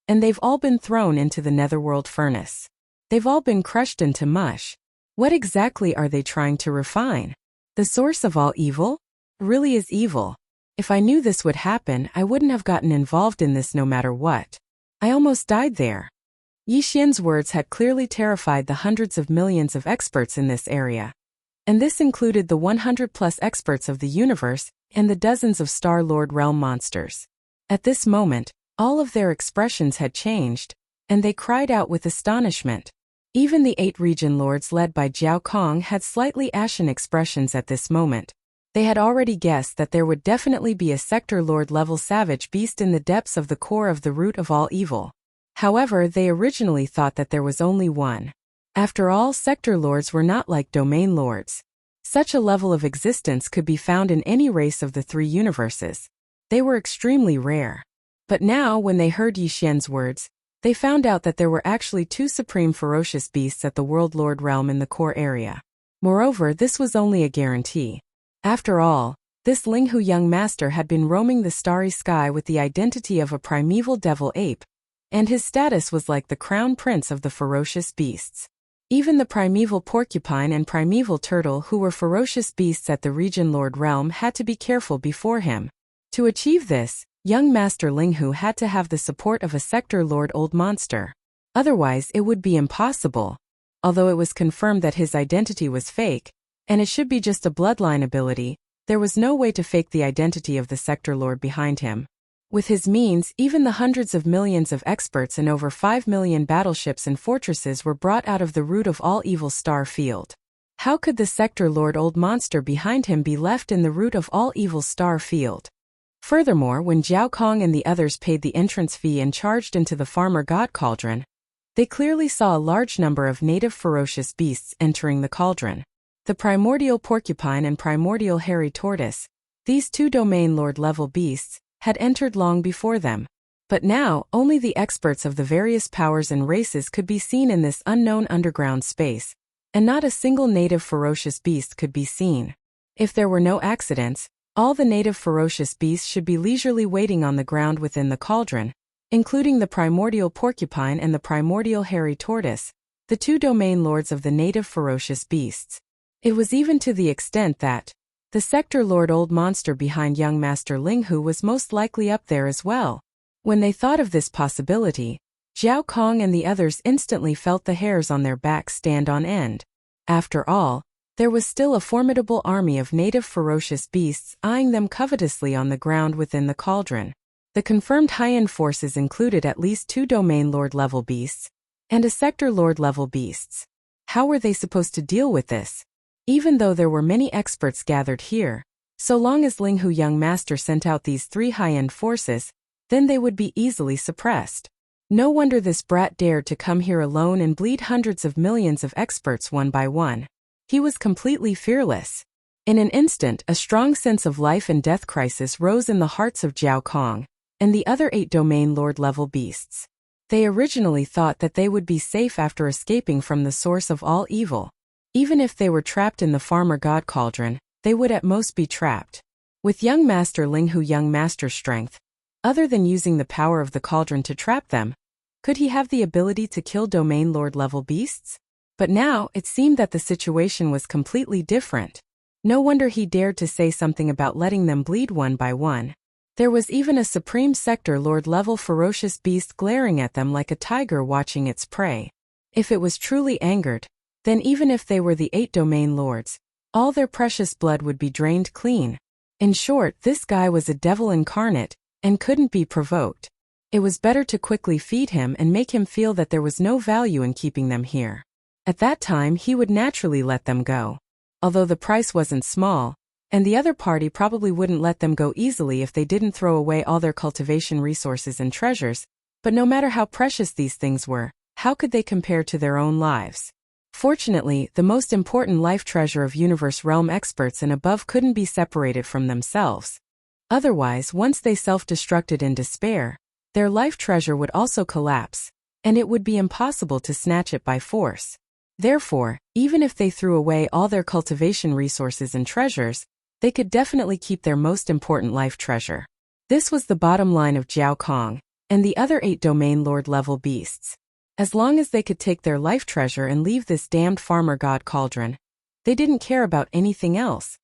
And they've all been thrown into the netherworld furnace. They've all been crushed into mush. What exactly are they trying to refine? The source of all evil? Really is evil. If I knew this would happen, I wouldn't have gotten involved in this no matter what. I almost died there. Yi Xian's words had clearly terrified the hundreds of millions of experts in this area. And this included the 100+ experts of the universe and the dozens of Star Lord realm monsters. At this moment, all of their expressions had changed, and they cried out with astonishment. Even the 8 region lords led by Jiao Kong had slightly ashen expressions at this moment. They had already guessed that there would definitely be a Sector Lord level savage beast in the depths of the core of the root of all evil. However, they originally thought that there was only one. After all, Sector Lords were not like Domain Lords. Such a level of existence could be found in any race of the 3 universes. They were extremely rare. But now, when they heard Yi Xian's words, they found out that there were actually 2 supreme ferocious beasts at the World Lord realm in the core area. Moreover, this was only a guarantee. After all, this Linghu young master had been roaming the starry sky with the identity of a primeval devil ape, and his status was like the crown prince of the ferocious beasts. Even the primeval porcupine and primeval turtle who were ferocious beasts at the Region Lord realm had to be careful before him. To achieve this, young Master Linghu had to have the support of a Sector Lord old monster. Otherwise it would be impossible. Although it was confirmed that his identity was fake, and it should be just a bloodline ability, there was no way to fake the identity of the Sector Lord behind him. With his means, even the hundreds of millions of experts and over 5 million battleships and fortresses were brought out of the root of all evil star field. How could the Sector Lord old monster behind him be left in the root of all evil star field? Furthermore, when Jiao Kong and the others paid the entrance fee and charged into the Farmer God Cauldron, they clearly saw a large number of native ferocious beasts entering the cauldron. The primordial porcupine and primordial hairy tortoise, these 2 Domain Lord level beasts, had entered long before them. But now, only the experts of the various powers and races could be seen in this unknown underground space, and not a single native ferocious beast could be seen. If there were no accidents, all the native ferocious beasts should be leisurely waiting on the ground within the cauldron, including the primordial porcupine and the primordial hairy tortoise, the 2 Domain Lords of the native ferocious beasts. It was even to the extent that the Sector Lord old monster behind young Master Linghu was most likely up there as well. When they thought of this possibility, Jiao Kong and the others instantly felt the hairs on their backs stand on end. After all, there was still a formidable army of native ferocious beasts eyeing them covetously on the ground within the cauldron. The confirmed high-end forces included at least 2 domain lord-level beasts and a sector lord-level beasts. How were they supposed to deal with this? Even though there were many experts gathered here, so long as Linghu Young Master sent out these 3 high-end forces, then they would be easily suppressed. No wonder this brat dared to come here alone and bleed hundreds of millions of experts one by one. He was completely fearless. In an instant, a strong sense of life and death crisis rose in the hearts of Zhao Kong and the other 8 domain lord-level beasts. They originally thought that they would be safe after escaping from the source of all evil. Even if they were trapped in the Farmer God Cauldron, they would at most be trapped. With young Master Linghu Young Master's strength, other than using the power of the cauldron to trap them, could he have the ability to kill domain lord-level beasts? But now, it seemed that the situation was completely different. No wonder he dared to say something about letting them bleed one by one. There was even a supreme sector lord-level ferocious beast glaring at them like a tiger watching its prey. If it was truly angered, then even if they were the 8 domain lords, all their precious blood would be drained clean. In short, this guy was a devil incarnate and couldn't be provoked. It was better to quickly feed him and make him feel that there was no value in keeping them here. At that time, he would naturally let them go. Although the price wasn't small, and the other party probably wouldn't let them go easily if they didn't throw away all their cultivation resources and treasures, but no matter how precious these things were, how could they compare to their own lives? Fortunately, the most important life treasure of universe realm experts and above couldn't be separated from themselves. Otherwise, once they self-destructed in despair, their life treasure would also collapse, and it would be impossible to snatch it by force. Therefore, even if they threw away all their cultivation resources and treasures, they could definitely keep their most important life treasure. This was the bottom line of Zhao Kong and the other 8 domain lord-level beasts. As long as they could take their life treasure and leave this damned Farmer God Cauldron, they didn't care about anything else.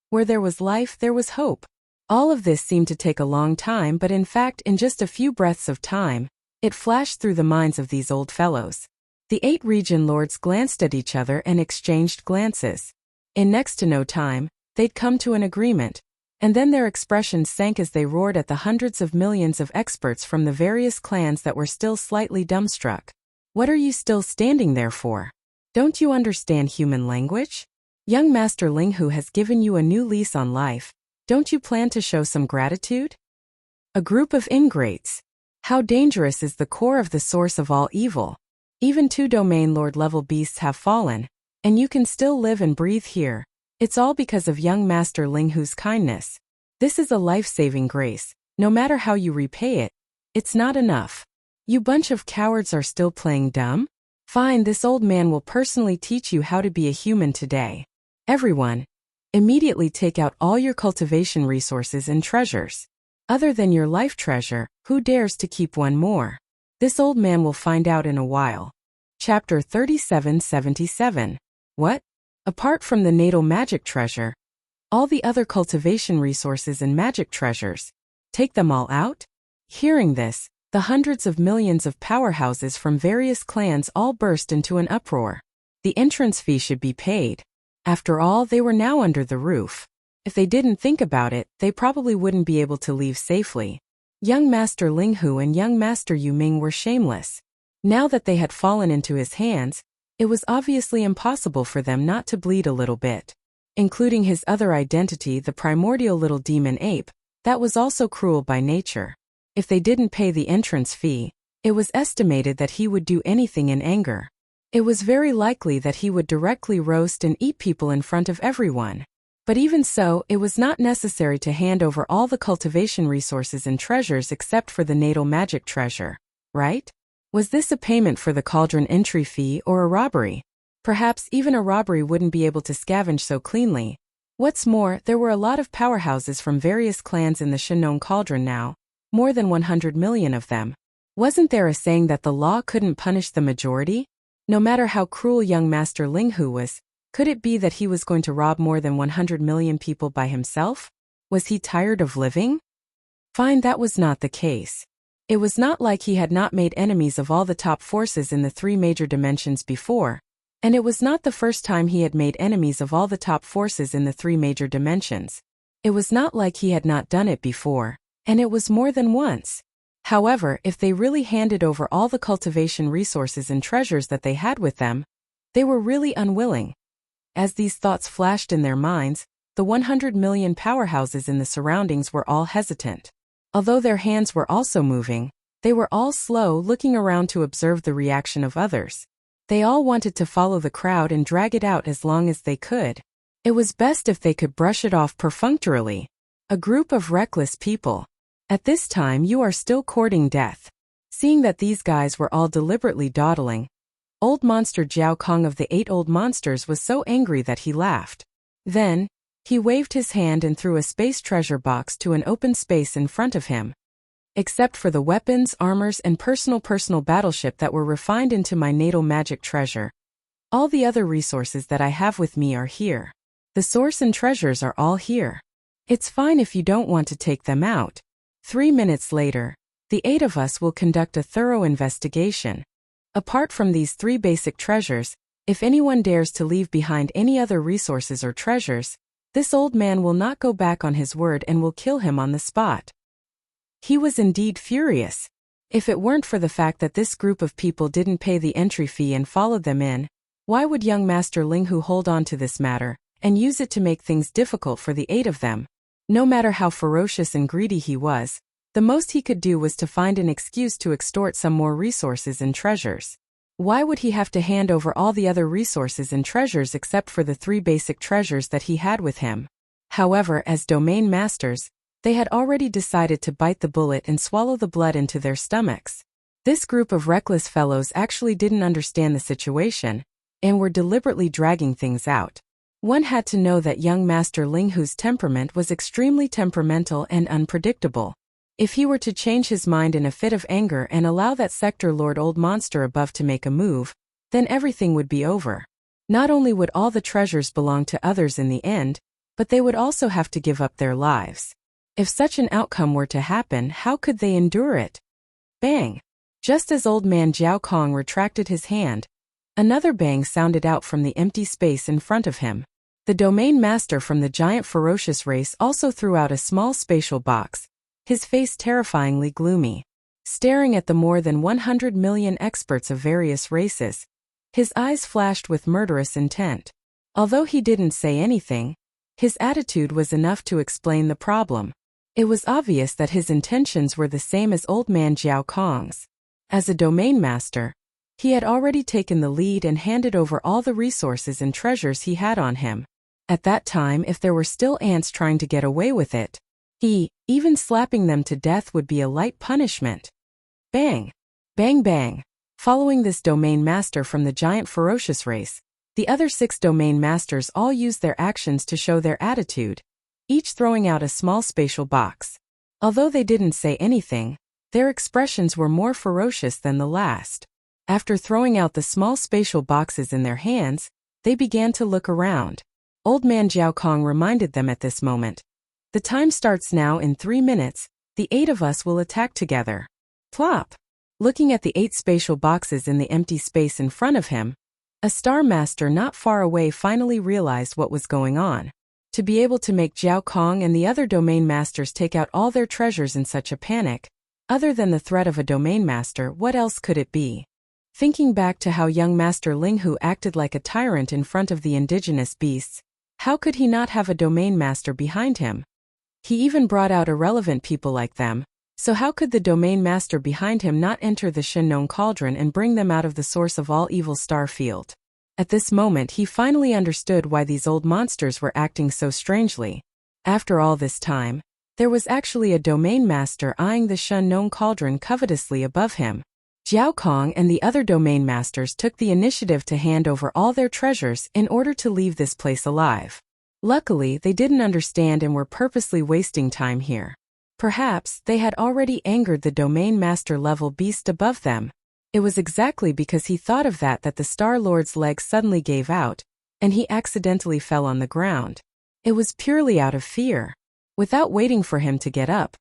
Where there was life, there was hope. All of this seemed to take a long time, but in fact, in just a few breaths of time, it flashed through the minds of these old fellows. The 8 region lords glanced at each other and exchanged glances. In next to no time, they'd come to an agreement, and then their expressions sank as they roared at the hundreds of millions of experts from the various clans that were still slightly dumbstruck. What are you still standing there for? Don't you understand human language? Young Master Linghu has given you a new lease on life. Don't you plan to show some gratitude? A group of ingrates. How dangerous is the core of the source of all evil? Even 2 domain lord-level beasts have fallen, and you can still live and breathe here. It's all because of young Master Linghu's kindness. This is a life-saving grace. No matter how you repay it, it's not enough. You bunch of cowards are still playing dumb? Fine, this old man will personally teach you how to be a human today. Everyone, immediately take out all your cultivation resources and treasures. Other than your life treasure, who dares to keep one more? This old man will find out in a while. Chapter 3777. What? Apart from the natal magic treasure, all the other cultivation resources and magic treasures, take them all out? Hearing this, the hundreds of millions of powerhouses from various clans all burst into an uproar. The entrance fee should be paid. After all, they were now under the roof. If they didn't think about it, they probably wouldn't be able to leave safely. Young Master Linghu and young Master Yuming were shameless. Now that they had fallen into his hands, it was obviously impossible for them not to bleed a little bit. Including his other identity, the primordial little demon ape, that was also cruel by nature. If they didn't pay the entrance fee, it was estimated that he would do anything in anger. It was very likely that he would directly roast and eat people in front of everyone. But even so, it was not necessary to hand over all the cultivation resources and treasures except for the natal magic treasure, right? Was this a payment for the cauldron entry fee or a robbery? Perhaps even a robbery wouldn't be able to scavenge so cleanly. What's more, there were a lot of powerhouses from various clans in the Shenong cauldron now, more than 100 million of them. Wasn't there a saying that the law couldn't punish the majority? No matter how cruel young Master Linghu was, could it be that he was going to rob more than 100 million people by himself? Was he tired of living? Fine, that was not the case. It was not like he had not made enemies of all the top forces in the 3 major dimensions before, And it was not the first time he had made enemies of all the top forces in the three major dimensions. It was not like he had not done it before, and it was more than once. However, if they really handed over all the cultivation resources and treasures that they had with them, they were really unwilling. As these thoughts flashed in their minds, the 100 million powerhouses in the surroundings were all hesitant. Although their hands were also moving, they were all slow, looking around to observe the reaction of others. They all wanted to follow the crowd and drag it out as long as they could. It was best if they could brush it off perfunctorily. A group of reckless people. At this time you are still courting death. Seeing that these guys were all deliberately dawdling, Old Monster Jiao Kong of the 8 Old Monsters was so angry that he laughed. Then, he waved his hand and threw a space treasure box to an open space in front of him. Except for the weapons, armors, and personal battleship that were refined into my natal magic treasure, all the other resources that I have with me are here. The source and treasures are all here. It's fine if you don't want to take them out. 3 minutes later, the 8 of us will conduct a thorough investigation. Apart from these 3 basic treasures, if anyone dares to leave behind any other resources or treasures, this old man will not go back on his word and will kill him on the spot. He was indeed furious. If it weren't for the fact that this group of people didn't pay the entry fee and followed them in, why would young Master Linghu hold on to this matter and use it to make things difficult for the 8 of them? No matter how ferocious and greedy he was, the most he could do was to find an excuse to extort some more resources and treasures. Why would he have to hand over all the other resources and treasures except for the 3 basic treasures that he had with him? However, as domain masters, they had already decided to bite the bullet and swallow the blood into their stomachs. This group of reckless fellows actually didn't understand the situation, and were deliberately dragging things out. One had to know that young Master Linghu's temperament was extremely temperamental and unpredictable. If he were to change his mind in a fit of anger and allow that Sector Lord Old Monster above to make a move, then everything would be over. Not only would all the treasures belong to others in the end, but they would also have to give up their lives. If such an outcome were to happen, how could they endure it? Bang! Just as Old Man Jiao Kong retracted his hand, another bang sounded out from the empty space in front of him. The domain master from the giant ferocious race also threw out a small spatial box, his face terrifyingly gloomy. Staring at the more than 100 million experts of various races, his eyes flashed with murderous intent. Although he didn't say anything, his attitude was enough to explain the problem. It was obvious that his intentions were the same as Old Man Jiao Kong's. As a domain master, he had already taken the lead and handed over all the resources and treasures he had on him. At that time, if there were still ants trying to get away with it, even slapping them to death would be a light punishment. Bang! Bang bang! Following this domain master from the giant ferocious race, the other 6 domain masters all used their actions to show their attitude, each throwing out a small spatial box. Although they didn't say anything, their expressions were more ferocious than the last. After throwing out the small spatial boxes in their hands, they began to look around. Old Man Jiao Kong reminded them at this moment. The time starts now. In 3 minutes, the 8 of us will attack together. Plop! Looking at the 8 spatial boxes in the empty space in front of him, a Star Master not far away finally realized what was going on. To be able to make Jiao Kong and the other domain masters take out all their treasures in such a panic, other than the threat of a domain master, what else could it be? Thinking back to how young Master Linghu acted like a tyrant in front of the indigenous beasts, how could he not have a domain master behind him? He even brought out irrelevant people like them, so how could the domain master behind him not enter the Shenong Cauldron and bring them out of the source of all evil star field? At this moment he finally understood why these old monsters were acting so strangely. After all this time, there was actually a domain master eyeing the Shenong Cauldron covetously above him. Jiao Kong and the other domain masters took the initiative to hand over all their treasures in order to leave this place alive. Luckily, they didn't understand and were purposely wasting time here. Perhaps they had already angered the domain master level beast above them. It was exactly because he thought of that the Star Lord's legs suddenly gave out, and he accidentally fell on the ground. It was purely out of fear. Without waiting for him to get up,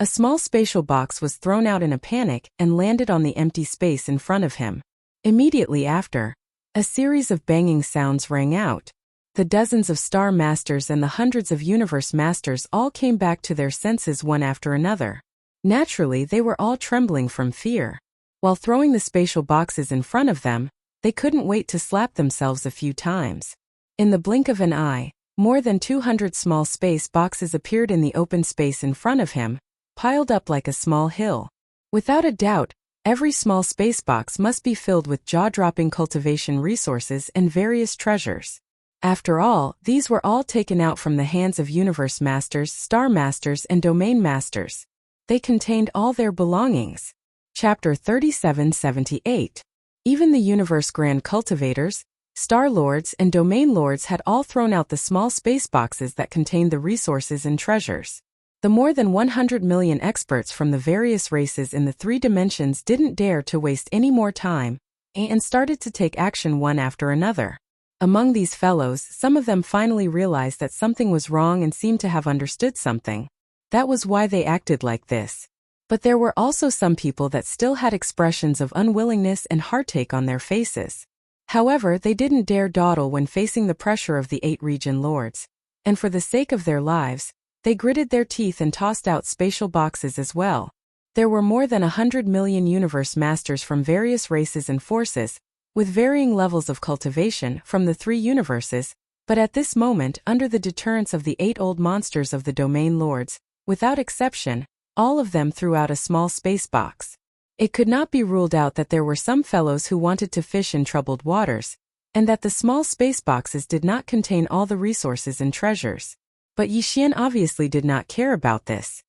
a small spatial box was thrown out in a panic and landed on the empty space in front of him. Immediately after, A series of banging sounds rang out. The dozens of Star Masters and the hundreds of Universe Masters all came back to their senses one after another. Naturally, they were all trembling from fear. While throwing the spatial boxes in front of them, they couldn't wait to slap themselves a few times. In the blink of an eye, more than 200 small space boxes appeared in the open space in front of him, piled up like a small hill. Without a doubt, every small space box must be filled with jaw-dropping cultivation resources and various treasures. After all, these were all taken out from the hands of Universe Masters, Star Masters, and Domain Masters. They contained all their belongings. Chapter 3778. Even the Universe Grand Cultivators, Star Lords, and Domain Lords had all thrown out the small space boxes that contained the resources and treasures. The more than 100 million experts from the various races in the 3 dimensions didn't dare to waste any more time, and started to take action one after another. Among these fellows, some of them finally realized that something was wrong and seemed to have understood something. That was why they acted like this. But there were also some people that still had expressions of unwillingness and heartache on their faces. However, they didn't dare dawdle when facing the pressure of the 8 region lords. And for the sake of their lives, they gritted their teeth and tossed out spatial boxes as well. There were more than 100 million Universe Masters from various races and forces, with varying levels of cultivation from the 3 universes, but at this moment, under the deterrence of the 8 old monsters of the Domain Lords, without exception, all of them threw out a small space box. It could not be ruled out that there were some fellows who wanted to fish in troubled waters, and that the small space boxes did not contain all the resources and treasures. But Yixian obviously did not care about this.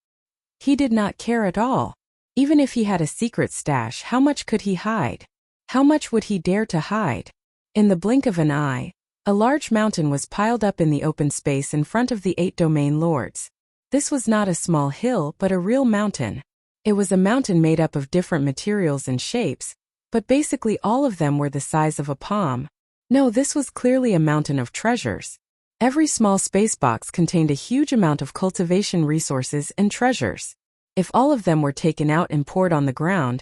He did not care at all. Even if he had a secret stash, how much could he hide? How much would he dare to hide? In the blink of an eye, a large mountain was piled up in the open space in front of the 8 Domain Lords. This was not a small hill but a real mountain. It was a mountain made up of different materials and shapes, but basically all of them were the size of a palm. No, this was clearly a mountain of treasures. Every small space box contained a huge amount of cultivation resources and treasures. If all of them were taken out and poured on the ground,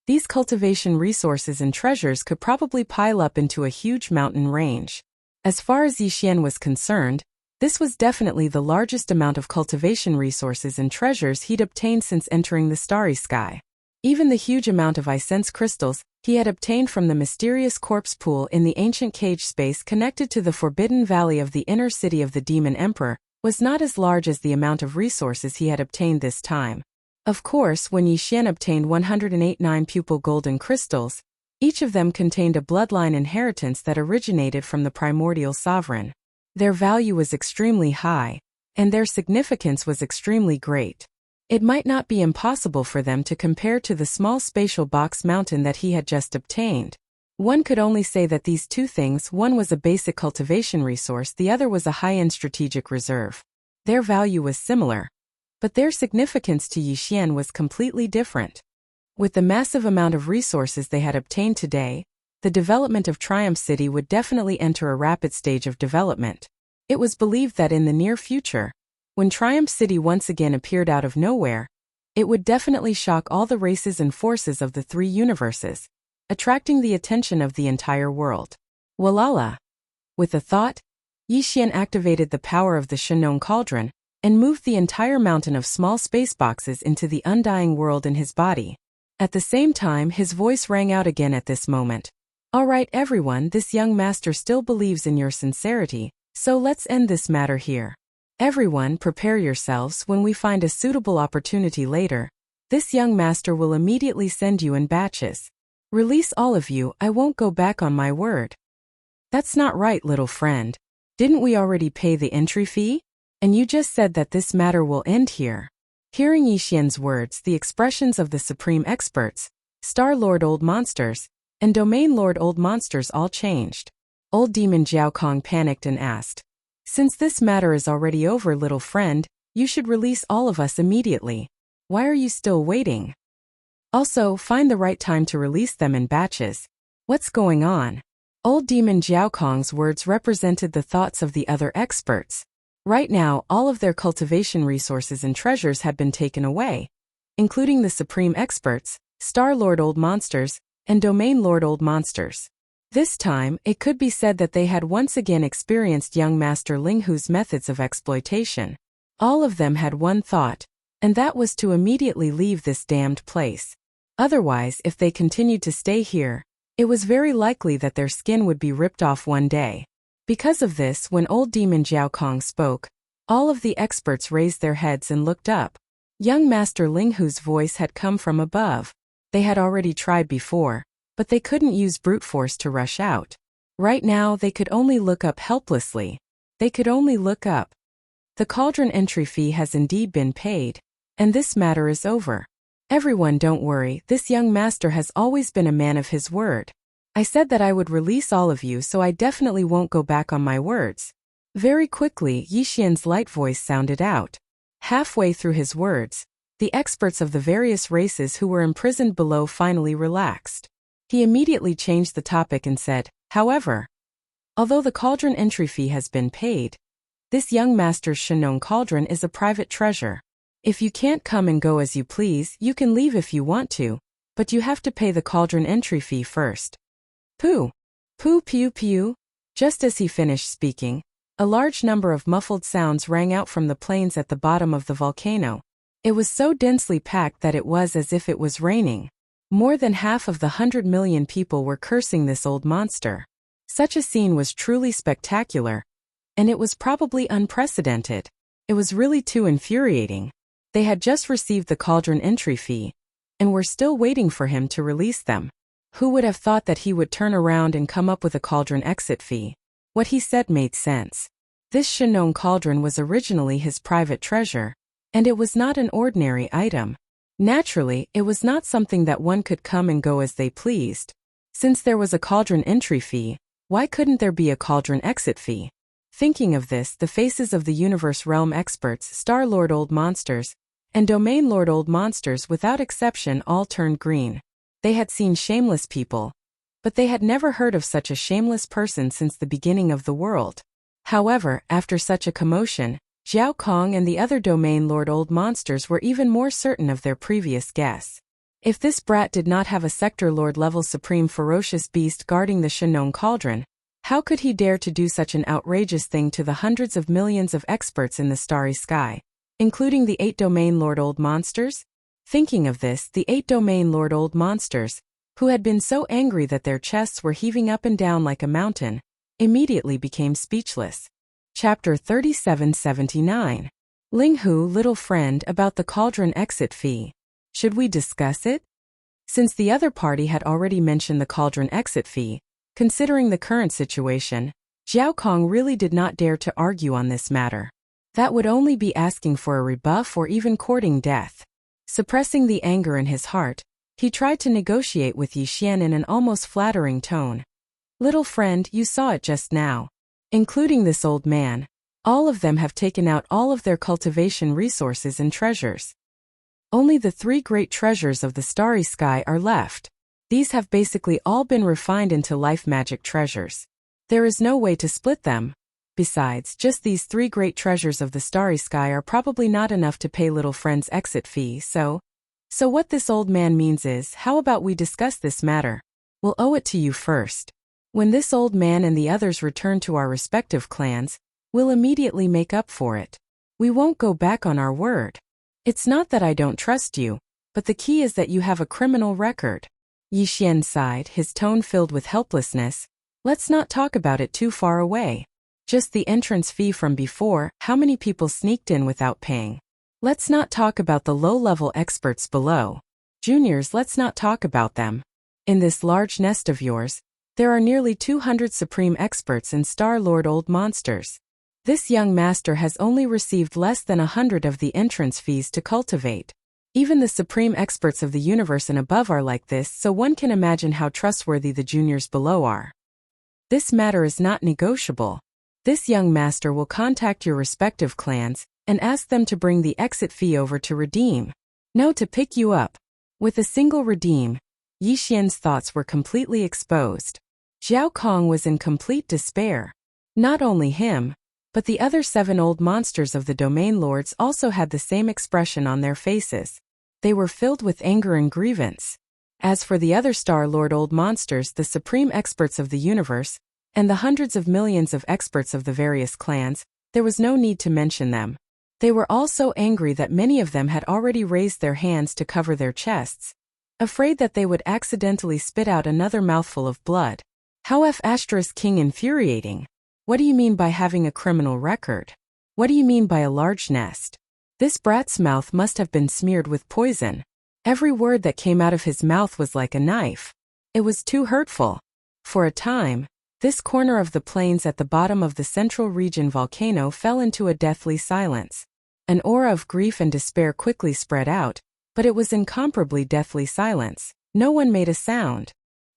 these cultivation resources and treasures could probably pile up into a huge mountain range. As far as Yixian was concerned, this was definitely the largest amount of cultivation resources and treasures he'd obtained since entering the starry sky. Even the huge amount of essence crystals he had obtained from the mysterious corpse pool in the ancient cage space connected to the Forbidden Valley of the inner city of the Demon Emperor was not as large as the amount of resources he had obtained this time. Of course, when Yixian obtained 108 9-pupil golden crystals, each of them contained a bloodline inheritance that originated from the primordial sovereign. Their value was extremely high, and their significance was extremely great. It might not be impossible for them to compare to the small spatial box mountain that he had just obtained. One could only say that these two things, one was a basic cultivation resource, the other was a high-end strategic reserve. Their value was similar, but their significance to Yixian was completely different. With the massive amount of resources they had obtained today, the development of Triumph City would definitely enter a rapid stage of development. It was believed that in the near future, when Triumph City once again appeared out of nowhere, it would definitely shock all the races and forces of the 3 universes, attracting the attention of the entire world. Walala! With a thought, Yixian activated the power of the Shenong Cauldron, and moved the entire mountain of small space boxes into the undying world in his body. At the same time, his voice rang out again at this moment. All right, everyone, this young master still believes in your sincerity, so let's end this matter here. Everyone, prepare yourselves. When we find a suitable opportunity later, this young master will immediately send you in batches. Release all of you, I won't go back on my word. That's not right, little friend. Didn't we already pay the entry fee? And you just said that this matter will end here. Hearing Yixian's words, the expressions of the supreme experts, Star Lord Old Monsters, and Domain Lord Old Monsters all changed. Old Demon Jiao Kong panicked and asked, "Since this matter is already over, little friend, you should release all of us immediately. Why are you still waiting? Also, find the right time to release them in batches. What's going on?" Old Demon Jiao Kong's words represented the thoughts of the other experts. Right now, all of their cultivation resources and treasures had been taken away, including the supreme experts, Star Lord Old Monsters, and Domain Lord Old Monsters. This time, it could be said that they had once again experienced young Master Linghu's methods of exploitation. All of them had one thought, and that was to immediately leave this damned place. Otherwise, if they continued to stay here, it was very likely that their skin would be ripped off one day. Because of this, when old demon Jiao Kong spoke, all of the experts raised their heads and looked up. Young Master Linghu's voice had come from above. They had already tried before, but they couldn't use brute force to rush out. Right now, they could only look up helplessly. They could only look up. The cauldron entry fee has indeed been paid, and this matter is over. Everyone, don't worry, this young master has always been a man of his word. I said that I would release all of you, so I definitely won't go back on my words. Very quickly, Yixian's light voice sounded out. Halfway through his words, the experts of the various races who were imprisoned below finally relaxed. He immediately changed the topic and said, however, although the cauldron entry fee has been paid, this young master's Shenong cauldron is a private treasure. If you can't come and go as you please, you can leave if you want to, but you have to pay the cauldron entry fee first. Pooh! Pooh pew pew! Just as he finished speaking, a large number of muffled sounds rang out from the plains at the bottom of the volcano. It was so densely packed that it was as if it was raining. More than half of the 100 million people were cursing this old monster. Such a scene was truly spectacular, and it was probably unprecedented. It was really too infuriating. They had just received the cauldron entry fee, and were still waiting for him to release them. Who would have thought that he would turn around and come up with a cauldron exit fee? What he said made sense. This Shenong cauldron was originally his private treasure, and it was not an ordinary item. Naturally, it was not something that one could come and go as they pleased. Since there was a cauldron entry fee, why couldn't there be a cauldron exit fee? Thinking of this, the faces of the Universe Realm experts, Star Lord Old Monsters, and Domain Lord Old Monsters without exception all turned green. They had seen shameless people, but they had never heard of such a shameless person since the beginning of the world. However, after such a commotion, Jiao Kong and the other Domain Lord Old Monsters were even more certain of their previous guess. If this brat did not have a Sector Lord level supreme ferocious beast guarding the Shenong cauldron, how could he dare to do such an outrageous thing to the hundreds of millions of experts in the starry sky, including the 8 Domain Lord Old Monsters? Thinking of this, the 8 Domain Lord Old Monsters, who had been so angry that their chests were heaving up and down like a mountain, immediately became speechless. Chapter 3779. Linghu, little friend, about the cauldron exit fee. Should we discuss it? Since the other party had already mentioned the cauldron exit fee, considering the current situation, Jiao Kong really did not dare to argue on this matter. That would only be asking for a rebuff or even courting death. Suppressing the anger in his heart, he tried to negotiate with Yixian in an almost flattering tone. Little friend, you saw it just now. Including this old man, all of them have taken out all of their cultivation resources and treasures. Only the 3 great treasures of the starry sky are left. These have basically all been refined into life magic treasures. There is no way to split them. Besides, just these 3 great treasures of the starry sky are probably not enough to pay little friend's exit fee, so what this old man means is, how about we discuss this matter? We'll owe it to you first. When this old man and the others return to our respective clans, we'll immediately make up for it. We won't go back on our word. It's not that I don't trust you, but the key is that you have a criminal record. Yixian sighed, his tone filled with helplessness. Let's not talk about it too far away. Just the entrance fee from before, how many people sneaked in without paying? Let's not talk about the low-level experts below. Juniors, let's not talk about them. In this large nest of yours, there are nearly 200 supreme experts and Star Lord Old Monsters. This young master has only received less than 100 of the entrance fees to cultivate. Even the supreme experts of the universe and above are like this, so one can imagine how trustworthy the juniors below are. This matter is not negotiable. This young master will contact your respective clans and ask them to bring the exit fee over to redeem. No, to pick you up. With a single redeem, Yixian's thoughts were completely exposed. Jiao Kong was in complete despair. Not only him, but the other 7 old monsters of the domain lords also had the same expression on their faces. They were filled with anger and grievance. As for the other Star Lord old monsters, the supreme experts of the universe, and the hundreds of millions of experts of the various clans, there was no need to mention them. They were all so angry that many of them had already raised their hands to cover their chests, afraid that they would accidentally spit out another mouthful of blood. How *King infuriating. What do you mean by having a criminal record? What do you mean by a large nest? This brat's mouth must have been smeared with poison. Every word that came out of his mouth was like a knife. It was too hurtful. For a time, this corner of the plains at the bottom of the central region volcano fell into a deathly silence. An aura of grief and despair quickly spread out, but it was incomparably deathly silence. No one made a sound.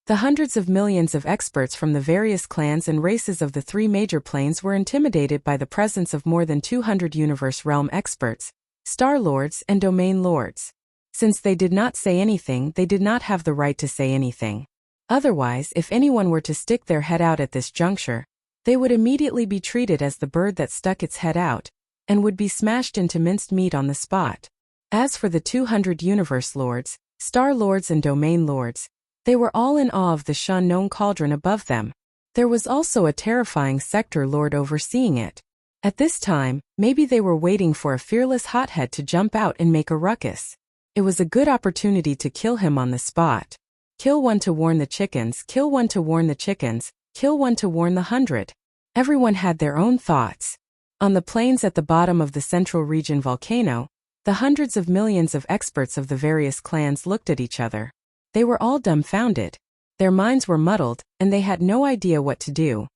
The hundreds of millions of experts from the various clans and races of the three major planes were intimidated by the presence of more than 200 universe realm experts, star lords and domain lords. Since they did not say anything, they did not have the right to say anything. Otherwise, if anyone were to stick their head out at this juncture, they would immediately be treated as the bird that stuck its head out, and would be smashed into minced meat on the spot. As for the 200 universe lords, star lords and domain lords, they were all in awe of the Shun-known cauldron above them. There was also a terrifying sector lord overseeing it. At this time, maybe they were waiting for a fearless hothead to jump out and make a ruckus. It was a good opportunity to kill him on the spot. Kill one to warn the chickens, kill one to warn the chickens, kill one to warn the 100. Everyone had their own thoughts. On the plains at the bottom of the central region volcano, the hundreds of millions of experts of the various clans looked at each other. They were all dumbfounded. Their minds were muddled, and they had no idea what to do.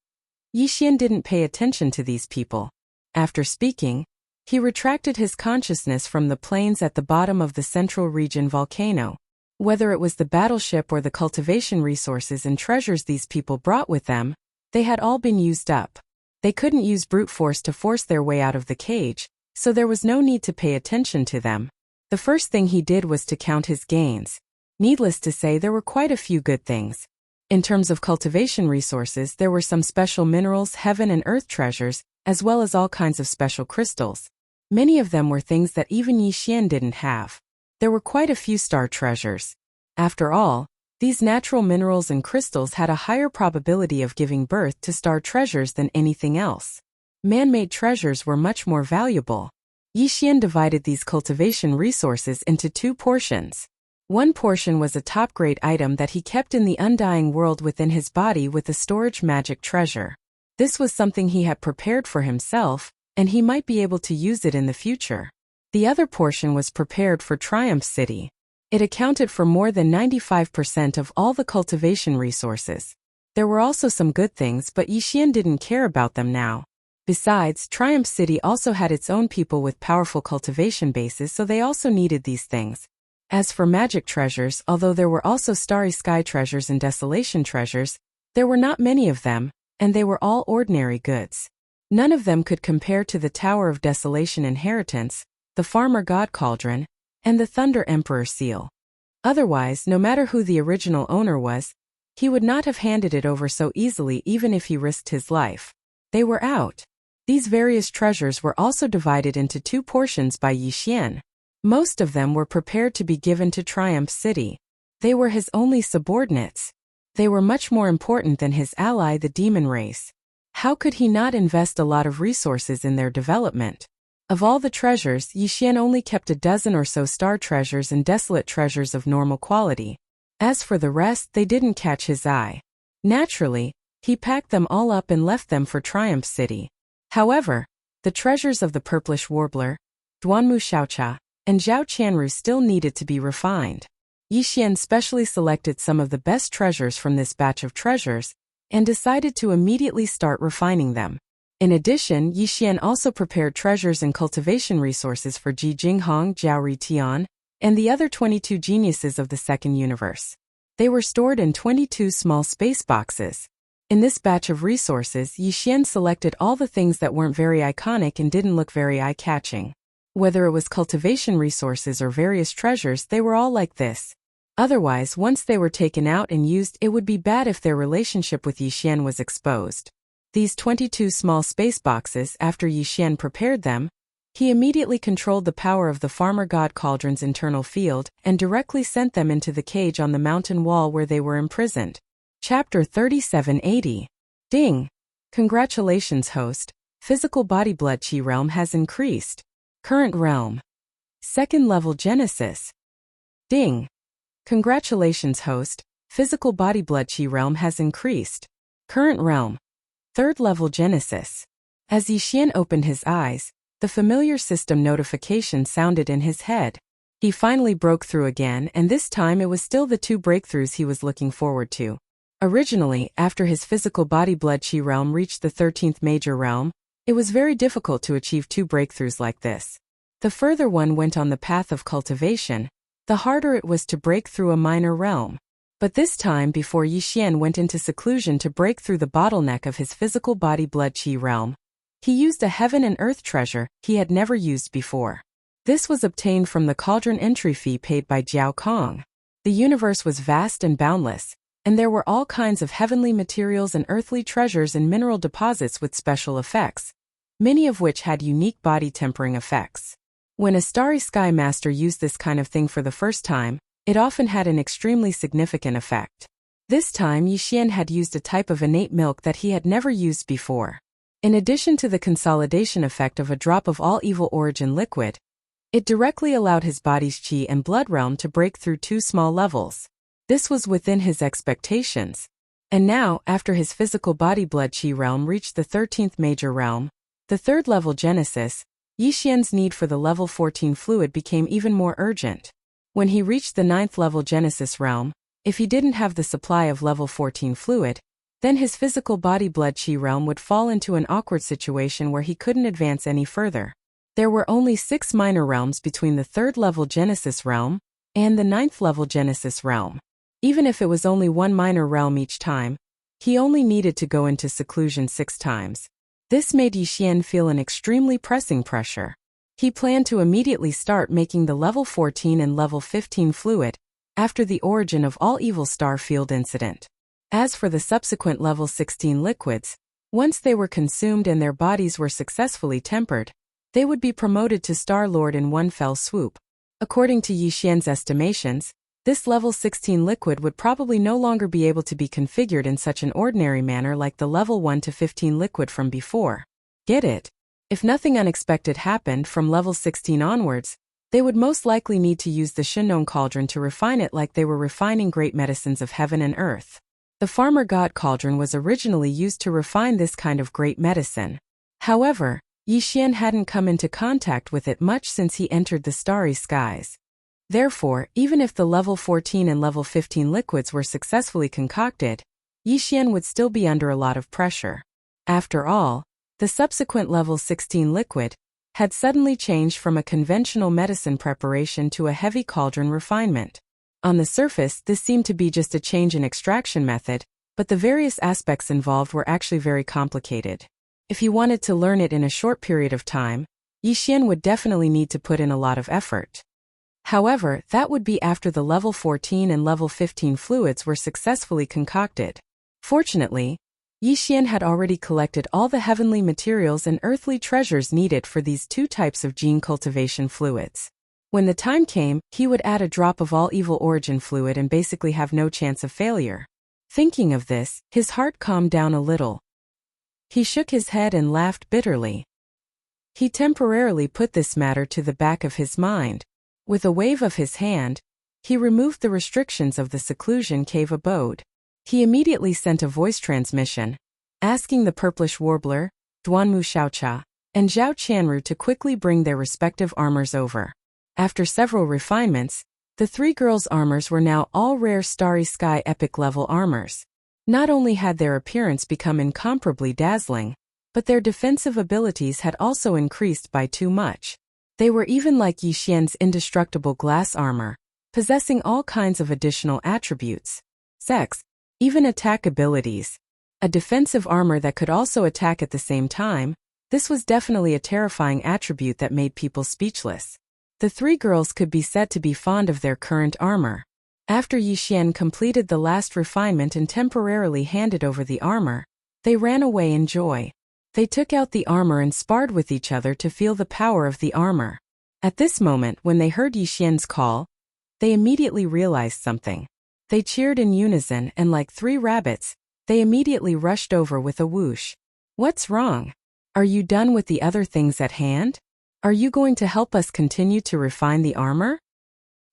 Yixian didn't pay attention to these people. After speaking, he retracted his consciousness from the plains at the bottom of the central region volcano. Whether it was the battleship or the cultivation resources and treasures these people brought with them, they had all been used up. They couldn't use brute force to force their way out of the cage, so there was no need to pay attention to them. The first thing he did was to count his gains. Needless to say, there were quite a few good things. In terms of cultivation resources, there were some special minerals, heaven and earth treasures, as well as all kinds of special crystals. Many of them were things that even Yixian didn't have. There were quite a few star treasures. After all, these natural minerals and crystals had a higher probability of giving birth to star treasures than anything else. Man-made treasures were much more valuable. Yixian divided these cultivation resources into two portions. One portion was a top-grade item that he kept in the undying world within his body with a storage magic treasure. This was something he had prepared for himself, and he might be able to use it in the future. The other portion was prepared for Triumph City. It accounted for more than 95% of all the cultivation resources. There were also some good things, but Yixian didn't care about them now. Besides, Triumph City also had its own people with powerful cultivation bases, so they also needed these things. As for magic treasures, although there were also starry sky treasures and desolation treasures, there were not many of them, and they were all ordinary goods. None of them could compare to the Tower of Desolation Inheritance, the Farmer God Cauldron, and the Thunder Emperor Seal. Otherwise, no matter who the original owner was, he would not have handed it over so easily even if he risked his life. They were out. These various treasures were also divided into two portions by Yixian. Most of them were prepared to be given to Triumph City. They were his only subordinates. They were much more important than his ally, the demon race. How could he not invest a lot of resources in their development? Of all the treasures, Yixian only kept a dozen or so star treasures and desolate treasures of normal quality. As for the rest, they didn't catch his eye. Naturally, he packed them all up and left them for Triumph City. However, the treasures of the Purplish Warbler, Duanmu Xiaocha, and Zhao Qianru still needed to be refined. Yixian specially selected some of the best treasures from this batch of treasures, and decided to immediately start refining them. In addition, Yixian also prepared treasures and cultivation resources for Ji Jinghong, Zhao Ritian, and the other 22 geniuses of the second universe. They were stored in 22 small space boxes. In this batch of resources, Yixian selected all the things that weren't very iconic and didn't look very eye-catching. Whether it was cultivation resources or various treasures, they were all like this. Otherwise, once they were taken out and used, it would be bad if their relationship with Yixian was exposed. These 22 small space boxes, after Yixian prepared them, He immediately controlled the power of the farmer god cauldron's internal field and directly sent them into the cage on the mountain wall where they were imprisoned. Chapter 3780. Ding! Congratulations, host. Physical body blood chi realm has increased. Current realm. Second level Genesis. Ding! Congratulations, host. Physical body blood chi realm has increased. Current realm. Third level Genesis. As Yixian opened his eyes, the familiar system notification sounded in his head. He finally broke through again, and this time it was still the 2 breakthroughs he was looking forward to. Originally, after his physical body blood chi realm reached the 13th major realm, it was very difficult to achieve 2 breakthroughs like this. The further one went on the path of cultivation, the harder it was to break through a minor realm. But this time, before Yixian went into seclusion to break through the bottleneck of his physical body blood chi realm, he used a heaven and earth treasure he had never used before. This was obtained from the cauldron entry fee paid by Jiao Kong. The universe was vast and boundless, and there were all kinds of heavenly materials and earthly treasures and mineral deposits with special effects, many of which had unique body tempering effects. When a Starry Sky Master used this kind of thing for the first time, it often had an extremely significant effect. This time Yixian had used a type of innate milk that he had never used before. In addition to the consolidation effect of a drop of all evil origin liquid, it directly allowed his body's chi and blood realm to break through 2 small levels. This was within his expectations. And now, after his physical body blood chi realm reached the 13th major realm, the 3rd level Genesis, Yixian's need for the level 14 fluid became even more urgent. When he reached the 9th level Genesis realm, if he didn't have the supply of level 14 fluid, then his physical body blood chi realm would fall into an awkward situation where he couldn't advance any further. There were only 6 minor realms between the 3rd level Genesis realm and the 9th level Genesis realm. Even if it was only 1 minor realm each time, he only needed to go into seclusion 6 times. This made Yixian feel an extremely pressing pressure. He planned to immediately start making the level 14 and level 15 fluid after the origin of all evil star field incident. As for the subsequent level 16 liquids, once they were consumed and their bodies were successfully tempered, they would be promoted to Star Lord in one fell swoop. According to Yixian's estimations, this level 16 liquid would probably no longer be able to be configured in such an ordinary manner like the level 1 to 15 liquid from before. Get it? If nothing unexpected happened from level 16 onwards, they would most likely need to use the Shinnon cauldron to refine it like they were refining great medicines of heaven and earth. The farmer god cauldron was originally used to refine this kind of great medicine. However, Yixian hadn't come into contact with it much since he entered the starry skies. Therefore, even if the level 14 and level 15 liquids were successfully concocted, Yixian would still be under a lot of pressure. After all, the subsequent level 16 liquid had suddenly changed from a conventional medicine preparation to a heavy cauldron refinement. On the surface, this seemed to be just a change in extraction method, but the various aspects involved were actually very complicated. If he wanted to learn it in a short period of time, Yixian would definitely need to put in a lot of effort. However, that would be after the level 14 and level 15 fluids were successfully concocted. Fortunately, Yixian had already collected all the heavenly materials and earthly treasures needed for these 2 types of gene cultivation fluids. When the time came, he would add a drop of all evil origin fluid and basically have no chance of failure. Thinking of this, his heart calmed down a little. He shook his head and laughed bitterly. He temporarily put this matter to the back of his mind. With a wave of his hand, he removed the restrictions of the seclusion cave abode. He immediately sent a voice transmission, asking the purplish warbler, Duanmu Xiaocha, and Zhao Qianru to quickly bring their respective armors over. After several refinements, the 3 girls' armors were now all rare Starry Sky epic level armors. Not only had their appearance become incomparably dazzling, but their defensive abilities had also increased by too much. They were even like Yixian's indestructible glass armor, possessing all kinds of additional attributes. Sex, even attack abilities. A defensive armor that could also attack at the same time, this was definitely a terrifying attribute that made people speechless. The 3 girls could be said to be fond of their current armor. After Yixian completed the last refinement and temporarily handed over the armor, they ran away in joy. They took out the armor and sparred with each other to feel the power of the armor. At this moment, when they heard Yi Xian's call, they immediately realized something. They cheered in unison and like 3 rabbits, they immediately rushed over with a whoosh. What's wrong? Are you done with the other things at hand? Are you going to help us continue to refine the armor?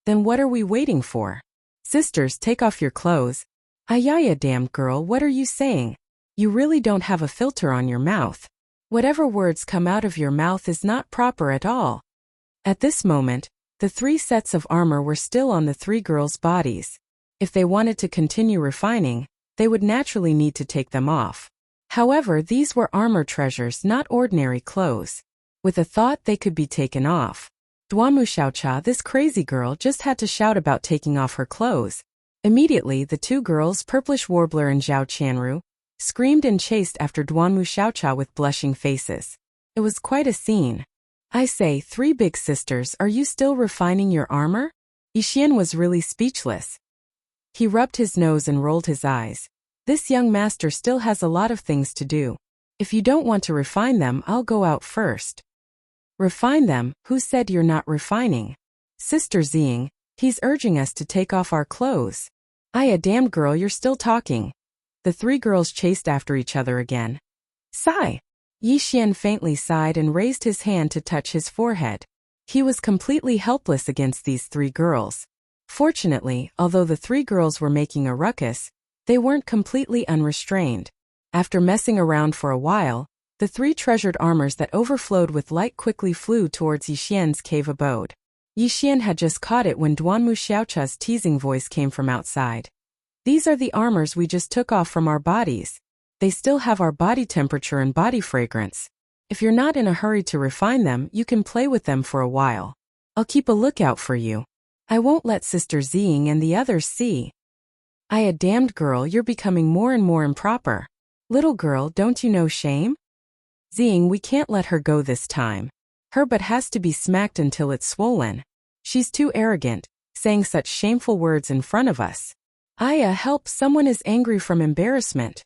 Then what are we waiting for? Sisters, take off your clothes. Ayaya, damned girl, what are you saying? You really don't have a filter on your mouth. Whatever words come out of your mouth is not proper at all. At this moment, the 3 sets of armor were still on the 3 girls' bodies. If they wanted to continue refining, they would naturally need to take them off. However, these were armor treasures, not ordinary clothes. With a thought, they could be taken off. Duamu Xiaocha, this crazy girl, just had to shout about taking off her clothes. Immediately, the 2 girls, Purplish Warbler and Zhao Qianru, screamed and chased after Duanmu Xiaocha with blushing faces. It was quite a scene. I say, 3 big sisters, are you still refining your armor? Yixian was really speechless. He rubbed his nose and rolled his eyes. This young master still has a lot of things to do. If you don't want to refine them, I'll go out first. Refine them? Who said you're not refining? Sister Ziying, he's urging us to take off our clothes. A damned girl, you're still talking. The 3 girls chased after each other again. Sigh. Yi Xian faintly sighed and raised his hand to touch his forehead. He was completely helpless against these 3 girls. Fortunately, although the 3 girls were making a ruckus, they weren't completely unrestrained. After messing around for a while, the 3 treasured armors that overflowed with light quickly flew towards Yi Xian's cave abode. Yi Xian had just caught it when Duanmu Xiaocha's teasing voice came from outside. These are the armors we just took off from our bodies. They still have our body temperature and body fragrance. If you're not in a hurry to refine them, you can play with them for a while. I'll keep a lookout for you. I won't let Sister Ziying and the others see. A damned girl, you're becoming more and more improper. Little girl, don't you know shame? Ziying, we can't let her go this time. Her butt has to be smacked until it's swollen. She's too arrogant, saying such shameful words in front of us. Aya, help, someone is angry from embarrassment.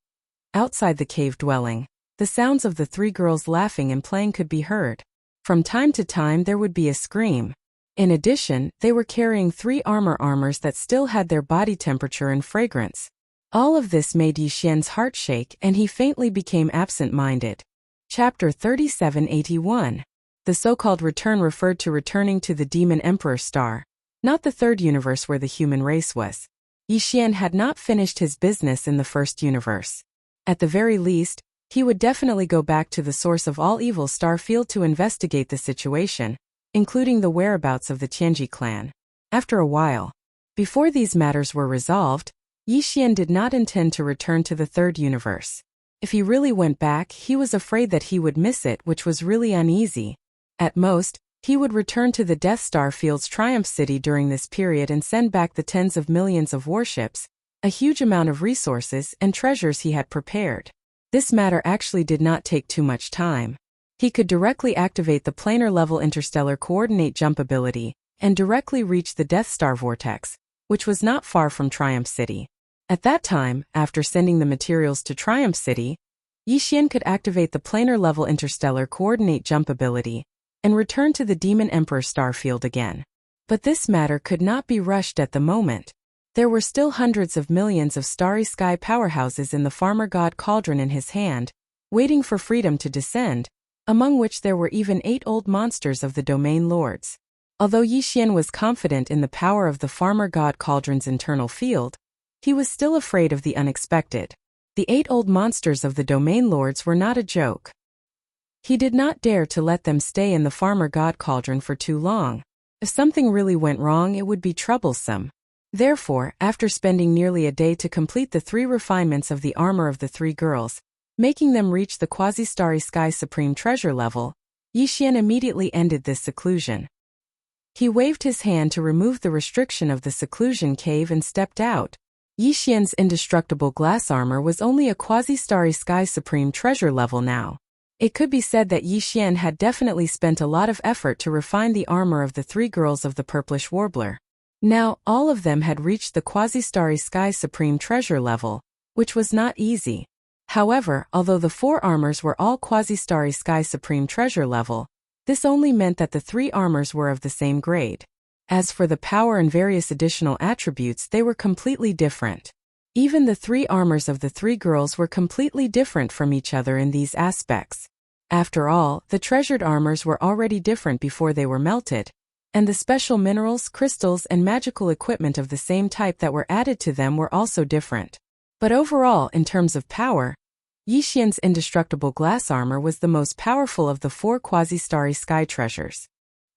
Outside the cave dwelling, the sounds of the 3 girls laughing and playing could be heard. From time to time there would be a scream. In addition, they were carrying 3 armors that still had their body temperature and fragrance. All of this made Yi Xian's heart shake and he faintly became absent-minded. Chapter 3781. The so-called return referred to returning to the Demon Emperor star, not the 3rd universe where the human race was. Yi Xian had not finished his business in the 1st universe. At the very least, he would definitely go back to the source of all evil star field to investigate the situation, including the whereabouts of the Tianji clan. After a while, before these matters were resolved, Yi Xian did not intend to return to the 3rd universe. If he really went back, he was afraid that he would miss it, which was really uneasy. At most, he would return to the Death Star Field's Triumph City during this period and send back the tens of millions of warships, a huge amount of resources and treasures he had prepared. This matter actually did not take too much time. He could directly activate the planar-level interstellar coordinate jump ability and directly reach the Death Star vortex, which was not far from Triumph City. At that time, after sending the materials to Triumph City, Yi Xian could activate the planar-level interstellar coordinate jump ability and return to the Demon Emperor starfield again. But this matter could not be rushed at the moment. There were still hundreds of millions of starry sky powerhouses in the Farmer God Cauldron in his hand, waiting for freedom to descend, among which there were even 8 old monsters of the Domain Lords. Although Yi Xian was confident in the power of the Farmer God Cauldron's internal field, he was still afraid of the unexpected. The 8 old monsters of the Domain Lords were not a joke. He did not dare to let them stay in the Farmer God Cauldron for too long. If something really went wrong, it would be troublesome. Therefore, after spending nearly a day to complete the 3 refinements of the armor of the 3 girls, making them reach the quasi-starry sky supreme treasure level, Yi Xian immediately ended this seclusion. He waved his hand to remove the restriction of the seclusion cave and stepped out. Yi Xian's indestructible glass armor was only a quasi-starry sky supreme treasure level now. It could be said that Yi Xian had definitely spent a lot of effort to refine the armor of the 3 girls of the Purplish Warbler. Now, all of them had reached the quasi-starry sky supreme treasure level, which was not easy. However, although the 4 armors were all Quasi-Starry Sky Supreme Treasure level, this only meant that the 3 armors were of the same grade. As for the power and various additional attributes, they were completely different. Even the 3 armors of the 3 girls were completely different from each other in these aspects. After all, the treasured armors were already different before they were melted, and the special minerals, crystals, and magical equipment of the same type that were added to them were also different. But overall, in terms of power, Yixian's indestructible glass armor was the most powerful of the 4 quasi-starry sky treasures.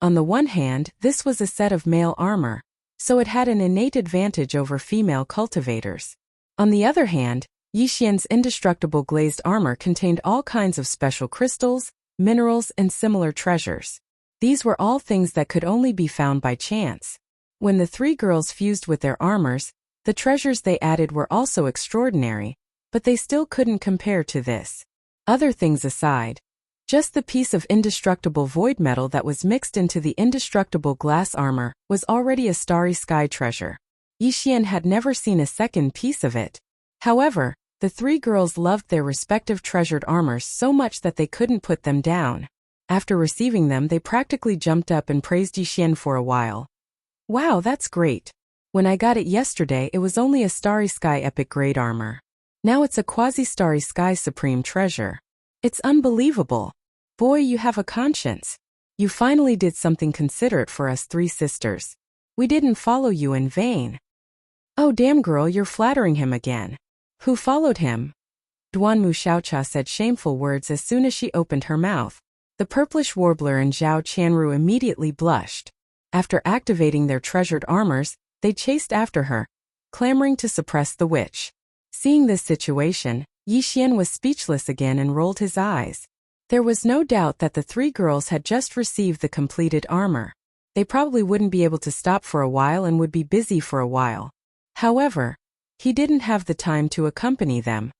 On the one hand, this was a set of male armor, so it had an innate advantage over female cultivators. On the other hand, Yixian's indestructible glazed armor contained all kinds of special crystals, minerals, and similar treasures. These were all things that could only be found by chance. When the 3 girls fused with their armors, the treasures they added were also extraordinary, but they still couldn't compare to this. Other things aside, just the piece of indestructible void metal that was mixed into the indestructible glass armor was already a starry sky treasure. Yixian had never seen a second piece of it. However, the 3 girls loved their respective treasured armors so much that they couldn't put them down. After receiving them, they practically jumped up and praised Yixian for a while. "Wow, that's great. When I got it yesterday, it was only a starry sky epic grade armor. Now it's a quasi-starry sky supreme treasure. It's unbelievable. Boy, you have a conscience. You finally did something considerate for us 3 sisters. We didn't follow you in vain." "Oh damn girl, you're flattering him again." "Who followed him?" Duanmu Xiaocha said shameful words as soon as she opened her mouth. The purplish warbler and Zhao Qianru immediately blushed. After activating their treasured armors, they chased after her, clamoring to suppress the witch. Seeing this situation, Yixian was speechless again and rolled his eyes. There was no doubt that the 3 girls had just received the completed armor. They probably wouldn't be able to stop for a while and would be busy for a while. However, he didn't have the time to accompany them.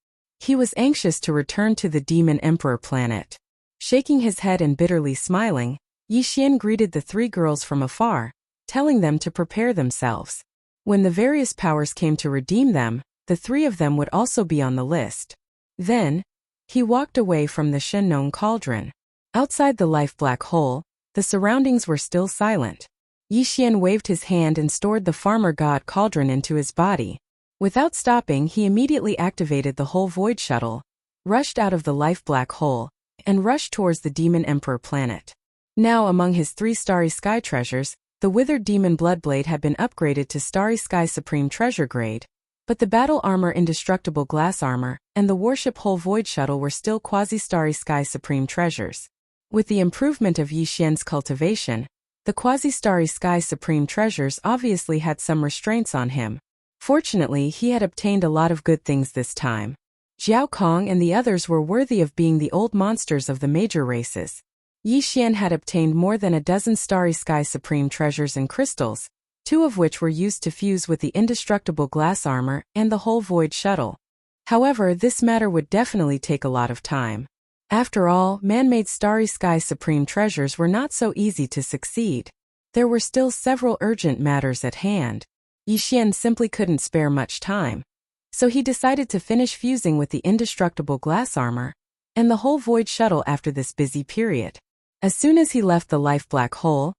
He was anxious to return to the Demon Emperor planet. Shaking his head and bitterly smiling, Yixian greeted the 3 girls from afar, telling them to prepare themselves. When the various powers came to redeem them, the 3 of them would also be on the list. Then, he walked away from the Shennon cauldron. Outside the life black hole, the surroundings were still silent. Yixian waved his hand and stored the farmer god cauldron into his body. Without stopping, he immediately activated the whole void shuttle, rushed out of the life black hole, and rushed towards the Demon Emperor planet. Now among his 3 starry sky treasures, the withered demon bloodblade had been upgraded to starry sky supreme treasure grade, but the battle armor indestructible glass armor and the warship whole void shuttle were still quasi-starry sky supreme treasures. With the improvement of Yixian's cultivation, the quasi-starry sky supreme treasures obviously had some restraints on him. Fortunately, he had obtained a lot of good things this time. Jiao Kong and the others were worthy of being the old monsters of the major races. Yixian had obtained more than a dozen starry sky supreme treasures and crystals, 2 of which were used to fuse with the indestructible glass armor and the whole void shuttle. However, this matter would definitely take a lot of time. After all, man-made starry sky supreme treasures were not so easy to succeed. There were still several urgent matters at hand. Yixian simply couldn't spare much time. So he decided to finish fusing with the indestructible glass armor and the whole void shuttle after this busy period. As soon as he left the life black hole,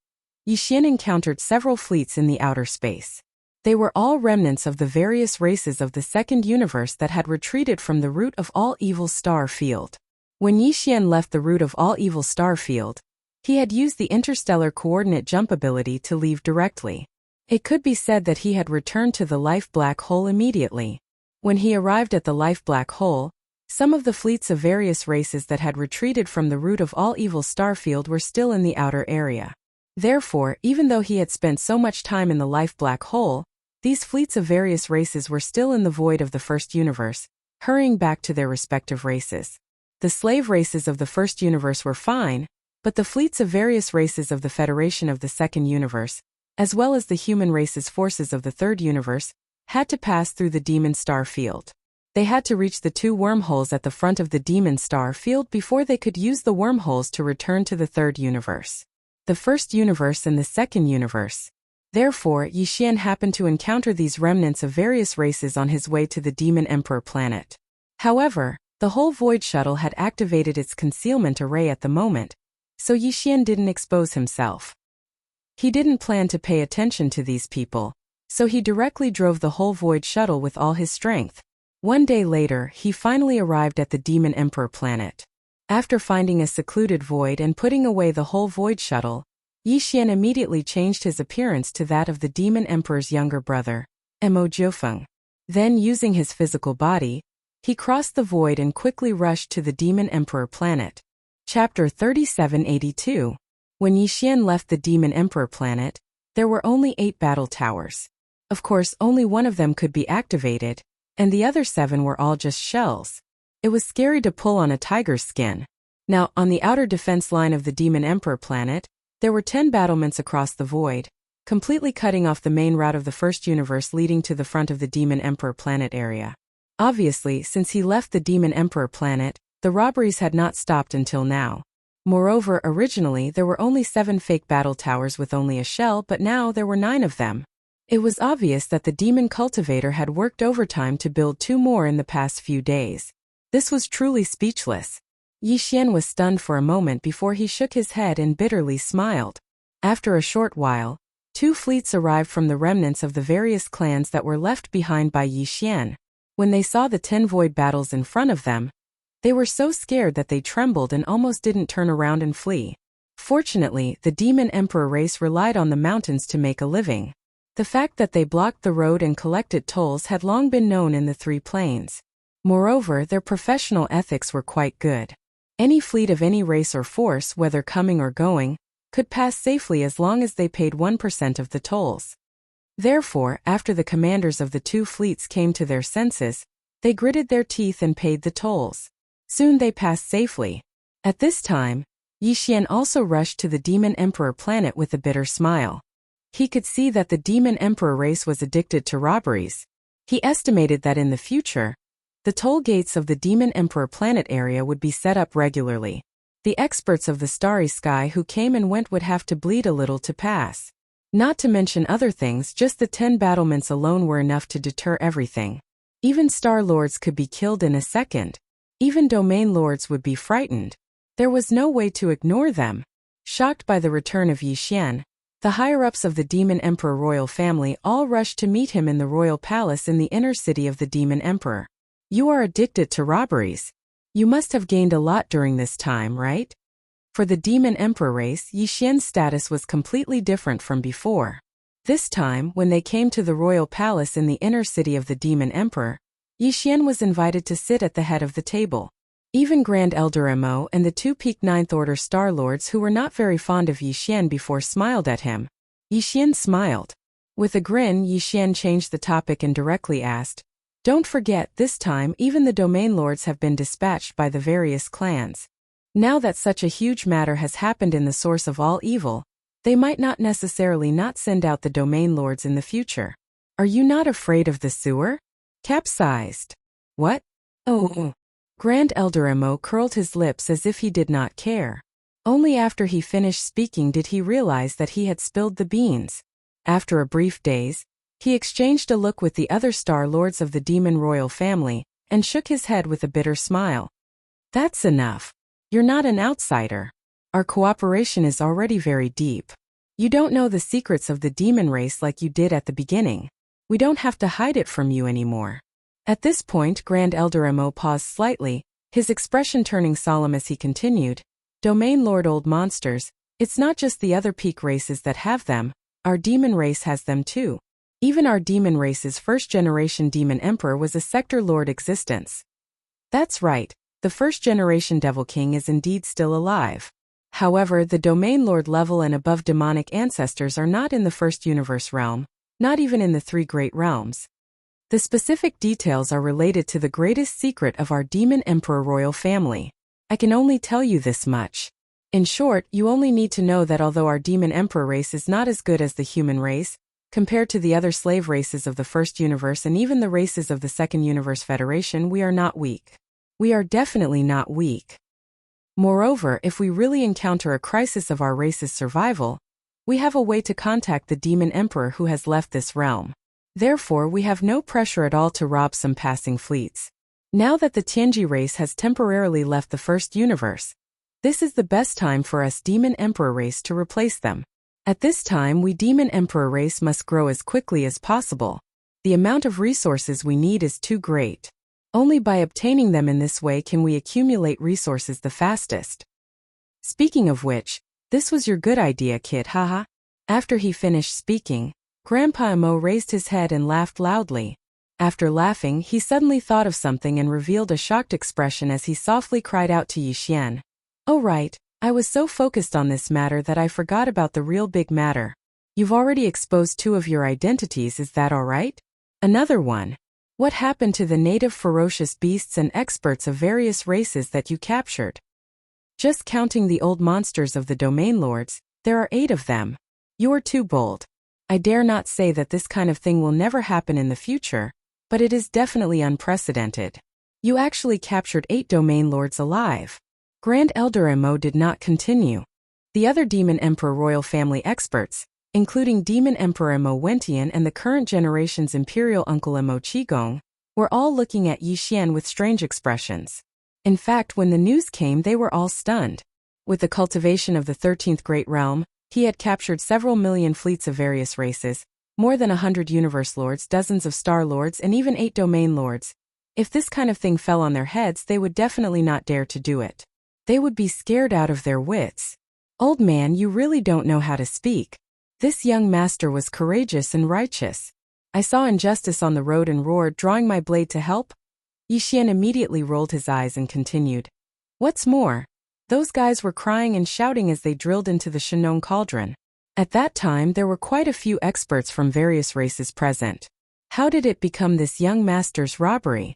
Yixian encountered several fleets in the outer space. They were all remnants of the various races of the second universe that had retreated from the root of all evil star field. When Yixian left the root of all evil star field, he had used the interstellar coordinate jump ability to leave directly. It could be said that he had returned to the life black hole immediately. When he arrived at the life black hole, some of the fleets of various races that had retreated from the root of all evil star field were still in the outer area. Therefore, even though he had spent so much time in the life black hole, these fleets of various races were still in the void of the first universe, hurrying back to their respective races. The slave races of the first universe were fine, but the fleets of various races of the Federation of the second universe, as well as the human race's forces of the third universe, had to pass through the demon star field. They had to reach the 2 wormholes at the front of the demon star field before they could use the wormholes to return to the third universe, the first universe and the second universe. Therefore, Yixian happened to encounter these remnants of various races on his way to the Demon Emperor planet. However, The whole void shuttle had activated its concealment array at the moment, so Yixian didn't expose himself. He didn't plan to pay attention to these people, so he directly drove the whole void shuttle with all his strength. One day later, he finally arrived at the Demon Emperor planet. After finding a secluded void and putting away the whole void shuttle, Yixian immediately changed his appearance to that of the Demon Emperor's younger brother, Mo Jiufeng. Then, using his physical body, he crossed the void and quickly rushed to the Demon Emperor planet. Chapter 3782. When Yixian left the Demon Emperor planet, there were only 8 battle towers. Of course, only one of them could be activated, and the other 7 were all just shells. It was scary to pull on a tiger's skin. Now, on the outer defense line of the Demon Emperor planet, there were 10 battlements across the void, completely cutting off the main route of the first universe leading to the front of the Demon Emperor planet area. Obviously, since he left the Demon Emperor planet, the robberies had not stopped until now. Moreover, originally there were only 7 fake battle towers with only a shell, but now there were 9 of them. It was obvious that the demon cultivator had worked overtime to build 2 more in the past few days. This was truly speechless. Yixian was stunned for a moment before he shook his head and bitterly smiled. After a short while, 2 fleets arrived from the remnants of the various clans that were left behind by Yixian. When they saw the 10 void battles in front of them, they were so scared that they trembled and almost didn't turn around and flee. Fortunately, the Demon Emperor race relied on the mountains to make a living. The fact that they blocked the road and collected tolls had long been known in the 3 plains. Moreover, their professional ethics were quite good. Any fleet of any race or force, whether coming or going, could pass safely as long as they paid 1% of the tolls. Therefore, after the commanders of the 2 fleets came to their senses, they gritted their teeth and paid the tolls. Soon they passed safely. At this time, Yixian also rushed to the Demon Emperor planet with a bitter smile. He could see that the Demon Emperor race was addicted to robberies. He estimated that in the future, the toll gates of the Demon Emperor planet area would be set up regularly. The experts of the starry sky who came and went would have to bleed a little to pass. Not to mention other things, just the 10 battlements alone were enough to deter everything. Even Star Lords could be killed in a second. Even Domain Lords would be frightened. There was no way to ignore them. Shocked by the return of Yixian, the higher-ups of the Demon Emperor royal family all rushed to meet him in the royal palace in the inner city of the Demon Emperor. You are addicted to robberies. You must have gained a lot during this time, right? For the Demon Emperor race, Yixian's status was completely different from before. This time, when they came to the royal palace in the inner city of the Demon Emperor, Yixian was invited to sit at the head of the table. Even Grand Elder Mo and the 2 peak 9th Order Star Lords who were not very fond of Yixian before smiled at him. Yixian smiled. With a grin, Yixian changed the topic and directly asked, "Don't forget, this time even the Domain Lords have been dispatched by the various clans. Now that such a huge matter has happened in the source of all evil, they might not necessarily not send out the Domain Lords in the future. Are you not afraid of the sewer? Capsized." "What? Oh." Grand Elder Mo curled his lips as if he did not care. Only after he finished speaking did he realize that he had spilled the beans. After a brief daze, he exchanged a look with the other Star Lords of the Demon Royal family, and shook his head with a bitter smile. "That's enough. You're not an outsider. Our cooperation is already very deep. You don't know the secrets of the demon race like you did at the beginning. We don't have to hide it from you anymore." At this point, Grand Elder Mo paused slightly, his expression turning solemn as he continued, "Domain Lord old monsters, it's not just the other peak races that have them, our demon race has them too. Even our demon race's first-generation Demon Emperor was a Sector Lord existence." "That's right, the first-generation Devil King is indeed still alive. However, the Domain Lord level and above demonic ancestors are not in the first universe realm, not even in the 3 great realms. The specific details are related to the greatest secret of our Demon Emperor royal family. I can only tell you this much. In short, you only need to know that although our Demon Emperor race is not as good as the human race, compared to the other slave races of the first universe and even the races of the second universe federation, we are not weak. We are definitely not weak. Moreover, if we really encounter a crisis of our race's survival, we have a way to contact the Demon Emperor who has left this realm. Therefore, we have no pressure at all to rob some passing fleets. Now that the Tianji race has temporarily left the first universe, this is the best time for us Demon Emperor race to replace them. At this time, we Demon Emperor race must grow as quickly as possible. The amount of resources we need is too great. Only by obtaining them in this way can we accumulate resources the fastest. Speaking of which, this was your good idea, kid, haha. After he finished speaking, Grandpa Emo raised his head and laughed loudly. After laughing, he suddenly thought of something and revealed a shocked expression as he softly cried out to Yixian. Oh right, I was so focused on this matter that I forgot about the real big matter. You've already exposed 2 of your identities, is that alright? Another one. What happened to the native ferocious beasts and experts of various races that you captured? Just counting the old monsters of the domain lords, there are 8 of them. You're too bold. I dare not say that this kind of thing will never happen in the future, but it is definitely unprecedented. You actually captured 8 domain lords alive. Grand Elder Emo did not continue. The other Demon Emperor royal family experts, including Demon Emperor Emo Wentian and the current generation's Imperial Uncle Emo Qigong, were all looking at Yixian with strange expressions. In fact, when the news came, they were all stunned. With the cultivation of the 13th Great Realm, he had captured several million fleets of various races, more than 100 universe lords, dozens of star lords, and even 8 domain lords. If this kind of thing fell on their heads, they would definitely not dare to do it. They would be scared out of their wits. Old man, you really don't know how to speak. This young master was courageous and righteous. I saw injustice on the road and roared, drawing my blade to help. Yixian immediately rolled his eyes and continued. What's more, those guys were crying and shouting as they drilled into the Shinong cauldron. At that time, there were quite a few experts from various races present. How did it become this young master's robbery?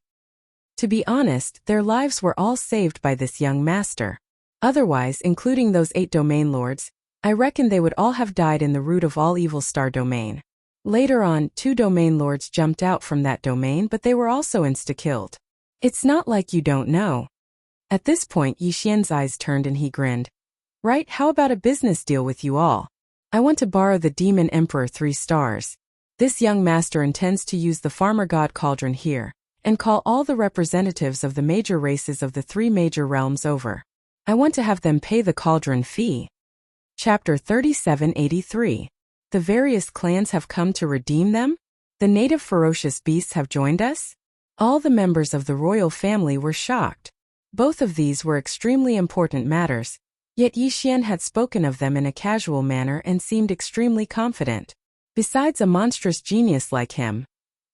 To be honest, their lives were all saved by this young master. Otherwise, including those 8 domain lords, I reckon they would all have died in the root of all evil star domain. Later on, 2 domain lords jumped out from that domain, but they were also insta-killed. It's not like you don't know. At this point, Yixian's eyes turned and he grinned. Right, how about a business deal with you all? I want to borrow the Demon Emperor 3 stars. This young master intends to use the Farmer God Cauldron here, and call all the representatives of the major races of the 3 major realms over. I want to have them pay the cauldron fee. Chapter 3783. The various clans have come to redeem them? The native ferocious beasts have joined us? All the members of the royal family were shocked. Both of these were extremely important matters, yet Yixian had spoken of them in a casual manner and seemed extremely confident. Besides a monstrous genius like him,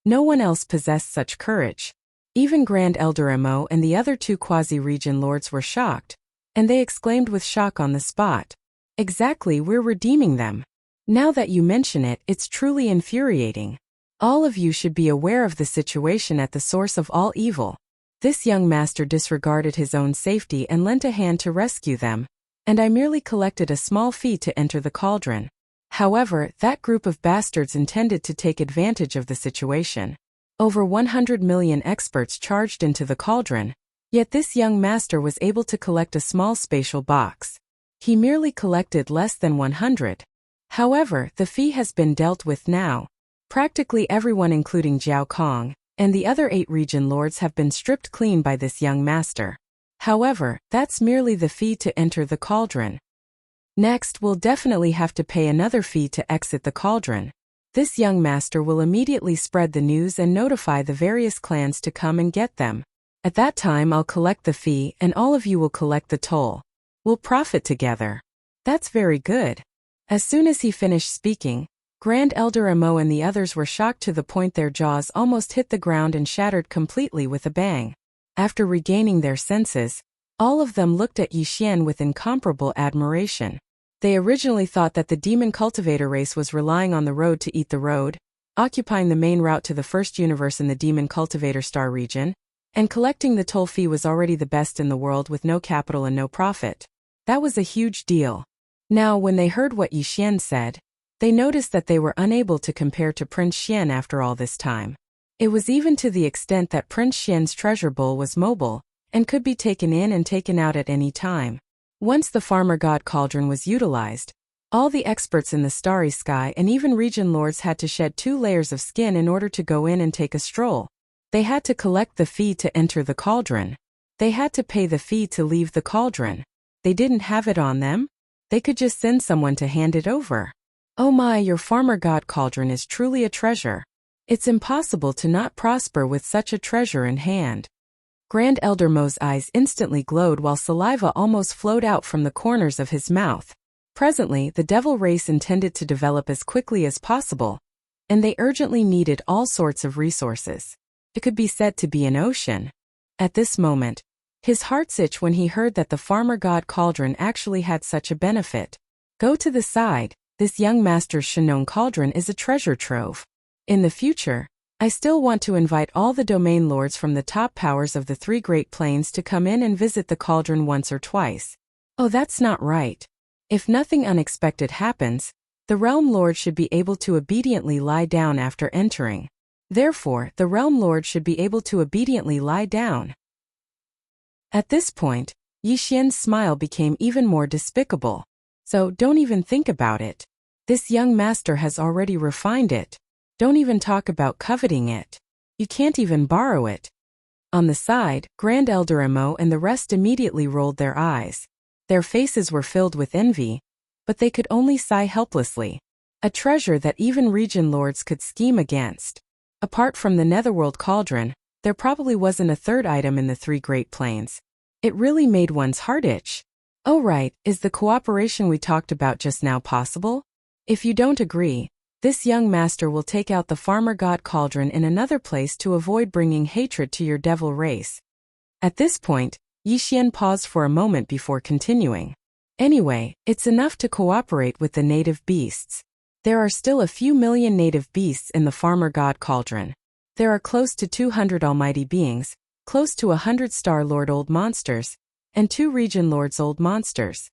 no one else possessed such courage. Even Grand Elder Emo and the other 2 quasi-region lords were shocked, and they exclaimed with shock on the spot. Exactly, we're redeeming them. Now that you mention it, it's truly infuriating. All of you should be aware of the situation at the source of all evil. This young master disregarded his own safety and lent a hand to rescue them, and I merely collected a small fee to enter the cauldron. However, that group of bastards intended to take advantage of the situation. Over 100 million experts charged into the cauldron, yet this young master was able to collect a small spatial box. He merely collected less than 100. However, the fee has been dealt with now. Practically everyone including Jiao Kong and the other 8 region lords have been stripped clean by this young master. However, that's merely the fee to enter the cauldron. Next, we'll definitely have to pay another fee to exit the cauldron. This young master will immediately spread the news and notify the various clans to come and get them. At that time, I'll collect the fee and all of you will collect the toll. We'll profit together. That's very good. As soon as he finished speaking, Grand Elder Emo and the others were shocked to the point their jaws almost hit the ground and shattered completely with a bang. After regaining their senses, all of them looked at Yixian with incomparable admiration. They originally thought that the demon cultivator race was relying on the road to eat the road, occupying the main route to the first universe in the demon cultivator star region, and collecting the toll fee was already the best in the world with no capital and no profit. That was a huge deal. Now, when they heard what Yixian said, they noticed that they were unable to compare to Prince Xian after all this time. It was even to the extent that Prince Xian's treasure bowl was mobile, and could be taken in and taken out at any time. Once the Farmer God Cauldron was utilized, all the experts in the starry sky and even region lords had to shed 2 layers of skin in order to go in and take a stroll. They had to collect the fee to enter the cauldron. They had to pay the fee to leave the cauldron. They didn't have it on them? They could just send someone to hand it over. Oh my, your farmer god cauldron is truly a treasure. It's impossible to not prosper with such a treasure in hand. Grand Elder Mo's eyes instantly glowed while saliva almost flowed out from the corners of his mouth. Presently, the devil race intended to develop as quickly as possible, and they urgently needed all sorts of resources. It could be said to be an ocean. At this moment, his heart itched when he heard that the farmer god cauldron actually had such a benefit. Go to the side, this young master's Shinon cauldron is a treasure trove. In the future, I still want to invite all the domain lords from the top powers of the 3 Great Plains to come in and visit the cauldron once or twice. Oh, that's not right. If nothing unexpected happens, the realm lord should be able to obediently lie down after entering. Therefore, the realm lord should be able to obediently lie down. At this point, Yi Xian's smile became even more despicable. So, don't even think about it. This young master has already refined it. Don't even talk about coveting it. You can't even borrow it. On the side, Grand Elder Mo and the rest immediately rolled their eyes. Their faces were filled with envy, but they could only sigh helplessly. A treasure that even region lords could scheme against. Apart from the Netherworld cauldron, there probably wasn't a third item in the 3 Great Plains. It really made one's heart itch. Oh right, is the cooperation we talked about just now possible? If you don't agree, this young master will take out the farmer god cauldron in another place to avoid bringing hatred to your devil race. At this point, Yi Xian paused for a moment before continuing. Anyway, it's enough to cooperate with the native beasts. There are still a few million native beasts in the farmer god cauldron. There are close to 200 almighty beings, close to 100 Star Lord old monsters, and 2 region lords old monsters.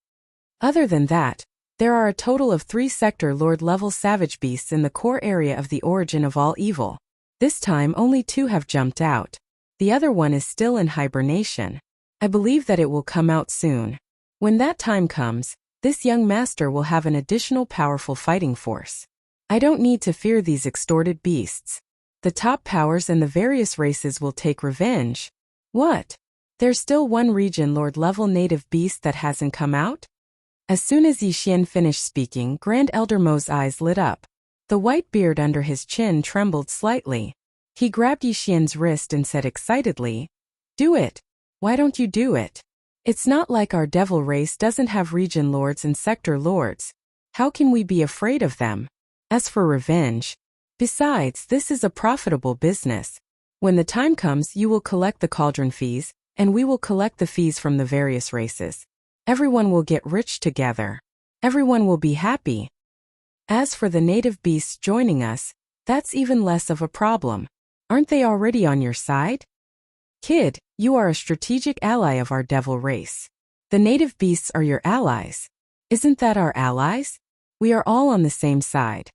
Other than that, there are a total of 3 sector lord level savage beasts in the core area of the origin of all evil. This time only 2 have jumped out. The other one is still in hibernation. I believe that it will come out soon. When that time comes, this young master will have an additional powerful fighting force. I don't need to fear these extorted beasts. The top powers and the various races will take revenge. What? There's still 1 region lord level native beast that hasn't come out? As soon as Yi Xian finished speaking, Grand Elder Mo's eyes lit up. The white beard under his chin trembled slightly. He grabbed Yi Xian's wrist and said excitedly, "Do it! Why don't you do it? It's not like our devil race doesn't have region lords and sector lords. How can we be afraid of them? As for revenge, besides, this is a profitable business. When the time comes, you will collect the cauldron fees, and we will collect the fees from the various races. Everyone will get rich together. Everyone will be happy. As for the native beasts joining us, that's even less of a problem. Aren't they already on your side? Kid, you are a strategic ally of our devil race. The native beasts are your allies. Isn't that our allies? We are all on the same side.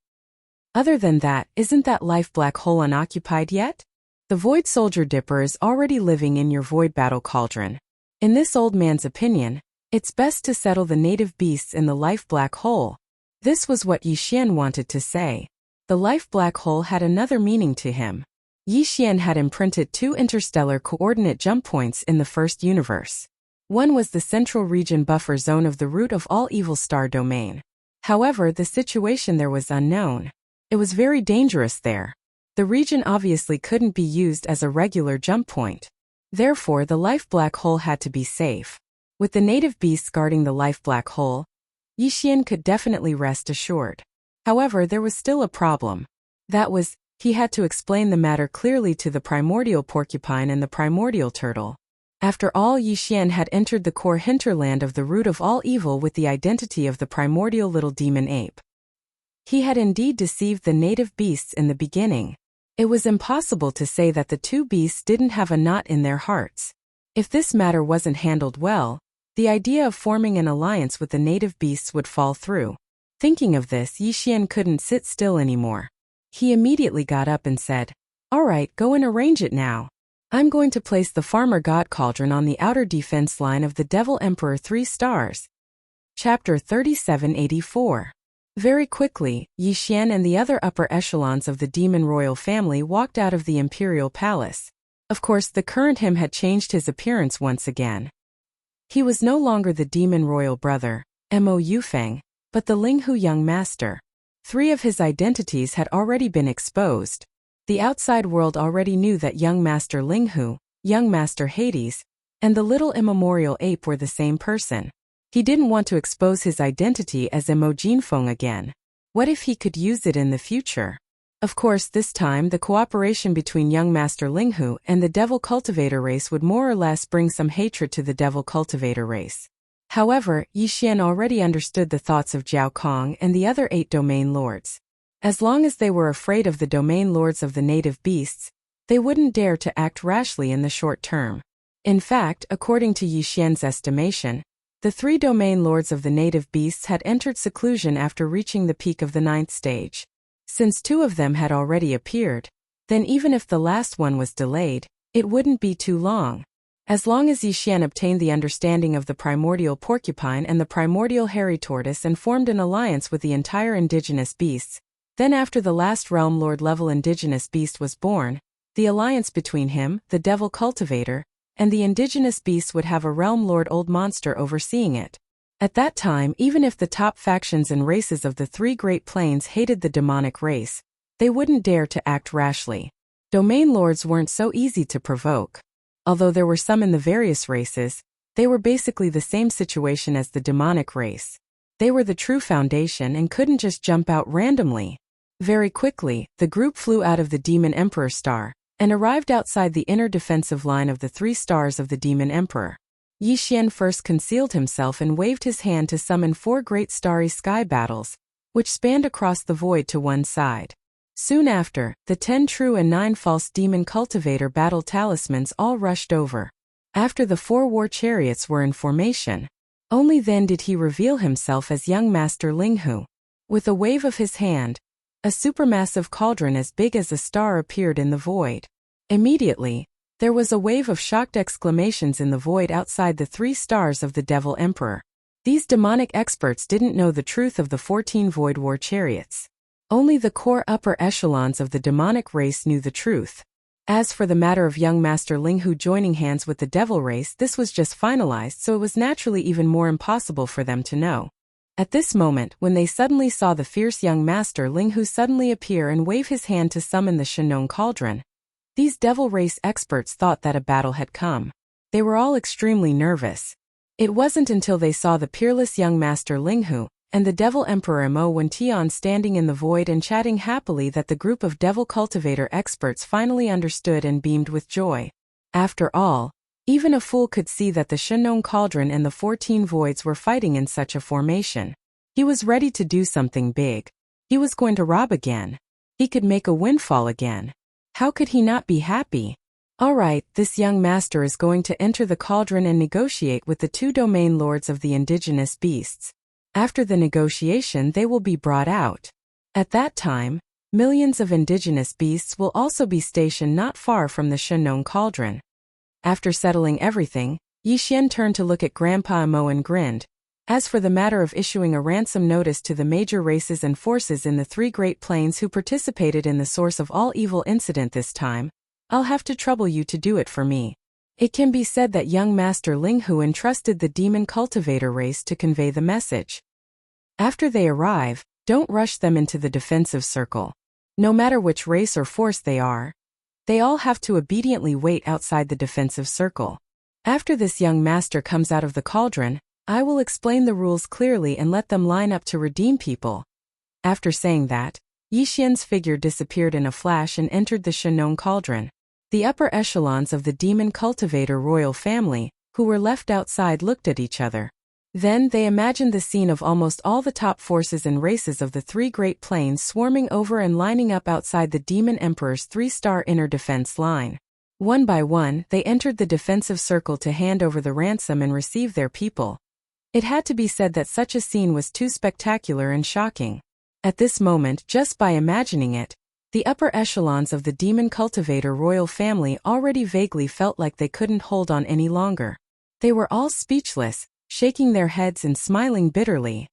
Other than that, isn't that life black hole unoccupied yet? The Void Soldier Dipper is already living in your Void Battle Cauldron. In this old man's opinion, it's best to settle the native beasts in the life black hole. This was what Yi Xian wanted to say. The life black hole had another meaning to him. Yi Xian had imprinted 2 interstellar coordinate jump points in the first universe. One was the central region buffer zone of the root of all evil star domain. However, the situation there was unknown. It was very dangerous there. The region obviously couldn't be used as a regular jump point. Therefore, the life black hole had to be safe. With the native beasts guarding the life black hole, Yi Xian could definitely rest assured. However, there was still a problem. That was, he had to explain the matter clearly to the primordial porcupine and the primordial turtle. After all, Yi Xian had entered the core hinterland of the root of all evil with the identity of the primordial little demon ape. He had indeed deceived the native beasts in the beginning. It was impossible to say that the 2 beasts didn't have a knot in their hearts. If this matter wasn't handled well, the idea of forming an alliance with the native beasts would fall through. Thinking of this, Yi Xian couldn't sit still anymore. He immediately got up and said, "All right, go and arrange it now. I'm going to place the Farmer God Cauldron on the outer defense line of the Devil Emperor 3 stars." Chapter 3784. Very quickly, Yi Xian and the other upper echelons of the demon royal family walked out of the imperial palace. Of course, the current him had changed his appearance once again. He was no longer the demon royal brother, Mo Yufeng, but the Linghu young master. 3 of his identities had already been exposed. The outside world already knew that young master Linghu, young master Hades, and the little immemorial ape were the same person. He didn't want to expose his identity as Mo Jinfeng again. What if he could use it in the future? Of course, this time the cooperation between young master Linghu and the devil cultivator race would more or less bring some hatred to the devil cultivator race. However, Yi Xian already understood the thoughts of Jiao Kong and the other 8 domain lords. As long as they were afraid of the domain lords of the native beasts, they wouldn't dare to act rashly in the short term. In fact, according to Yi Xian's estimation, the 3 domain lords of the native beasts had entered seclusion after reaching the peak of the 9th stage. Since 2 of them had already appeared, then even if the last one was delayed, it wouldn't be too long. As long as Yi Xian obtained the understanding of the primordial porcupine and the primordial hairy tortoise and formed an alliance with the entire indigenous beasts, then after the last realm lord level indigenous beast was born, the alliance between him, the devil cultivator, and the indigenous beasts would have a realm lord old monster overseeing it. At that time, even if the top factions and races of the 3 Great Plains hated the demonic race, they wouldn't dare to act rashly. Domain lords weren't so easy to provoke. Although there were some in the various races, they were basically the same situation as the demonic race. They were the true foundation and couldn't just jump out randomly. Very quickly, the group flew out of the Demon Emperor Star and arrived outside the inner defensive line of the 3 stars of the Demon Emperor. Yi Xian first concealed himself and waved his hand to summon 4 great starry sky battles, which spanned across the void to one side. Soon after, the 10 true and 9 false demon cultivator battle talismans all rushed over. After the 4 war chariots were in formation, only then did he reveal himself as young master Linghu. With a wave of his hand, a supermassive cauldron as big as a star appeared in the void. Immediately, there was a wave of shocked exclamations in the void outside the 3 stars of the Devil Emperor. These demonic experts didn't know the truth of the 14 void war chariots. Only the core upper echelons of the demonic race knew the truth. As for the matter of young master Linghu joining hands with the devil race, this was just finalized, so it was naturally even more impossible for them to know. At this moment, when they suddenly saw the fierce young master Linghu suddenly appear and wave his hand to summon the Shenong cauldron, these devil race experts thought that a battle had come. They were all extremely nervous. It wasn't until they saw the peerless young master Linghu and the devil emperor Mo Wention standing in the void and chatting happily that the group of devil cultivator experts finally understood and beamed with joy. After all, even a fool could see that the Shenong cauldron and the 14 voids were fighting in such a formation. He was ready to do something big. He was going to rob again. He could make a windfall again. How could he not be happy? Alright, this young master is going to enter the cauldron and negotiate with the 2 domain lords of the indigenous beasts. After the negotiation, they will be brought out. At that time, millions of indigenous beasts will also be stationed not far from the Shenong cauldron. After settling everything, Yi Xian turned to look at Grandpa Mo and grinned. As for the matter of issuing a ransom notice to the major races and forces in the 3 Great Plains who participated in the source of all evil incident this time, I'll have to trouble you to do it for me. It can be said that young master Linghu entrusted the demon cultivator race to convey the message. After they arrive, don't rush them into the defensive circle. No matter which race or force they are, they all have to obediently wait outside the defensive circle. After this young master comes out of the cauldron, I will explain the rules clearly and let them line up to redeem people. After saying that, Yi Xian's figure disappeared in a flash and entered the Shenong cauldron. The upper echelons of the demon cultivator royal family, who were left outside, looked at each other. Then they imagined the scene of almost all the top forces and races of the 3 Great Plains swarming over and lining up outside the Demon Emperor's 3-star inner defense line. One by one, they entered the defensive circle to hand over the ransom and receive their people. It had to be said that such a scene was too spectacular and shocking. At this moment, just by imagining it, the upper echelons of the demon cultivator royal family already vaguely felt like they couldn't hold on any longer. They were all speechless, shaking their heads and smiling bitterly.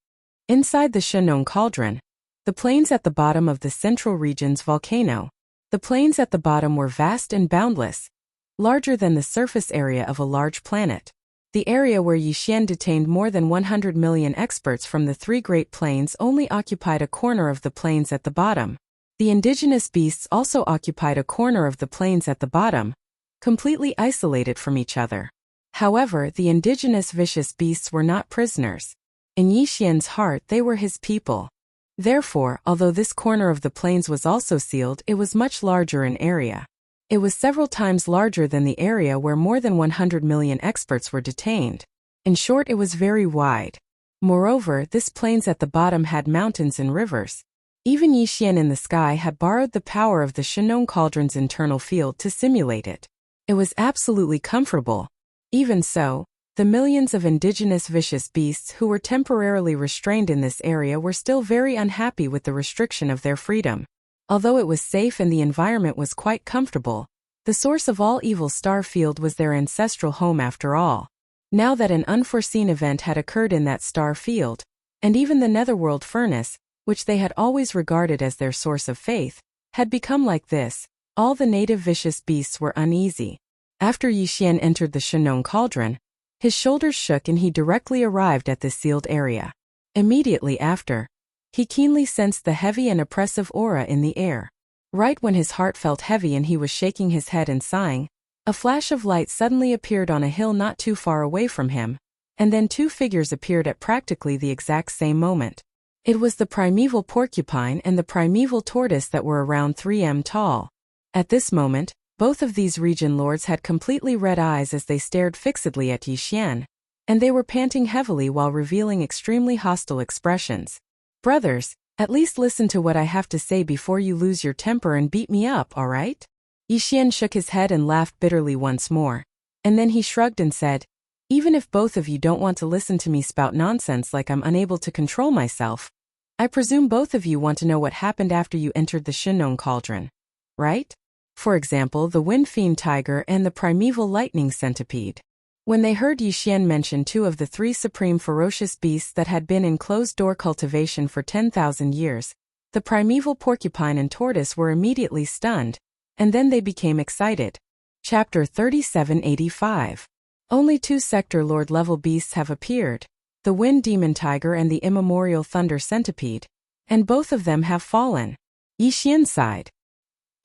Inside the Shenong cauldron, the plains at the bottom of the central region's volcano. The plains at the bottom were vast and boundless, larger than the surface area of a large planet. The area where Yixian detained more than 100 million experts from the three Great Plains only occupied a corner of the plains at the bottom. The indigenous beasts also occupied a corner of the plains at the bottom, completely isolated from each other. However, the indigenous vicious beasts were not prisoners. In Yixian's heart they were his people. Therefore, although this corner of the plains was also sealed, it was much larger in area. It was several times larger than the area where more than 100 million experts were detained. In short, it was very wide. Moreover, this plains at the bottom had mountains and rivers. Even Yixian in the sky had borrowed the power of the Shenong cauldron's internal field to simulate it. It was absolutely comfortable. Even so, the millions of indigenous vicious beasts who were temporarily restrained in this area were still very unhappy with the restriction of their freedom. Although it was safe and the environment was quite comfortable, the source of all evil star field was their ancestral home after all. Now that an unforeseen event had occurred in that star field, and even the netherworld furnace, which they had always regarded as their source of faith, had become like this, all the native vicious beasts were uneasy. After Yixian entered the Shenong cauldron, his shoulders shook and he directly arrived at the sealed area. Immediately after, he keenly sensed the heavy and oppressive aura in the air. Right when his heart felt heavy and he was shaking his head and sighing, a flash of light suddenly appeared on a hill not too far away from him, and then two figures appeared at practically the exact same moment. It was the primeval porcupine and the primeval tortoise that were around 3 m tall. At this moment, both of these region lords had completely red eyes as they stared fixedly at Yixian, and they were panting heavily while revealing extremely hostile expressions. "Brothers, at least listen to what I have to say before you lose your temper and beat me up, all right?" Yixian shook his head and laughed bitterly once more, and then he shrugged and said, "Even if both of you don't want to listen to me spout nonsense like I'm unable to control myself, I presume both of you want to know what happened after you entered the Shenong cauldron, right? For example, the wind fiend tiger and the primeval lightning centipede." When they heard Yixian mention two of the three supreme ferocious beasts that had been in closed-door cultivation for 10,000 years, the primeval porcupine and tortoise were immediately stunned, and then they became excited. Chapter 3785. Only two Sector Lord level beasts have appeared, the wind demon tiger and the immemorial thunder centipede, and both of them have fallen. Yixian sighed.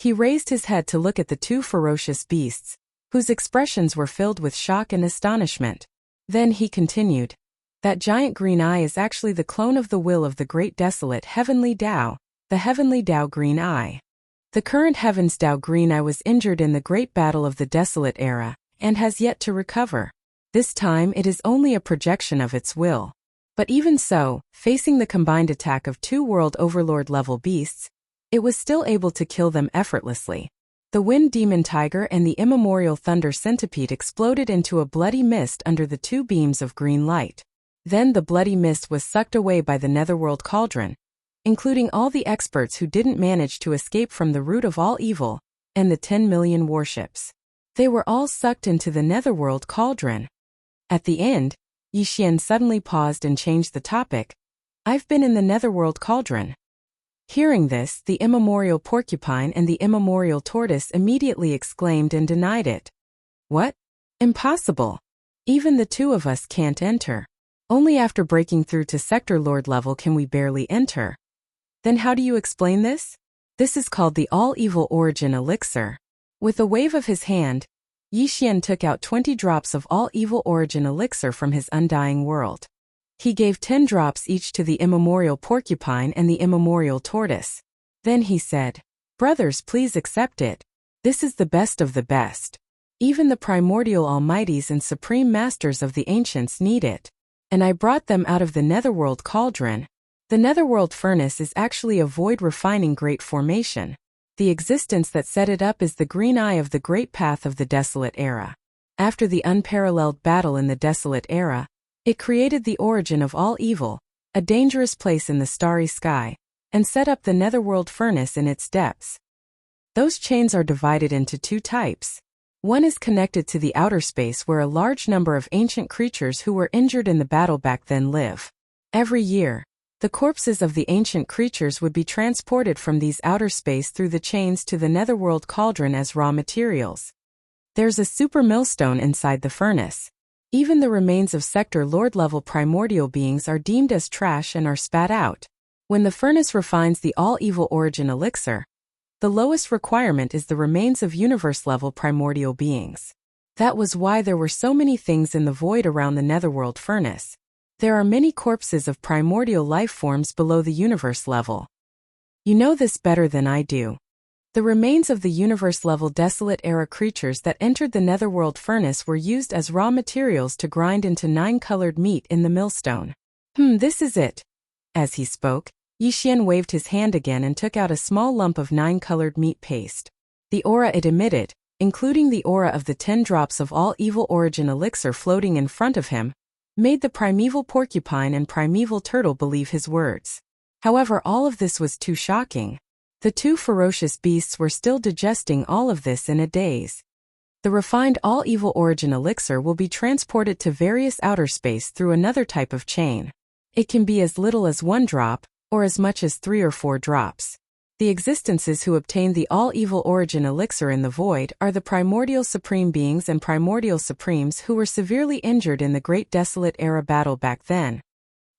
He raised his head to look at the two ferocious beasts, whose expressions were filled with shock and astonishment. Then he continued, "That giant green eye is actually the clone of the will of the great desolate heavenly Tao, the heavenly Tao green eye. The current heavens Tao green eye was injured in the great battle of the desolate era, and has yet to recover. This time it is only a projection of its will. But even so, facing the combined attack of two world overlord level beasts, it was still able to kill them effortlessly. The wind demon tiger and the immemorial thunder centipede exploded into a bloody mist under the two beams of green light. Then the bloody mist was sucked away by the netherworld cauldron, including all the experts who didn't manage to escape from the root of all evil, and the 10 million warships. They were all sucked into the netherworld cauldron. At the end, Yixian suddenly paused and changed the topic. "I've been in the netherworld cauldron." Hearing this, the immemorial porcupine and the immemorial tortoise immediately exclaimed and denied it. "What? Impossible. Even the two of us can't enter. Only after breaking through to Sector Lord level can we barely enter." "Then how do you explain this?" "This is called the All-Evil Origin Elixir." With a wave of his hand, Yixian took out 20 drops of All-Evil Origin Elixir from his undying world. He gave 10 drops each to the immemorial porcupine and the immemorial tortoise. Then he said, "Brothers, please accept it. This is the best of the best. Even the primordial almighties and supreme masters of the ancients need it. And I brought them out of the netherworld cauldron." The netherworld furnace is actually a void refining great formation. The existence that set it up is the green eye of the great path of the desolate era. After the unparalleled battle in the desolate era, it created the origin of all evil, a dangerous place in the starry sky, and set up the netherworld furnace in its depths. Those chains are divided into two types. One is connected to the outer space where a large number of ancient creatures who were injured in the battle back then live. Every year, The corpses of the ancient creatures would be transported from these outer space through the chains to the netherworld cauldron as raw materials. There's a super millstone inside the furnace. Even the remains of Sector Lord-level primordial beings are deemed as trash and are spat out. When the furnace refines the all-evil origin elixir, the lowest requirement is the remains of universe-level primordial beings. That was why there were so many things in the void around the netherworld furnace. There are many corpses of primordial life forms below the universe level. You know this better than I do. The remains of the universe-level desolate-era creatures that entered the netherworld furnace were used as raw materials to grind into 9-colored meat in the millstone. This is it. As he spoke, Yixian waved his hand again and took out a small lump of 9-colored meat paste. The aura it emitted, including the aura of the 10 drops of all evil origin elixir floating in front of him, made the primeval porcupine and primeval turtle believe his words. However, all of this was too shocking. The two ferocious beasts were still digesting all of this in a daze. The refined all-evil origin elixir will be transported to various outer space through another type of chain. It can be as little as 1 drop, or as much as 3 or 4 drops. The existences who obtain the all-evil origin elixir in the void are the primordial supreme beings and primordial supremes who were severely injured in the Great Desolate Era battle back then.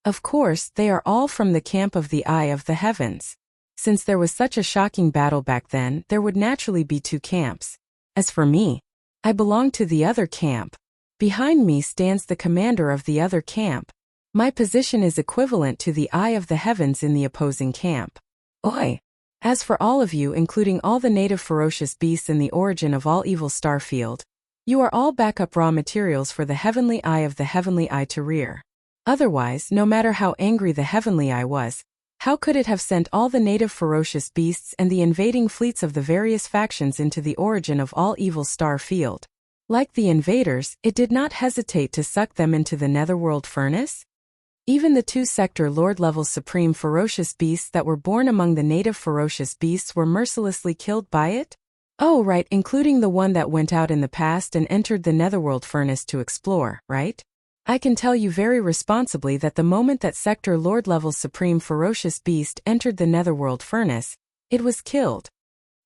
Of course, they are all from the camp of the Eye of the Heavens. Since there was such a shocking battle back then, there would naturally be 2 camps. As for me, I belong to the other camp. Behind me stands the commander of the other camp. My position is equivalent to the Eye of the Heavens in the opposing camp. Oi! As for all of you, including all the native ferocious beasts in the origin of all evil starfield, you are all backup raw materials for the heavenly Eye of the heavenly Eye to rear. Otherwise, no matter how angry the heavenly Eye was, how could it have sent all the native ferocious beasts and the invading fleets of the various factions into the origin of all evil star field? Like the invaders, it did not hesitate to suck them into the netherworld furnace? Even the 2 sector lord-level supreme ferocious beasts that were born among the native ferocious beasts were mercilessly killed by it? Oh right, including the one that went out in the past and entered the netherworld furnace to explore, right? I can tell you very responsibly that the moment that Sector Lord-level Supreme Ferocious Beast entered the netherworld furnace, it was killed.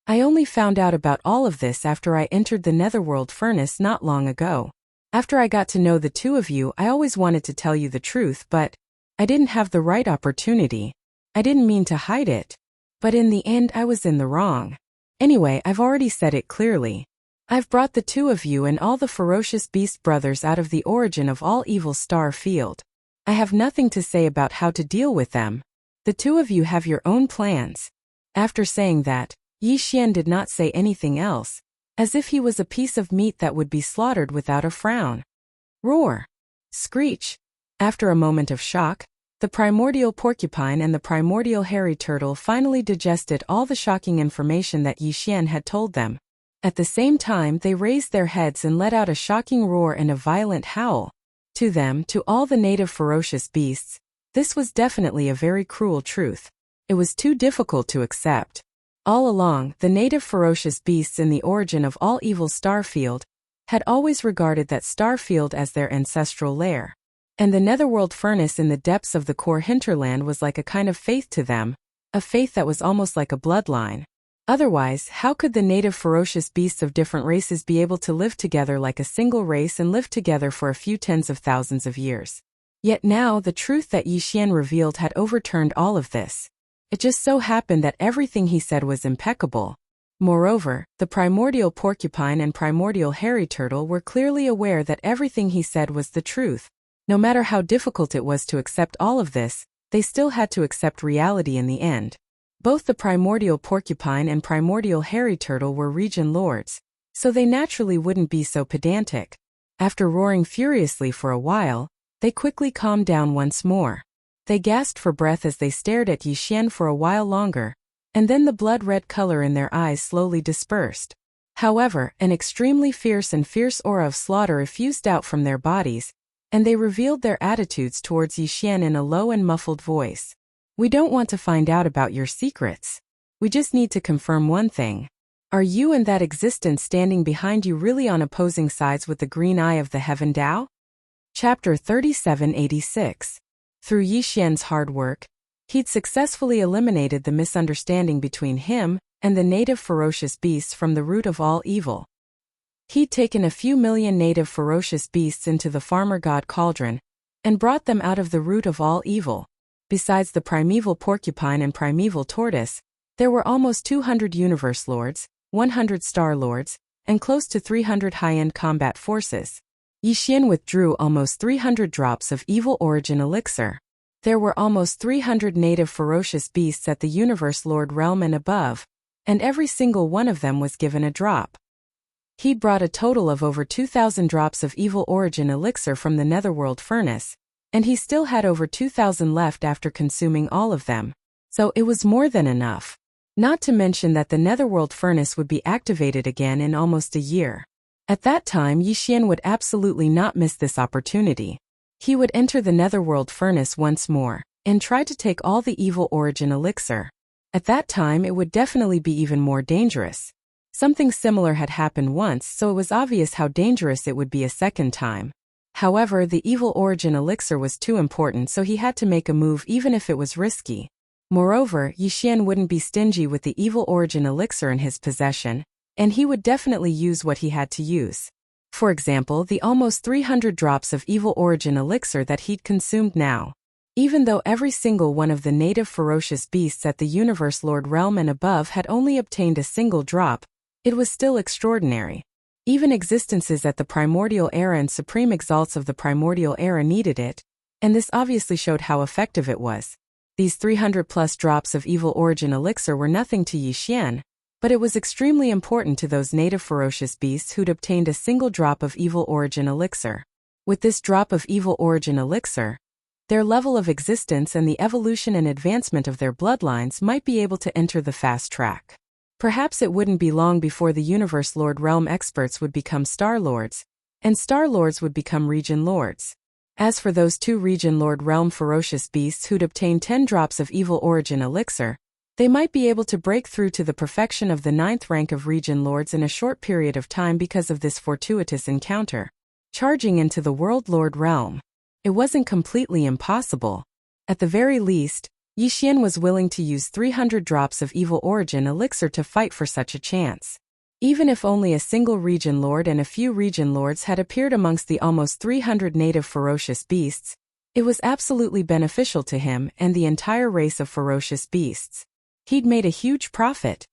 I only found out about all of this after I entered the netherworld furnace not long ago. After I got to know the 2 of you, I always wanted to tell you the truth, but I didn't have the right opportunity. I didn't mean to hide it. But in the end, I was in the wrong. Anyway, I've already said it clearly. I've brought the 2 of you and all the ferocious beast brothers out of the origin of all evil star field. I have nothing to say about how to deal with them. The 2 of you have your own plans. After saying that, Yixian did not say anything else, as if he was a piece of meat that would be slaughtered without a frown. Roar! Screech! After a moment of shock, the primordial porcupine and the primordial hairy turtle finally digested all the shocking information that Yixian had told them. At the same time, they raised their heads and let out a shocking roar and a violent howl. To them, to all the native ferocious beasts, this was definitely a very cruel truth. It was too difficult to accept. All along, the native ferocious beasts in the origin of all evil starfield had always regarded that starfield as their ancestral lair. And the netherworld furnace in the depths of the core hinterland was like a kind of faith to them, a faith that was almost like a bloodline. Otherwise, how could the native ferocious beasts of different races be able to live together like a single race and live together for a few tens of thousands of years? Yet now, the truth that Yixian revealed had overturned all of this. It just so happened that everything he said was impeccable. Moreover, the primordial porcupine and primordial hairy turtle were clearly aware that everything he said was the truth. No matter how difficult it was to accept all of this, they still had to accept reality in the end. Both the primordial porcupine and primordial hairy turtle were region lords, so they naturally wouldn't be so pedantic. After roaring furiously for a while, they quickly calmed down once more. They gasped for breath as they stared at Yixian for a while longer, and then the blood-red color in their eyes slowly dispersed. However, an extremely fierce aura of slaughter effused out from their bodies, and they revealed their attitudes towards Yixian in a low and muffled voice. We don't want to find out about your secrets. We just need to confirm one thing. Are you and that existence standing behind you really on opposing sides with the green eye of the Heaven Tao? Chapter 3786. Through Yixian's hard work, He'd successfully eliminated the misunderstanding between him and the native ferocious beasts from the root of all evil. He'd taken a few million native ferocious beasts into the farmer god cauldron and brought them out of the root of all evil. Besides the primeval porcupine and primeval tortoise, there were almost 200 universe lords, 100 star lords, and close to 300 high-end combat forces. Yi Xian withdrew almost 300 drops of evil origin elixir. There were almost 300 native ferocious beasts at the universe lord realm and above, and every single one of them was given a drop. He'd brought a total of over 2,000 drops of evil origin elixir from the netherworld furnace, and he still had over 2,000 left after consuming all of them. So it was more than enough. Not to mention that the netherworld furnace would be activated again in almost a year. At that time, Yi Xian would absolutely not miss this opportunity. He would enter the netherworld furnace once more and try to take all the evil origin elixir. At that time, it would definitely be even more dangerous. Something similar had happened once, so it was obvious how dangerous it would be a second time. However, the evil origin elixir was too important, so he had to make a move even if it was risky. Moreover, Yi Xian wouldn't be stingy with the evil origin elixir in his possession, and he would definitely use what he had to use. For example, the almost 300 drops of evil origin elixir that he'd consumed now. Even though every single one of the native ferocious beasts at the universe lord realm and above had only obtained a single drop, it was still extraordinary. Even existences at the primordial era and supreme exalts of the primordial era needed it, and this obviously showed how effective it was. These 300+ drops of evil origin elixir were nothing to Yi Xian, but it was extremely important to those native ferocious beasts who'd obtained a single drop of evil origin elixir. With this drop of evil origin elixir, their level of existence and the evolution and advancement of their bloodlines might be able to enter the fast track. Perhaps it wouldn't be long before the Universe Lord Realm experts would become Star Lords, and Star Lords would become Region Lords. As for those two Region Lord Realm ferocious beasts who'd obtained 10 drops of evil origin elixir, they might be able to break through to the perfection of the 9th rank of Region Lords in a short period of time because of this fortuitous encounter. Charging into the World Lord Realm. It wasn't completely impossible. At the very least, Yi Xian was willing to use 300 drops of evil origin elixir to fight for such a chance. Even if only a single Region Lord and a few Region Lords had appeared amongst the almost 300 native ferocious beasts, it was absolutely beneficial to him and the entire race of ferocious beasts. He'd made a huge profit.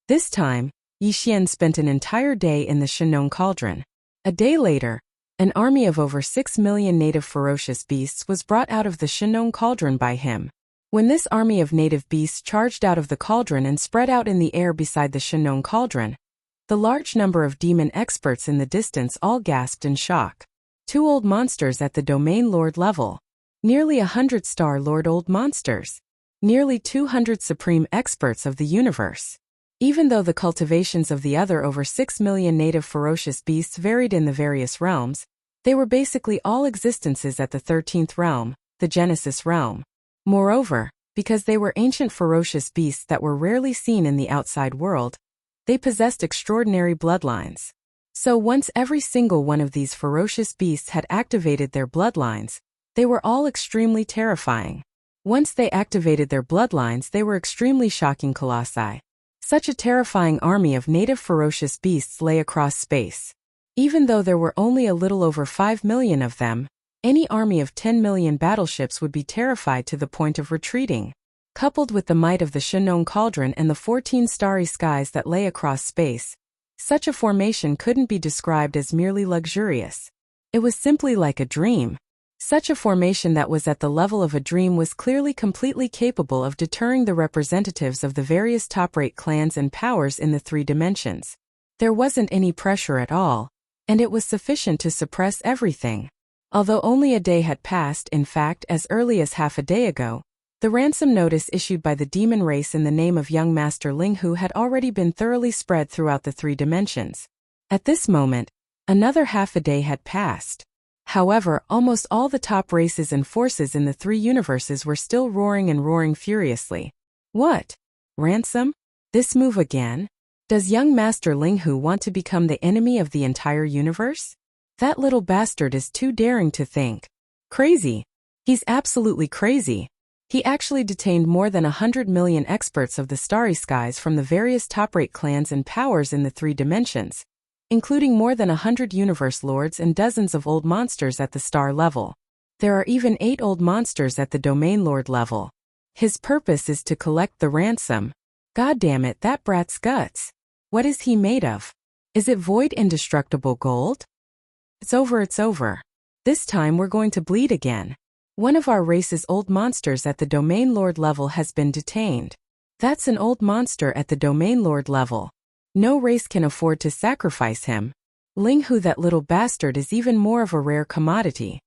This time, Yi Xian spent an entire day in the Shenong Cauldron. A day later, an army of over 6 million native ferocious beasts was brought out of the Shenong Cauldron by him. When this army of native beasts charged out of the cauldron and spread out in the air beside the Shenong Cauldron, the large number of demon experts in the distance all gasped in shock. 2 old monsters at the domain lord level. Nearly 100 star lord old monsters. Nearly 200 supreme experts of the universe. Even though the cultivations of the other over 6 million native ferocious beasts varied in the various realms, they were basically all existences at the 13th realm, the Genesis realm. Moreover, because they were ancient ferocious beasts that were rarely seen in the outside world, they possessed extraordinary bloodlines. So once every single one of these ferocious beasts had activated their bloodlines, they were all extremely terrifying. Once they activated their bloodlines, they were extremely shocking colossi. Such a terrifying army of native ferocious beasts lay across space. Even though there were only a little over 5 million of them, any army of 10 million battleships would be terrified to the point of retreating. Coupled with the might of the Shenong Cauldron and the 14 starry skies that lay across space, such a formation couldn't be described as merely luxurious. It was simply like a dream. Such a formation that was at the level of a dream was clearly completely capable of deterring the representatives of the various top-rate clans and powers in the 3 dimensions. There wasn't any pressure at all, and it was sufficient to suppress everything. Although only a day had passed, in fact, as early as half a day ago, the ransom notice issued by the demon race in the name of young Master Linghu had already been thoroughly spread throughout the 3 dimensions. At this moment, another half a day had passed. However, almost all the top races and forces in the 3 universes were still roaring and roaring furiously. What? Ransom? This move again? Does young Master Linghu want to become the enemy of the entire universe? That little bastard is too daring to think. Crazy. He's absolutely crazy. He actually detained more than 100 million experts of the starry skies from the various top-rate clans and powers in the 3 dimensions, including more than 100 universe lords and dozens of old monsters at the star level. There are even 8 old monsters at the domain lord level. His purpose is to collect the ransom. God damn it, that brat's guts. What is he made of? Is it void indestructible gold? It's over. This time we're going to bleed again. One of our race's old monsters at the domain lord level has been detained. That's an old monster at the domain lord level. No race can afford to sacrifice him. Ling Hu, that little bastard, is even more of a rare commodity.